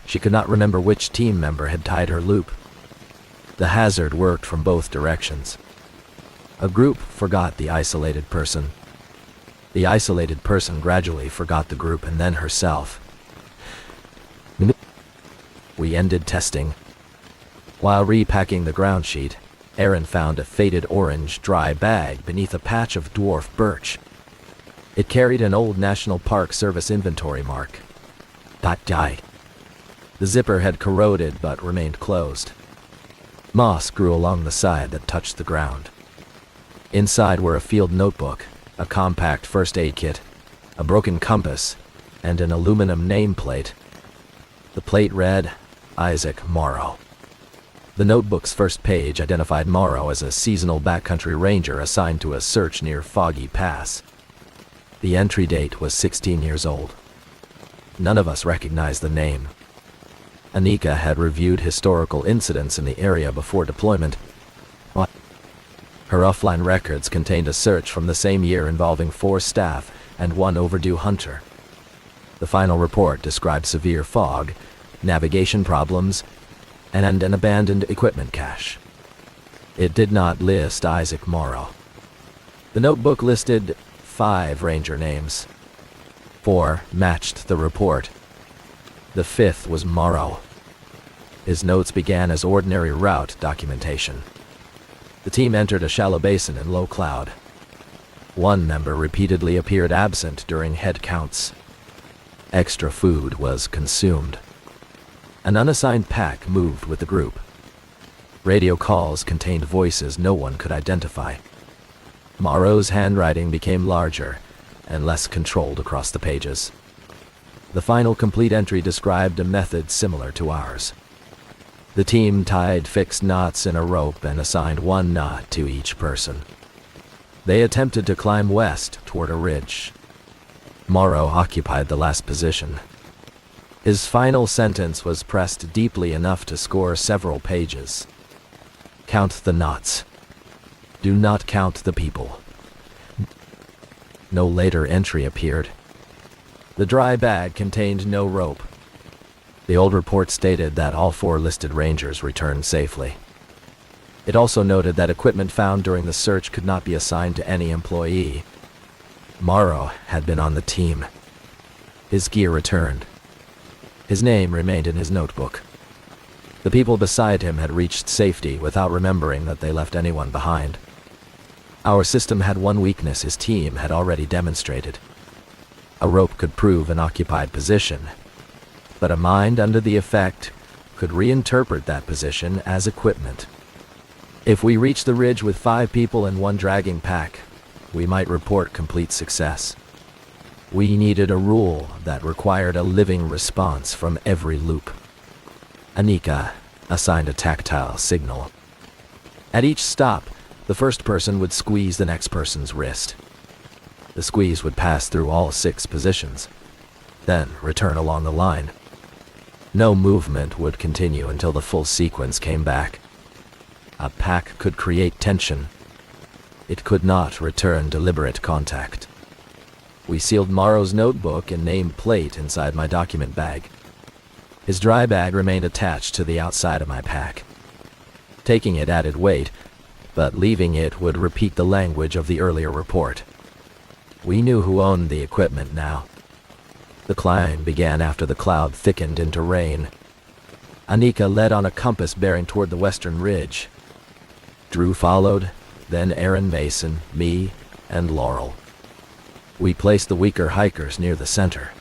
she could not remember which team member had tied her loop. The hazard worked from both directions. A group forgot the isolated person. The isolated person gradually forgot the group and then herself. We ended testing. While repacking the ground sheet, Aaron found a faded orange dry bag beneath a patch of dwarf birch. It carried an old National Park Service inventory mark. .die. The zipper had corroded but remained closed. Moss grew along the side that touched the ground. Inside were a field notebook, a compact first aid kit, a broken compass, and an aluminum nameplate. The plate read, Isaac Morrow. The notebook's first page identified Morrow as a seasonal backcountry ranger assigned to a search near Foggy Pass. The entry date was 16 years old. None of us recognized the name. Anika had reviewed historical incidents in the area before deployment. Her offline records contained a search from the same year involving 4 staff and 1 overdue hunter. The final report described severe fog, navigation problems, and an abandoned equipment cache. It did not list Isaac Morrow. The notebook listed 5 ranger names. 4 matched the report. The 5th was Morrow. His notes began as ordinary route documentation. The team entered a shallow basin in low cloud. 1 member repeatedly appeared absent during head counts. Extra food was consumed. An unassigned pack moved with the group. Radio calls contained voices no one could identify. Morrow's handwriting became larger and less controlled across the pages. The final complete entry described a method similar to ours. The team tied fixed knots in a rope and assigned 1 knot to each person. They attempted to climb west toward a ridge. Morrow occupied the last position. His final sentence was pressed deeply enough to score several pages. Count the knots. Do not count the people. No later entry appeared. The dry bag contained no rope. The old report stated that all 4 listed rangers returned safely. It also noted that equipment found during the search could not be assigned to any employee. Morrow had been on the team. His gear returned. His name remained in his notebook. The people beside him had reached safety without remembering that they left anyone behind. Our system had one weakness his team had already demonstrated. A rope could prove an occupied position, but a mind under the effect could reinterpret that position as equipment. If we reached the ridge with 5 people and 1 dragging pack, we might report complete success. We needed a rule that required a living response from every loop. Anika assigned a tactile signal. At each stop, the first person would squeeze the next person's wrist. The squeeze would pass through all 6 positions, then return along the line. No movement would continue until the full sequence came back. A pack could create tension. It could not return deliberate contact. We sealed Morrow's notebook and name plate inside my document bag. His dry bag remained attached to the outside of my pack. Taking it added weight, but leaving it would repeat the language of the earlier report. We knew who owned the equipment now. The climb began after the cloud thickened into rain. Anika led on a compass bearing toward the western ridge. Drew followed, then Aaron, Mason, me, and Laurel. We placed the weaker hikers near the center.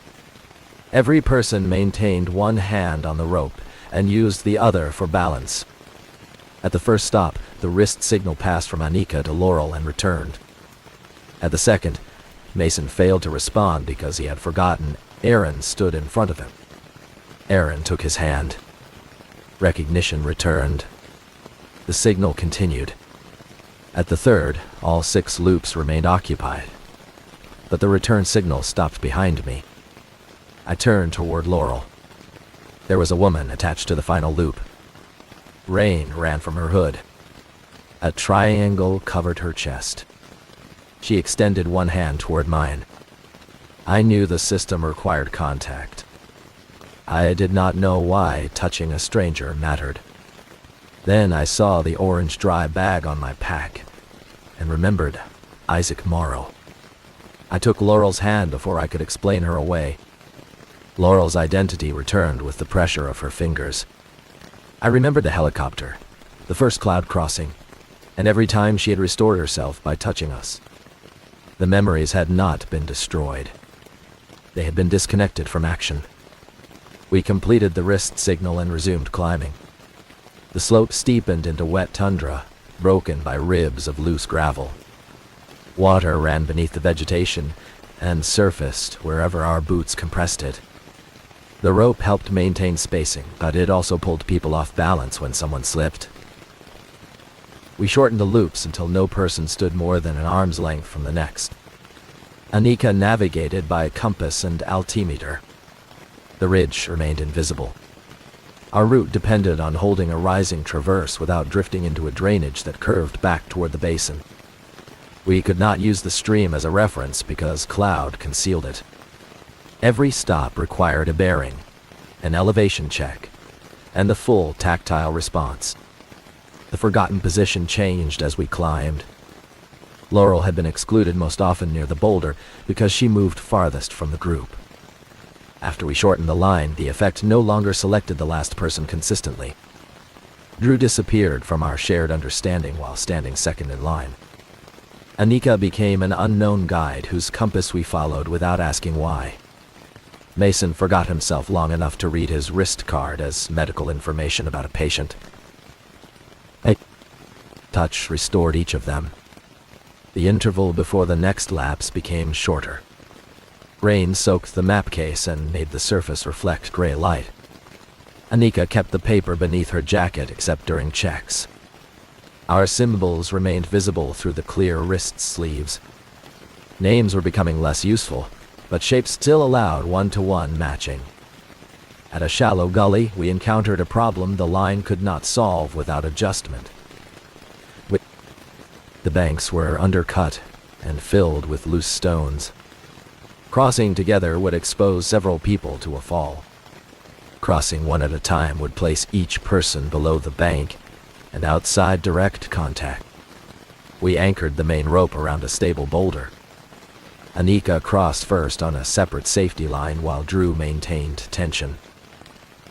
Every person maintained one hand on the rope and used the other for balance. At the first stop, the wrist signal passed from Anika to Laurel and returned. At the second, Mason failed to respond because he had forgotten Aaron stood in front of him. Aaron took his hand. Recognition returned. The signal continued. At the third, all 6 loops remained occupied, but the return signal stopped behind me. I turned toward Laurel. There was a woman attached to the final loop. Rain ran from her hood. A triangle covered her chest. She extended one hand toward mine. I knew the system required contact. I did not know why touching a stranger mattered. Then I saw the orange dry bag on my pack and remembered Isaac Morrow. I took Laurel's hand before I could explain her away. Laurel's identity returned with the pressure of her fingers. I remembered the helicopter, the first cloud crossing, and every time she had restored herself by touching us. The memories had not been destroyed. They had been disconnected from action. We completed the wrist signal and resumed climbing. The slope steepened into wet tundra, broken by ribs of loose gravel. Water ran beneath the vegetation and surfaced wherever our boots compressed it. The rope helped maintain spacing, but it also pulled people off balance when someone slipped. We shortened the loops until no person stood more than an arm's length from the next. Anika navigated by compass and altimeter. The ridge remained invisible. Our route depended on holding a rising traverse without drifting into a drainage that curved back toward the basin. We could not use the stream as a reference because cloud concealed it. Every stop required a bearing, an elevation check, and a full tactile response. The forgotten position changed as we climbed. Laurel had been excluded most often near the boulder because she moved farthest from the group. After we shortened the line, the effect no longer selected the last person consistently. Drew disappeared from our shared understanding while standing second in line. Anika became an unknown guide whose compass we followed without asking why. Mason forgot himself long enough to read his wrist card as medical information about a patient. A touch restored each of them. The interval before the next lapse became shorter. Rain soaked the map case and made the surface reflect gray light. Anika kept the paper beneath her jacket except during checks. Our symbols remained visible through the clear wrist sleeves. Names were becoming less useful, but shapes still allowed one-to-one matching. At a shallow gully, we encountered a problem the line could not solve without adjustment. The banks were undercut and filled with loose stones. Crossing together would expose several people to a fall. Crossing one at a time would place each person below the bank and outside direct contact. We anchored the main rope around a stable boulder. Anika crossed first on a separate safety line while Drew maintained tension.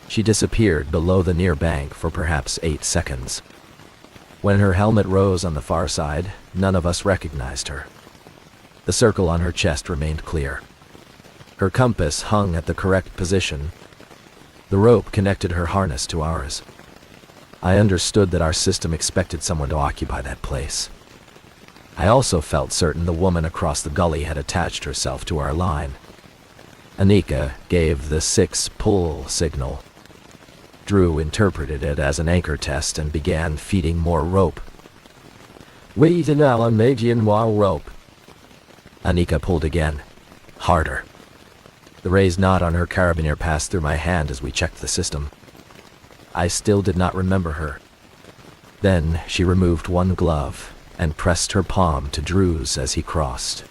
She disappeared below the near bank for perhaps 8 seconds. When her helmet rose on the far side, none of us recognized her. The circle on her chest remained clear. Her compass hung at the correct position. The rope connected her harness to ours. I understood that our system expected someone to occupy that place. I also felt certain the woman across the gully had attached herself to our line. Anika gave the 6-pull signal. Drew interpreted it as an anchor test and began feeding more rope. Wait an Alamagian more rope. Anika pulled again, harder. The raised knot on her carabiner passed through my hand as we checked the system. I still did not remember her. Then she removed one glove and pressed her palm to Drew's as he crossed.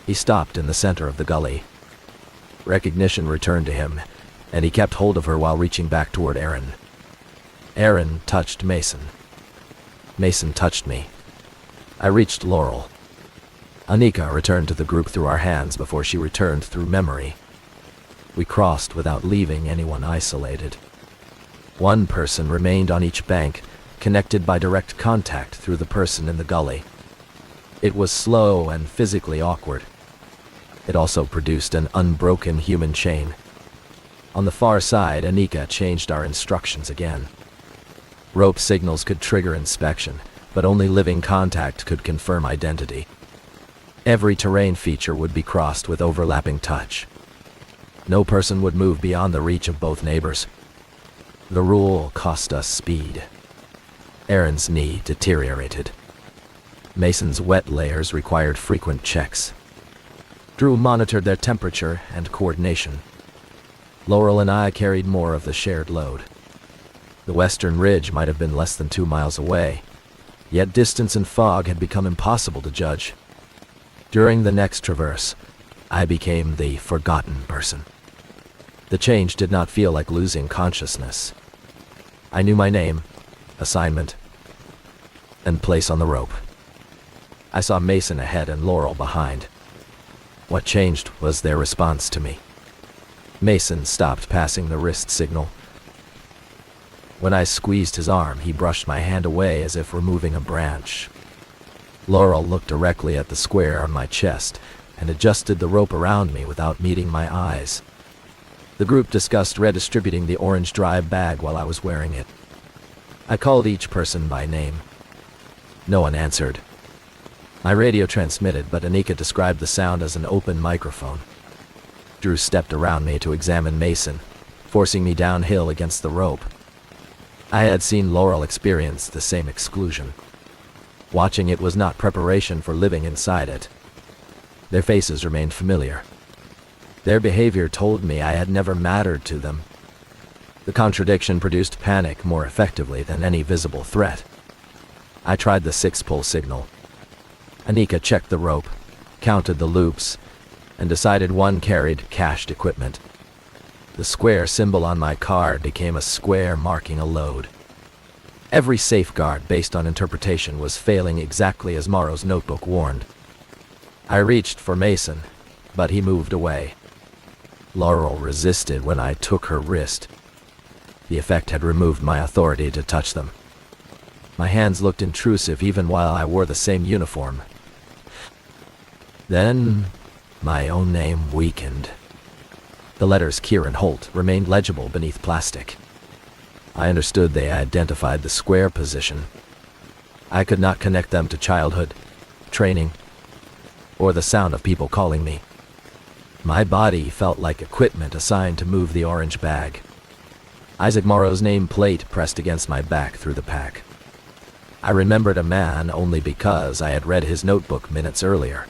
He stopped in the center of the gully. Recognition returned to him, and he kept hold of her while reaching back toward Aaron. Aaron touched Mason. Mason touched me. I reached Laurel. Anika returned to the group through our hands before she returned through memory. We crossed without leaving anyone isolated. One person remained on each bank, connected by direct contact through the person in the gully. It was slow and physically awkward. It also produced an unbroken human chain. On the far side, Anika changed our instructions again. Rope signals could trigger inspection, but only living contact could confirm identity. Every terrain feature would be crossed with overlapping touch. No person would move beyond the reach of both neighbors. The rule cost us speed. Aaron's knee deteriorated. Mason's wet layers required frequent checks. Drew monitored their temperature and coordination. Laurel and I carried more of the shared load. The western ridge might have been less than 2 miles away, yet distance and fog had become impossible to judge. During the next traverse, I became the forgotten person. The change did not feel like losing consciousness. I knew my name, assignment, and place on the rope. I saw Mason ahead and Laurel behind. What changed was their response to me. Mason stopped passing the wrist signal. When I squeezed his arm, he brushed my hand away as if removing a branch. Laurel looked directly at the square on my chest and adjusted the rope around me without meeting my eyes. The group discussed redistributing the orange dry bag while I was wearing it. I called each person by name. No one answered. My radio transmitted, but Anika described the sound as an open microphone. Drew stepped around me to examine Mason, forcing me downhill against the rope. I had seen Laurel experience the same exclusion. Watching it was not preparation for living inside it. Their faces remained familiar. Their behavior told me I had never mattered to them. The contradiction produced panic more effectively than any visible threat. I tried the 6-pull signal. Anika checked the rope, counted the loops, and decided one carried cached equipment. The square symbol on my card became a square marking a load. Every safeguard based on interpretation was failing exactly as Morrow's notebook warned. I reached for Mason, but he moved away. Laurel resisted when I took her wrist. The effect had removed my authority to touch them. My hands looked intrusive even while I wore the same uniform. Then, my own name weakened. The letters Kieran Holt remained legible beneath plastic. I understood they identified the square position. I could not connect them to childhood, training, or the sound of people calling me. My body felt like equipment assigned to move the orange bag. Isaac Morrow's nameplate pressed against my back through the pack. I remembered a man only because I had read his notebook minutes earlier.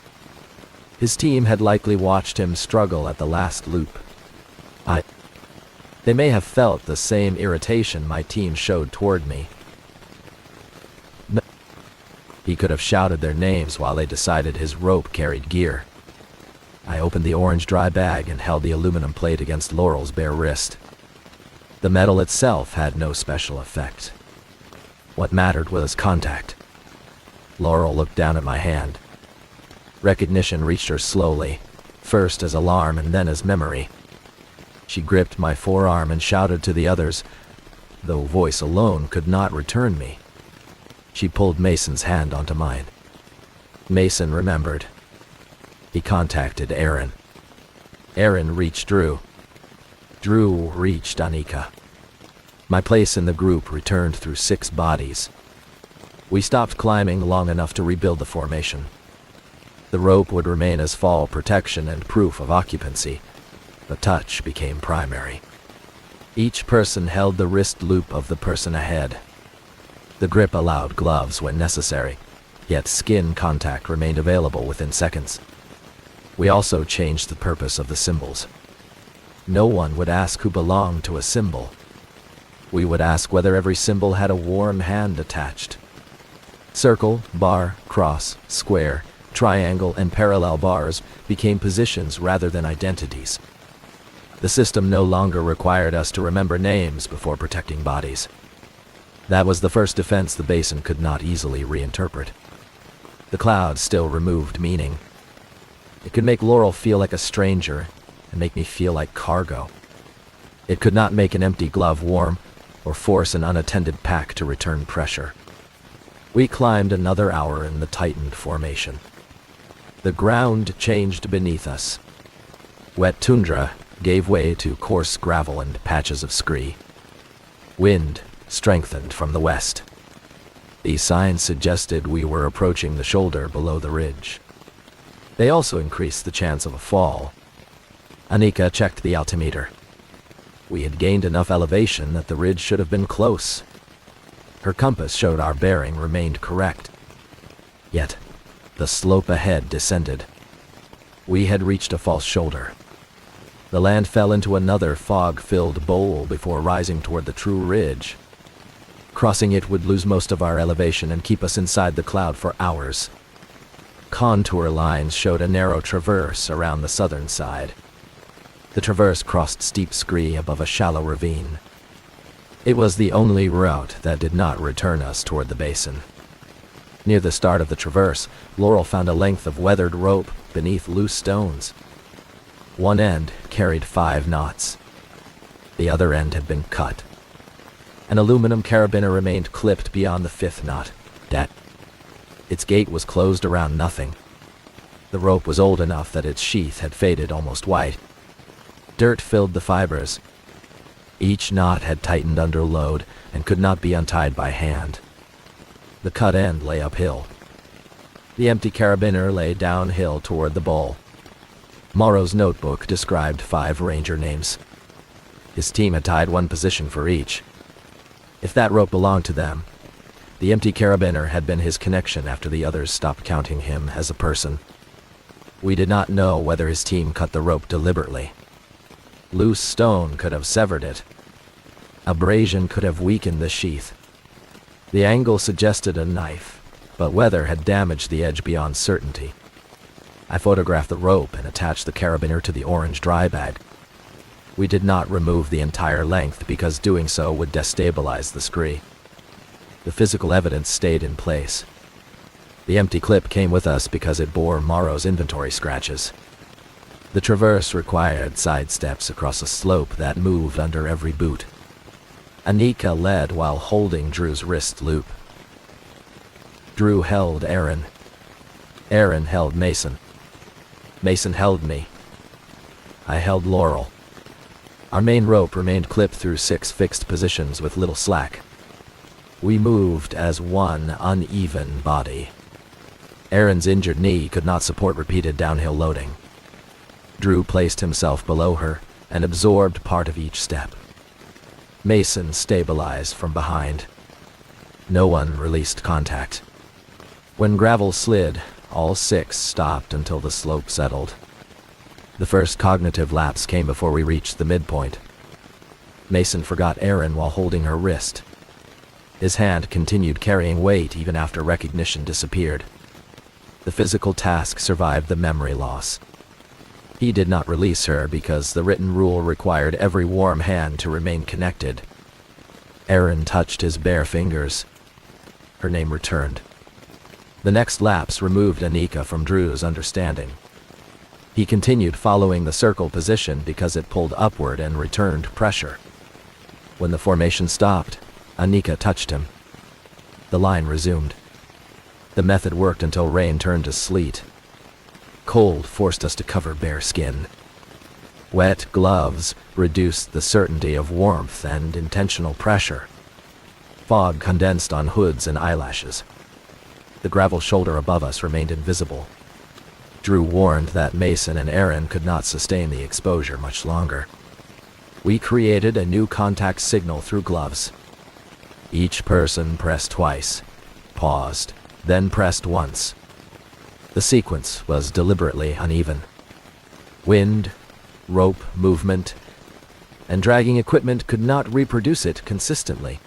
His team had likely watched him struggle at the last loop. They may have felt the same irritation my team showed toward me. He could have shouted their names while they decided his rope carried gear. I opened the orange dry bag and held the aluminum plate against Laurel's bare wrist. The metal itself had no special effect. What mattered was contact. Laurel looked down at my hand. Recognition reached her slowly, first as alarm and then as memory. She gripped my forearm and shouted to the others, though voice alone could not return me. She pulled Mason's hand onto mine. Mason remembered. He contacted Aaron. Aaron reached Drew. Drew reached Anika. My place in the group returned through 6 bodies. We stopped climbing long enough to rebuild the formation. The rope would remain as fall protection and proof of occupancy. The touch became primary. Each person held the wrist loop of the person ahead. The grip allowed gloves when necessary, yet skin contact remained available within seconds. We also changed the purpose of the symbols. No one would ask who belonged to a symbol. We would ask whether every symbol had a warm hand attached. Circle, bar, cross, square, triangle, and parallel bars became positions rather than identities. The system no longer required us to remember names before protecting bodies. That was the first defense the basin could not easily reinterpret. The cloud still removed meaning. It could make Laurel feel like a stranger and make me feel like cargo. It could not make an empty glove warm or force an unattended pack to return pressure. We climbed another hour in the tightened formation. The ground changed beneath us. Wet tundra gave way to coarse gravel and patches of scree. Wind strengthened from the west. These signs suggested we were approaching the shoulder below the ridge. They also increased the chance of a fall. Anika checked the altimeter. We had gained enough elevation that the ridge should have been close. Her compass showed our bearing remained correct. Yet, the slope ahead descended. We had reached a false shoulder. The land fell into another fog-filled bowl before rising toward the true ridge. Crossing it would lose most of our elevation and keep us inside the cloud for hours. Contour lines showed a narrow traverse around the southern side. The traverse crossed steep scree above a shallow ravine. It was the only route that did not return us toward the basin. Near the start of the traverse, Laurel found a length of weathered rope beneath loose stones. One end carried 5 knots. The other end had been cut. An aluminum carabiner remained clipped beyond the 5th knot. Its gate was closed around nothing. The rope was old enough that its sheath had faded almost white. Dirt filled the fibers. Each knot had tightened under load and could not be untied by hand. The cut end lay uphill. The empty carabiner lay downhill toward the bowl. Morrow's notebook described 5 ranger names. His team had tied 1 position for each. If that rope belonged to them, the empty carabiner had been his connection after the others stopped counting him as a person. We did not know whether his team cut the rope deliberately. Loose stone could have severed it. Abrasion could have weakened the sheath. The angle suggested a knife, but weather had damaged the edge beyond certainty. I photographed the rope and attached the carabiner to the orange dry bag. We did not remove the entire length because doing so would destabilize the scree. The physical evidence stayed in place. The empty clip came with us because it bore Morrow's inventory scratches. The traverse required side steps across a slope that moved under every boot. Anika led while holding Drew's wrist loop. Drew held Aaron. Aaron held Mason. Mason held me. I held Laurel. Our main rope remained clipped through 6 fixed positions with little slack. We moved as one uneven body. Aaron's injured knee could not support repeated downhill loading. Drew placed himself below her and absorbed part of each step. Mason stabilized from behind. No one released contact. When gravel slid, all 6 stopped until the slope settled. The first cognitive lapse came before we reached the midpoint. Mason forgot Aaron while holding her wrist. His hand continued carrying weight even after recognition disappeared. The physical task survived the memory loss. He did not release her because the written rule required every warm hand to remain connected. Aaron touched his bare fingers. Her name returned. The next lapse removed Anika from Drew's understanding. He continued following the circle position because it pulled upward and returned pressure. When the formation stopped, Anika touched him. The line resumed. The method worked until rain turned to sleet. Cold forced us to cover bare skin. Wet gloves reduced the certainty of warmth and intentional pressure. Fog condensed on hoods and eyelashes. The gravel shoulder above us remained invisible. Drew warned that Mason and Aaron could not sustain the exposure much longer. We created a new contact signal through gloves. Each person pressed twice, paused, then pressed once. The sequence was deliberately uneven. Wind, rope movement, and dragging equipment could not reproduce it consistently.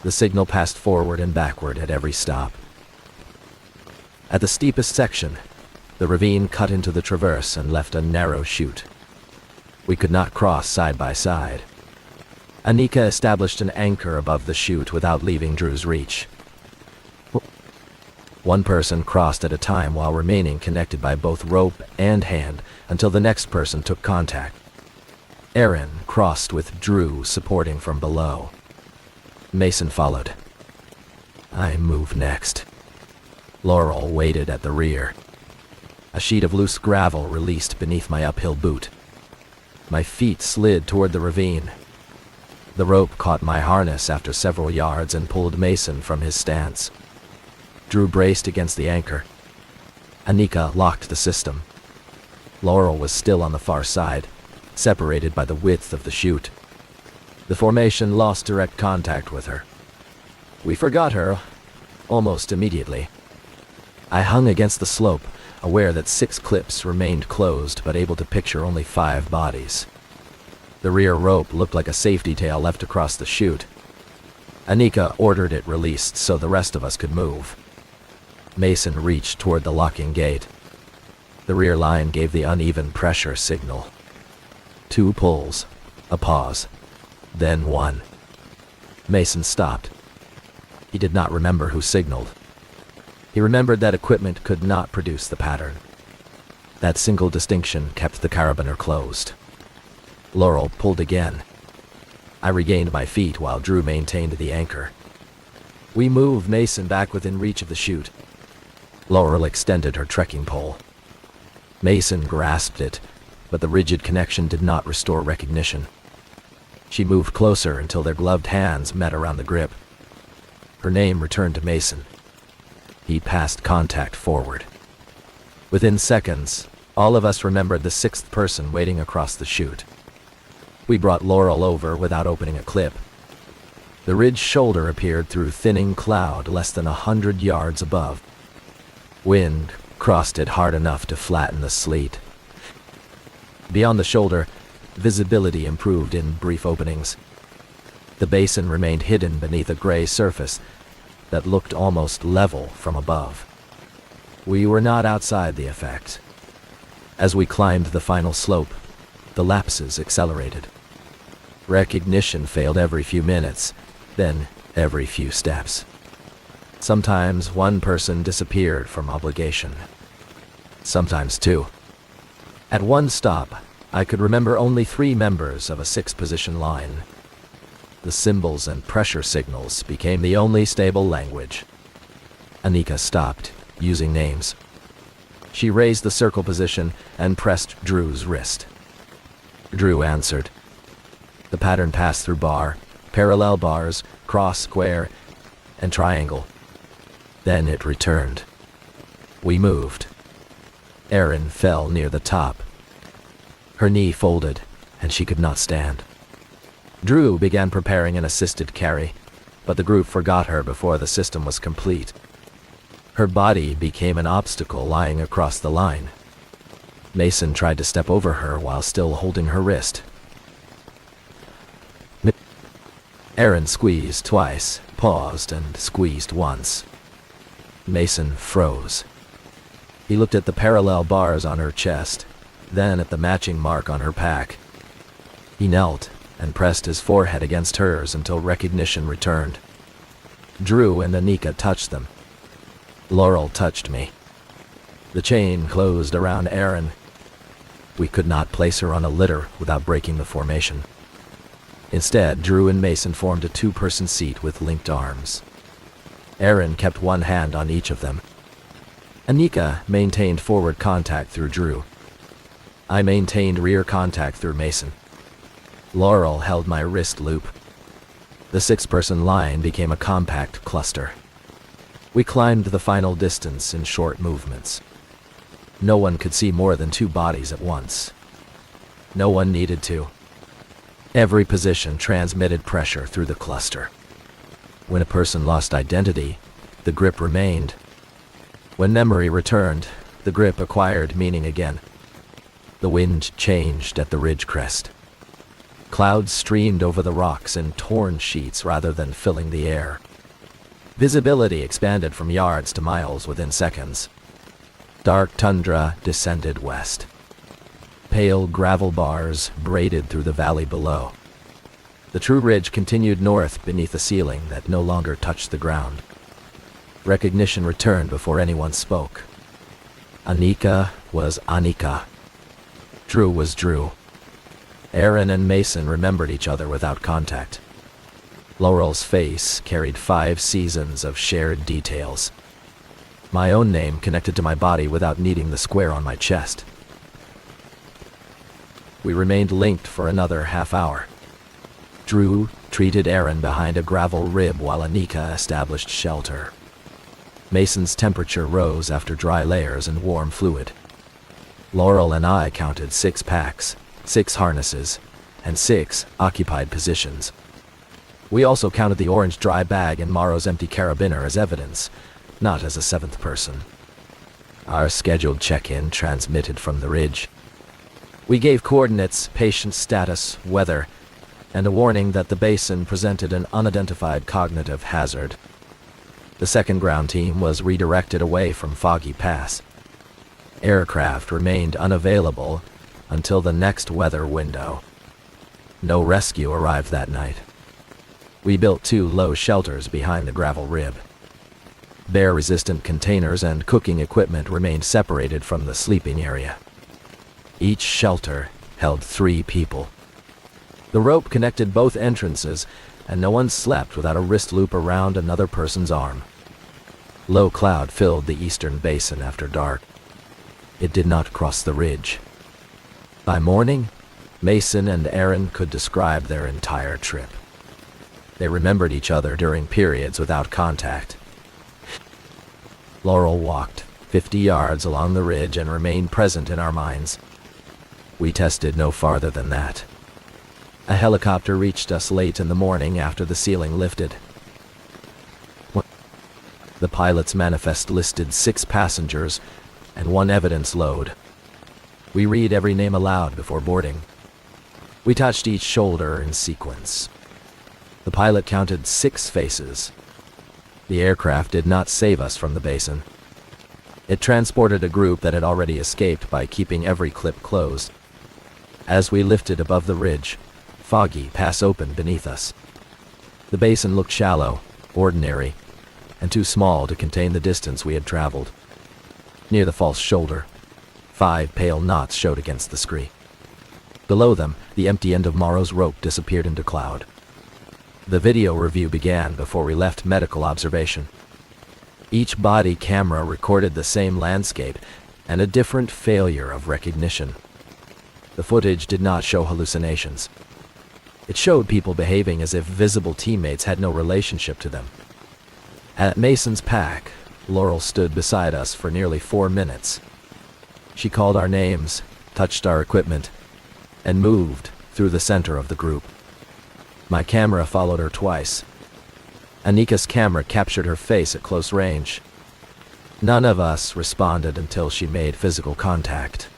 The signal passed forward and backward at every stop. At the steepest section, the ravine cut into the traverse and left a narrow chute. We could not cross side by side. Anika established an anchor above the chute without leaving Drew's reach. One person crossed at a time while remaining connected by both rope and hand until the next person took contact. Aaron crossed with Drew supporting from below. Mason followed. I moved next. Laurel waited at the rear. A sheet of loose gravel released beneath my uphill boot. My feet slid toward the ravine. The rope caught my harness after several yards and pulled Mason from his stance. Drew braced against the anchor. Anika locked the system. Laurel was still on the far side, separated by the width of the chute. The formation lost direct contact with her. We forgot her almost immediately. I hung against the slope, aware that 6 clips remained closed but able to picture only 5 bodies. The rear rope looked like a safety tail left across the chute. Anika ordered it released so the rest of us could move. Mason reached toward the locking gate. The rear line gave the uneven pressure signal. 2 pulls, a pause, then 1. Mason stopped. He did not remember who signaled. He remembered that equipment could not produce the pattern. That single distinction kept the carabiner closed. Laurel pulled again. I regained my feet while Drew maintained the anchor. We moved Mason back within reach of the chute. Laurel extended her trekking pole. Mason grasped it, but the rigid connection did not restore recognition. She moved closer until their gloved hands met around the grip. Her name returned to Mason. He passed contact forward. Within seconds, all of us remembered the 6th person waiting across the chute. We brought Laurel over without opening a clip. The ridge shoulder appeared through thinning cloud less than 100 yards above. Wind crossed it hard enough to flatten the sleet. Beyond the shoulder, visibility improved in brief openings. The basin remained hidden beneath a gray surface that looked almost level from above. We were not outside the effect. As we climbed the final slope, the lapses accelerated. Recognition failed every few minutes, then every few steps. Sometimes one person disappeared from obligation. Sometimes 2. At one stop, I could remember only 3 members of a 6-position line. The symbols and pressure signals became the only stable language. Anika stopped, using names. She raised the circle position and pressed Drew's wrist. Drew answered. The pattern passed through bar, parallel bars, cross, square, and triangle. Then it returned. We moved. Erin fell near the top. Her knee folded, and she could not stand. Drew began preparing an assisted carry, but the group forgot her before the system was complete. Her body became an obstacle lying across the line. Mason tried to step over her while still holding her wrist. Erin squeezed twice, paused, and squeezed once. Mason froze. He looked at the parallel bars on her chest, then at the matching mark on her pack. He knelt and pressed his forehead against hers until recognition returned. Drew and Anika touched them. Laurel touched me. The chain closed around Erin. We could not place her on a litter without breaking the formation. Instead, Drew and Mason formed a 2-person seat with linked arms. Erin kept one hand on each of them. Anika maintained forward contact through Drew. I maintained rear contact through Mason. Laurel held my wrist loop. The 6-person line became a compact cluster. We climbed the final distance in short movements. No one could see more than 2 bodies at once. No one needed to. Every position transmitted pressure through the cluster. When a person lost identity, the grip remained. When memory returned, the grip acquired meaning again. The wind changed at the ridge crest. Clouds streamed over the rocks in torn sheets rather than filling the air. Visibility expanded from yards to miles within seconds. Dark tundra descended west. pale gravel bars braided through the valley below. The true ridge continued north beneath a ceiling that no longer touched the ground. Recognition returned before anyone spoke. Anika was Anika. Drew was Drew. Aaron and Mason remembered each other without contact. Laurel's face carried 5 seasons of shared details. My own name connected to my body without needing the square on my chest. We remained linked for another half hour. Drew treated Aaron behind a gravel rib while Anika established shelter. Mason's temperature rose after dry layers and warm fluid. Laurel and I counted 6 packs, 6 harnesses, and 6 occupied positions. We also counted the orange dry bag and Morrow's empty carabiner as evidence, not as a 7th person. Our scheduled check-in transmitted from the ridge. We gave coordinates, patient status, weather, and a warning that the basin presented an unidentified cognitive hazard. The second ground team was redirected away from Foggy Pass. Aircraft remained unavailable until the next weather window. No rescue arrived that night. We built 2 low shelters behind the gravel rib. Bear-resistant containers and cooking equipment remained separated from the sleeping area. Each shelter held 3 people. The rope connected both entrances, and no one slept without a wrist loop around another person's arm. Low cloud filled the eastern basin after dark. It did not cross the ridge. By morning, Mason and Aaron could describe their entire trip. They remembered each other during periods without contact. Laurel walked 50 yards along the ridge and remained present in our minds. We tested no farther than that. A helicopter reached us late in the morning after the ceiling lifted. The pilot's manifest listed 6 passengers and 1 evidence load. We read every name aloud before boarding. We touched each shoulder in sequence. The pilot counted 6 faces. The aircraft did not save us from the basin. It transported a group that had already escaped by keeping every clip closed. As we lifted above the ridge, Foggy Pass opened beneath us. The basin looked shallow, ordinary, and too small to contain the distance we had traveled. Near the false shoulder, 5 pale knots showed against the scree. Below them, the empty end of Morrow's rope disappeared into cloud. The video review began before we left medical observation. Each body camera recorded the same landscape and a different failure of recognition. The footage did not show hallucinations. It showed people behaving as if visible teammates had no relationship to them. At Mason's pack, Laurel stood beside us for nearly 4 minutes. She called our names, touched our equipment, and moved through the center of the group. My camera followed her twice. Anika's camera captured her face at close range. None of us responded until she made physical contact.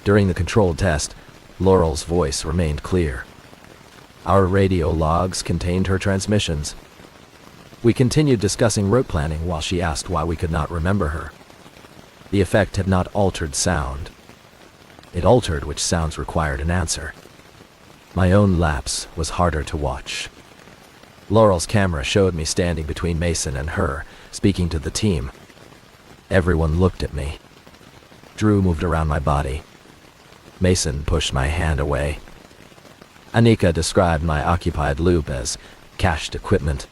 During the controlled test, Laurel's voice remained clear. Our radio logs contained her transmissions. We continued discussing route planning while she asked why we could not remember her. The effect had not altered sound. It altered which sounds required an answer. My own lapse was harder to watch. Laurel's camera showed me standing between Mason and her, speaking to the team. Everyone looked at me. Drew moved around my body. Mason pushed my hand away. Anika described my occupied loop as cached equipment.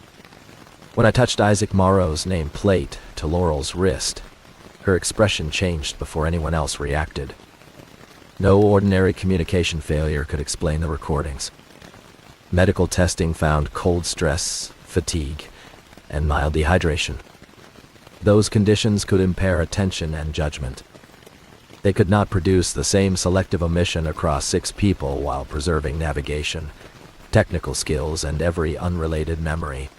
When I touched Isaac Morrow's name plate to Laurel's wrist, her expression changed before anyone else reacted. No ordinary communication failure could explain the recordings. Medical testing found cold stress, fatigue, and mild dehydration. Those conditions could impair attention and judgment. They could not produce the same selective omission across 6 people while preserving navigation, technical skills, and every unrelated memory.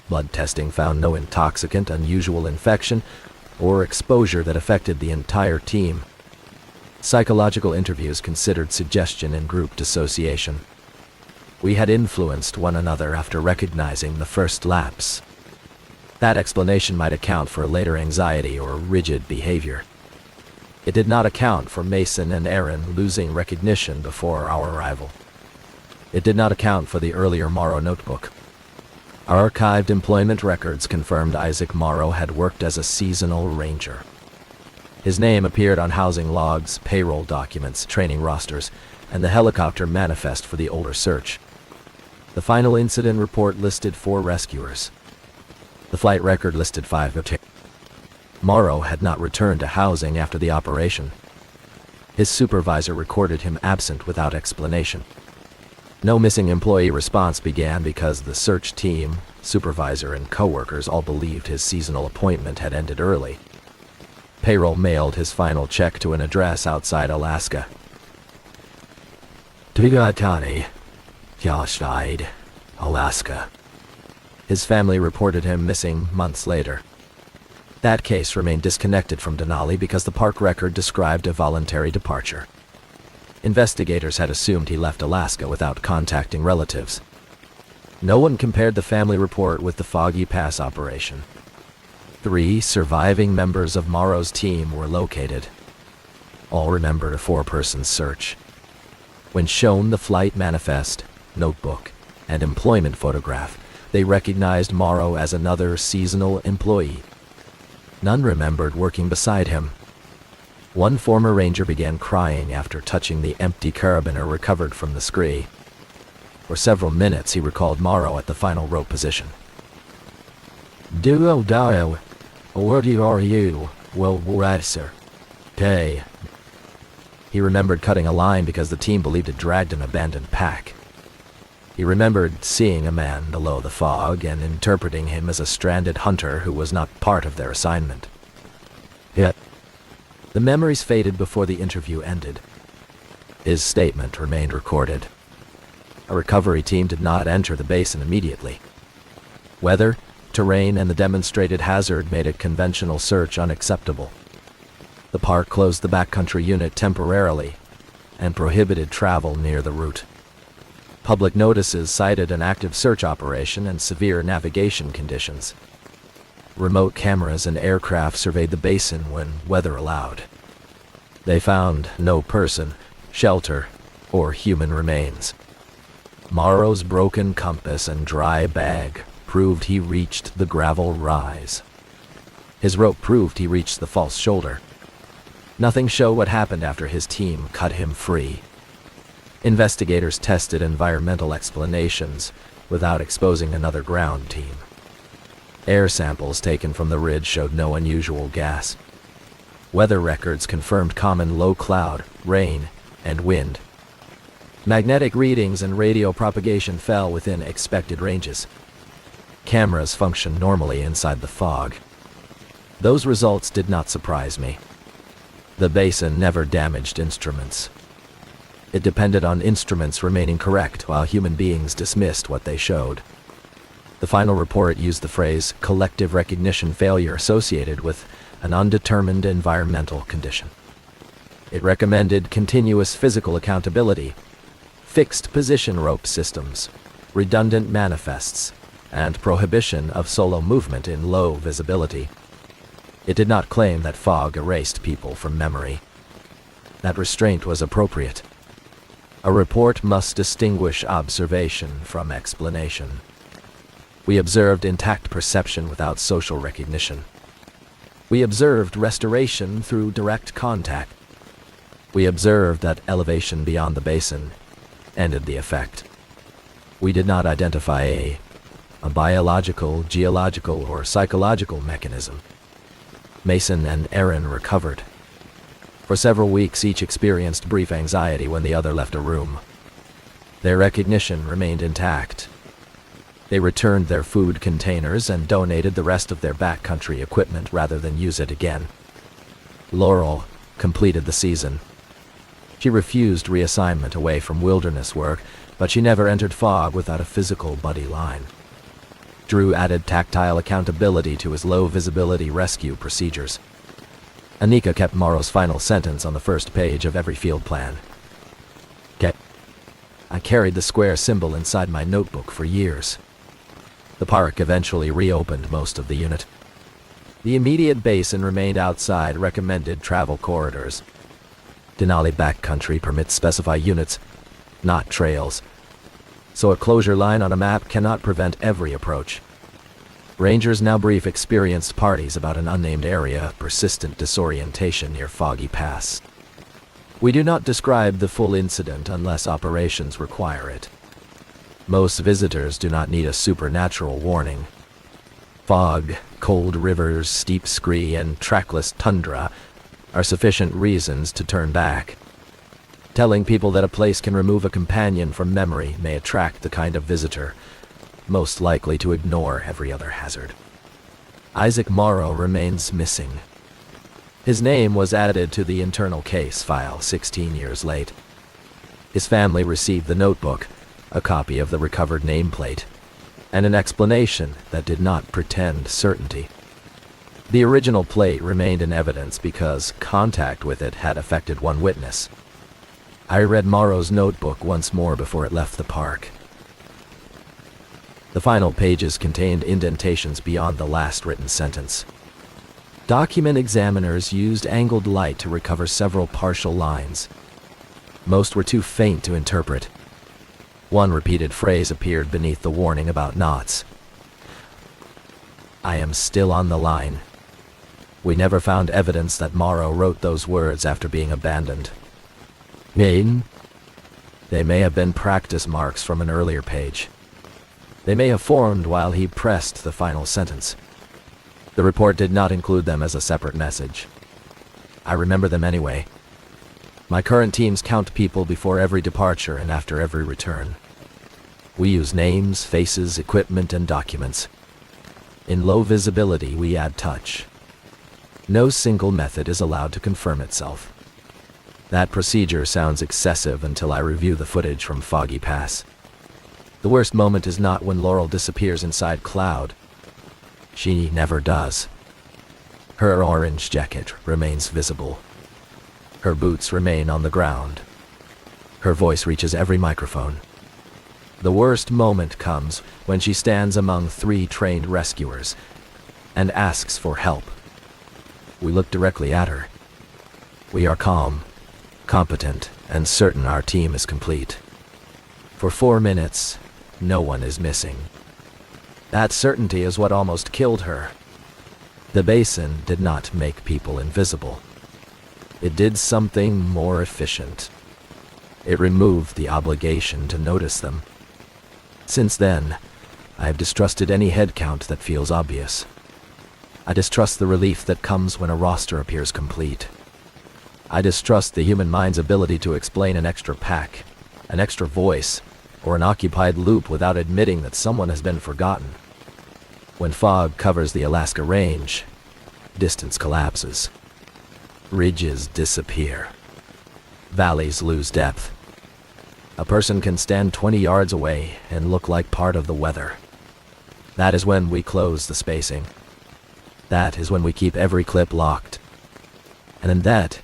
Blood testing found no intoxicant, unusual infection, or exposure that affected the entire team. Psychological interviews considered suggestion and group dissociation. We had influenced one another after recognizing the first lapse. That explanation might account for later anxiety or rigid behavior. It did not account for Mason and Aaron losing recognition before our arrival. It did not account for the earlier Morrow notebook. Our archived employment records confirmed Isaac Morrow had worked as a seasonal ranger. His name appeared on housing logs, payroll documents, training rosters, and the helicopter manifest for the older search. The final incident report listed 4 rescuers. The flight record listed 5 of Morrow had not returned to housing after the operation. His supervisor recorded him absent without explanation. No missing employee response began because the search team, supervisor, and coworkers all believed his seasonal appointment had ended early. Payroll mailed his final check to an address outside Alaska. Tvigatani, Yalshtide, Alaska. His family reported him missing months later. That case remained disconnected from Denali because the park record described a voluntary departure. Investigators had assumed he left Alaska without contacting relatives. No one compared the family report with the Foggy Pass operation. 3 surviving members of Morrow's team were located. All remembered a 4-person search. When shown the flight manifest, notebook, and employment photograph, they recognized Morrow as another seasonal employee. None remembered working beside him. One former ranger began crying after touching the empty carabiner recovered from the scree. For several minutes he recalled Morrow at the final rope position. Duo dio, where are you, well, sir? Hey. He remembered cutting a line because the team believed it dragged an abandoned pack. He remembered seeing a man below the fog and interpreting him as a stranded hunter who was not part of their assignment. Yet, the memories faded before the interview ended. His statement remained recorded. A recovery team did not enter the basin immediately. Weather, terrain, and the demonstrated hazard made a conventional search unacceptable. The park closed the backcountry unit temporarily and prohibited travel near the route. Public notices cited an active search operation and severe navigation conditions. Remote cameras and aircraft surveyed the basin when weather allowed. They found no person, shelter, or human remains. Morrow's broken compass and dry bag proved he reached the gravel rise. His rope proved he reached the false shoulder. Nothing showed what happened after his team cut him free. Investigators tested environmental explanations without exposing another ground team. Air samples taken from the ridge showed no unusual gas. Weather records confirmed common low cloud, rain, and wind. Magnetic readings and radio propagation fell within expected ranges. Cameras functioned normally inside the fog. Those results did not surprise me. The basin never damaged instruments. It depended on instruments remaining correct while human beings dismissed what they showed. The final report used the phrase collective recognition failure associated with an undetermined environmental condition. It recommended continuous physical accountability, fixed position rope systems, redundant manifests, and prohibition of solo movement in low visibility. It did not claim that fog erased people from memory. That restraint was appropriate. A report must distinguish observation from explanation. We observed intact perception without social recognition. We observed restoration through direct contact. We observed that elevation beyond the basin ended the effect. We did not identify a biological, geological, or psychological mechanism. Mason and Aaron recovered. For several weeks, each experienced brief anxiety when the other left a room. Their recognition remained intact. They returned their food containers and donated the rest of their backcountry equipment rather than use it again. Laurel completed the season. She refused reassignment away from wilderness work, but she never entered fog without a physical buddy line. Drew added tactile accountability to his low-visibility rescue procedures. Anika kept Morrow's final sentence on the first page of every field plan. I carried the square symbol inside my notebook for years. The park eventually reopened most of the unit. The immediate basin remained outside recommended travel corridors. Denali backcountry permits specified units, not trails, so a closure line on a map cannot prevent every approach. Rangers now brief experienced parties about an unnamed area of persistent disorientation near Foggy Pass. We do not describe the full incident unless operations require it. Most visitors do not need a supernatural warning. Fog, cold rivers, steep scree, and trackless tundra are sufficient reasons to turn back. Telling people that a place can remove a companion from memory may attract the kind of visitor most likely to ignore every other hazard. Isaac Morrow remains missing. His name was added to the internal case file 16 years late. His family received the notebook, a copy of the recovered nameplate, and an explanation that did not pretend certainty. The original plate remained in evidence because contact with it had affected one witness. I read Morrow's notebook once more before it left the park. The final pages contained indentations beyond the last written sentence. Document examiners used angled light to recover several partial lines. Most were too faint to interpret. One repeated phrase appeared beneath the warning about knots. I am still on the line. We never found evidence that Morrow wrote those words after being abandoned. Mean? They may have been practice marks from an earlier page. They may have formed while he pressed the final sentence. The report did not include them as a separate message. I remember them anyway. My current teams count people before every departure and after every return. We use names, faces, equipment, and documents. In low visibility, we add touch. No single method is allowed to confirm itself. That procedure sounds excessive until I review the footage from Foggy Pass. The worst moment is not when Laurel disappears inside Cloud. She never does. Her orange jacket remains visible. Her boots remain on the ground. Her voice reaches every microphone. The worst moment comes when she stands among 3 trained rescuers and asks for help. We look directly at her. We are calm, competent, and certain our team is complete. For 4 minutes, no one is missing. That certainty is what almost killed her. The basin did not make people invisible. It did something more efficient. It removed the obligation to notice them. Since then, I have distrusted any head count that feels obvious. I distrust the relief that comes when a roster appears complete. I distrust the human mind's ability to explain an extra pack, an extra voice, or an occupied loop without admitting that someone has been forgotten. When fog covers the Alaska Range, distance collapses. Ridges disappear. Valleys lose depth. A person can stand 20 yards away and look like part of the weather. That is when we close the spacing. That is when we keep every clip locked. And then that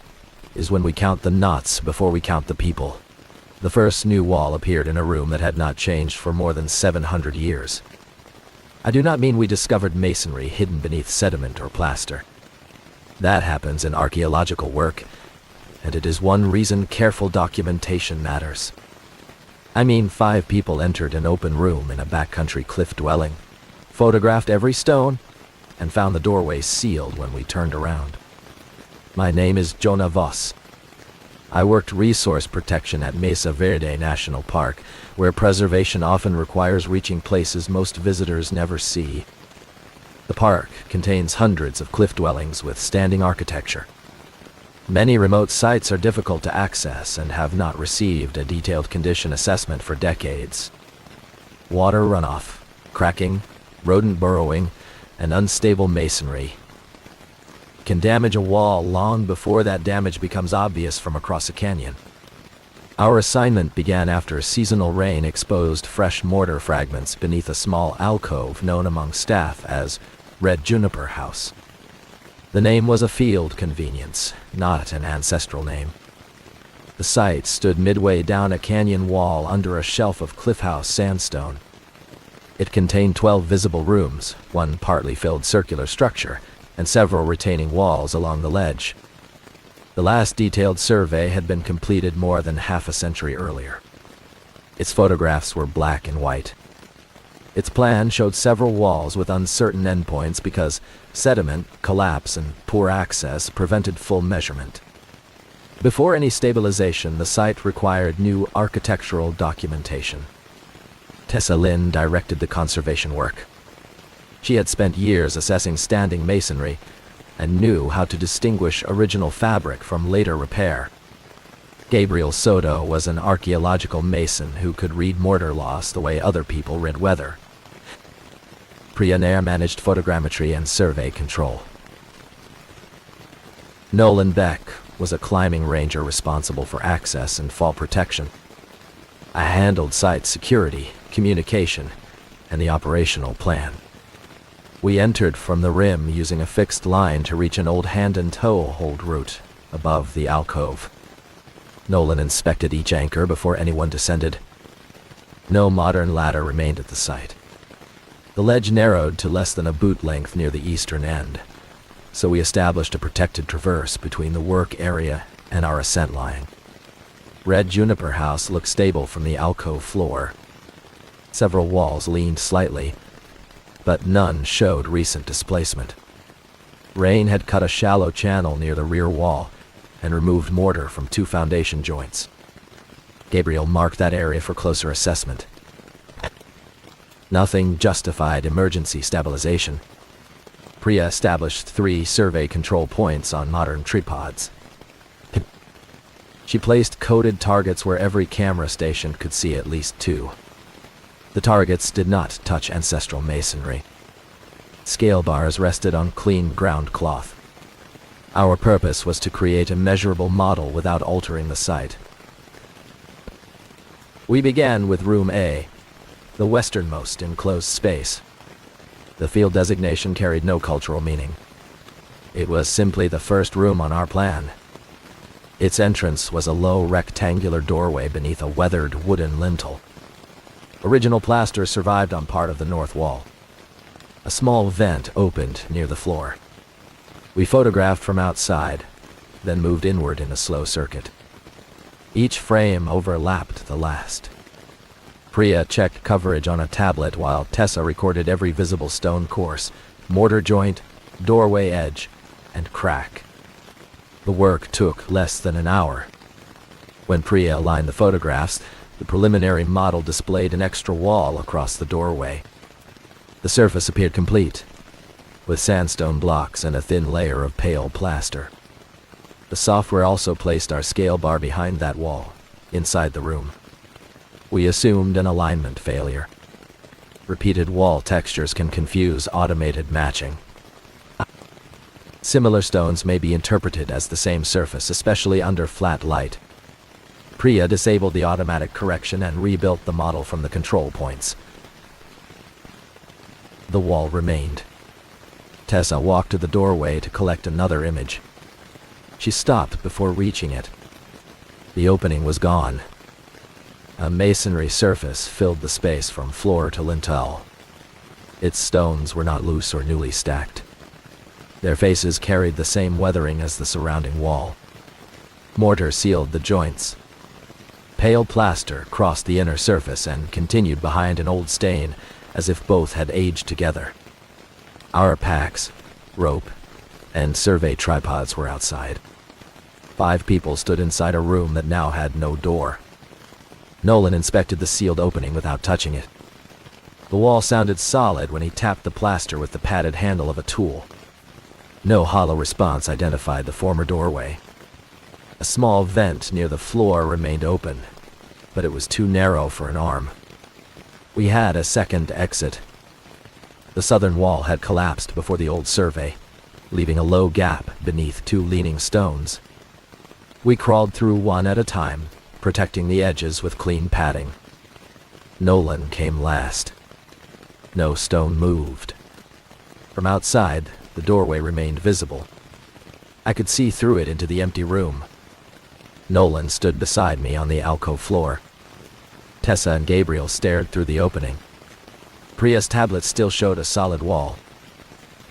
is when we count the knots before we count the people. The first new wall appeared in a room that had not changed for more than 700 years. I do not mean we discovered masonry hidden beneath sediment or plaster. That happens in archaeological work, and it is one reason careful documentation matters. I mean 5 people entered an open room in a backcountry cliff dwelling, photographed every stone, and found the doorway sealed when we turned around. My name is Jonah Voss. I worked resource protection at Mesa Verde National Park, where preservation often requires reaching places most visitors never see. The park contains hundreds of cliff dwellings with standing architecture. Many remote sites are difficult to access and have not received a detailed condition assessment for decades. Water runoff, cracking, rodent burrowing, and unstable masonry can damage a wall long before that damage becomes obvious from across a canyon. Our assignment began after a seasonal rain exposed fresh mortar fragments beneath a small alcove known among staff as Red Juniper House. The name was a field convenience, not an ancestral name. The site stood midway down a canyon wall under a shelf of cliffhouse sandstone. It contained 12 visible rooms, one partly filled circular structure, and several retaining walls along the ledge. The last detailed survey had been completed more than half a century earlier. Its photographs were black and white. Its plan showed several walls with uncertain endpoints because sediment, collapse, and poor access prevented full measurement. Before any stabilization, the site required new architectural documentation. Tessa Lin directed the conservation work. She had spent years assessing standing masonry and knew how to distinguish original fabric from later repair. Gabriel Soto was an archaeological mason who could read mortar loss the way other people read weather. Priya Nair managed photogrammetry and survey control. Nolan Beck was a climbing ranger responsible for access and fall protection. I handled site security, communication, and the operational plan. We entered from the rim using a fixed line to reach an old hand and toe hold route above the alcove. Nolan inspected each anchor before anyone descended. No modern ladder remained at the site. The ledge narrowed to less than a boot length near the eastern end, so we established a protected traverse between the work area and our ascent line. Red Juniper House looked stable from the alcove floor. Several walls leaned slightly, but none showed recent displacement. Rain had cut a shallow channel near the rear wall and removed mortar from 2 foundation joints. Gabriel marked that area for closer assessment. Nothing justified emergency stabilization. Priya established 3 survey control points on modern tripods. She placed coded targets where every camera station could see at least 2. The targets did not touch ancestral masonry. Scale bars rested on clean ground cloth. Our purpose was to create a measurable model without altering the site. We began with Room A, the westernmost enclosed space. The field designation carried no cultural meaning. It was simply the first room on our plan. Its entrance was a low rectangular doorway beneath a weathered wooden lintel. Original plaster survived on part of the north wall. A small vent opened near the floor. We photographed from outside, then moved inward in a slow circuit. Each frame overlapped the last. Priya checked coverage on a tablet while Tessa recorded every visible stone course, mortar joint, doorway edge, and crack. The work took less than an hour. When Priya aligned the photographs, the preliminary model displayed an extra wall across the doorway. The surface appeared complete, with sandstone blocks and a thin layer of pale plaster. The software also placed our scale bar behind that wall, inside the room. We assumed an alignment failure. Repeated wall textures can confuse automated matching. Similar stones may be interpreted as the same surface, especially under flat light. Priya disabled the automatic correction and rebuilt the model from the control points. The wall remained. Tessa walked to the doorway to collect another image. She stopped before reaching it. The opening was gone. A masonry surface filled the space from floor to lintel. Its stones were not loose or newly stacked. Their faces carried the same weathering as the surrounding wall. Mortar sealed the joints. Pale plaster crossed the inner surface and continued behind an old stain, as if both had aged together. Our packs, rope, and survey tripods were outside. 5 people stood inside a room that now had no door. Nolan inspected the sealed opening without touching it. The wall sounded solid when he tapped the plaster with the padded handle of a tool. No hollow response identified the former doorway. A small vent near the floor remained open, but it was too narrow for an arm. We had a second exit. The southern wall had collapsed before the old survey, leaving a low gap beneath 2 leaning stones. We crawled through one at a time, protecting the edges with clean padding. Nolan came last. No stone moved. From outside, the doorway remained visible. I could see through it into the empty room. Nolan stood beside me on the alcove floor. Tessa and Gabriel stared through the opening. Priya's tablet still showed a solid wall.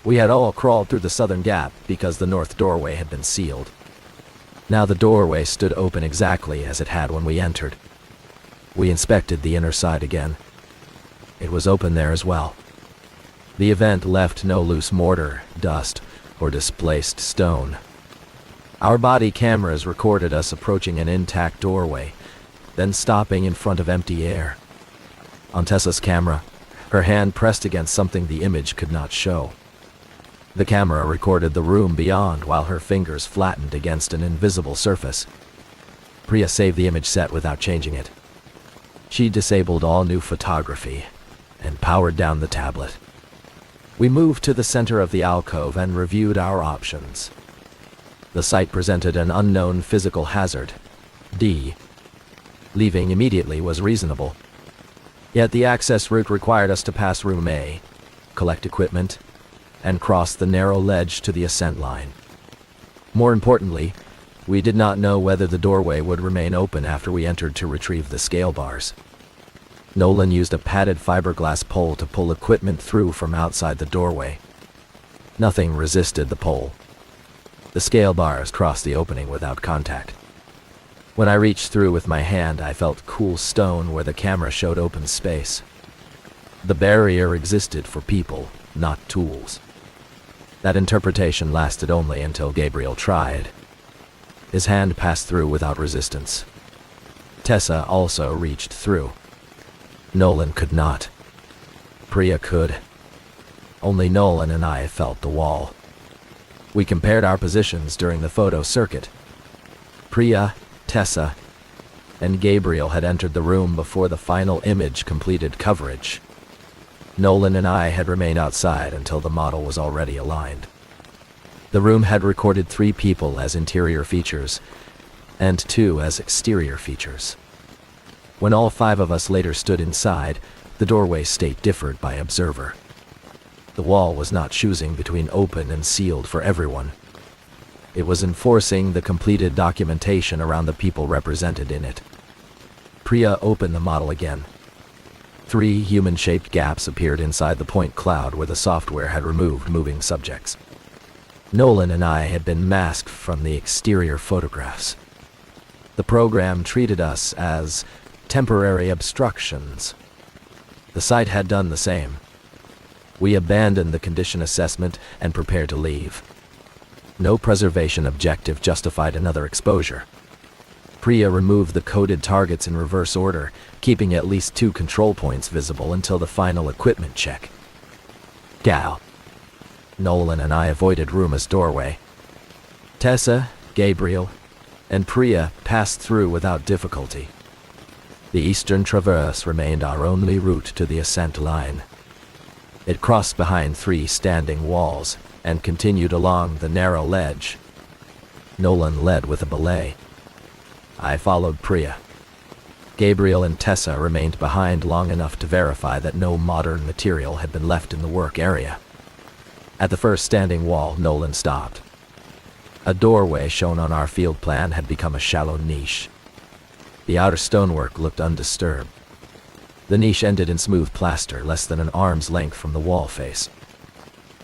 We had all crawled through the southern gap because the north doorway had been sealed. Now the doorway stood open exactly as it had when we entered. We inspected the inner side again. It was open there as well. The event left no loose mortar, dust, or displaced stone. Our body cameras recorded us approaching an intact doorway, then stopping in front of empty air. On Tessa's camera, her hand pressed against something the image could not show. The camera recorded the room beyond while her fingers flattened against an invisible surface. Priya saved the image set without changing it. She disabled all new photography and powered down the tablet. We moved to the center of the alcove and reviewed our options. The site presented an unknown physical hazard, D. Leaving immediately was reasonable. Yet the access route required us to pass room A, collect equipment, and cross the narrow ledge to the ascent line. More importantly, we did not know whether the doorway would remain open after we entered to retrieve the scale bars. Nolan used a padded fiberglass pole to pull equipment through from outside the doorway. Nothing resisted the pole. The scale bars crossed the opening without contact. When I reached through with my hand, I felt cool stone where the camera showed open space. The barrier existed for people, not tools. That interpretation lasted only until Gabriel tried. His hand passed through without resistance. Tessa also reached through. Nolan could not. Priya could. Only Nolan and I felt the wall. We compared our positions during the photo circuit. Priya, Tessa, and Gabriel had entered the room before the final image completed coverage. Nolan and I had remained outside until the model was already aligned. The room had recorded 3 people as interior features, and 2 as exterior features. When all 5 of us later stood inside, the doorway state differed by observer. The wall was not choosing between open and sealed for everyone. It was enforcing the completed documentation around the people represented in it. Priya opened the model again. 3 human-shaped gaps appeared inside the point cloud where the software had removed moving subjects. Nolan and I had been masked from the exterior photographs. The program treated us as temporary obstructions. The site had done the same. We abandoned the condition assessment and prepared to leave. No preservation objective justified another exposure. Priya removed the coded targets in reverse order, keeping at least 2 control points visible until the final equipment check. Gal. Nolan and I avoided Ruma's doorway. Tessa, Gabriel, and Priya passed through without difficulty. The eastern traverse remained our only route to the ascent line. It crossed behind 3 standing walls and continued along the narrow ledge. Nolan led with a belay. I followed Priya. Gabriel and Tessa remained behind long enough to verify that no modern material had been left in the work area. At the first standing wall, Nolan stopped. A doorway shown on our field plan had become a shallow niche. The outer stonework looked undisturbed. The niche ended in smooth plaster less than an arm's length from the wall face.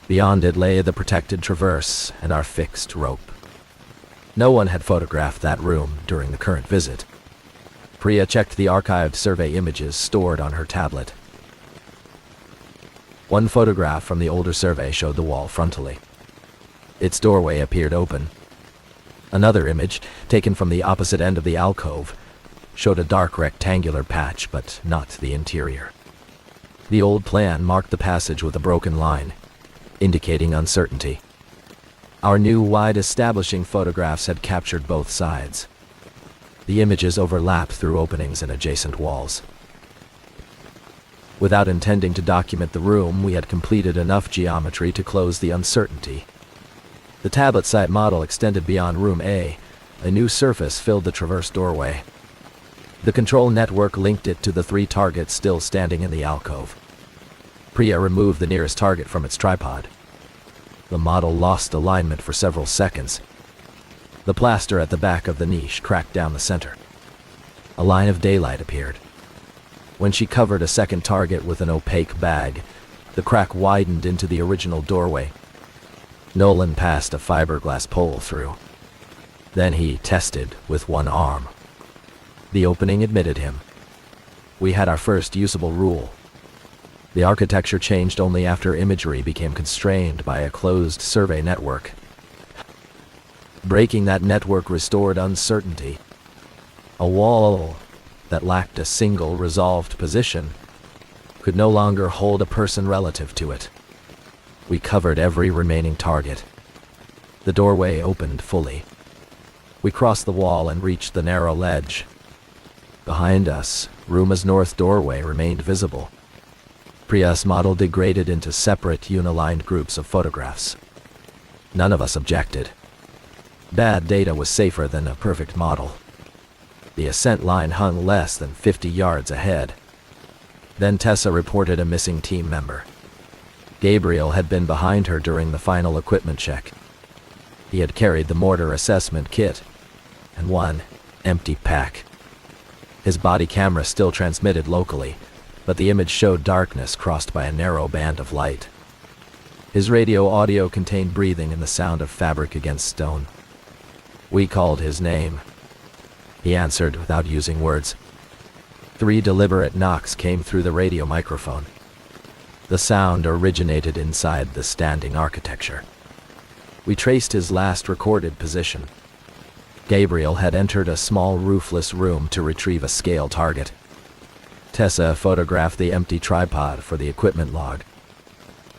Beyond it lay the protected traverse and our fixed rope. No one had photographed that room during the current visit. Priya checked the archived survey images stored on her tablet. One photograph from the older survey showed the wall frontally. Its doorway appeared open. Another image, taken from the opposite end of the alcove, showed a dark rectangular patch, but not the interior. The old plan marked the passage with a broken line, indicating uncertainty. Our new wide establishing photographs had captured both sides. The images overlapped through openings in adjacent walls. Without intending to document the room, we had completed enough geometry to close the uncertainty. The tablet site model extended beyond room A. A new surface filled the traverse doorway. The control network linked it to the 3 targets still standing in the alcove. Priya removed the nearest target from its tripod. The model lost alignment for several seconds. The plaster at the back of the niche cracked down the center. A line of daylight appeared. When she covered a second target with an opaque bag, the crack widened into the original doorway, Nolan passed a fiberglass pole through. Then he tested with one arm. The opening admitted him. We had our first usable rule. The architecture changed only after imagery became constrained by a closed survey network. Breaking that network restored uncertainty. A wall that lacked a single resolved position could no longer hold a person relative to it. We covered every remaining target. The doorway opened fully. We crossed the wall and reached the narrow ledge. Behind us, Ruma's north doorway remained visible. Priya's model degraded into separate, unilined groups of photographs. None of us objected. Bad data was safer than a perfect model. The ascent line hung less than 50 yards ahead. Then Tessa reported a missing team member. Gabriel had been behind her during the final equipment check. He had carried the mortar assessment kit and one empty pack. His body camera still transmitted locally, but the image showed darkness crossed by a narrow band of light. His radio audio contained breathing and the sound of fabric against stone. We called his name. He answered without using words. 3 deliberate knocks came through the radio microphone. The sound originated inside the standing architecture. We traced his last recorded position. Gabriel had entered a small roofless room to retrieve a scale target. Tessa photographed the empty tripod for the equipment log.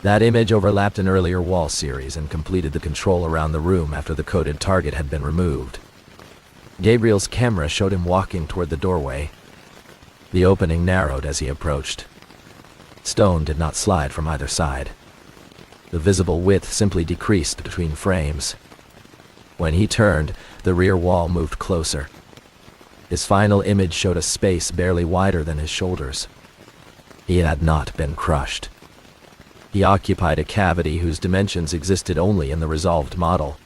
That image overlapped an earlier wall series and completed the control around the room after the coded target had been removed. Gabriel's camera showed him walking toward the doorway. The opening narrowed as he approached. Stone did not slide from either side. The visible width simply decreased between frames. When he turned, the rear wall moved closer. His final image showed a space barely wider than his shoulders. He had not been crushed. He occupied a cavity whose dimensions existed only in the resolved model.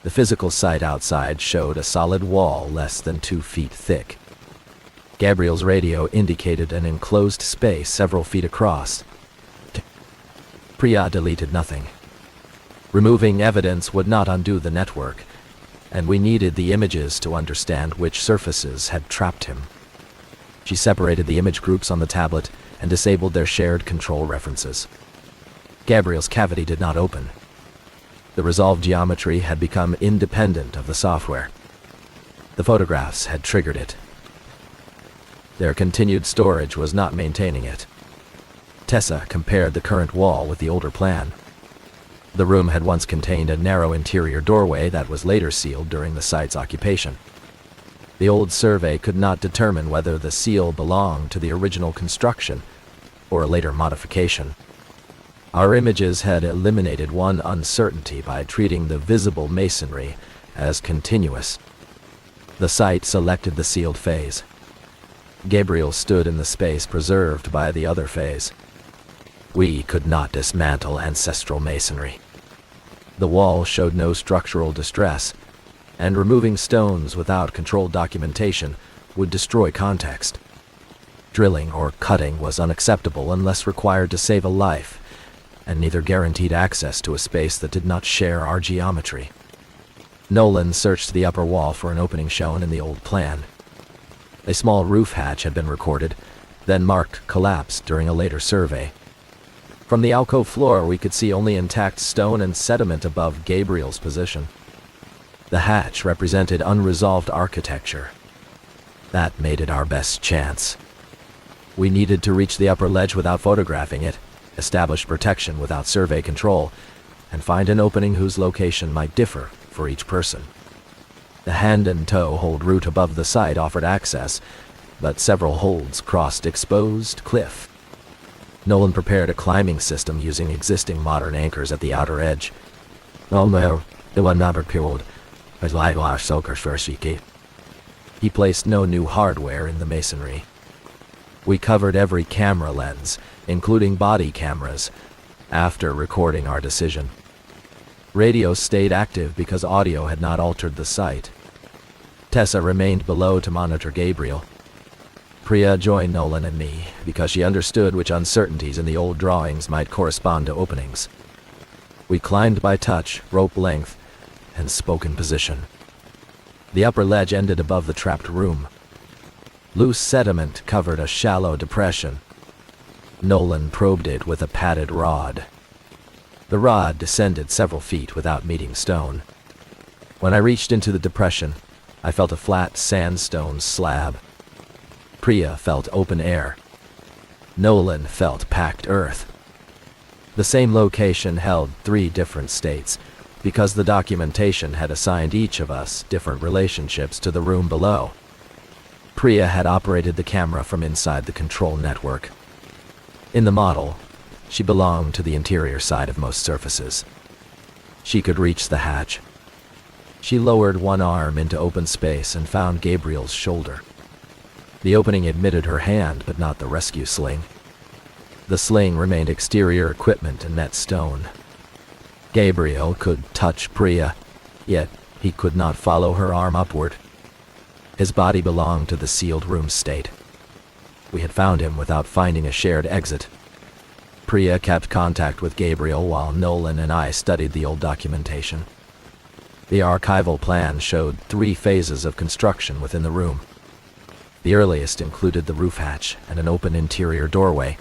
The physical site outside showed a solid wall less than 2 feet thick. Gabriel's radio indicated an enclosed space several feet across. Priya deleted nothing. Removing evidence would not undo the network, and we needed the images to understand which surfaces had trapped him. She separated the image groups on the tablet and disabled their shared control references. Gabriel's cavity did not open. The resolved geometry had become independent of the software. The photographs had triggered it. Their continued storage was not maintaining it. Tessa compared the current wall with the older plan. The room had once contained a narrow interior doorway that was later sealed during the site's occupation. The old survey could not determine whether the seal belonged to the original construction or a later modification. Our images had eliminated one uncertainty by treating the visible masonry as continuous. The site selected the sealed phase. Gabriel stood in the space preserved by the other phase. We could not dismantle ancestral masonry. The wall showed no structural distress, and removing stones without controlled documentation would destroy context. Drilling or cutting was unacceptable unless required to save a life, and neither guaranteed access to a space that did not share our geometry. Nolan searched the upper wall for an opening shown in the old plan. A small roof hatch had been recorded, then marked collapse during a later survey. From the alcove floor, we could see only intact stone and sediment above Gabriel's position. The hatch represented unresolved architecture. That made it our best chance. We needed to reach the upper ledge without photographing it, establish protection without survey control, and find an opening whose location might differ for each person. The hand and toe hold route above the site offered access, but several holds crossed exposed cliff. Nolan prepared a climbing system using existing modern anchors at the outer edge. He placed no new hardware in the masonry. We covered every camera lens, including body cameras, after recording our decision. Radio stayed active because audio had not altered the site. Tessa remained below to monitor Gabriel. Priya joined Nolan and me because she understood which uncertainties in the old drawings might correspond to openings. We climbed by touch, rope length, and spoke in position. The upper ledge ended above the trapped room. Loose sediment covered a shallow depression. Nolan probed it with a padded rod. The rod descended several feet without meeting stone. When I reached into the depression, I felt a flat sandstone slab. Priya felt open air. Nolan felt packed earth. The same location held 3 different states, because the documentation had assigned each of us different relationships to the room below. Priya had operated the camera from inside the control network. In the model, she belonged to the interior side of most surfaces. She could reach the hatch. She lowered one arm into open space and found Gabriel's shoulder. The opening admitted her hand, but not the rescue sling. The sling remained exterior equipment and met stone. Gabriel could touch Priya, yet he could not follow her arm upward. His body belonged to the sealed room state. We had found him without finding a shared exit. Priya kept contact with Gabriel while Nolan and I studied the old documentation. The archival plan showed 3 phases of construction within the room. The earliest included the roof hatch and an open interior doorway.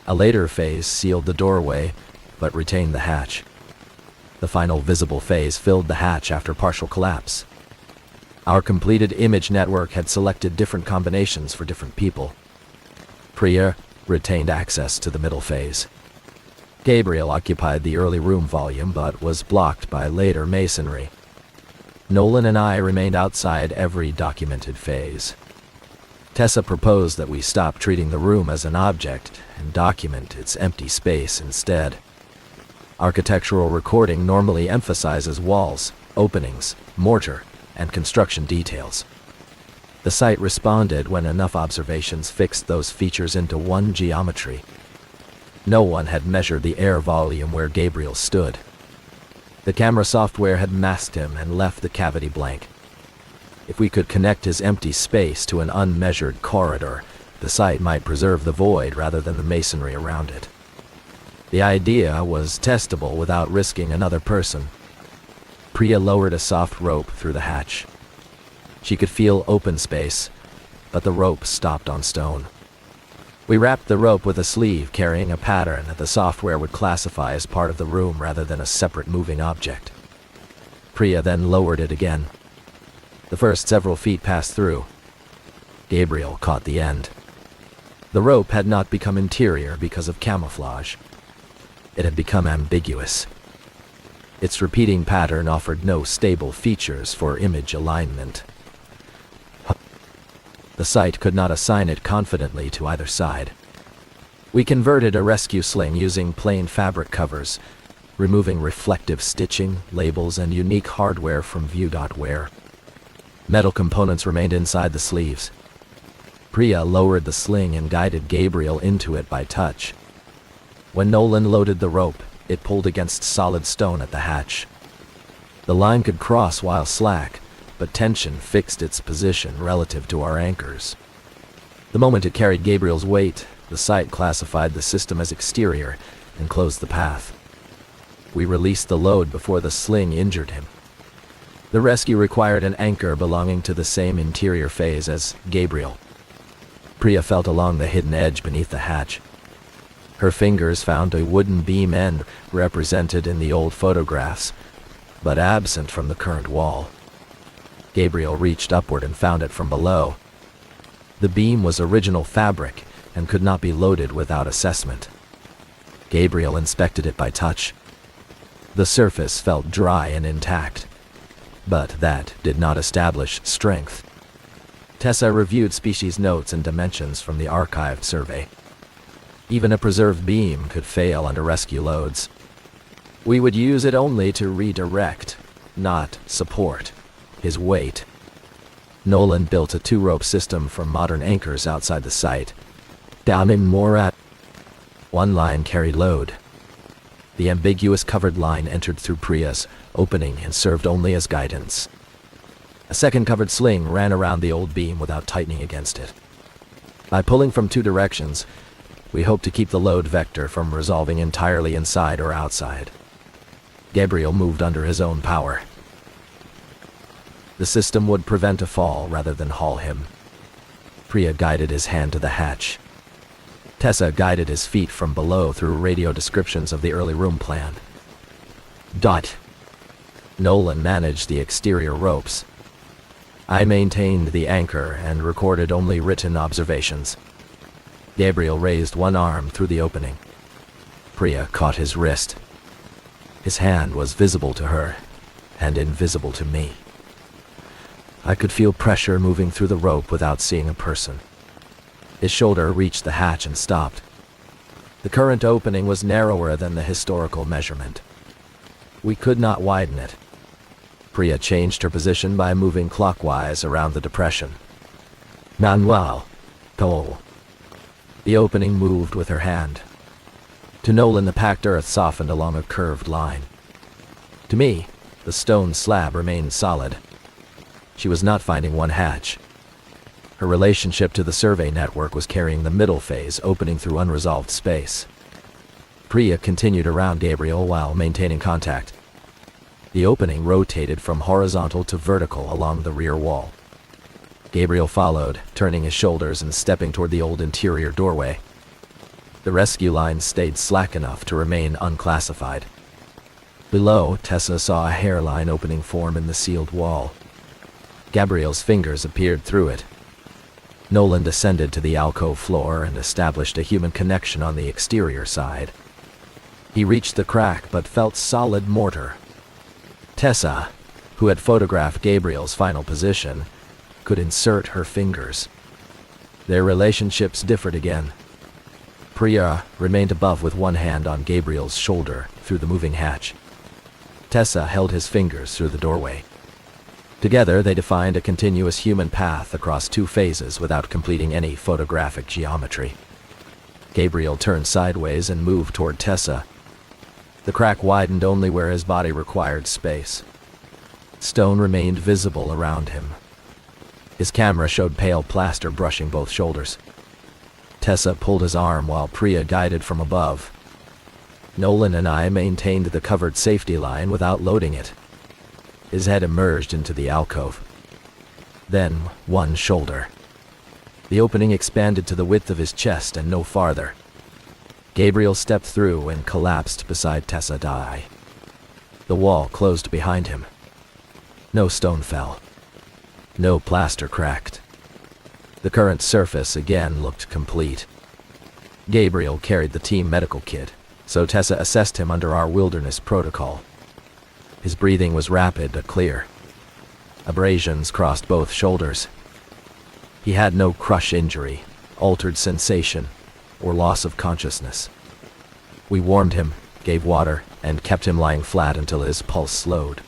A later phase sealed the doorway, but retained the hatch. The final visible phase filled the hatch after partial collapse. Our completed image network had selected different combinations for different people. Priya retained access to the middle phase. Gabriel occupied the early room volume, but was blocked by later masonry. Nolan and I remained outside every documented phase. Tessa proposed that we stop treating the room as an object and document its empty space instead. Architectural recording normally emphasizes walls, openings, mortar, and construction details. The site responded when enough observations fixed those features into one geometry. No one had measured the air volume where Gabriel stood. The camera software had masked him and left the cavity blank. If we could connect his empty space to an unmeasured corridor, the site might preserve the void rather than the masonry around it. The idea was testable without risking another person. Priya lowered a soft rope through the hatch. She could feel open space, but the rope stopped on stone. We wrapped the rope with a sleeve carrying a pattern that the software would classify as part of the room rather than a separate moving object. Priya then lowered it again. The first several feet passed through. Gabriel caught the end. The rope had not become interior because of camouflage. It had become ambiguous. Its repeating pattern offered no stable features for image alignment. The site could not assign it confidently to either side. We converted a rescue sling using plain fabric covers, removing reflective stitching, labels, and unique hardware from view.wear. Metal components remained inside the sleeves. Priya lowered the sling and guided Gabriel into it by touch. When Nolan loaded the rope, it pulled against solid stone at the hatch. The line could cross while slack, but tension fixed its position relative to our anchors. The moment it carried Gabriel's weight, the site classified the system as exterior and closed the path. We released the load before the sling injured him. The rescue required an anchor belonging to the same interior phase as Gabriel. Priya felt along the hidden edge beneath the hatch. Her fingers found a wooden beam end represented in the old photographs, but absent from the current wall. Gabriel reached upward and found it from below. The beam was original fabric and could not be loaded without assessment. Gabriel inspected it by touch. The surface felt dry and intact, but that did not establish strength. Tessa reviewed species notes and dimensions from the archived survey. Even a preserved beam could fail under rescue loads. We would use it only to redirect, not support, his weight. Nolan built a 2-rope system for modern anchors outside the site. Down in Morat. One line carried load. The ambiguous covered line entered through Priya's opening and served only as guidance. A second covered sling ran around the old beam without tightening against it. By pulling from 2 directions, we hoped to keep the load vector from resolving entirely inside or outside. Gabriel moved under his own power. The system would prevent a fall rather than haul him. Priya guided his hand to the hatch. Tessa guided his feet from below through radio descriptions of the early room plan. Nolan managed the exterior ropes. I maintained the anchor and recorded only written observations. Gabriel raised one arm through the opening. Priya caught his wrist. His hand was visible to her and invisible to me. I could feel pressure moving through the rope without seeing a person. His shoulder reached the hatch and stopped. The current opening was narrower than the historical measurement. We could not widen it. Priya changed her position by moving clockwise around the depression. Manuel, go. The opening moved with her hand. To Nolan, the packed earth softened along a curved line. To me, the stone slab remained solid. She was not finding one hatch. Her relationship to the survey network was carrying the middle phase, opening through unresolved space. Priya continued around Gabriel while maintaining contact. The opening rotated from horizontal to vertical along the rear wall. Gabriel followed, turning his shoulders and stepping toward the old interior doorway. The rescue line stayed slack enough to remain unclassified. Below, Tessa saw a hairline opening form in the sealed wall. Gabriel's fingers appeared through it. Nolan descended to the alcove floor and established a human connection on the exterior side. He reached the crack but felt solid mortar. Tessa, who had photographed Gabriel's final position, could insert her fingers. Their relationships differed again. Priya remained above with one hand on Gabriel's shoulder through the moving hatch. Tessa held his fingers through the doorway. Together, they defined a continuous human path across two phases without completing any photographic geometry. Gabriel turned sideways and moved toward Tessa. The crack widened only where his body required space. Stone remained visible around him. His camera showed pale plaster brushing both shoulders. Tessa pulled his arm while Priya guided from above. Nolan and I maintained the covered safety line without loading it. His head emerged into the alcove. Then, one shoulder. The opening expanded to the width of his chest and no farther. Gabriel stepped through and collapsed beside Tessa Dye. The wall closed behind him. No stone fell. No plaster cracked. The current surface again looked complete. Gabriel carried the team medical kit, so Tessa assessed him under our wilderness protocol. His breathing was rapid but clear. Abrasions crossed both shoulders. He had no crush injury, altered sensation, or loss of consciousness. We warmed him, gave water, and kept him lying flat until his pulse slowed.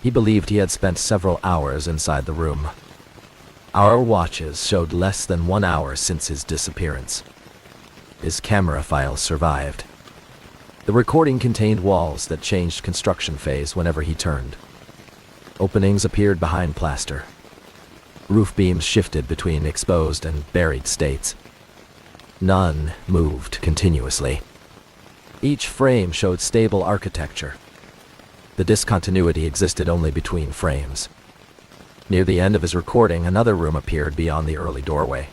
He believed he had spent several hours inside the room. Our watches showed less than 1 hour since his disappearance. His camera files survived. The recording contained walls that changed construction phase whenever he turned. Openings appeared behind plaster. Roof beams shifted between exposed and buried states. None moved continuously. Each frame showed stable architecture. The discontinuity existed only between frames. Near the end of his recording, another room appeared beyond the early doorway.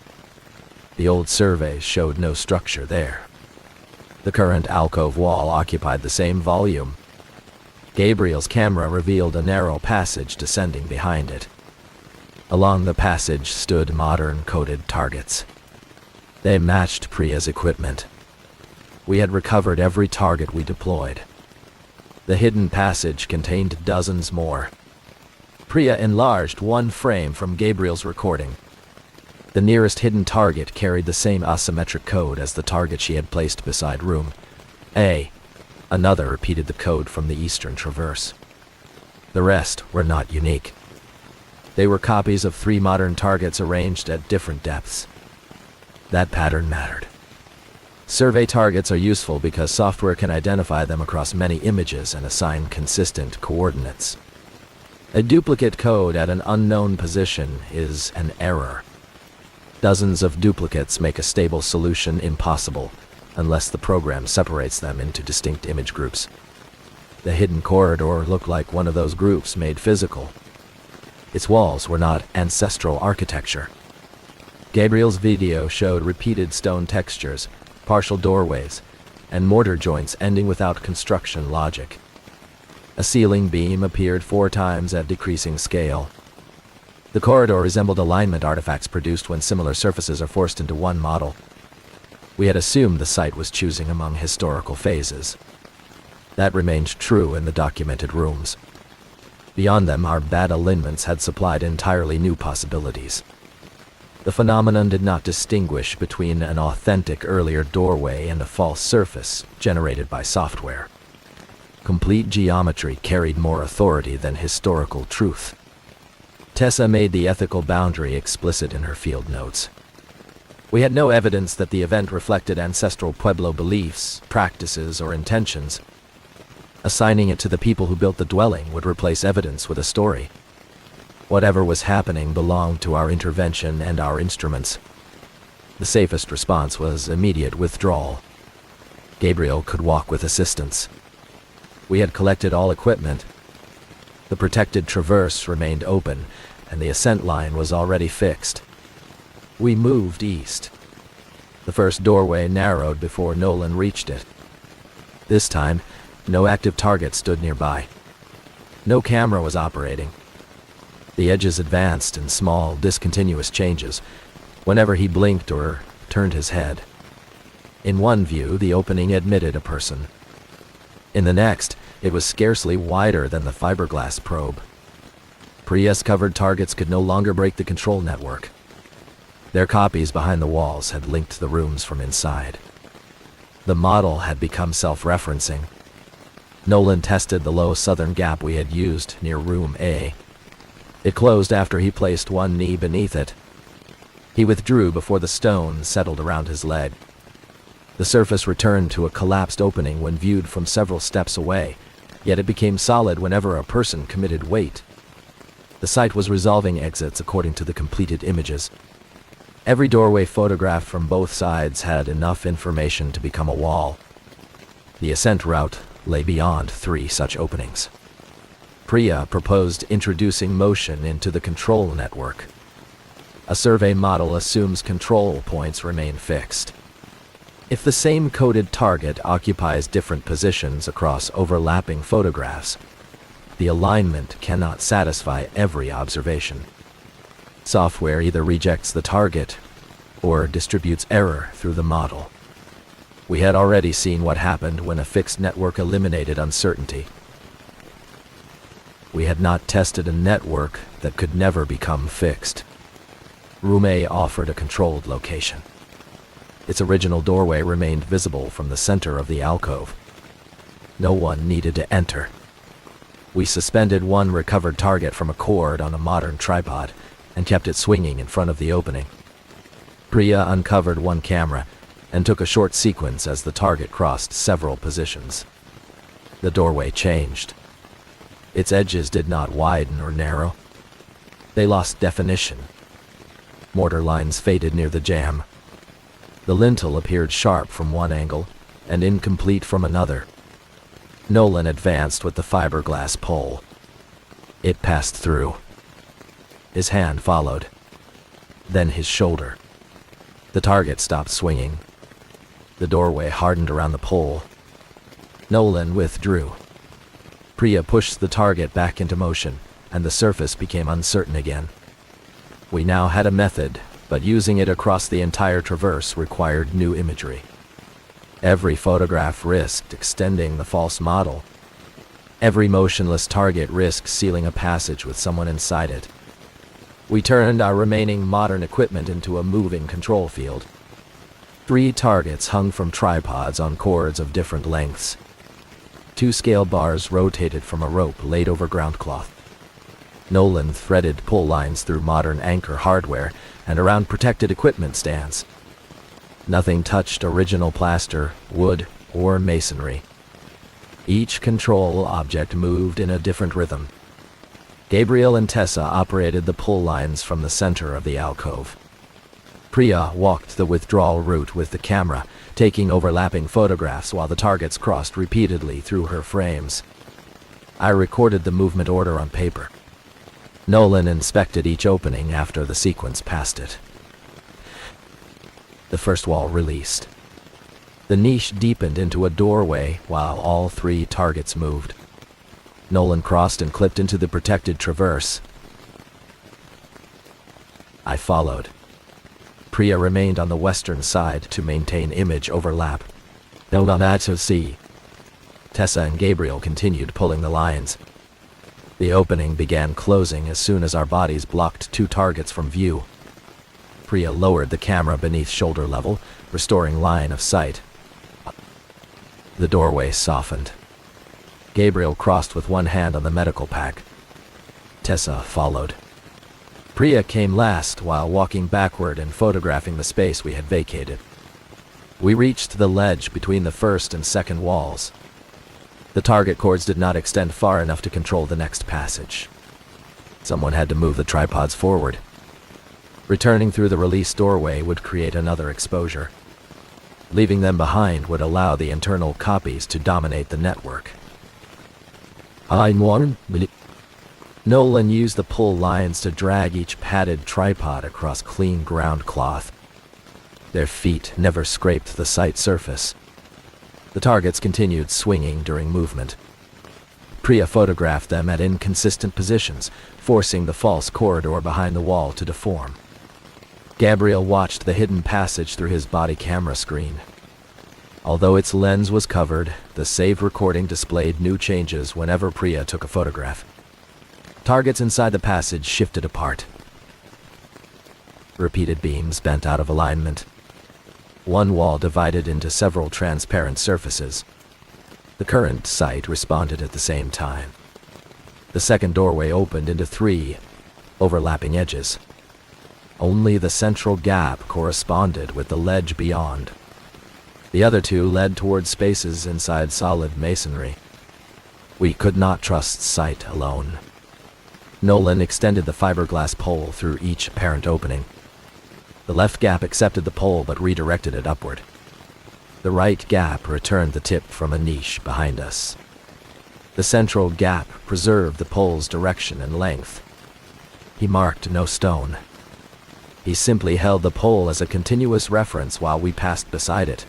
The old surveys showed no structure there. The current alcove wall occupied the same volume. Gabriel's camera revealed a narrow passage descending behind it. Along the passage stood modern coded targets. They matched Priya's equipment. We had recovered every target we deployed. The hidden passage contained dozens more. Priya enlarged one frame from Gabriel's recording. The nearest hidden target carried the same asymmetric code as the target she had placed beside room A. Another repeated the code from the Eastern Traverse. The rest were not unique. They were copies of 3 modern targets arranged at different depths. That pattern mattered. Survey targets are useful because software can identify them across many images and assign consistent coordinates. A duplicate code at an unknown position is an error. Dozens of duplicates make a stable solution impossible, unless the program separates them into distinct image groups. The hidden corridor looked like one of those groups made physical. Its walls were not ancestral architecture. Gabriel's video showed repeated stone textures, partial doorways, and mortar joints ending without construction logic. A ceiling beam appeared 4 times at decreasing scale. The corridor resembled alignment artifacts produced when similar surfaces are forced into one model. We had assumed the site was choosing among historical phases. That remained true in the documented rooms. Beyond them, our bad alignments had supplied entirely new possibilities. The phenomenon did not distinguish between an authentic earlier doorway and a false surface generated by software. Complete geometry carried more authority than historical truth. Tessa made the ethical boundary explicit in her field notes. We had no evidence that the event reflected ancestral Pueblo beliefs, practices, or intentions. Assigning it to the people who built the dwelling would replace evidence with a story. Whatever was happening belonged to our intervention and our instruments. The safest response was immediate withdrawal. Gabriel could walk with assistance. We had collected all equipment. The protected traverse remained open, and the ascent line was already fixed. We moved east. The first doorway narrowed before Nolan reached it. This time, no active target stood nearby. No camera was operating. The edges advanced in small, discontinuous changes, whenever he blinked or turned his head. In one view, the opening admitted a person. In the next, it was scarcely wider than the fiberglass probe. Prius-covered targets could no longer break the control network. Their copies behind the walls had linked the rooms from inside. The model had become self-referencing. Nolan tested the low southern gap we had used near room A. It closed after he placed one knee beneath it. He withdrew before the stone settled around his leg. The surface returned to a collapsed opening when viewed from several steps away, yet it became solid whenever a person committed weight. The site was resolving exits according to the completed images. Every doorway photographed from both sides had enough information to become a wall. The ascent route lay beyond 3 such openings. Priya proposed introducing motion into the control network. A survey model assumes control points remain fixed. If the same coded target occupies different positions across overlapping photographs, the alignment cannot satisfy every observation. Software either rejects the target or distributes error through the model. We had already seen what happened when a fixed network eliminated uncertainty. We had not tested a network that could never become fixed. Room A offered a controlled location. Its original doorway remained visible from the center of the alcove. No one needed to enter. We suspended one recovered target from a cord on a modern tripod and kept it swinging in front of the opening. Priya uncovered one camera and took a short sequence as the target crossed several positions. The doorway changed. Its edges did not widen or narrow. They lost definition. Mortar lines faded near the jamb. The lintel appeared sharp from one angle and incomplete from another. Nolan advanced with the fiberglass pole. It passed through. His hand followed. Then his shoulder. The target stopped swinging. The doorway hardened around the pole. Nolan withdrew. Priya pushed the target back into motion, and the surface became uncertain again. We now had a method, but using it across the entire traverse required new imagery. Every photograph risked extending the false model. Every motionless target risked sealing a passage with someone inside it. We turned our remaining modern equipment into a moving control field. 3 targets hung from tripods on cords of different lengths. 2 scale bars rotated from a rope laid over ground cloth. Nolan threaded pull lines through modern anchor hardware and around protected equipment stands. Nothing touched original plaster, wood, or masonry. Each control object moved in a different rhythm. Gabriel and Tessa operated the pull lines from the center of the alcove. Priya walked the withdrawal route with the camera, taking overlapping photographs while the targets crossed repeatedly through her frames. I recorded the movement order on paper. Nolan inspected each opening after the sequence passed it. The first wall released. The niche deepened into a doorway while all 3 targets moved. Nolan crossed and clipped into the protected traverse. I followed. Priya remained on the western side to maintain image overlap. See. Tessa and Gabriel continued pulling the lines. The opening began closing as soon as our bodies blocked 2 targets from view. Priya lowered the camera beneath shoulder level, restoring line of sight. The doorway softened. Gabriel crossed with one hand on the medical pack. Tessa followed. Priya came last while walking backward and photographing the space we had vacated. We reached the ledge between the first and second walls. The target cords did not extend far enough to control the next passage. Someone had to move the tripods forward. Returning through the release doorway would create another exposure. Leaving them behind would allow the internal copies to dominate the network. Nolan used the pull lines to drag each padded tripod across clean ground cloth. Their feet never scraped the site surface. The targets continued swinging during movement. Priya photographed them at inconsistent positions, forcing the false corridor behind the wall to deform. Gabriel watched the hidden passage through his body camera screen. Although its lens was covered, the saved recording displayed new changes whenever Priya took a photograph. Targets inside the passage shifted apart. Repeated beams bent out of alignment. One wall divided into several transparent surfaces. The current site responded at the same time. The second doorway opened into 3 overlapping edges. Only the central gap corresponded with the ledge beyond. The other 2 led toward spaces inside solid masonry. We could not trust sight alone. Nolan extended the fiberglass pole through each apparent opening. The left gap accepted the pole but redirected it upward. The right gap returned the tip from a niche behind us. The central gap preserved the pole's direction and length. He marked no stone. He simply held the pole as a continuous reference while we passed beside it.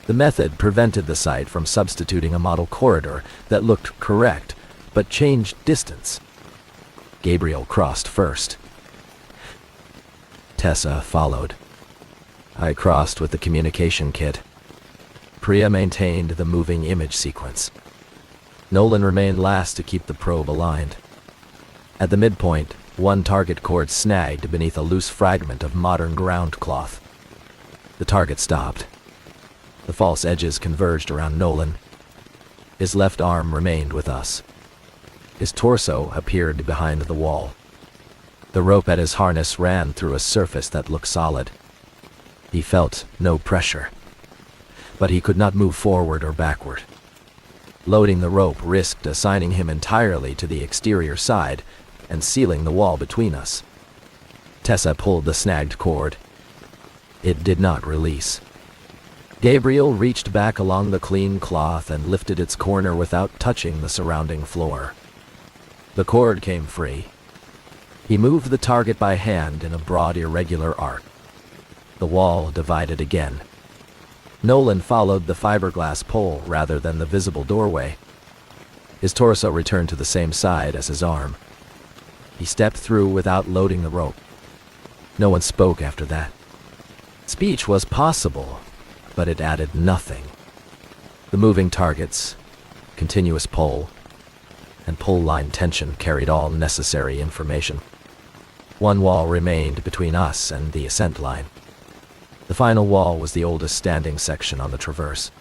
The method prevented the site from substituting a model corridor that looked correct, but changed distance. Gabriel crossed first. Tessa followed. I crossed with the communication kit. Priya maintained the moving image sequence. Nolan remained last to keep the probe aligned. At the midpoint, one target cord snagged beneath a loose fragment of modern ground cloth. The target stopped. The false edges converged around Nolan. His left arm remained with us. His torso appeared behind the wall. The rope at his harness ran through a surface that looked solid. He felt no pressure, but he could not move forward or backward. Loading the rope risked assigning him entirely to the exterior side and sealing the wall between us. Tessa pulled the snagged cord. It did not release. Gabriel reached back along the clean cloth and lifted its corner without touching the surrounding floor. The cord came free. He moved the target by hand in a broad, irregular arc. The wall divided again. Nolan followed the fiberglass pole rather than the visible doorway. His torso returned to the same side as his arm. He stepped through without loading the rope. No one spoke after that. Speech was possible, but it added nothing. The moving targets, continuous pull, and pull line tension carried all necessary information. One wall remained between us and the ascent line. The final wall was the oldest standing section on the traverse.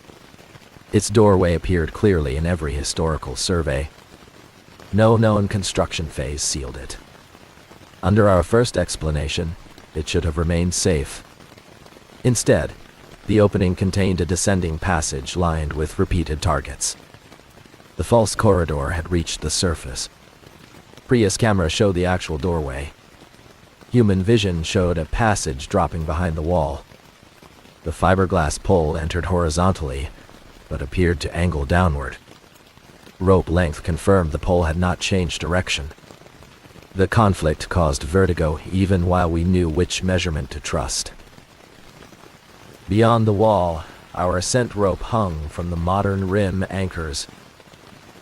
Its doorway appeared clearly in every historical survey. No known construction phase sealed it. Under our first explanation, it should have remained safe. Instead, the opening contained a descending passage lined with repeated targets. The false corridor had reached the surface. Priya's camera showed the actual doorway. Human vision showed a passage dropping behind the wall. The fiberglass pole entered horizontally, but appeared to angle downward. rope length confirmed the pole had not changed direction. The conflict caused vertigo even while we knew which measurement to trust. Beyond the wall, our ascent rope hung from the modern rim anchors.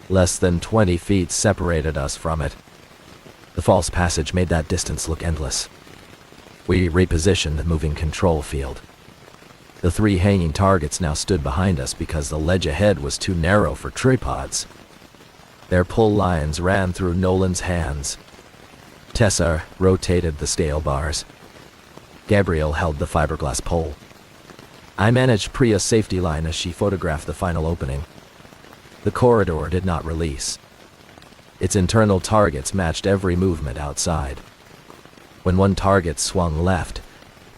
Less than 20 feet separated us from it. The false passage made that distance look endless. We repositioned the moving control field. The 3 hanging targets now stood behind us because the ledge ahead was too narrow for tripods. Their pull lines ran through Nolan's hands. Tessa rotated the scale bars. Gabriel held the fiberglass pole. I managed Priya's safety line as she photographed the final opening. The corridor did not release. Its internal targets matched every movement outside. When one target swung left,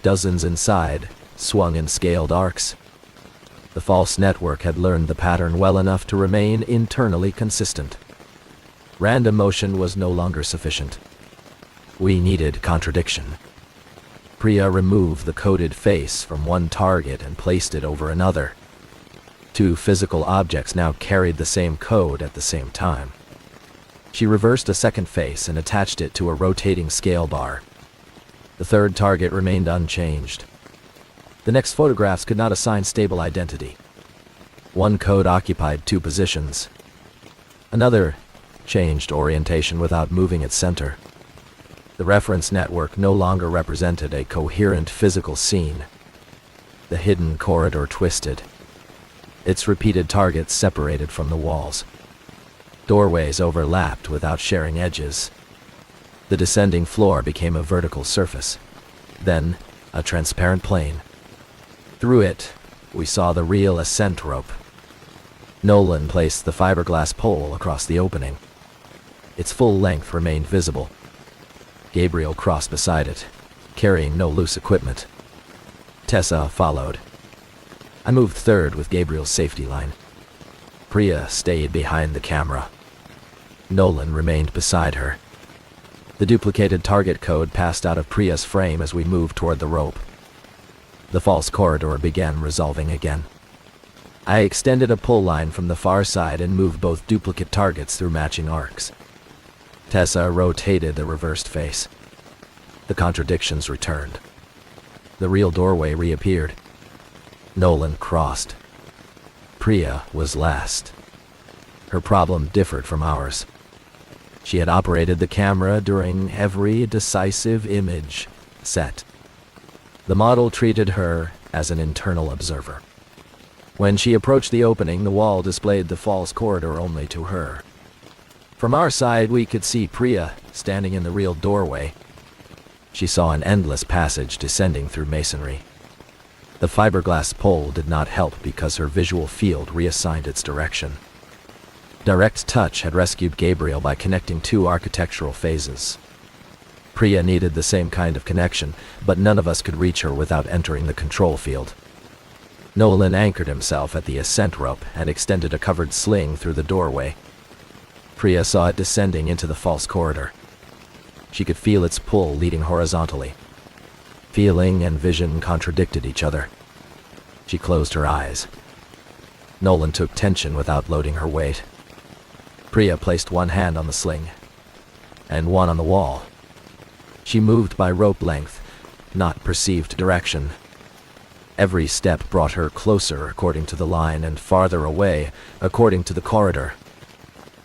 dozens inside swung in scaled arcs. The false network had learned the pattern well enough to remain internally consistent. Random motion was no longer sufficient. We needed contradiction. Priya removed the coded face from one target and placed it over another. 2 physical objects now carried the same code at the same time. She reversed a second face and attached it to a rotating scale bar. The 3rd target remained unchanged. The next photographs could not assign stable identity. One code occupied 2 positions. Another changed orientation without moving its center. The reference network no longer represented a coherent physical scene. The hidden corridor twisted. Its repeated targets separated from the walls. Doorways overlapped without sharing edges. The descending floor became a vertical surface, then a transparent plane. Through it, we saw the real ascent rope. Nolan placed the fiberglass pole across the opening. Its full length remained visible. Gabriel crossed beside it, carrying no loose equipment. Tessa followed. I moved third with Gabriel's safety line. Priya stayed behind the camera. Nolan remained beside her. The duplicated target code passed out of Priya's frame as we moved toward the rope. The false corridor began resolving again. I extended a pull line from the far side and moved both duplicate targets through matching arcs. Tessa rotated the reversed face. The contradictions returned. The real doorway reappeared. Nolan crossed. Priya was last. Her problem differed from ours. She had operated the camera during every decisive image set. The model treated her as an internal observer. When she approached the opening, the wall displayed the false corridor only to her. From our side, we could see Priya standing in the real doorway. She saw an endless passage descending through masonry. The fiberglass pole did not help because her visual field reassigned its direction. Direct touch had rescued Gabriel by connecting 2 architectural phases. Priya needed the same kind of connection, but none of us could reach her without entering the control field. Nolan anchored himself at the ascent rope and extended a covered sling through the doorway. Priya saw it descending into the false corridor. She could feel its pull leading horizontally. Feeling and vision contradicted each other. She closed her eyes. Nolan took tension without loading her weight. Priya placed one hand on the sling, and one on the wall. She moved by rope length, not perceived direction. Every step brought her closer according to the line and farther away according to the corridor.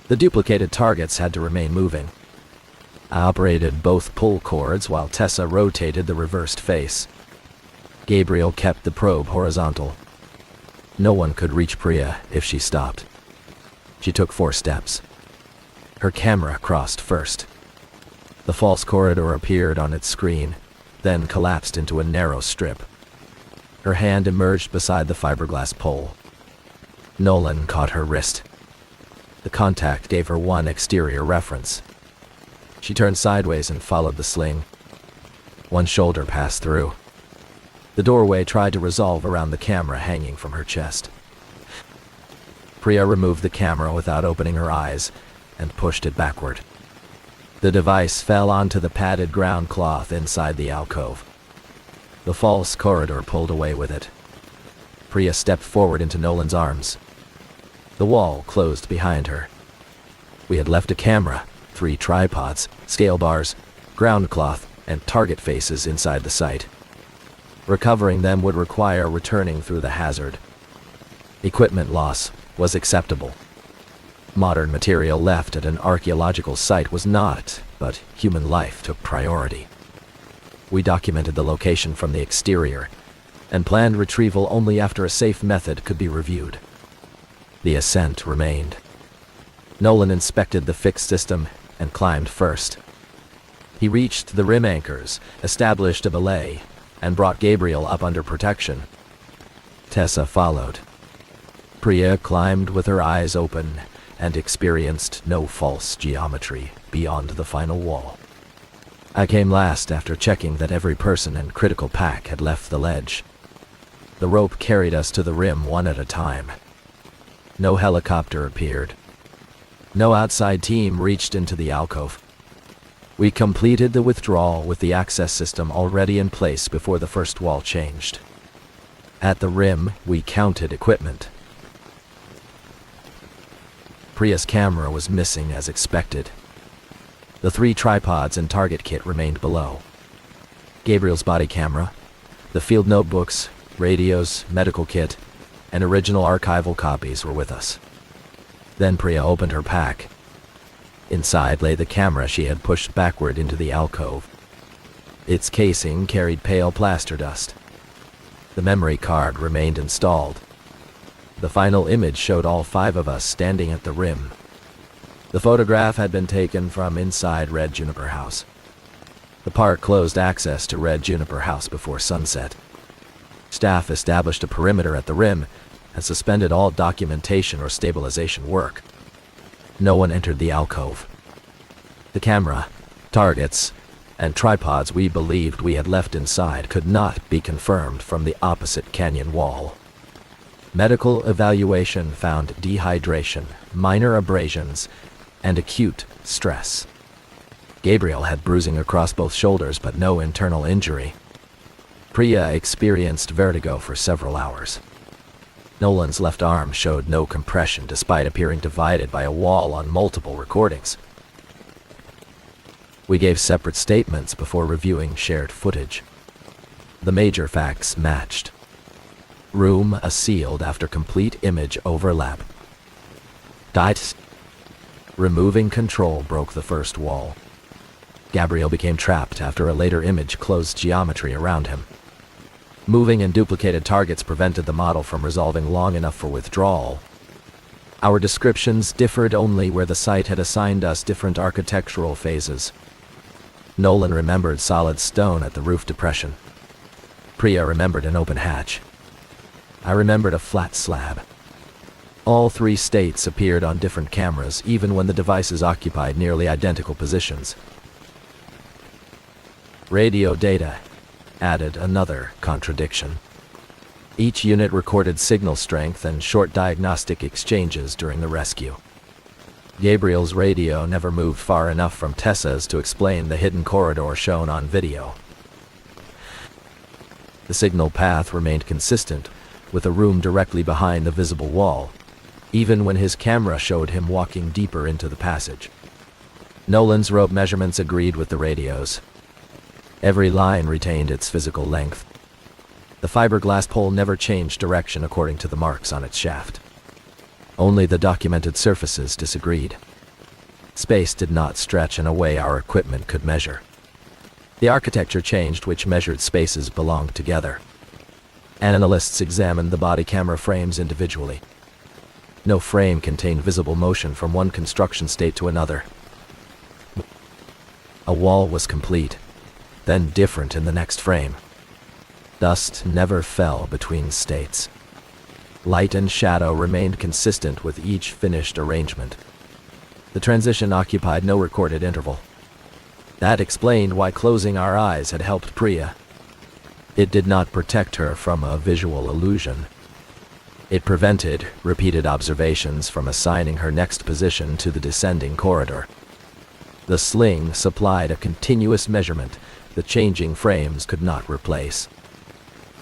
The duplicated targets had to remain moving. I operated both pull cords while Tessa rotated the reversed face. Gabriel kept the probe horizontal. No one could reach Priya if she stopped. She took 4 steps. Her camera crossed first. The false corridor appeared on its screen, then collapsed into a narrow strip. Her hand emerged beside the fiberglass pole. Nolan caught her wrist. The contact gave her one exterior reference. She turned sideways and followed the sling. One shoulder passed through. The doorway tried to resolve around the camera hanging from her chest. Priya removed the camera without opening her eyes and pushed it backward. The device fell onto the padded ground cloth inside the alcove. The false corridor pulled away with it. Priya stepped forward into Nolan's arms. The wall closed behind her, We had left a camera, 3 tripods, scale bars, ground cloth, and target faces inside the site. Recovering them would require returning through the hazard. Equipment loss was acceptable. Modern material left at an archaeological site was not, but human life took priority. We documented the location from the exterior and planned retrieval only after a safe method could be reviewed. The ascent remained. Nolan inspected the fixed system and climbed first. He reached the rim anchors, established a belay, and brought Gabriel up under protection. Tessa followed. Priya climbed with her eyes open and experienced no false geometry beyond the final wall. I came last after checking that every person and critical pack had left the ledge. The rope carried us to the rim one at a time. No helicopter appeared. No outside team reached into the alcove. We completed the withdrawal with the access system already in place before the first wall changed. At the rim, we counted equipment. Priya's camera was missing as expected. The 3 tripods and target kit remained below. Gabriel's body camera, the field notebooks, radios, medical kit, and original archival copies were with us. Then Priya opened her pack. Inside lay the camera she had pushed backward into the alcove. Its casing carried pale plaster dust. The memory card remained installed. The final image showed all 5 of us standing at the rim. The photograph had been taken from inside Red Juniper House. The park closed access to Red Juniper House before sunset. Staff established a perimeter at the rim and suspended all documentation or stabilization work. No one entered the alcove. The camera, targets, and tripods we believed we had left inside could not be confirmed from the opposite canyon wall. Medical evaluation found dehydration, minor abrasions, and acute stress. Gabriel had bruising across both shoulders but no internal injury. Priya experienced vertigo for several hours. Nolan's left arm showed no compression despite appearing divided by a wall on multiple recordings. We gave separate statements before reviewing shared footage. The major facts matched. Room sealed after complete image overlap. Diet. Removing control broke the first wall. Gabriel became trapped after a later image closed geometry around him. Moving and duplicated targets prevented the model from resolving long enough for withdrawal. Our descriptions differed only where the site had assigned us different architectural phases. Nolan remembered solid stone at the roof depression. Priya remembered an open hatch. I remembered a flat slab. All 3 states appeared on different cameras, even when the devices occupied nearly identical positions. Radio data added another contradiction. Each unit recorded signal strength and short diagnostic exchanges during the rescue. Gabriel's radio never moved far enough from Tessa's to explain the hidden corridor shown on video. The signal path remained consistent, with a room directly behind the visible wall, even when his camera showed him walking deeper into the passage. Nolan's rope measurements agreed with the radio's. Every line retained its physical length. The fiberglass pole never changed direction according to the marks on its shaft. Only the documented surfaces disagreed. Space did not stretch in a way our equipment could measure. The architecture changed which measured spaces belonged together. Analysts examined the body camera frames individually. No frame contained visible motion from one construction state to another. A wall was complete, then different in the next frame. Dust never fell between states. Light and shadow remained consistent with each finished arrangement. The transition occupied no recorded interval. That explained why closing our eyes had helped Priya. It did not protect her from a visual illusion. It prevented repeated observations from assigning her next position to the descending corridor. The sling supplied a continuous measurement the changing frames could not replace.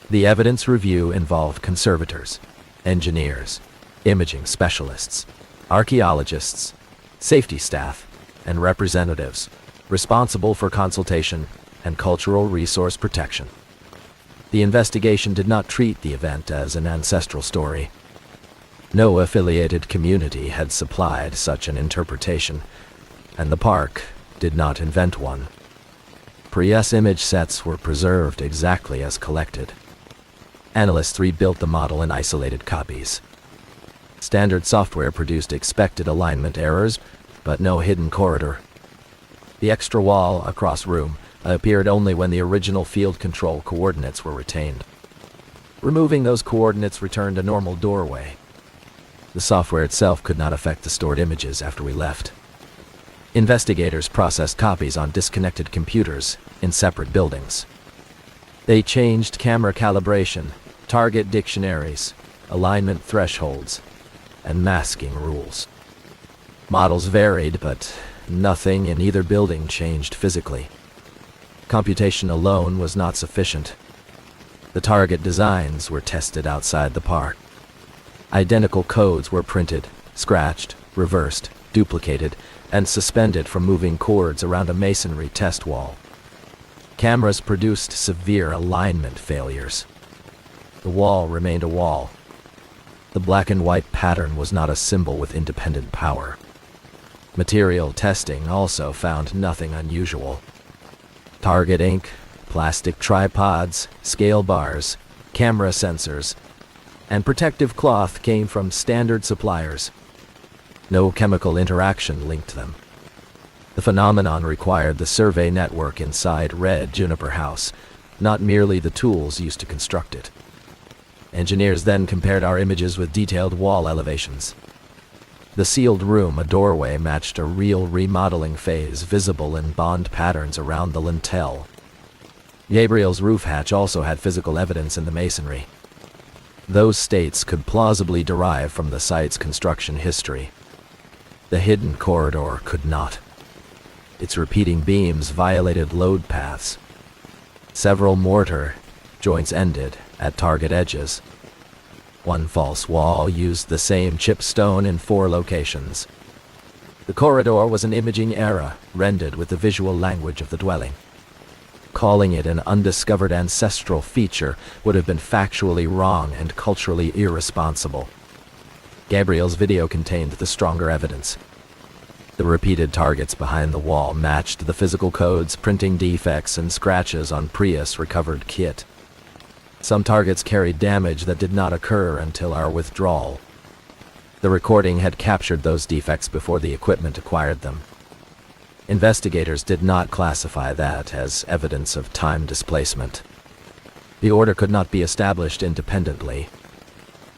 The evidence review involved conservators, engineers, imaging specialists, archaeologists, safety staff, and representatives responsible for consultation and cultural resource protection. The investigation did not treat the event as an ancestral story. No affiliated community had supplied such an interpretation, and the park did not invent one. Pre-S image sets were preserved exactly as collected. Analysts rebuilt the model in isolated copies. Standard software produced expected alignment errors, but no hidden corridor. The extra wall across room appeared only when the original field control coordinates were retained. Removing those coordinates returned a normal doorway. The software itself could not affect the stored images after we left. Investigators processed copies on disconnected computers in separate buildings. They changed camera calibration, target dictionaries, alignment thresholds, and masking rules. Models varied, but nothing in either building changed physically. Computation alone was not sufficient. The target designs were tested outside the park. Identical codes were printed, scratched, reversed, duplicated, and suspended from moving cords around a masonry test wall. Cameras produced severe alignment failures. The wall remained a wall. The black and white pattern was not a symbol with independent power. Material testing also found nothing unusual. Target ink, plastic tripods, scale bars, camera sensors, and protective cloth came from standard suppliers. No chemical interaction linked them. The phenomenon required the survey network inside Red Juniper House, not merely the tools used to construct it. Engineers then compared our images with detailed wall elevations. The sealed room, a doorway, matched a real remodeling phase visible in bond patterns around the lintel. Gabriel's roof hatch also had physical evidence in the masonry. Those states could plausibly derive from the site's construction history. The hidden corridor could not. Its repeating beams violated load paths. Several mortar joints ended at target edges. One false wall used the same chip stone in 4 locations. The corridor was an imaging error rendered with the visual language of the dwelling. Calling it an undiscovered ancestral feature would have been factually wrong and culturally irresponsible. Gabriel's video contained the stronger evidence. The repeated targets behind the wall matched the physical codes, printing defects and scratches on Prius recovered kit. Some targets carried damage that did not occur until our withdrawal. The recording had captured those defects before the equipment acquired them. Investigators did not classify that as evidence of time displacement. The order could not be established independently.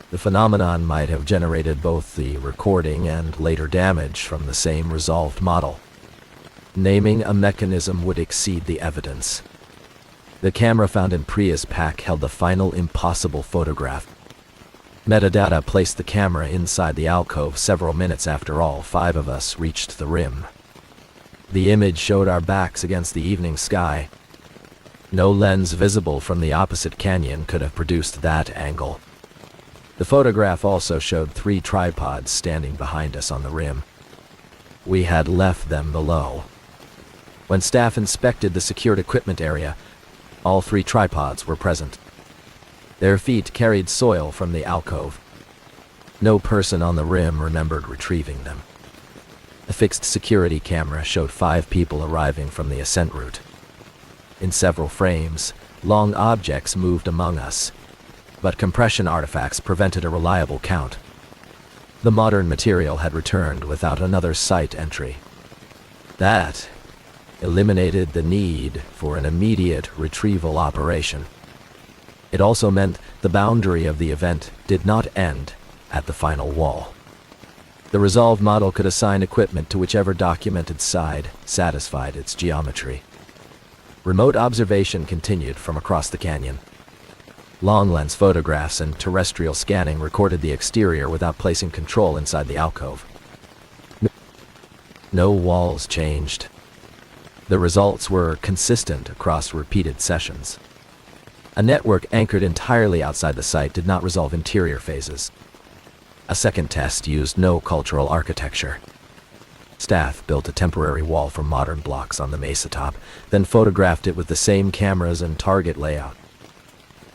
The phenomenon might have generated both the recording and later damage from the same resolved model. Naming a mechanism would exceed the evidence. The camera found in Prius pack held the final impossible photograph. Metadata placed the camera inside the alcove several minutes after all 5 of us reached the rim. The image showed our backs against the evening sky. No lens visible from the opposite canyon could have produced that angle. The photograph also showed 3 tripods standing behind us on the rim. We had left them below. When staff inspected the secured equipment area, all 3 tripods were present. Their feet carried soil from the alcove. No person on the rim remembered retrieving them. A fixed security camera showed 5 people arriving from the ascent route. In several frames, long objects moved among us, but compression artifacts prevented a reliable count. The modern material had returned without another site entry. That eliminated the need for an immediate retrieval operation. It also meant the boundary of the event did not end at the final wall. The resolved model could assign equipment to whichever documented side satisfied its geometry. Remote observation continued from across the canyon. Long-lens photographs and terrestrial scanning recorded the exterior without placing control inside the alcove. No walls changed. The results were consistent across repeated sessions. A network anchored entirely outside the site did not resolve interior phases. A second test used no cultural architecture. Staff built a temporary wall from modern blocks on the mesa top, then photographed it with the same cameras and target layout.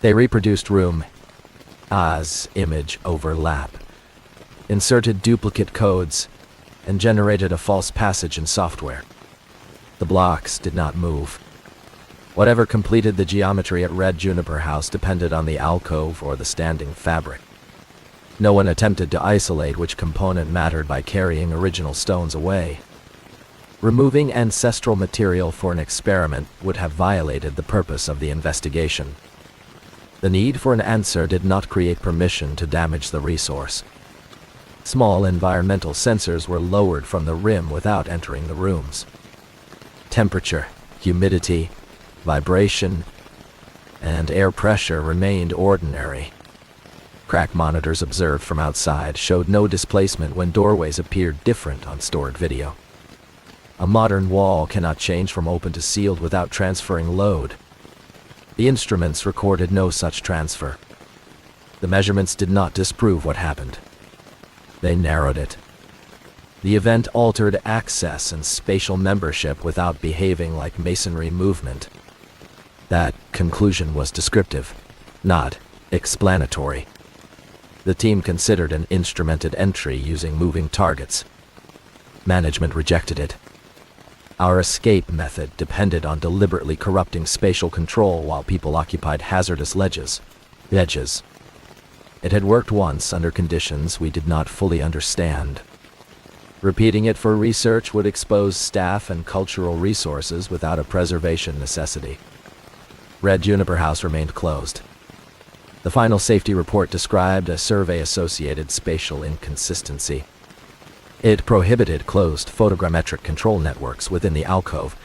They reproduced room as image overlap, inserted duplicate codes, and generated a false passage in software. The blocks did not move. Whatever completed the geometry at Red Juniper House depended on the alcove or the standing fabric. No one attempted to isolate which component mattered by carrying original stones away. Removing ancestral material for an experiment would have violated the purpose of the investigation. The need for an answer did not create permission to damage the resource. Small environmental sensors were lowered from the rim without entering the rooms. Temperature, humidity, vibration, and air pressure remained ordinary. Crack monitors observed from outside showed no displacement when doorways appeared different on stored video. A modern wall cannot change from open to sealed without transferring load. The instruments recorded no such transfer. The measurements did not disprove what happened. They narrowed it. The event altered access and spatial membership without behaving like masonry movement. That conclusion was descriptive, not explanatory. The team considered an instrumented entry using moving targets. Management rejected it. Our escape method depended on deliberately corrupting spatial control while people occupied hazardous ledges. It had worked once under conditions we did not fully understand. Repeating it for research would expose staff and cultural resources without a preservation necessity. Red Juniper House remained closed. The final safety report described a survey-associated spatial inconsistency. It prohibited closed photogrammetric control networks within the alcove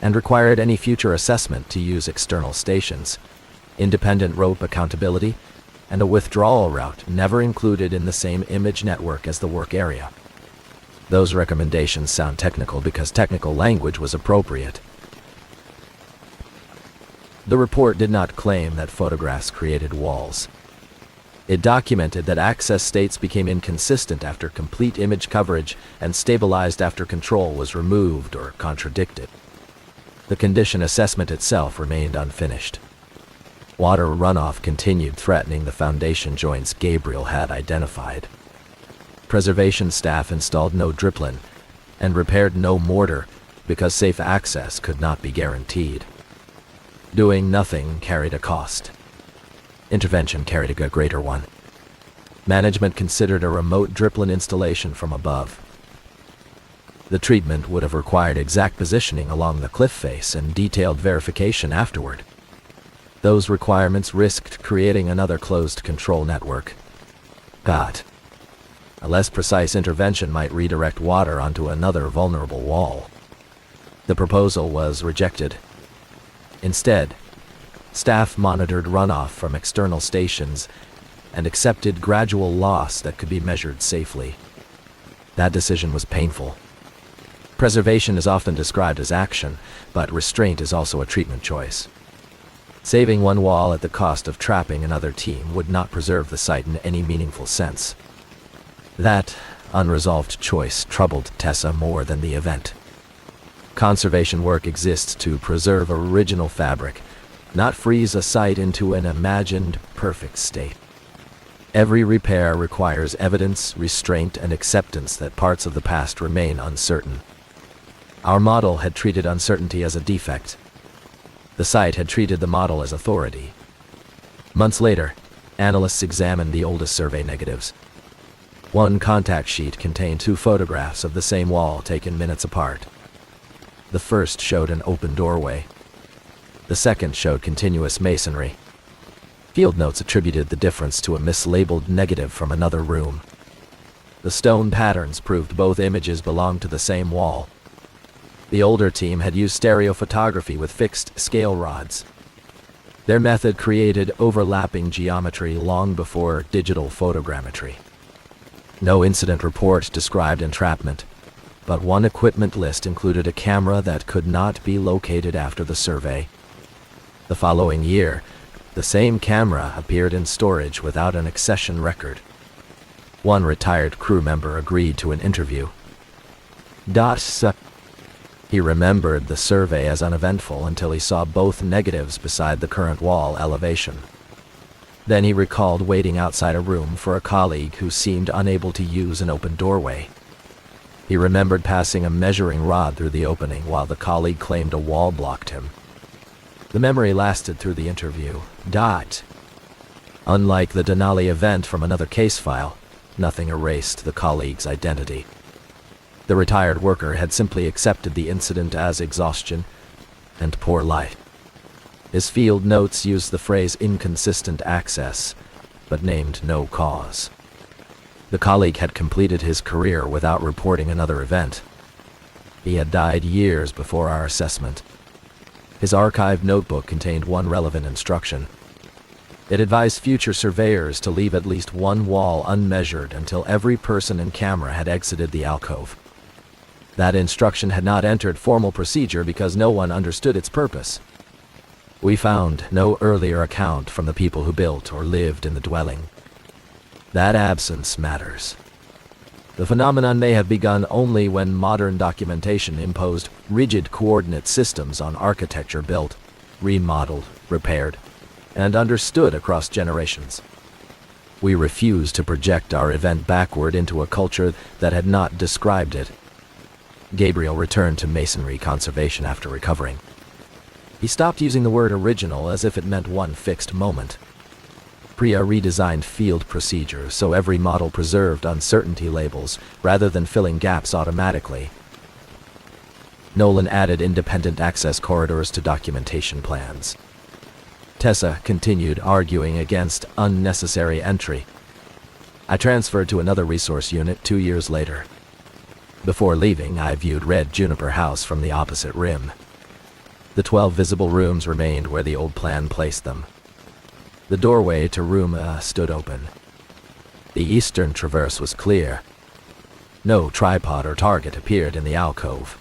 and required any future assessment to use external stations, independent rope accountability, and a withdrawal route never included in the same image network as the work area. Those recommendations sound technical because technical language was appropriate. The report did not claim that photographs created walls. It documented that access states became inconsistent after complete image coverage and stabilized after control was removed or contradicted. The condition assessment itself remained unfinished. Water runoff continued threatening the foundation joints Gabriel had identified. Preservation staff installed no driplin and repaired no mortar because safe access could not be guaranteed. Doing nothing carried a cost. Intervention carried a greater one. Management considered a remote driplin installation from above. The treatment would have required exact positioning along the cliff face and detailed verification afterward. Those requirements risked creating another closed control network. A less precise intervention might redirect water onto another vulnerable wall. The proposal was rejected. Instead, staff monitored runoff from external stations and accepted gradual loss that could be measured safely. That decision was painful. Preservation is often described as action, but restraint is also a treatment choice. Saving one wall at the cost of trapping another team would not preserve the site in any meaningful sense. That unresolved choice troubled Tessa more than the event. Conservation work exists to preserve original fabric, not freeze a site into an imagined perfect state. Every repair requires evidence, restraint, and acceptance that parts of the past remain uncertain. Our model had treated uncertainty as a defect. The site had treated the model as authority. Months later, analysts examined the oldest survey negatives. One contact sheet contained 2 photographs of the same wall taken minutes apart. The first showed an open doorway. The second showed continuous masonry. Field notes attributed the difference to a mislabeled negative from another room. The stone patterns proved both images belonged to the same wall. The older team had used stereophotography with fixed scale rods. Their method created overlapping geometry long before digital photogrammetry. No incident report described entrapment, but one equipment list included a camera that could not be located after the survey. The following year, the same camera appeared in storage without an accession record. One retired crew member agreed to an interview. He remembered the survey as uneventful until he saw both negatives beside the current wall elevation. Then he recalled waiting outside a room for a colleague who seemed unable to use an open doorway. He remembered passing a measuring rod through the opening while the colleague claimed a wall blocked him. The memory lasted through the interview. Unlike the Denali event from another case file, nothing erased the colleague's identity. The retired worker had simply accepted the incident as exhaustion and poor light. His field notes used the phrase inconsistent access, but named no cause. The colleague had completed his career without reporting another event. He had died years before our assessment. His archived notebook contained one relevant instruction. It advised future surveyors to leave at least one wall unmeasured until every person and camera had exited the alcove. That instruction had not entered formal procedure because no one understood its purpose. We found no earlier account from the people who built or lived in the dwelling. That absence matters. The phenomenon may have begun only when modern documentation imposed rigid coordinate systems on architecture built, remodeled, repaired, and understood across generations. We refused to project our event backward into a culture that had not described it. Gabriel returned to masonry conservation after recovering. He stopped using the word original as if it meant one fixed moment. Priya redesigned field procedures so every model preserved uncertainty labels rather than filling gaps automatically. Nolan added independent access corridors to documentation plans. Tessa continued arguing against unnecessary entry. I transferred to another resource unit 2 years later. Before leaving, I viewed Red Juniper House from the opposite rim. The 12 visible rooms remained where the old plan placed them. The doorway to room A stood open. The eastern traverse was clear. No tripod or target appeared in the alcove.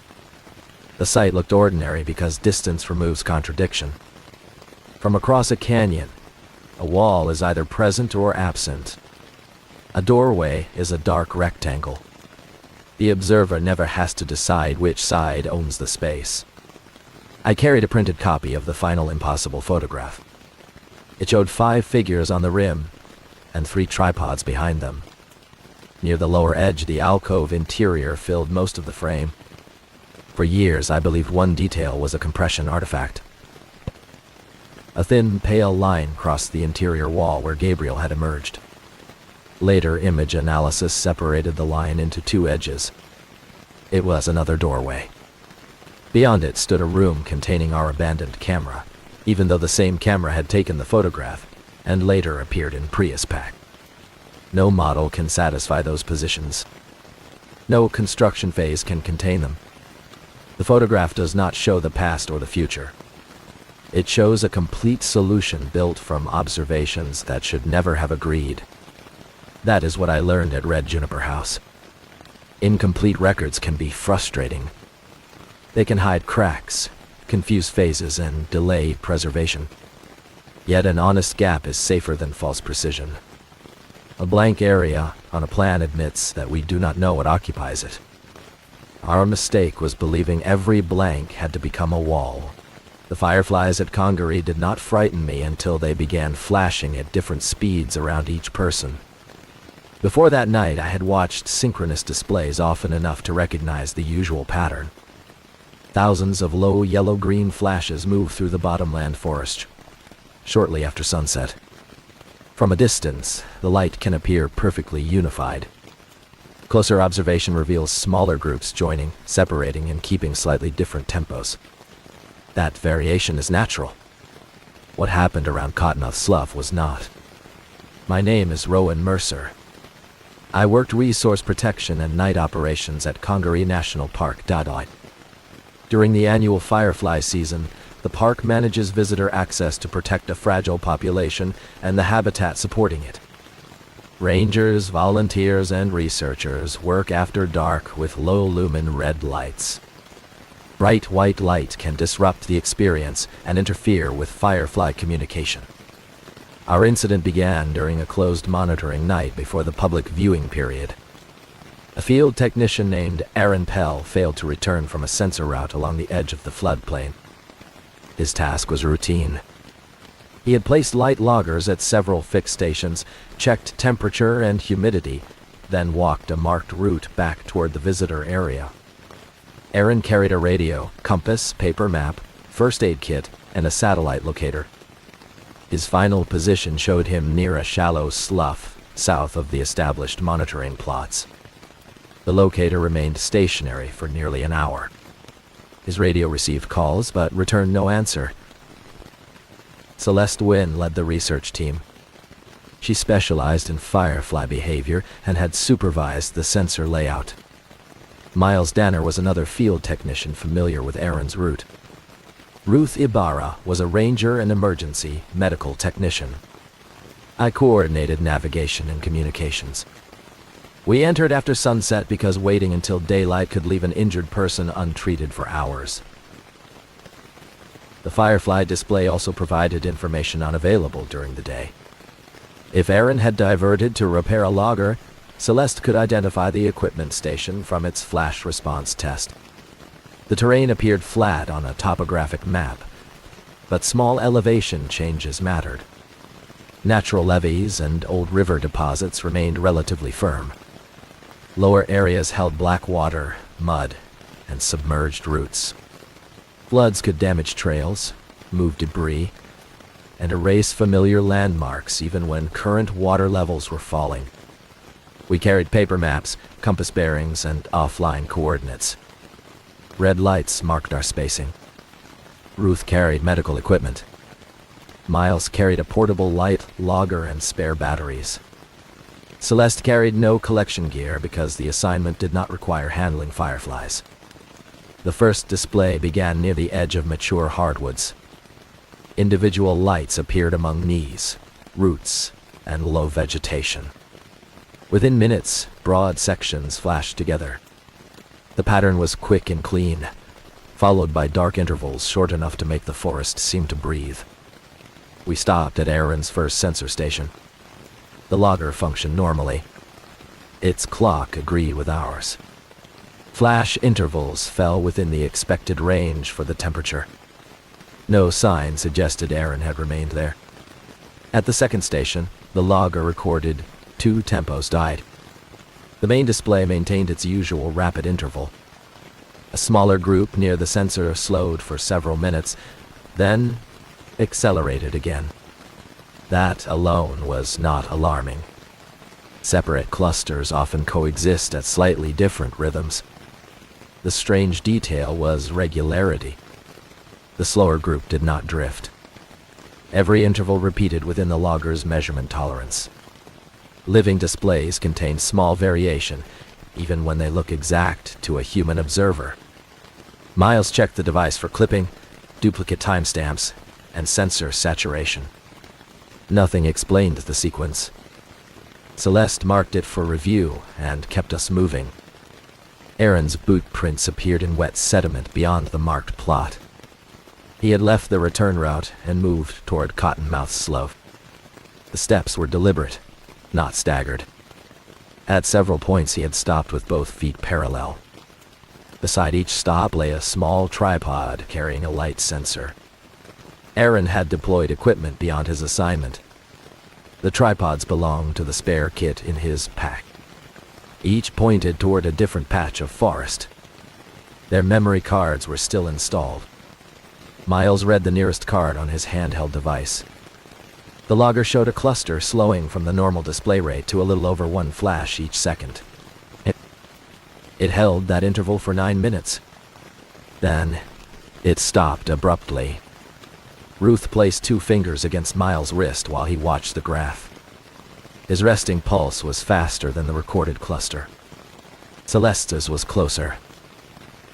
The site looked ordinary because distance removes contradiction. From across a canyon, a wall is either present or absent. A doorway is a dark rectangle. The observer never has to decide which side owns the space. I carried a printed copy of the final impossible photograph. It showed 5 figures on the rim and 3 tripods behind them. Near the lower edge, the alcove interior filled most of the frame. For years, I believed one detail was a compression artifact. A thin, pale line crossed the interior wall where Gabriel had emerged. Later image analysis separated the line into 2 edges. It was another doorway. Beyond it stood a room containing our abandoned camera, even though the same camera had taken the photograph and later appeared in Prius pack. No model can satisfy those positions. No construction phase can contain them. The photograph does not show the past or the future. It shows a complete solution built from observations that should never have agreed. That is what I learned at Red Juniper House. Incomplete records can be frustrating. They can hide cracks, confuse phases, and delay preservation. Yet an honest gap is safer than false precision. A blank area on a plan admits that we do not know what occupies it. Our mistake was believing every blank had to become a wall. The fireflies at Congaree did not frighten me until they began flashing at different speeds around each person. Before that night, I had watched synchronous displays often enough to recognize the usual pattern. Thousands of low yellow-green flashes move through the bottomland forest shortly after sunset. From a distance, the light can appear perfectly unified. Closer observation reveals smaller groups joining, separating, and keeping slightly different tempos. That variation is natural. What happened around Cottonmouth Slough was not. My name is Rowan Mercer. I worked resource protection and night operations at Congaree National Park. During the annual firefly season, the park manages visitor access to protect a fragile population and the habitat supporting it. Rangers, volunteers, and researchers work after dark with low-lumen red lights. Bright white light can disrupt the experience and interfere with firefly communication. Our incident began during a closed monitoring night before the public viewing period. A field technician named Aaron Pell failed to return from a sensor route along the edge of the floodplain. His task was routine. He had placed light loggers at several fixed stations, checked temperature and humidity, then walked a marked route back toward the visitor area. Aaron carried a radio, compass, paper map, first aid kit, and a satellite locator. His final position showed him near a shallow slough south of the established monitoring plots. The locator remained stationary for nearly an hour. His radio received calls but returned no answer. Celeste Wynn led the research team. She specialized in firefly behavior and had supervised the sensor layout. Miles Danner was another field technician familiar with Aaron's route. Ruth Ibarra was a ranger and emergency medical technician. I coordinated navigation and communications. We entered after sunset because waiting until daylight could leave an injured person untreated for hours. The Firefly display also provided information unavailable during the day. If Aaron had diverted to repair a logger, Celeste could identify the equipment station from its flash response test. The terrain appeared flat on a topographic map, but small elevation changes mattered. Natural levees and old river deposits remained relatively firm. Lower areas held black water, mud, and submerged roots. Floods could damage trails, move debris, and erase familiar landmarks even when current water levels were falling. We carried paper maps, compass bearings, and offline coordinates. Red lights marked our spacing. Ruth carried medical equipment. Miles carried a portable light logger and spare batteries. Celeste carried no collection gear because the assignment did not require handling fireflies. The first display began near the edge of mature hardwoods. Individual lights appeared among knees, roots, and low vegetation. Within minutes, broad sections flashed together. The pattern was quick and clean, followed by dark intervals short enough to make the forest seem to breathe. We stopped at Aaron's first sensor station. The logger functioned normally. Its clock agreed with ours. Flash intervals fell within the expected range for the temperature. No sign suggested Aaron had remained there. At the second station, the logger recorded 2 tempos died. The main display maintained its usual rapid interval. A smaller group near the sensor slowed for several minutes, then accelerated again. That alone was not alarming. Separate clusters often coexist at slightly different rhythms. The strange detail was regularity. The slower group did not drift. Every interval repeated within the logger's measurement tolerance. Living displays contain small variation, even when they look exact to a human observer. Miles checked the device for clipping, duplicate timestamps, and sensor saturation. Nothing explained the sequence. Celeste marked it for review and kept us moving. Aaron's boot prints appeared in wet sediment beyond the marked plot. He had left the return route and moved toward Cottonmouth Slough. The steps were deliberate, not staggered. At several points he had stopped with both feet parallel. Beside each stop lay a small tripod carrying a light sensor. Aaron had deployed equipment beyond his assignment. The tripods belonged to the spare kit in his pack. Each pointed toward a different patch of forest. Their memory cards were still installed. Miles read the nearest card on his handheld device. The logger showed a cluster slowing from the normal display rate to a little over 1 flash each second. It held that interval for 9 minutes. Then, it stopped abruptly. Ruth placed 2 fingers against Miles' wrist while he watched the graph. His resting pulse was faster than the recorded cluster. Celeste's was closer.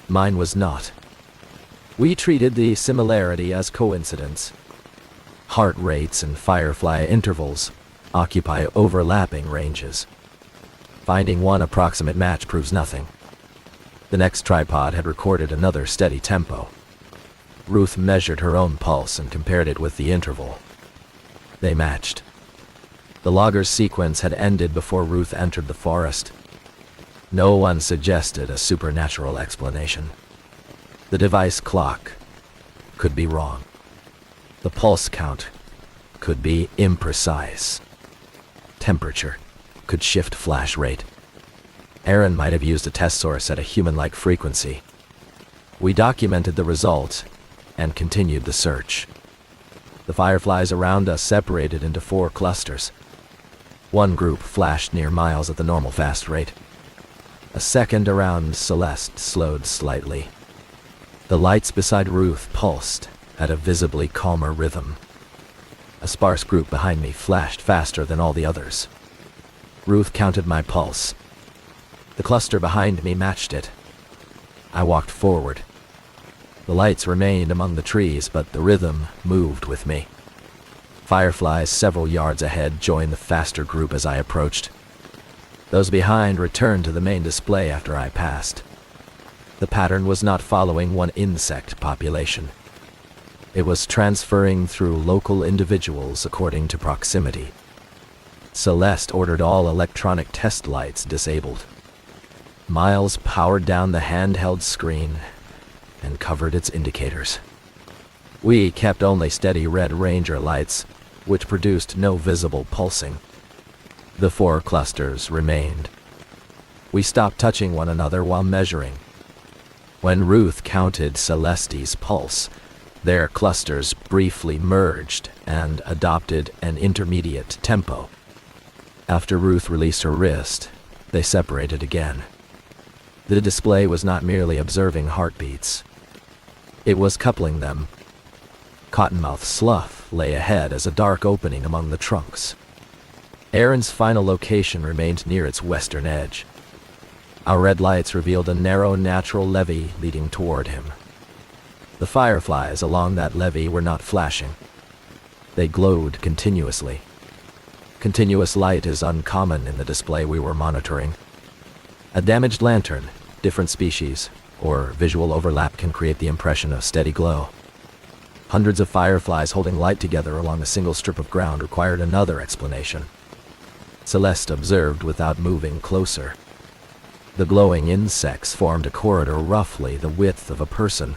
Mine was not. We treated the similarity as coincidence. Heart rates and firefly intervals occupy overlapping ranges. Finding one approximate match proves nothing. The next tripod had recorded another steady tempo. Ruth measured her own pulse and compared it with the interval. They matched. The logger's sequence had ended before Ruth entered the forest. No one suggested a supernatural explanation. The device clock could be wrong. The pulse count could be imprecise. Temperature could shift flash rate. Aaron might have used a test source at a human-like frequency. We documented the result and continued the search. The fireflies around us separated into 4 clusters. One group flashed near Miles at the normal fast rate. A second around Celeste slowed slightly. The lights beside Ruth pulsed at a visibly calmer rhythm. A sparse group behind me flashed faster than all the others. Ruth counted my pulse. The cluster behind me matched it. I walked forward. The lights remained among the trees, but the rhythm moved with me. Fireflies several yards ahead joined the faster group as I approached. Those behind returned to the main display after I passed. The pattern was not following one insect population. It was transferring through local individuals according to proximity. Celeste ordered all electronic test lights disabled. Miles powered down the handheld screen and covered its indicators. We kept only steady red Ranger lights, which produced no visible pulsing. The 4 clusters remained. We stopped touching one another while measuring. When Ruth counted Celeste's pulse, their clusters briefly merged and adopted an intermediate tempo. After Ruth released her wrist, they separated again. The display was not merely observing heartbeats. It was coupling them. Cottonmouth slough lay ahead as a dark opening among the trunks. Aaron's final location remained near its western edge. Our red lights revealed a narrow natural levee leading toward him. The fireflies along that levee were not flashing. They glowed continuously. Continuous light is uncommon in the display we were monitoring. A damaged lantern, different species, or visual overlap can create the impression of steady glow. Hundreds of fireflies holding light together along a single strip of ground required another explanation. Celeste observed without moving closer. The glowing insects formed a corridor roughly the width of a person.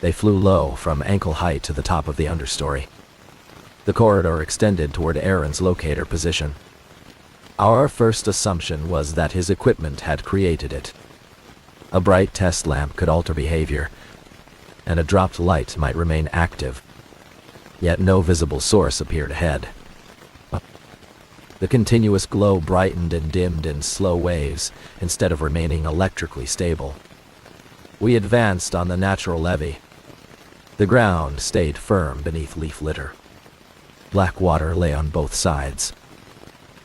They flew low from ankle height to the top of the understory. The corridor extended toward Aaron's locator position. Our first assumption was that his equipment had created it. A bright test lamp could alter behavior, and a dropped light might remain active. Yet no visible source appeared ahead. The continuous glow brightened and dimmed in slow waves instead of remaining electrically stable. We advanced on the natural levee. The ground stayed firm beneath leaf litter. Black water lay on both sides.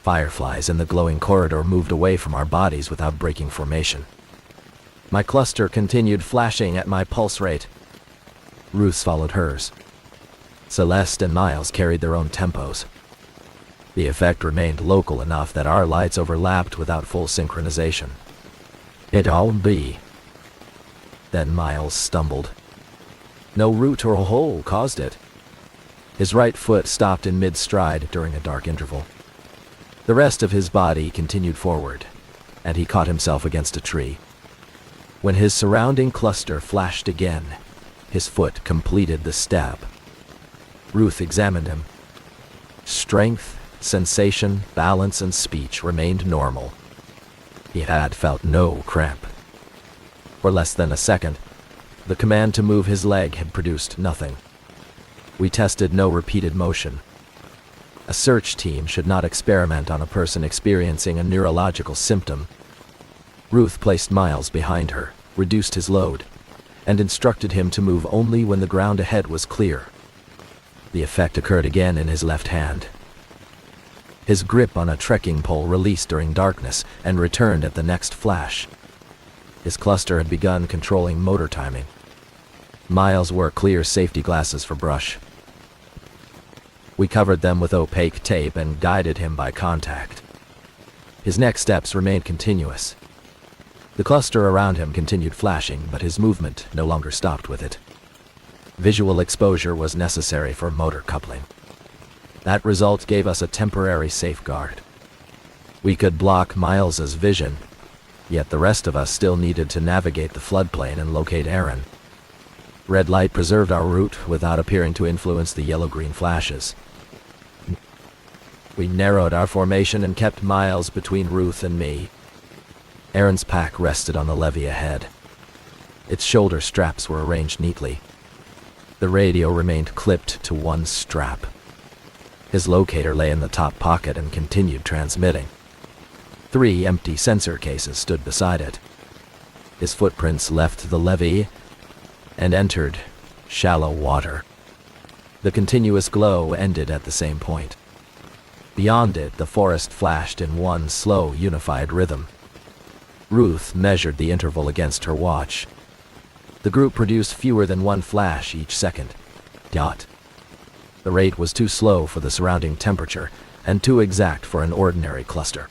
Fireflies in the glowing corridor moved away from our bodies without breaking formation. My cluster continued flashing at my pulse rate. Ruth's followed hers. Celeste and Miles carried their own tempos. The effect remained local enough that our lights overlapped without full synchronization. "It'll be." Then Miles stumbled. No root or hole caused it. His right foot stopped in mid-stride during a dark interval. The rest of his body continued forward, and he caught himself against a tree. When his surrounding cluster flashed again, his foot completed the step. Ruth examined him. Strength, sensation, balance, and speech remained normal. He had felt no cramp. For less than a second, the command to move his leg had produced nothing. We tested no repeated motion. A search team should not experiment on a person experiencing a neurological symptom. Ruth placed Miles behind her, reduced his load, and instructed him to move only when the ground ahead was clear. The effect occurred again in his left hand. His grip on a trekking pole released during darkness and returned at the next flash. His cluster had begun controlling motor timing. Miles wore clear safety glasses for brush. We covered them with opaque tape and guided him by contact. His next steps remained continuous. The cluster around him continued flashing, but his movement no longer stopped with it. Visual exposure was necessary for motor coupling. That result gave us a temporary safeguard. We could block Miles's vision, Yet the rest of us still needed to navigate the floodplain and locate Aaron. Red light preserved our route without appearing to influence the yellow-green flashes. We narrowed our formation and kept miles between Ruth and me. Aaron's pack rested on the levee ahead. Its shoulder straps were arranged neatly. The radio remained clipped to one strap. His locator lay in the top pocket and continued transmitting. 3 empty sensor cases stood beside it. His footprints left the levee and entered shallow water. The continuous glow ended at the same point. Beyond it, the forest flashed in one slow, unified rhythm. Ruth measured the interval against her watch. The group produced fewer than 1 flash each second. Dot. The rate was too slow for the surrounding temperature and too exact for an ordinary cluster.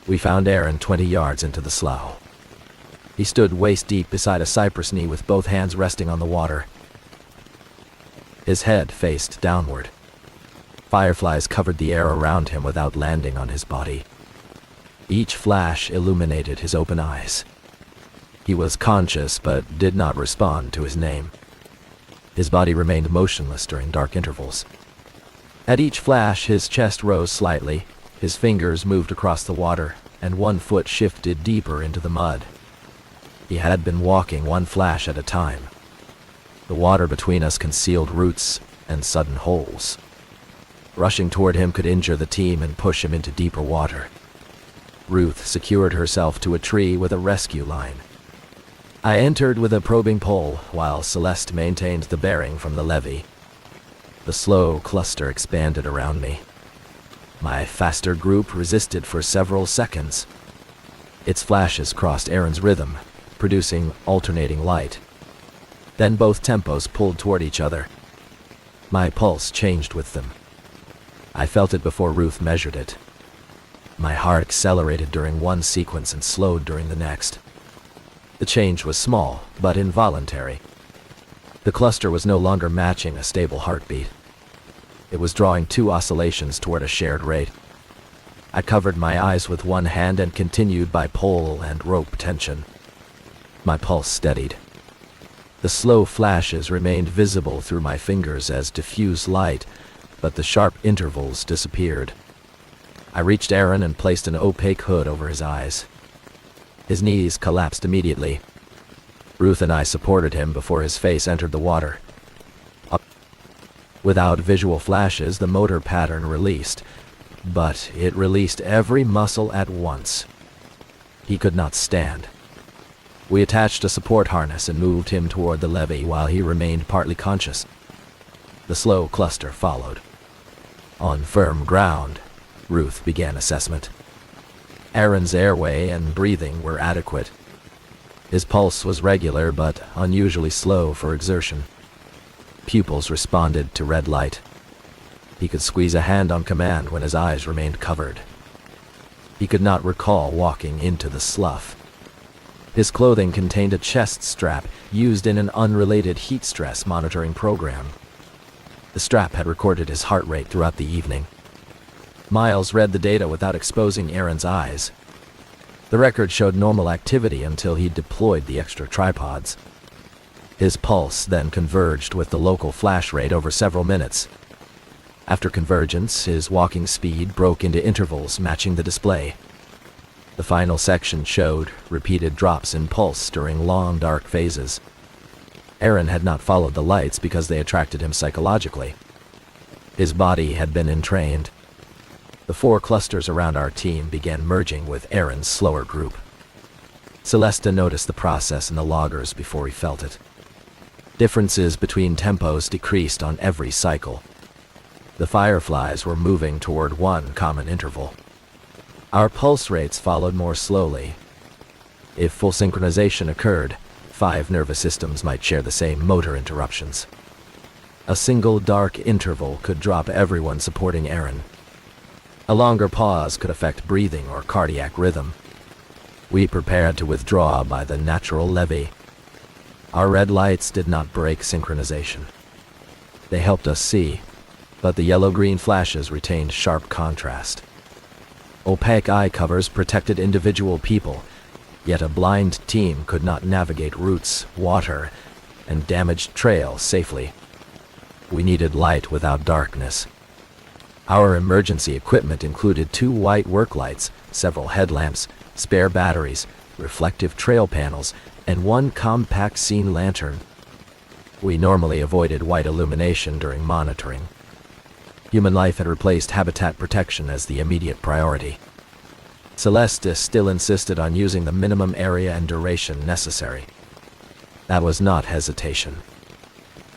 We found Aaron 20 yards into the slough. He stood waist-deep beside a cypress knee with both hands resting on the water. His head faced downward. Fireflies covered the air around him without landing on his body. Each flash illuminated his open eyes. He was conscious but did not respond to his name. His body remained motionless during dark intervals. At each flash, his chest rose slightly, his fingers moved across the water, and 1 foot shifted deeper into the mud. He had been walking 1 flash at a time. The water between us concealed roots and sudden holes. Rushing toward him could injure the team and push him into deeper water. Ruth secured herself to a tree with a rescue line. I entered with a probing pole, while Celeste maintained the bearing from the levee. The slow cluster expanded around me. My faster group resisted for several seconds. Its flashes crossed Aaron's rhythm, producing alternating light. Then both tempos pulled toward each other. My pulse changed with them. I felt it before Ruth measured it. My heart accelerated during one sequence and slowed during the next. The change was small, but involuntary. The cluster was no longer matching a stable heartbeat. It was drawing 2 oscillations toward a shared rate. I covered my eyes with one hand and continued by pole and rope tension. My pulse steadied. The slow flashes remained visible through my fingers as diffuse light, but the sharp intervals disappeared. I reached Aaron and placed an opaque hood over his eyes. His knees collapsed immediately. Ruth and I supported him before his face entered the water. Without visual flashes, the motor pattern released, but it released every muscle at once. He could not stand. We attached a support harness and moved him toward the levee while he remained partly conscious. The slow cluster followed. On firm ground, Ruth began assessment. Aaron's airway and breathing were adequate. His pulse was regular but unusually slow for exertion. Pupils responded to red light. He could squeeze a hand on command when his eyes remained covered. He could not recall walking into the slough. His clothing contained a chest strap used in an unrelated heat stress monitoring program. The strap had recorded his heart rate throughout the evening. Miles read the data without exposing Aaron's eyes. The record showed normal activity until he deployed the extra tripods. His pulse then converged with the local flash rate over several minutes. After convergence, his walking speed broke into intervals matching the display. The final section showed repeated drops in pulse during long, dark phases. Aaron had not followed the lights because they attracted him psychologically. His body had been entrained. The 4 clusters around our team began merging with Aaron's slower group. Celeste noticed the process in the loggers before he felt it. Differences between tempos decreased on every cycle. The fireflies were moving toward one common interval. Our pulse rates followed more slowly. If full synchronization occurred, 5 nervous systems might share the same motor interruptions. A single dark interval could drop everyone supporting Aaron. A longer pause could affect breathing or cardiac rhythm. We prepared to withdraw by the natural levee. Our red lights did not break synchronization. They helped us see, but the yellow-green flashes retained sharp contrast. Opaque eye covers protected individual people, Yet a blind team could not navigate roots, water, and damaged trails safely. We needed light without darkness. Our emergency equipment included 2 white work lights, several headlamps, spare batteries, reflective trail panels, and 1 compact scene lantern. We normally avoided white illumination during monitoring. Human life had replaced habitat protection as the immediate priority. Celeste still insisted on using the minimum area and duration necessary. That was not hesitation.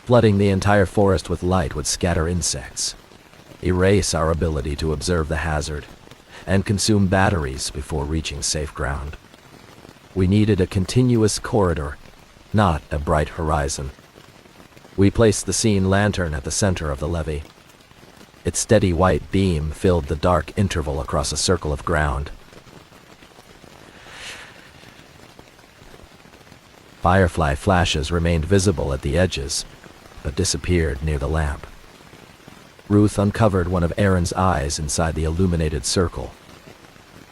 Flooding the entire forest with light would scatter insects, erase our ability to observe the hazard, and consume batteries before reaching safe ground. We needed a continuous corridor, not a bright horizon. We placed the scene lantern at the center of the levee. Its steady white beam filled the dark interval across a circle of ground. Firefly flashes remained visible at the edges, but disappeared near the lamp. Ruth uncovered one of Aaron's eyes inside the illuminated circle.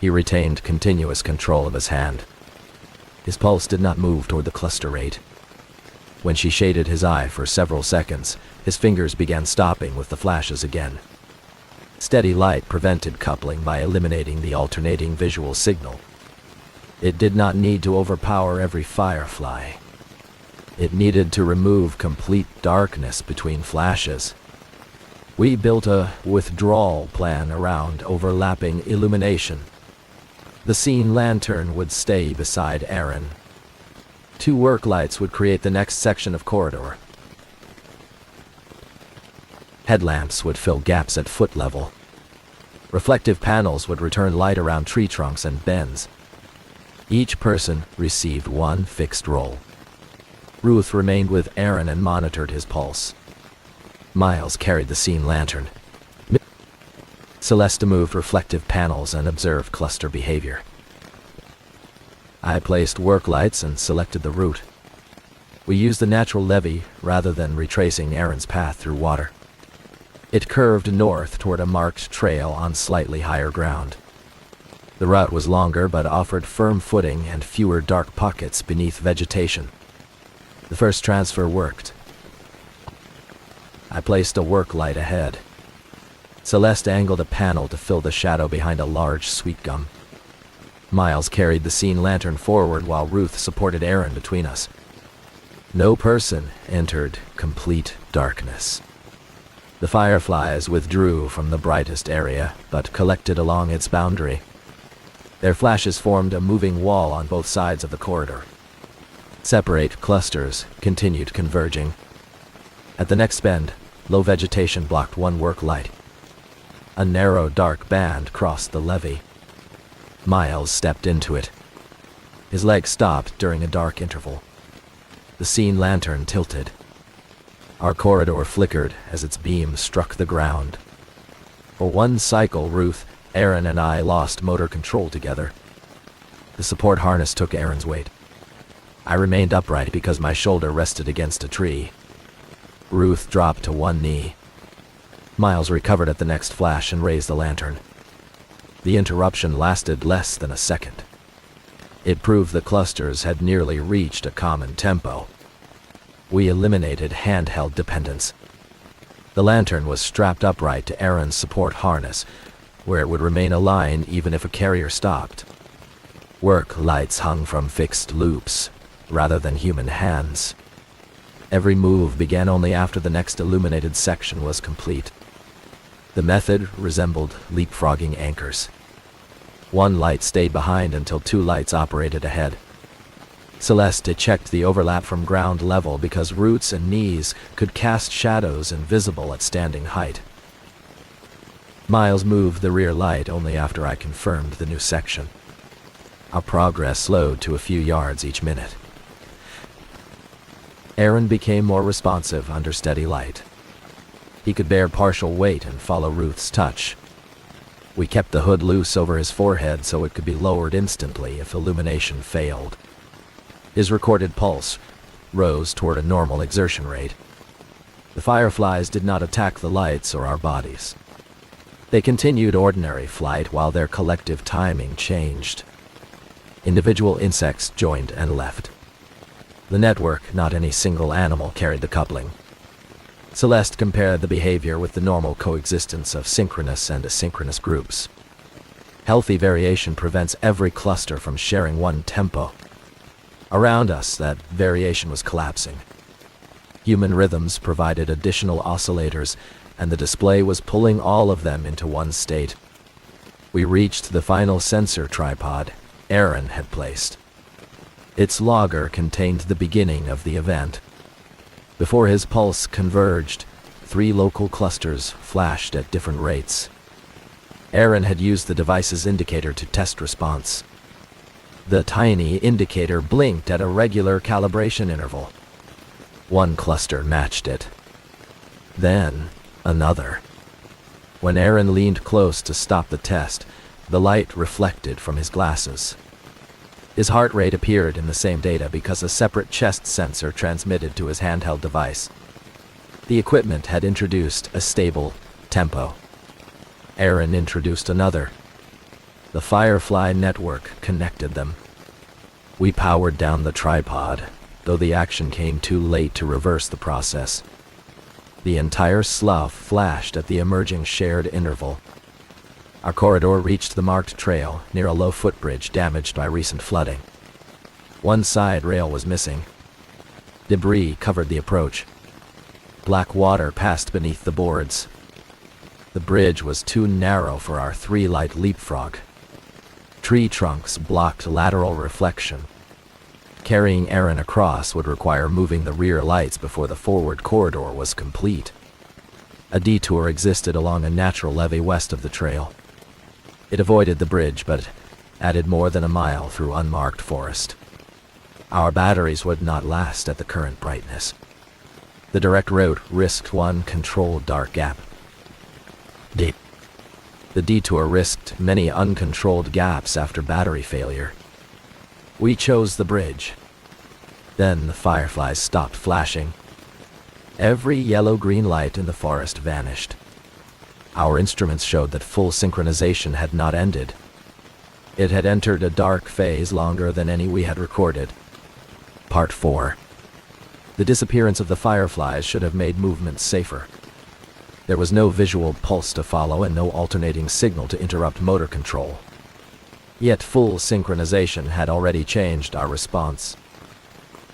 He retained continuous control of his hand. His pulse did not move toward the cluster rate. When she shaded his eye for several seconds, his fingers began stopping with the flashes again. Steady light prevented coupling by eliminating the alternating visual signal. It did not need to overpower every firefly. It needed to remove complete darkness between flashes. We built a withdrawal plan around overlapping illumination. The scene lantern would stay beside Aaron. 2 work lights would create the next section of corridor. Headlamps would fill gaps at foot level. Reflective panels would return light around tree trunks and bends. Each person received 1 fixed role. Ruth remained with Aaron and monitored his pulse. Miles carried the scene lantern. Celeste moved reflective panels and observed cluster behavior. I placed work lights and selected the route. We used the natural levee rather than retracing Aaron's path through water. It curved north toward a marked trail on slightly higher ground. The route was longer but offered firm footing and fewer dark pockets beneath vegetation. The first transfer worked. I placed a work light ahead. Celeste angled a panel to fill the shadow behind a large sweet gum. Miles carried the scene lantern forward while Ruth supported Aaron between us. No person entered complete darkness. The fireflies withdrew from the brightest area, but collected along its boundary. Their flashes formed a moving wall on both sides of the corridor. Separate clusters continued converging. At the next bend, low vegetation blocked 1 work light. A narrow, dark band crossed the levee. Miles stepped into it. His leg stopped during a dark interval. The scene lantern tilted. Our corridor flickered as its beam struck the ground. For 1 cycle, Ruth, Aaron, and I lost motor control together. The support harness took Aaron's weight. I remained upright because my shoulder rested against a tree. Ruth dropped to 1 knee. Miles recovered at the next flash and raised the lantern. The interruption lasted less than a second. It proved the clusters had nearly reached a common tempo. We eliminated handheld dependence. The lantern was strapped upright to Aaron's support harness, where it would remain aligned even if a carrier stopped. Work lights hung from fixed loops, rather than human hands. Every move began only after the next illuminated section was complete. The method resembled leapfrogging anchors. 1 light stayed behind until 2 lights operated ahead. Celeste checked the overlap from ground level because roots and knees could cast shadows invisible at standing height. Miles moved the rear light only after I confirmed the new section. Our progress slowed to a few yards each minute. Aaron became more responsive under steady light. He could bear partial weight and follow Ruth's touch. We kept the hood loose over his forehead so it could be lowered instantly if illumination failed. His recorded pulse rose toward a normal exertion rate. The fireflies did not attack the lights or our bodies. They continued ordinary flight while their collective timing changed. Individual insects joined and left. The network, not any single animal, carried the coupling. Celeste compared the behavior with the normal coexistence of synchronous and asynchronous groups. Healthy variation prevents every cluster from sharing one tempo. Around us, that variation was collapsing. Human rhythms provided additional oscillators, and the display was pulling all of them into one state. We reached the final sensor tripod Aaron had placed. Its logger contained the beginning of the event. Before his pulse converged, 3 local clusters flashed at different rates. Aaron had used the device's indicator to test response. The tiny indicator blinked at a regular calibration interval. One cluster matched it. Then, another. When Aaron leaned close to stop the test, the light reflected from his glasses. His heart rate appeared in the same data because a separate chest sensor transmitted to his handheld device. The equipment had introduced a stable tempo. Aaron introduced another. The Firefly network connected them. We powered down the tripod, though the action came too late to reverse the process. The entire slough flashed at the emerging shared interval. Our corridor reached the marked trail near a low footbridge damaged by recent flooding. One side rail was missing. Debris covered the approach. Black water passed beneath the boards. The bridge was too narrow for our 3-light leapfrog. Tree trunks blocked lateral reflection. Carrying Aaron across would require moving the rear lights before the forward corridor was complete. A detour existed along a natural levee west of the trail. It avoided the bridge, but added more than a mile through unmarked forest. Our batteries would not last at the current brightness. The direct route risked one controlled dark gap. The detour risked many uncontrolled gaps after battery failure. We chose the bridge. Then the fireflies stopped flashing. Every yellow-green light in the forest vanished. Our instruments showed that full synchronization had not ended. It had entered a dark phase longer than any we had recorded. Part 4. The disappearance of the fireflies should have made movement safer. There was no visual pulse to follow and no alternating signal to interrupt motor control. Yet full synchronization had already changed our response.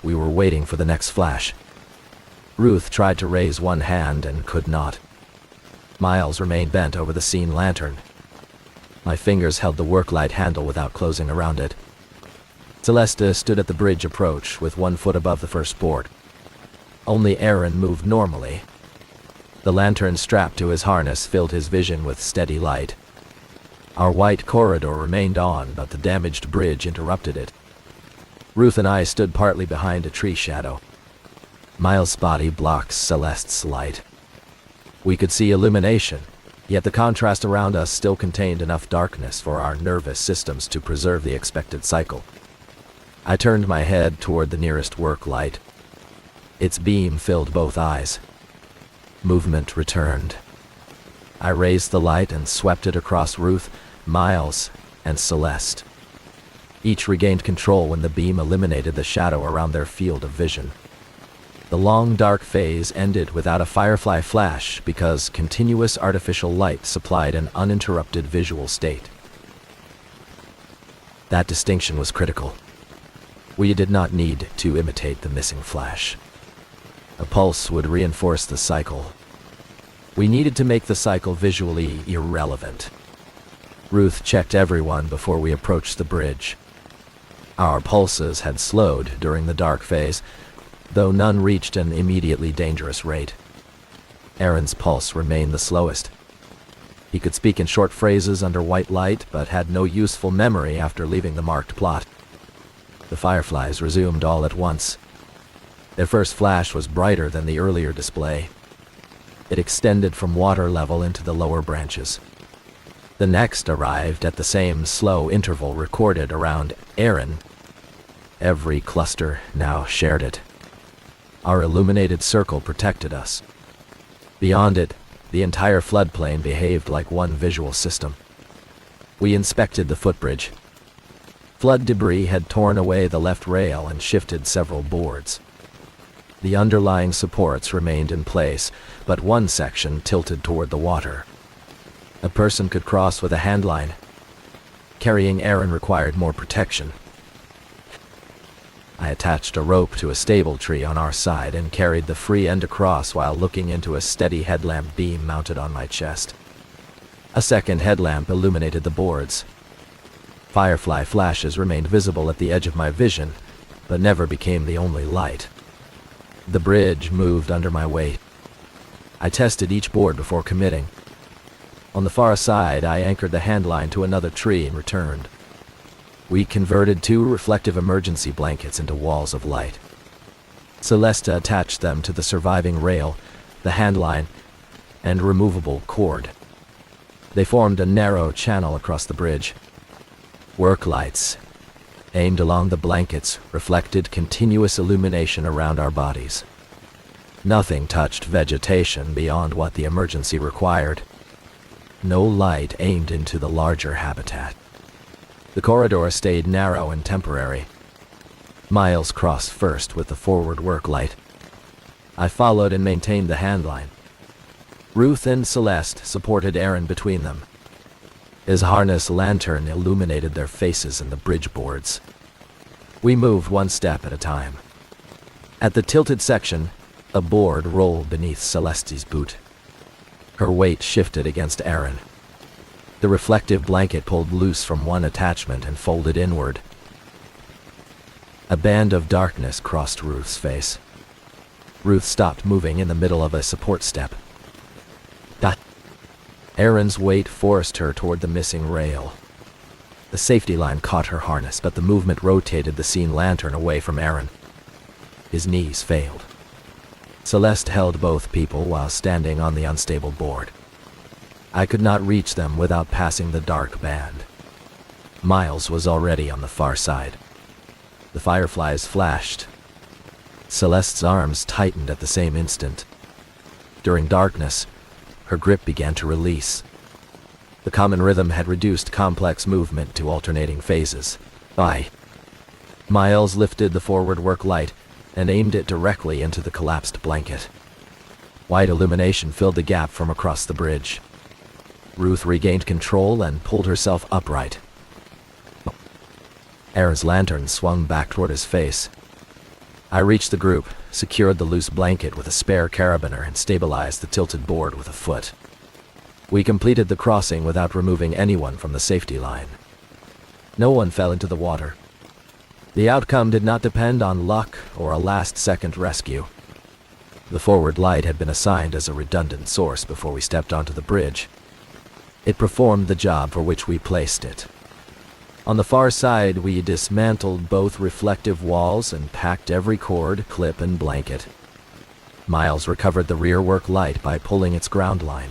We were waiting for the next flash. Ruth tried to raise one hand and could not. Miles remained bent over the scene lantern. My fingers held the work light handle without closing around it. Celeste stood at the bridge approach with 1 foot above the first board. Only Aaron moved normally. The lantern strapped to his harness filled his vision with steady light. Our white corridor remained on, but the damaged bridge interrupted it. Ruth and I stood partly behind a tree shadow. Miles' body blocked Celeste's light. We could see illumination, yet the contrast around us still contained enough darkness for our nervous systems to preserve the expected cycle. I turned my head toward the nearest work light. Its beam filled both eyes. Movement returned. I raised the light and swept it across Ruth, Miles, and Celeste. Each regained control when the beam eliminated the shadow around their field of vision. The long dark phase ended without a firefly flash because continuous artificial light supplied an uninterrupted visual state. That distinction was critical. We did not need to imitate the missing flash. A pulse would reinforce the cycle. We needed to make the cycle visually irrelevant. Ruth checked everyone before we approached the bridge. Our pulses had slowed during the dark phase, though none reached an immediately dangerous rate. Aaron's pulse remained the slowest. He could speak in short phrases under white light, but had no useful memory after leaving the marked plot. The fireflies resumed all at once. Their first flash was brighter than the earlier display. It extended from water level into the lower branches. The next arrived at the same slow interval recorded around Aaron. Every cluster now shared it. Our illuminated circle protected us. Beyond it, the entire floodplain behaved like one visual system. We inspected the footbridge. Flood debris had torn away the left rail and shifted several boards. The underlying supports remained in place, but one section tilted toward the water. A person could cross with a handline. Carrying Aaron required more protection. I attached a rope to a stable tree on our side and carried the free end across while looking into a steady headlamp beam mounted on my chest. A second headlamp illuminated the boards. Firefly flashes remained visible at the edge of my vision, but never became the only light. The bridge moved under my weight. I tested each board before committing. On the far side, I anchored the handline to another tree and returned. We converted 2 reflective emergency blankets into walls of light. Celesta attached them to the surviving rail, the handline, and removable cord. They formed a narrow channel across the bridge. Work lights, aimed along the blankets, reflected continuous illumination around our bodies. Nothing touched vegetation beyond what the emergency required. No light aimed into the larger habitat. The corridor stayed narrow and temporary. Miles crossed first with the forward work light. I followed and maintained the handline. Ruth and Celeste supported Aaron between them. His harness lantern illuminated their faces and the bridge boards. We moved one step at a time. At the tilted section, a board rolled beneath Celeste's boot. Her weight shifted against Aaron. The reflective blanket pulled loose from one attachment and folded inward. A band of darkness crossed Ruth's face. Ruth stopped moving in the middle of a support step. Aaron's weight forced her toward the missing rail. The safety line caught her harness, but the movement rotated the scene lantern away from Aaron. His knees failed. Celeste held both people while standing on the unstable board. I could not reach them without passing the dark band. Miles was already on the far side. The fireflies flashed. Celeste's arms tightened at the same instant. During darkness, her grip began to release. The common rhythm had reduced complex movement to alternating phases. Miles lifted the forward work light and aimed it directly into the collapsed blanket. White illumination filled the gap from across the bridge. Ruth regained control and pulled herself upright. Aaron's lantern swung back toward his face. I reached the group, secured the loose blanket with a spare carabiner, and stabilized the tilted board with a foot. We completed the crossing without removing anyone from the safety line. No one fell into the water. The outcome did not depend on luck or a last-second rescue. The forward light had been assigned as a redundant source before we stepped onto the bridge. It performed the job for which we placed it. On the far side, we dismantled both reflective walls and packed every cord, clip, and blanket. Miles recovered the rear work light by pulling its ground line.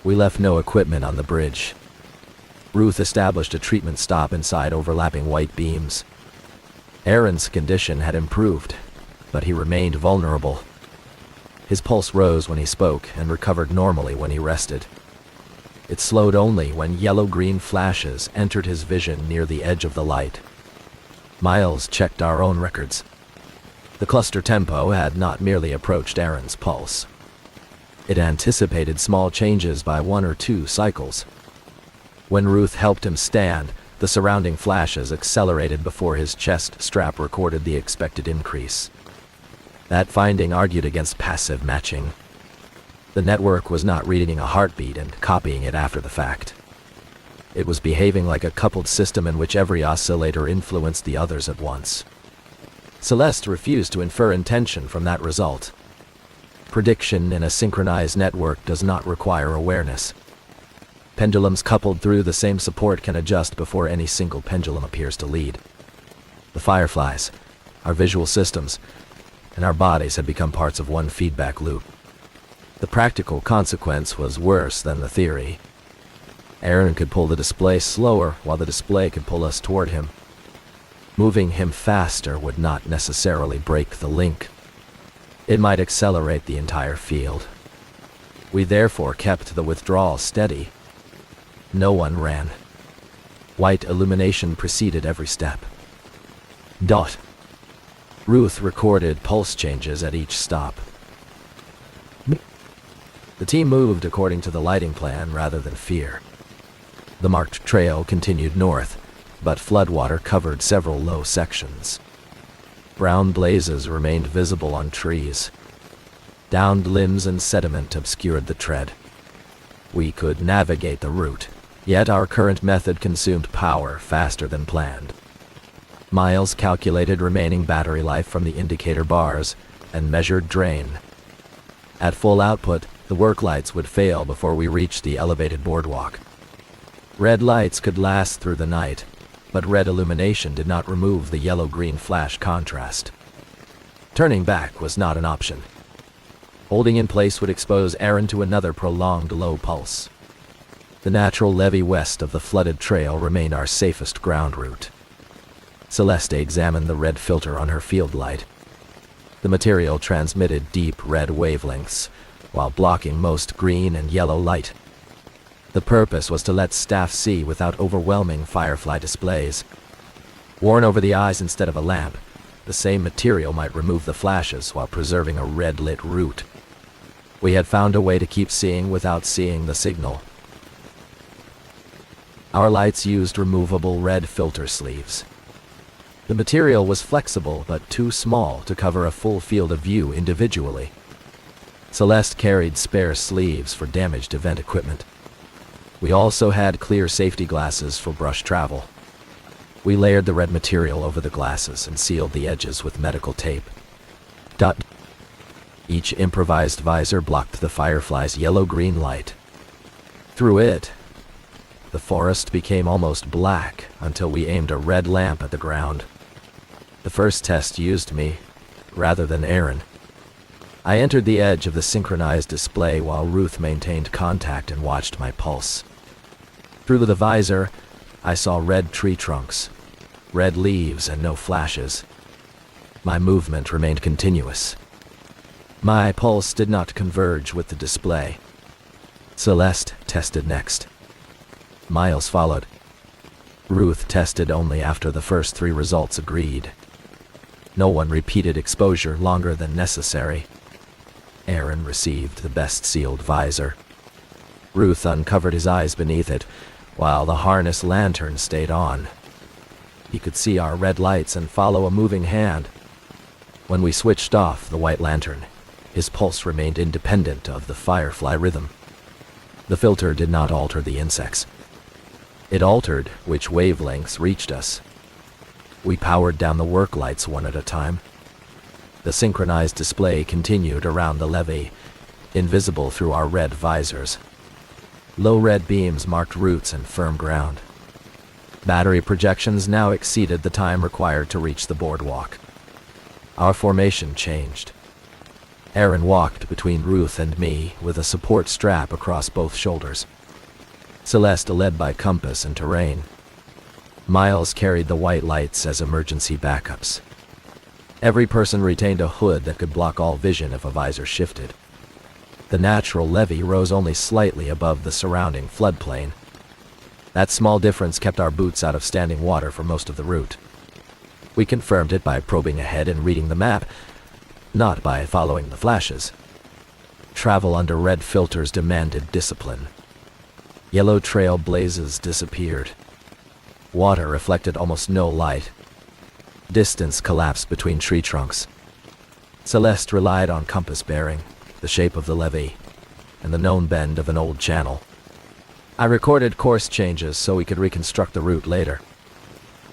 We left no equipment on the bridge. Ruth established a treatment stop inside overlapping white beams. Aaron's condition had improved, but he remained vulnerable. His pulse rose when he spoke and recovered normally when he rested. It slowed only when yellow-green flashes entered his vision near the edge of the light. Miles checked our own records. The cluster tempo had not merely approached Aaron's pulse. It anticipated small changes by 1 or 2 cycles. When Ruth helped him stand, the surrounding flashes accelerated before his chest strap recorded the expected increase. That finding argued against passive matching. The network was not reading a heartbeat and copying it after the fact. It was behaving like a coupled system in which every oscillator influenced the others at once. Celeste refused to infer intention from that result. Prediction in a synchronized network does not require awareness. Pendulums coupled through the same support can adjust before any single pendulum appears to lead. The fireflies, our visual systems, and our bodies had become parts of one feedback loop. The practical consequence was worse than the theory. Aaron could pull the display slower while the display could pull us toward him. Moving him faster would not necessarily break the link. It might accelerate the entire field. We therefore kept the withdrawal steady. No one ran. White illumination preceded every step. Dot. Ruth recorded pulse changes at each stop. The team moved according to the lighting plan rather than fear. The marked trail continued north, but floodwater covered several low sections. Brown blazes remained visible on trees. Downed limbs and sediment obscured the tread. We could navigate the route, yet our current method consumed power faster than planned. Miles calculated remaining battery life from the indicator bars and measured drain. At full output, the work lights would fail before we reached the elevated boardwalk. Red lights could last through the night, but red illumination did not remove the yellow-green flash contrast. Turning back was not an option. Holding in place would expose Aaron to another prolonged low pulse. The natural levee west of the flooded trail remained our safest ground route. Celeste examined the red filter on her field light. The material transmitted deep red wavelengths, while blocking most green and yellow light. The purpose was to let staff see without overwhelming firefly displays. Worn over the eyes instead of a lamp, the same material might remove the flashes while preserving a red-lit route. We had found a way to keep seeing without seeing the signal. Our lights used removable red filter sleeves. The material was flexible but too small to cover a full field of view individually. Celeste carried spare sleeves for damaged event equipment. We also had clear safety glasses for brush travel. We layered the red material over the glasses and sealed the edges with medical tape. Each improvised visor blocked the firefly's yellow-green light. Through it, the forest became almost black until we aimed a red lamp at the ground. The first test used me, rather than Aaron. I entered the edge of the synchronized display while Ruth maintained contact and watched my pulse. Through the visor, I saw red tree trunks, red leaves, and no flashes. My movement remained continuous. My pulse did not converge with the display. Celeste tested next. Miles followed. Ruth tested only after the first 3 results agreed. No one repeated exposure longer than necessary. Aaron received the best-sealed visor. Ruth uncovered his eyes beneath it, while the harness lantern stayed on. He could see our red lights and follow a moving hand. When we switched off the white lantern, his pulse remained independent of the firefly rhythm. The filter did not alter the insects. It altered which wavelengths reached us. We powered down the work lights one at a time. The synchronized display continued around the levee, invisible through our red visors. Low red beams marked routes and firm ground. Battery projections now exceeded the time required to reach the boardwalk. Our formation changed. Aaron walked between Ruth and me with a support strap across both shoulders. Celeste led by compass and terrain. Miles carried the white lights as emergency backups. Every person retained a hood that could block all vision if a visor shifted. The natural levee rose only slightly above the surrounding floodplain. That small difference kept our boots out of standing water for most of the route. We confirmed it by probing ahead and reading the map, not by following the flashes. Travel under red filters demanded discipline. Yellow trail blazes disappeared. Water reflected almost no light. Distance collapsed between tree trunks. Celeste relied on compass bearing, the shape of the levee, and the known bend of an old channel. I recorded course changes so we could reconstruct the route later.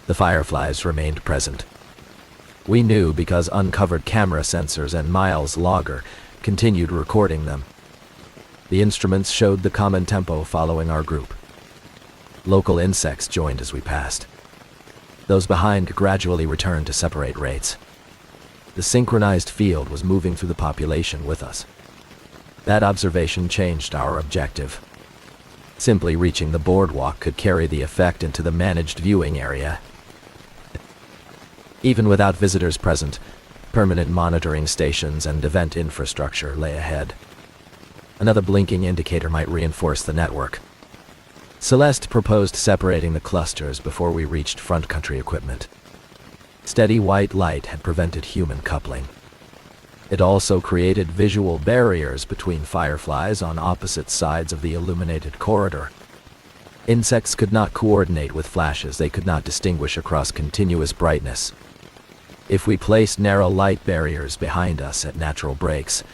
The fireflies remained present. We knew because uncovered camera sensors and Miles' logger continued recording them. The instruments showed the common tempo following our group. Local insects joined as we passed. Those behind gradually returned to separate rates. The synchronized field was moving through the population with us. That observation changed our objective. Simply reaching the boardwalk could carry the effect into the managed viewing area. Even without visitors present, permanent monitoring stations and event infrastructure lay ahead. Another blinking indicator might reinforce the network. Celeste proposed separating the clusters before we reached front country equipment. Steady white light had prevented human coupling. It also created visual barriers between fireflies on opposite sides of the illuminated corridor. Insects could not coordinate with flashes they could not distinguish across continuous brightness. If we placed narrow light barriers behind us at natural breaks,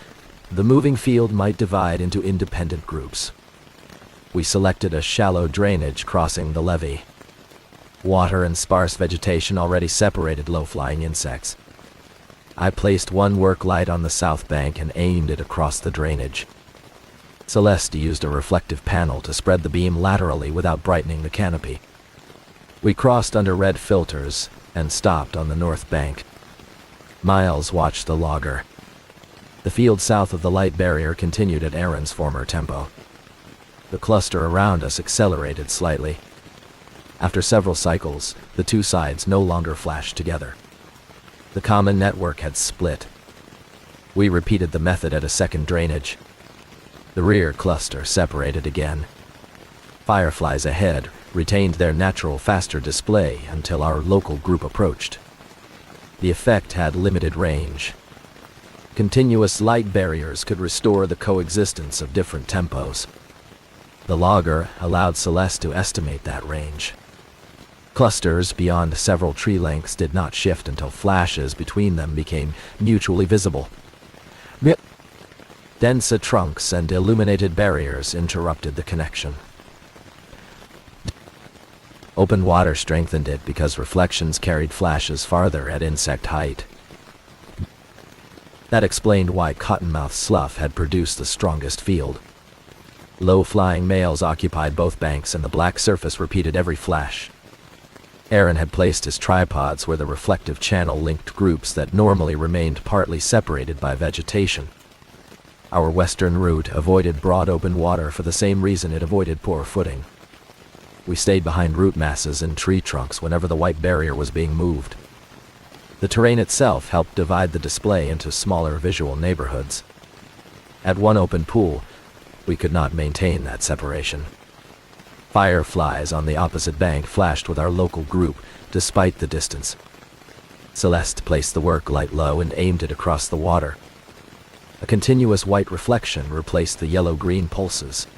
the moving field might divide into independent groups. We selected a shallow drainage crossing the levee. Water and sparse vegetation already separated low-flying insects. I placed one work light on the south bank and aimed it across the drainage. Celeste used a reflective panel to spread the beam laterally without brightening the canopy. We crossed under red filters and stopped on the north bank. Miles watched the logger. The field south of the light barrier continued at Aaron's former tempo. The cluster around us accelerated slightly. After several cycles, the two sides no longer flashed together. The common network had split. We repeated the method at a second drainage. The rear cluster separated again. Fireflies ahead retained their natural faster display until our local group approached. The effect had limited range. Continuous light barriers could restore the coexistence of different tempos. The logger allowed Celeste to estimate that range. Clusters beyond several tree lengths did not shift until flashes between them became mutually visible. Dense trunks and illuminated barriers interrupted the connection. Open water strengthened it because reflections carried flashes farther at insect height. That explained why cottonmouth slough had produced the strongest field. Low-flying males occupied both banks and the black surface repeated every flash. Aaron had placed his tripods where the reflective channel linked groups that normally remained partly separated by vegetation. Our western route avoided broad open water for the same reason it avoided poor footing. We stayed behind root masses and tree trunks whenever the white barrier was being moved. The terrain itself helped divide the display into smaller visual neighborhoods. At one open pool, we could not maintain that separation. Fireflies on the opposite bank flashed with our local group, despite the distance. Celeste placed the work light low and aimed it across the water. A continuous white reflection replaced the yellow-green pulses.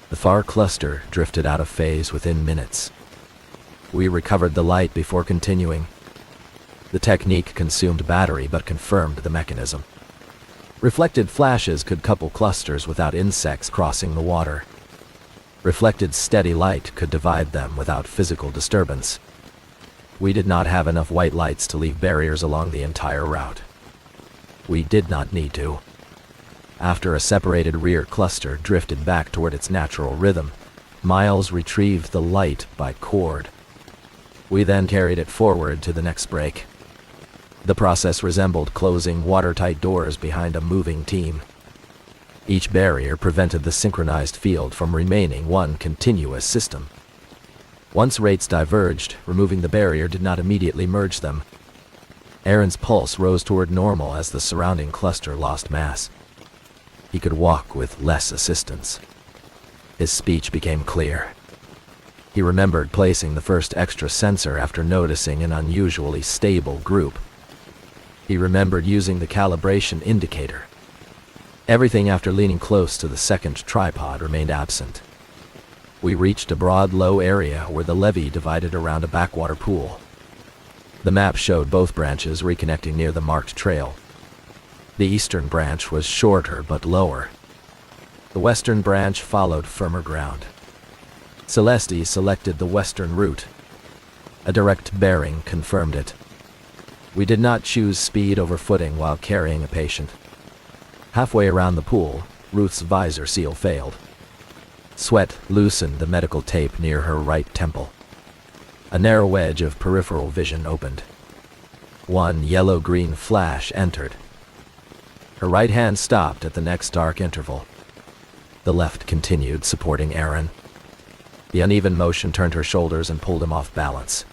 The far cluster drifted out of phase within minutes. We recovered the light before continuing. The technique consumed battery but confirmed the mechanism. Reflected flashes could couple clusters without insects crossing the water. Reflected steady light could divide them without physical disturbance. We did not have enough white lights to leave barriers along the entire route. We did not need to. After a separated rear cluster drifted back toward its natural rhythm, Miles retrieved the light by cord. We then carried it forward to the next break. The process resembled closing watertight doors behind a moving team. Each barrier prevented the synchronized field from remaining one continuous system. Once rates diverged, removing the barrier did not immediately merge them. Aaron's pulse rose toward normal as the surrounding cluster lost mass. He could walk with less assistance. His speech became clear. He remembered placing the first extra sensor after noticing an unusually stable group. He remembered using the calibration indicator. Everything after leaning close to the second tripod remained absent. We reached a broad, low area where the levee divided around a backwater pool. The map showed both branches reconnecting near the marked trail. The eastern branch was shorter but lower. The western branch followed firmer ground. Celeste selected the western route. A direct bearing confirmed it. We did not choose speed over footing while carrying a patient. Halfway around the pool, Ruth's visor seal failed. Sweat loosened the medical tape near her right temple. A narrow wedge of peripheral vision opened. One yellow-green flash entered. Her right hand stopped at the next dark interval. The left continued, supporting Aaron. The uneven motion turned her shoulders and pulled him off balance.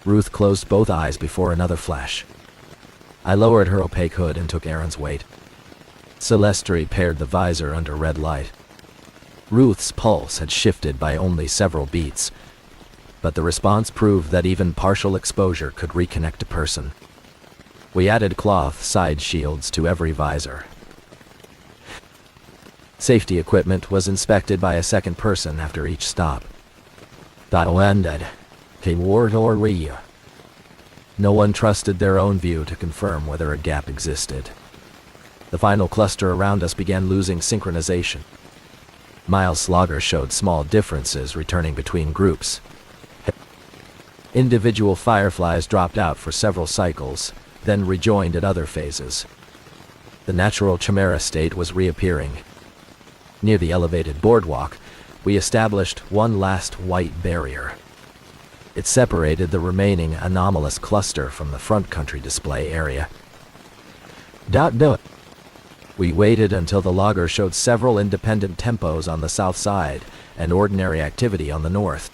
Ruth closed both eyes before another flash. I lowered her opaque hood and took Aaron's weight. Celeste paired the visor under red light. Ruth's pulse had shifted by only several beats, but the response proved that even partial exposure could reconnect a person. We added cloth side shields to every visor. Safety equipment was inspected by a second person after each stop. No one trusted their own view to confirm whether a gap existed. The final cluster around us began losing synchronization. Miles Slogger showed small differences returning between groups. Individual fireflies dropped out for several cycles, then rejoined at other phases. The natural chimera state was reappearing. Near the elevated boardwalk, we established one last white barrier. It separated the remaining anomalous cluster from the front country display area. We waited until the logger showed several independent tempos on the south side and ordinary activity on the north.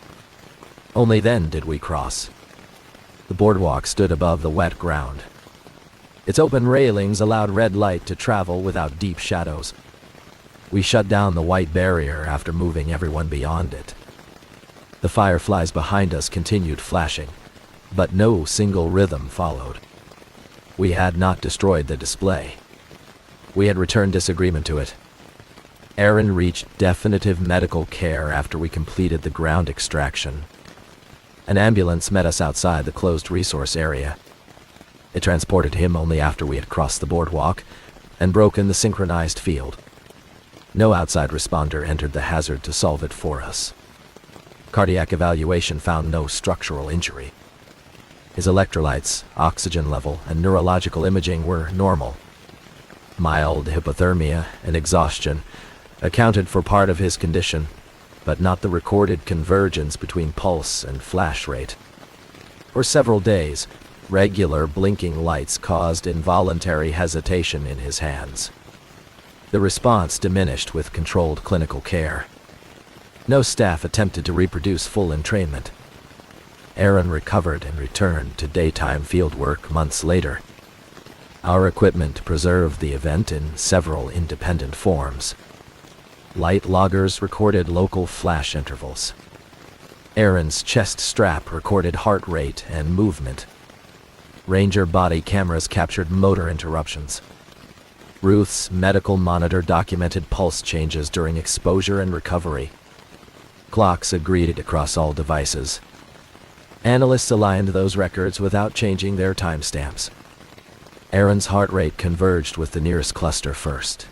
Only then did we cross. The boardwalk stood above the wet ground. Its open railings allowed red light to travel without deep shadows. We shut down the white barrier after moving everyone beyond it. The fireflies behind us continued flashing, but no single rhythm followed. We had not destroyed the display. We had returned disagreement to it. Aaron reached definitive medical care after we completed the ground extraction. An ambulance met us outside the closed resource area. It transported him only after we had crossed the boardwalk and broken the synchronized field. No outside responder entered the hazard to solve it for us. Cardiac evaluation found no structural injury. His electrolytes, oxygen level, and neurological imaging were normal. Mild hypothermia and exhaustion accounted for part of his condition, but not the recorded convergence between pulse and flash rate. For several days, regular blinking lights caused involuntary hesitation in his hands. The response diminished with controlled clinical care. No staff attempted to reproduce full entrainment. Aaron recovered and returned to daytime fieldwork months later. Our equipment preserved the event in several independent forms. Light loggers recorded local flash intervals. Aaron's chest strap recorded heart rate and movement. Ranger body cameras captured motor interruptions. Ruth's medical monitor documented pulse changes during exposure and recovery. Clocks agreed across all devices. Analysts aligned those records without changing their timestamps. Aaron's heart rate converged with the nearest cluster first.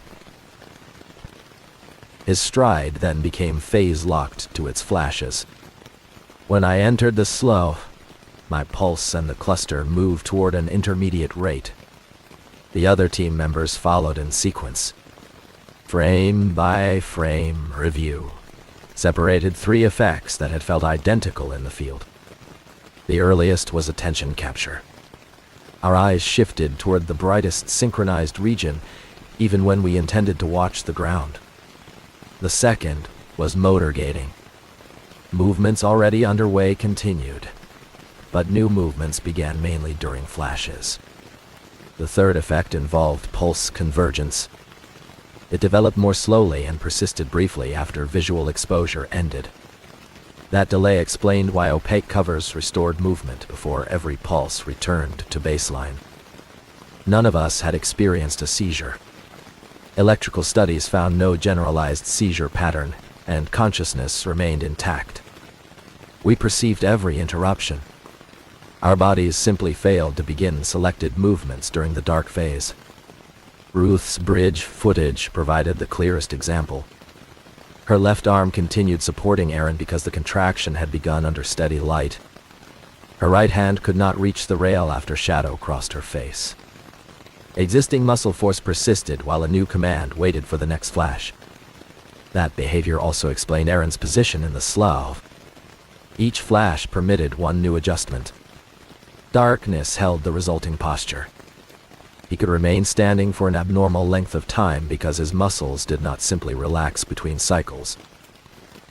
His stride then became phase-locked to its flashes. When I entered the slow, my pulse and the cluster moved toward an intermediate rate. The other team members followed in sequence. Frame by frame review separated three effects that had felt identical in the field. The earliest was attention capture. Our eyes shifted toward the brightest synchronized region, even when we intended to watch the ground. The second was motor gating. Movements already underway continued, but new movements began mainly during flashes. The third effect involved pulse convergence. It developed more slowly and persisted briefly after visual exposure ended. That delay explained why opaque covers restored movement before every pulse returned to baseline. None of us had experienced a seizure. Electrical studies found no generalized seizure pattern, and consciousness remained intact. We perceived every interruption. Our bodies simply failed to begin selected movements during the dark phase. Ruth's bridge footage provided the clearest example. Her left arm continued supporting Aaron because the contraction had begun under steady light. Her right hand could not reach the rail after shadow crossed her face. Existing muscle force persisted while a new command waited for the next flash. That behavior also explained Aaron's position in the slough. Each flash permitted one new adjustment. Darkness held the resulting posture. He could remain standing for an abnormal length of time because his muscles did not simply relax between cycles.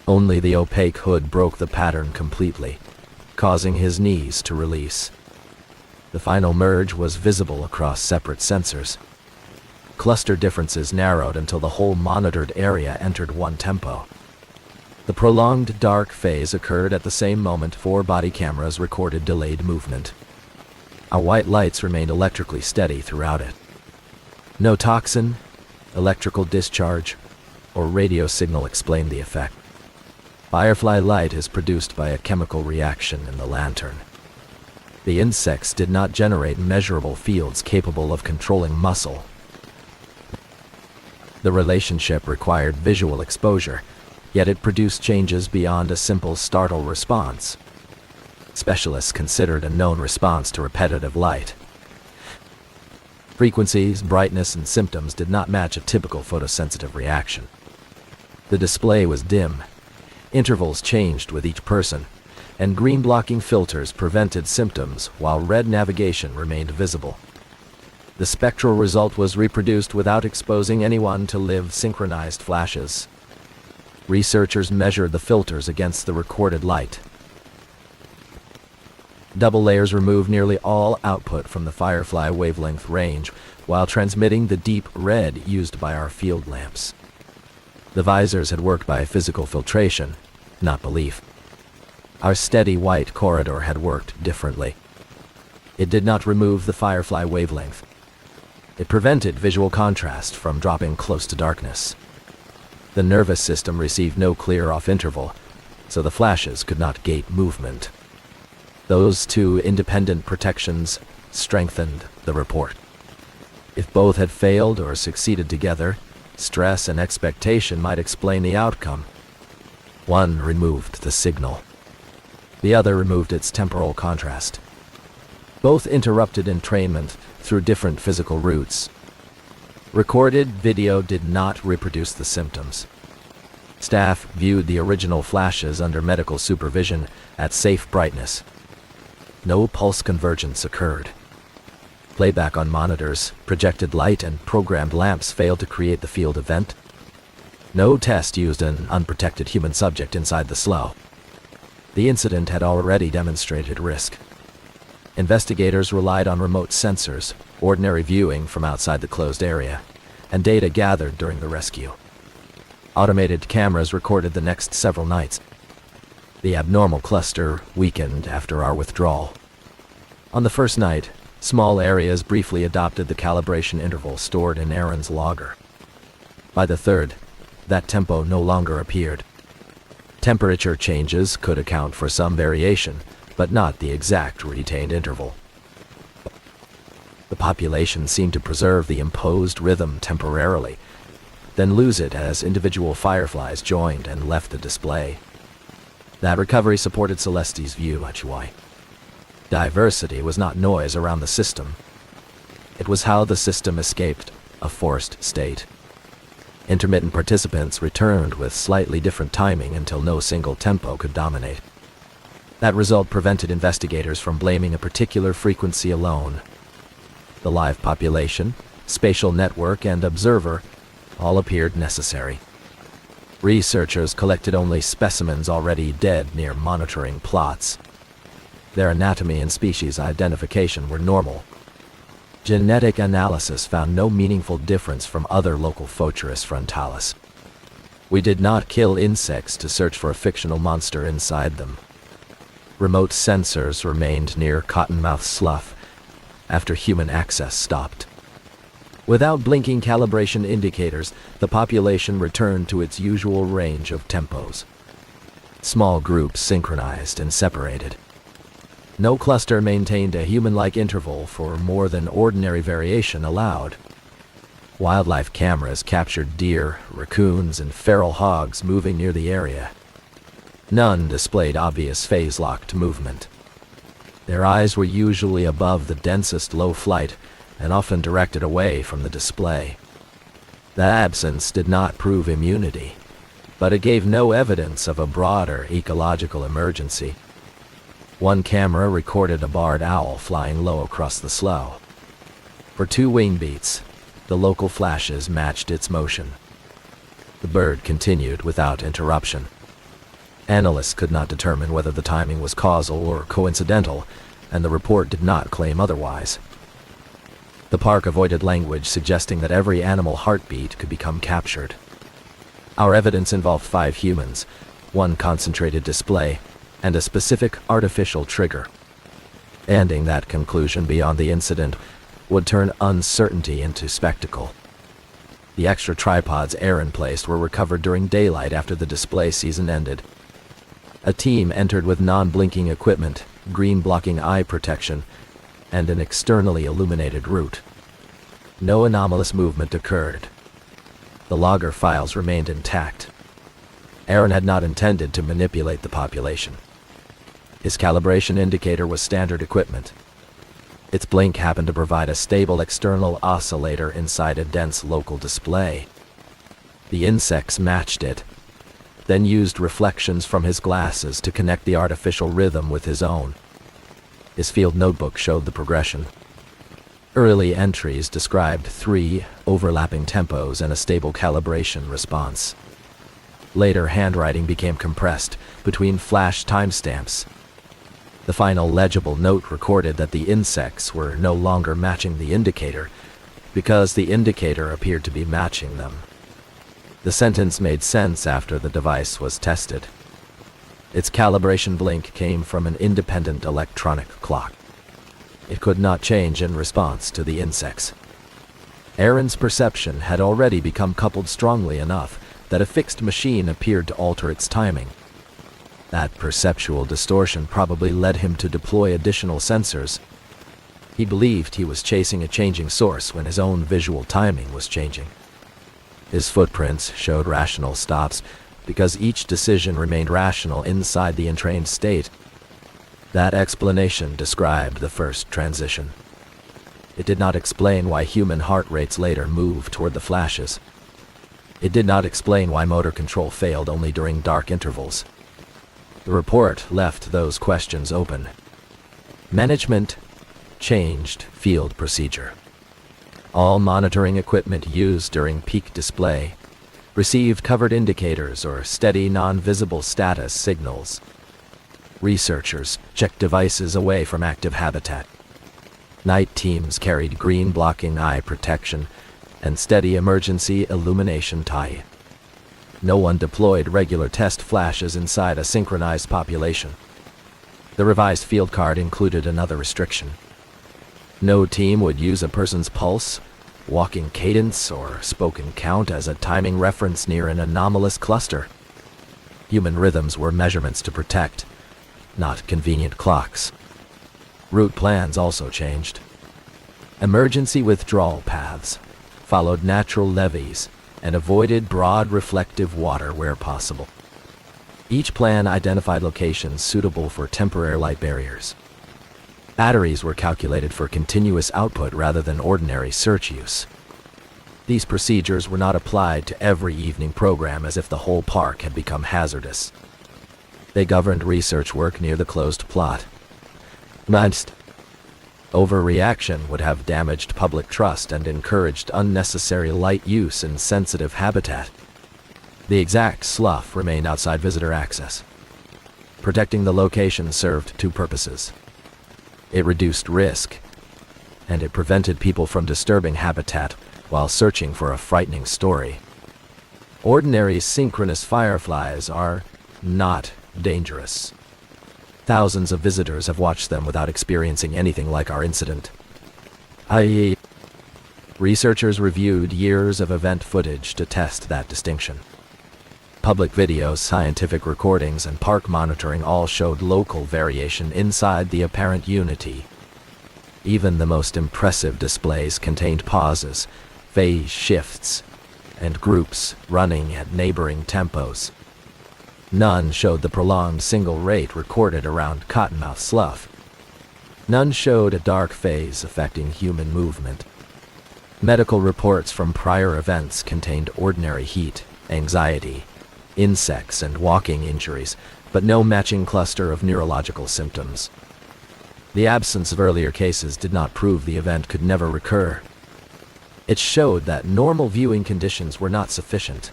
Only the opaque hood broke the pattern completely, causing his knees to release. The final merge was visible across separate sensors. Cluster differences narrowed until the whole monitored area entered one tempo. The prolonged dark phase occurred at the same moment 4 body cameras recorded delayed movement. Our white lights remained electrically steady throughout it. No toxin, electrical discharge, or radio signal explained the effect. Firefly light is produced by a chemical reaction in the lantern. The insects did not generate measurable fields capable of controlling muscle. The relationship required visual exposure, yet it produced changes beyond a simple startle response. Specialists considered a known response to repetitive light. Frequencies, brightness, and symptoms did not match a typical photosensitive reaction. The display was dim. Intervals changed with each person, and green blocking filters prevented symptoms while red navigation remained visible. The spectral result was reproduced without exposing anyone to live synchronized flashes. Researchers measured the filters against the recorded light. Double layers removed nearly all output from the Firefly wavelength range while transmitting the deep red used by our field lamps. The visors had worked by physical filtration, not belief. Our steady white corridor had worked differently. It did not remove the Firefly wavelength. It prevented visual contrast from dropping close to darkness. The nervous system received no clear off interval, so the flashes could not gate movement. Those 2 independent protections strengthened the report. If both had failed or succeeded together, stress and expectation might explain the outcome. One removed the signal. The other removed its temporal contrast. Both interrupted entrainment through different physical routes. Recorded video did not reproduce the symptoms. Staff viewed the original flashes under medical supervision at safe brightness. No pulse convergence occurred. Playback on monitors, projected light, and programmed lamps failed to create the field event. No test used an unprotected human subject inside the slough. The incident had already demonstrated risk. Investigators relied on remote sensors, ordinary viewing from outside the closed area, and data gathered during the rescue. Automated cameras recorded the next several nights. The abnormal cluster weakened after our withdrawal. On the first night, small areas briefly adopted the calibration interval stored in Aaron's logger. By the third, that tempo no longer appeared. Temperature changes could account for some variation, but not the exact retained interval. The population seemed to preserve the imposed rhythm temporarily, then lose it as individual fireflies joined and left the display. That recovery supported Celeste's view, Achuai. Diversity was not noise around the system. It was how the system escaped a forced state. Intermittent participants returned with slightly different timing until no single tempo could dominate. That result prevented investigators from blaming a particular frequency alone. The live population, spatial network, and observer all appeared necessary. Researchers collected only specimens already dead near monitoring plots. Their anatomy and species identification were normal. Genetic analysis found no meaningful difference from other local Photurus frontalis. We did not kill insects to search for a fictional monster inside them. Remote sensors remained near Cottonmouth Slough after human access stopped. Without blinking calibration indicators, the population returned to its usual range of tempos. Small groups synchronized and separated. No cluster maintained a human-like interval for more than ordinary variation allowed. Wildlife cameras captured deer, raccoons, and feral hogs moving near the area. None displayed obvious phase-locked movement. Their eyes were usually above the densest low flight and often directed away from the display. The absence did not prove immunity, but it gave no evidence of a broader ecological emergency. One camera recorded a barred owl flying low across the slough. For 2 wing beats, the local flashes matched its motion. The bird continued without interruption. Analysts could not determine whether the timing was causal or coincidental, and the report did not claim otherwise. The park avoided language suggesting that every animal heartbeat could become captured. Our evidence involved 5 humans, one concentrated display, and a specific artificial trigger. Ending that conclusion beyond the incident would turn uncertainty into spectacle. The extra tripods Aaron placed were recovered during daylight after the display season ended. A team entered with non-blinking equipment, green blocking eye protection, and an externally illuminated route. No anomalous movement occurred. The logger files remained intact. Aaron had not intended to manipulate the population. His calibration indicator was standard equipment. Its blink happened to provide a stable external oscillator inside a dense local display. The insects matched it, then used reflections from his glasses to connect the artificial rhythm with his own. His field notebook showed the progression. Early entries described 3 overlapping tempos and a stable calibration response. Later, handwriting became compressed between flash timestamps. The final legible note recorded that the insects were no longer matching the indicator because the indicator appeared to be matching them. The sentence made sense after the device was tested. Its calibration blink came from an independent electronic clock. It could not change in response to the insects. Aaron's perception had already become coupled strongly enough that a fixed machine appeared to alter its timing. That perceptual distortion probably led him to deploy additional sensors. He believed he was chasing a changing source when his own visual timing was changing. His footprints showed rational stops because each decision remained rational inside the entrained state. That explanation described the first transition. It did not explain why human heart rates later moved toward the flashes. It did not explain why motor control failed only during dark intervals. The report left those questions open. Management changed field procedure. All monitoring equipment used during peak display received covered indicators or steady non-visible status signals. Researchers checked devices away from active habitat. Night teams carried green blocking eye protection and steady emergency illumination tie. No one deployed regular test flashes inside a synchronized population. The revised field card included another restriction. No team would use a person's pulse, walking cadence, or spoken count as a timing reference near an anomalous cluster. Human rhythms were measurements to protect, not convenient clocks. Route plans also changed. Emergency withdrawal paths followed natural levees and avoided broad reflective water where possible. Each plan identified locations suitable for temporary light barriers. Batteries were calculated for continuous output rather than ordinary search use. These procedures were not applied to every evening program as if the whole park had become hazardous. They governed research work near the closed plot. Next, overreaction would have damaged public trust and encouraged unnecessary light use in sensitive habitat. The exact slough remained outside visitor access. Protecting the location served 2 purposes. It reduced risk, and it prevented people from disturbing habitat while searching for a frightening story. Ordinary synchronous fireflies are not dangerous. Thousands of visitors have watched them without experiencing anything like our incident. I.e., researchers reviewed years of event footage to test that distinction. Public videos, scientific recordings, and park monitoring all showed local variation inside the apparent unity. Even the most impressive displays contained pauses, phase shifts, and groups running at neighboring tempos. None showed the prolonged single rate recorded around Cottonmouth Slough. None showed a dark phase affecting human movement. Medical reports from prior events contained ordinary heat, anxiety, insects, and walking injuries, but no matching cluster of neurological symptoms. The absence of earlier cases did not prove the event could never recur. It showed that normal viewing conditions were not sufficient.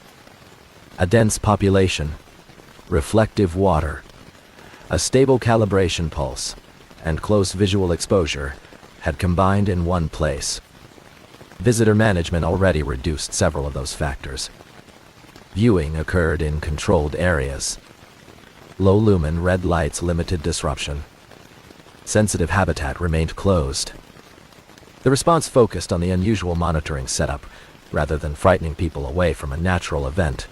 A dense population, reflective water, a stable calibration pulse, and close visual exposure had combined in one place. Visitor management already reduced several of those factors. Viewing occurred in controlled areas. Low-lumen red lights limited disruption. Sensitive habitat remained closed. The response focused on the unusual monitoring setup, rather than frightening people away from a natural event.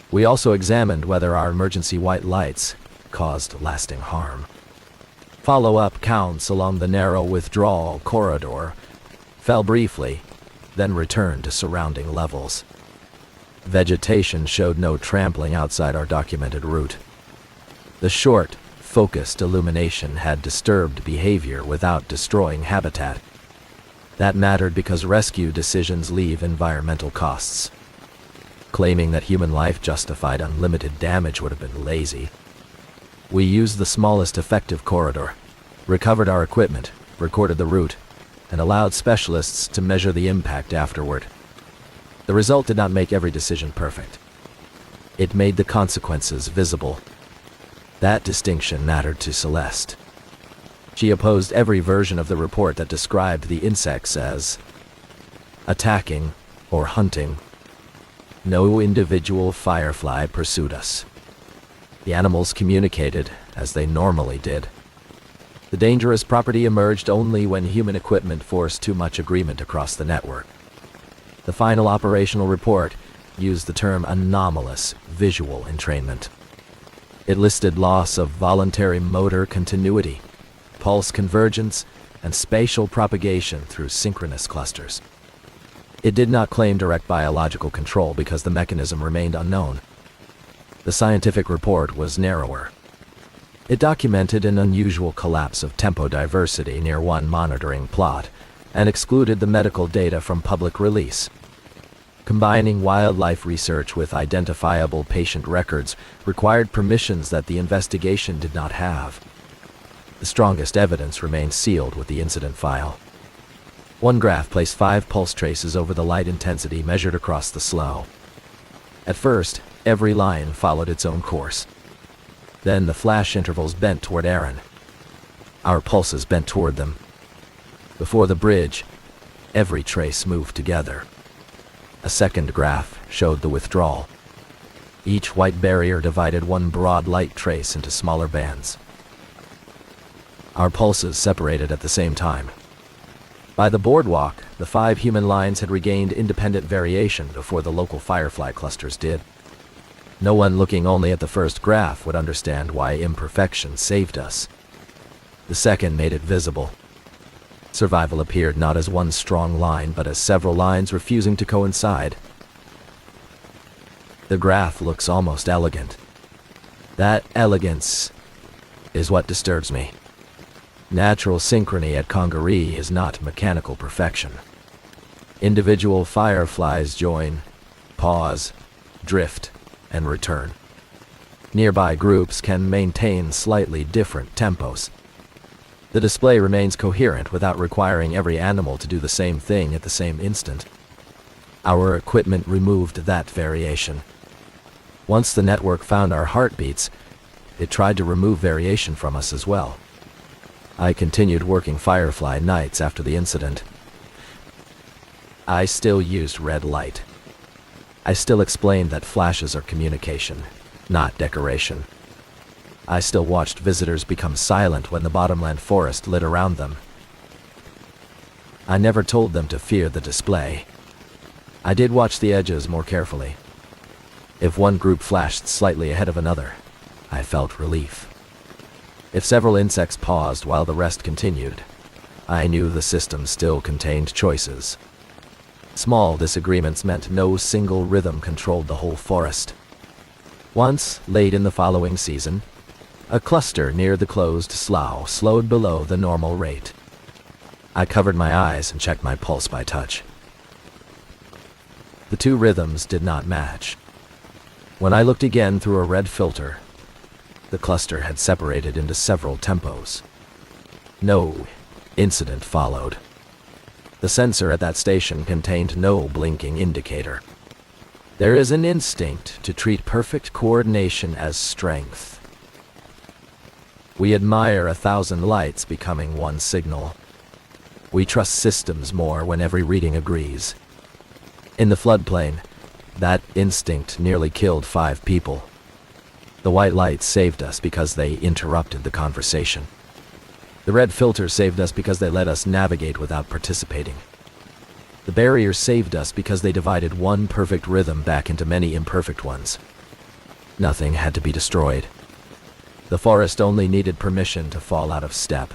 We also examined whether our emergency white lights caused lasting harm. Follow-up counts along the narrow withdrawal corridor fell briefly, then returned to surrounding levels. Vegetation showed no trampling outside our documented route. The short, focused illumination had disturbed behavior without destroying habitat. That mattered because rescue decisions leave environmental costs. Claiming that human life justified unlimited damage would have been lazy. We used the smallest effective corridor, recovered our equipment, recorded the route, and allowed specialists to measure the impact afterward. The result did not make every decision perfect. It made the consequences visible. That distinction mattered to Celeste. She opposed every version of the report that described the insects as attacking or hunting. No individual firefly pursued us. The animals communicated as they normally did. The dangerous property emerged only when human equipment forced too much agreement across the network. The final operational report used the term anomalous visual entrainment. It listed loss of voluntary motor continuity, pulse convergence, and spatial propagation through synchronous clusters. It did not claim direct biological control because the mechanism remained unknown. The scientific report was narrower. It documented an unusual collapse of tempo diversity near one monitoring plot and excluded the medical data from public release. Combining wildlife research with identifiable patient records required permissions that the investigation did not have. The strongest evidence remained sealed with the incident file. One graph placed 5 pulse traces over the light intensity measured across the slough. At first, every line followed its own course. Then the flash intervals bent toward Aaron. Our pulses bent toward them. Before the bridge, every trace moved together. A second graph showed the withdrawal. Each white barrier divided one broad light trace into smaller bands. Our pulses separated at the same time. By the boardwalk, the 5 human lines had regained independent variation before the local firefly clusters did. No one looking only at the first graph would understand why imperfection saved us. The second made it visible. Survival appeared not as one strong line, but as several lines refusing to coincide. The graph looks almost elegant. That elegance is what disturbs me. Natural synchrony at Congaree is not mechanical perfection. Individual fireflies join, pause, drift, and return. Nearby groups can maintain slightly different tempos. The display remains coherent without requiring every animal to do the same thing at the same instant. Our equipment removed that variation. Once the network found our heartbeats, it tried to remove variation from us as well. I continued working firefly nights after the incident. I still used red light. I still explained that flashes are communication, not decoration. I still watched visitors become silent when the bottomland forest lit around them. I never told them to fear the display. I did watch the edges more carefully. If one group flashed slightly ahead of another, I felt relief. If several insects paused while the rest continued, I knew the system still contained choices. Small disagreements meant no single rhythm controlled the whole forest. Once, late in the following season, a cluster near the closed slough slowed below the normal rate. I covered my eyes and checked my pulse by touch. The 2 rhythms did not match. When I looked again through a red filter, the cluster had separated into several tempos. No incident followed. The sensor at that station contained no blinking indicator. There is an instinct to treat perfect coordination as strength. We admire 1,000 lights becoming one signal. We trust systems more when every reading agrees. In the floodplain, that instinct nearly killed 5 people. The white lights saved us because they interrupted the conversation. The red filters saved us because they let us navigate without participating. The barriers saved us because they divided one perfect rhythm back into many imperfect ones. Nothing had to be destroyed. The forest only needed permission to fall out of step.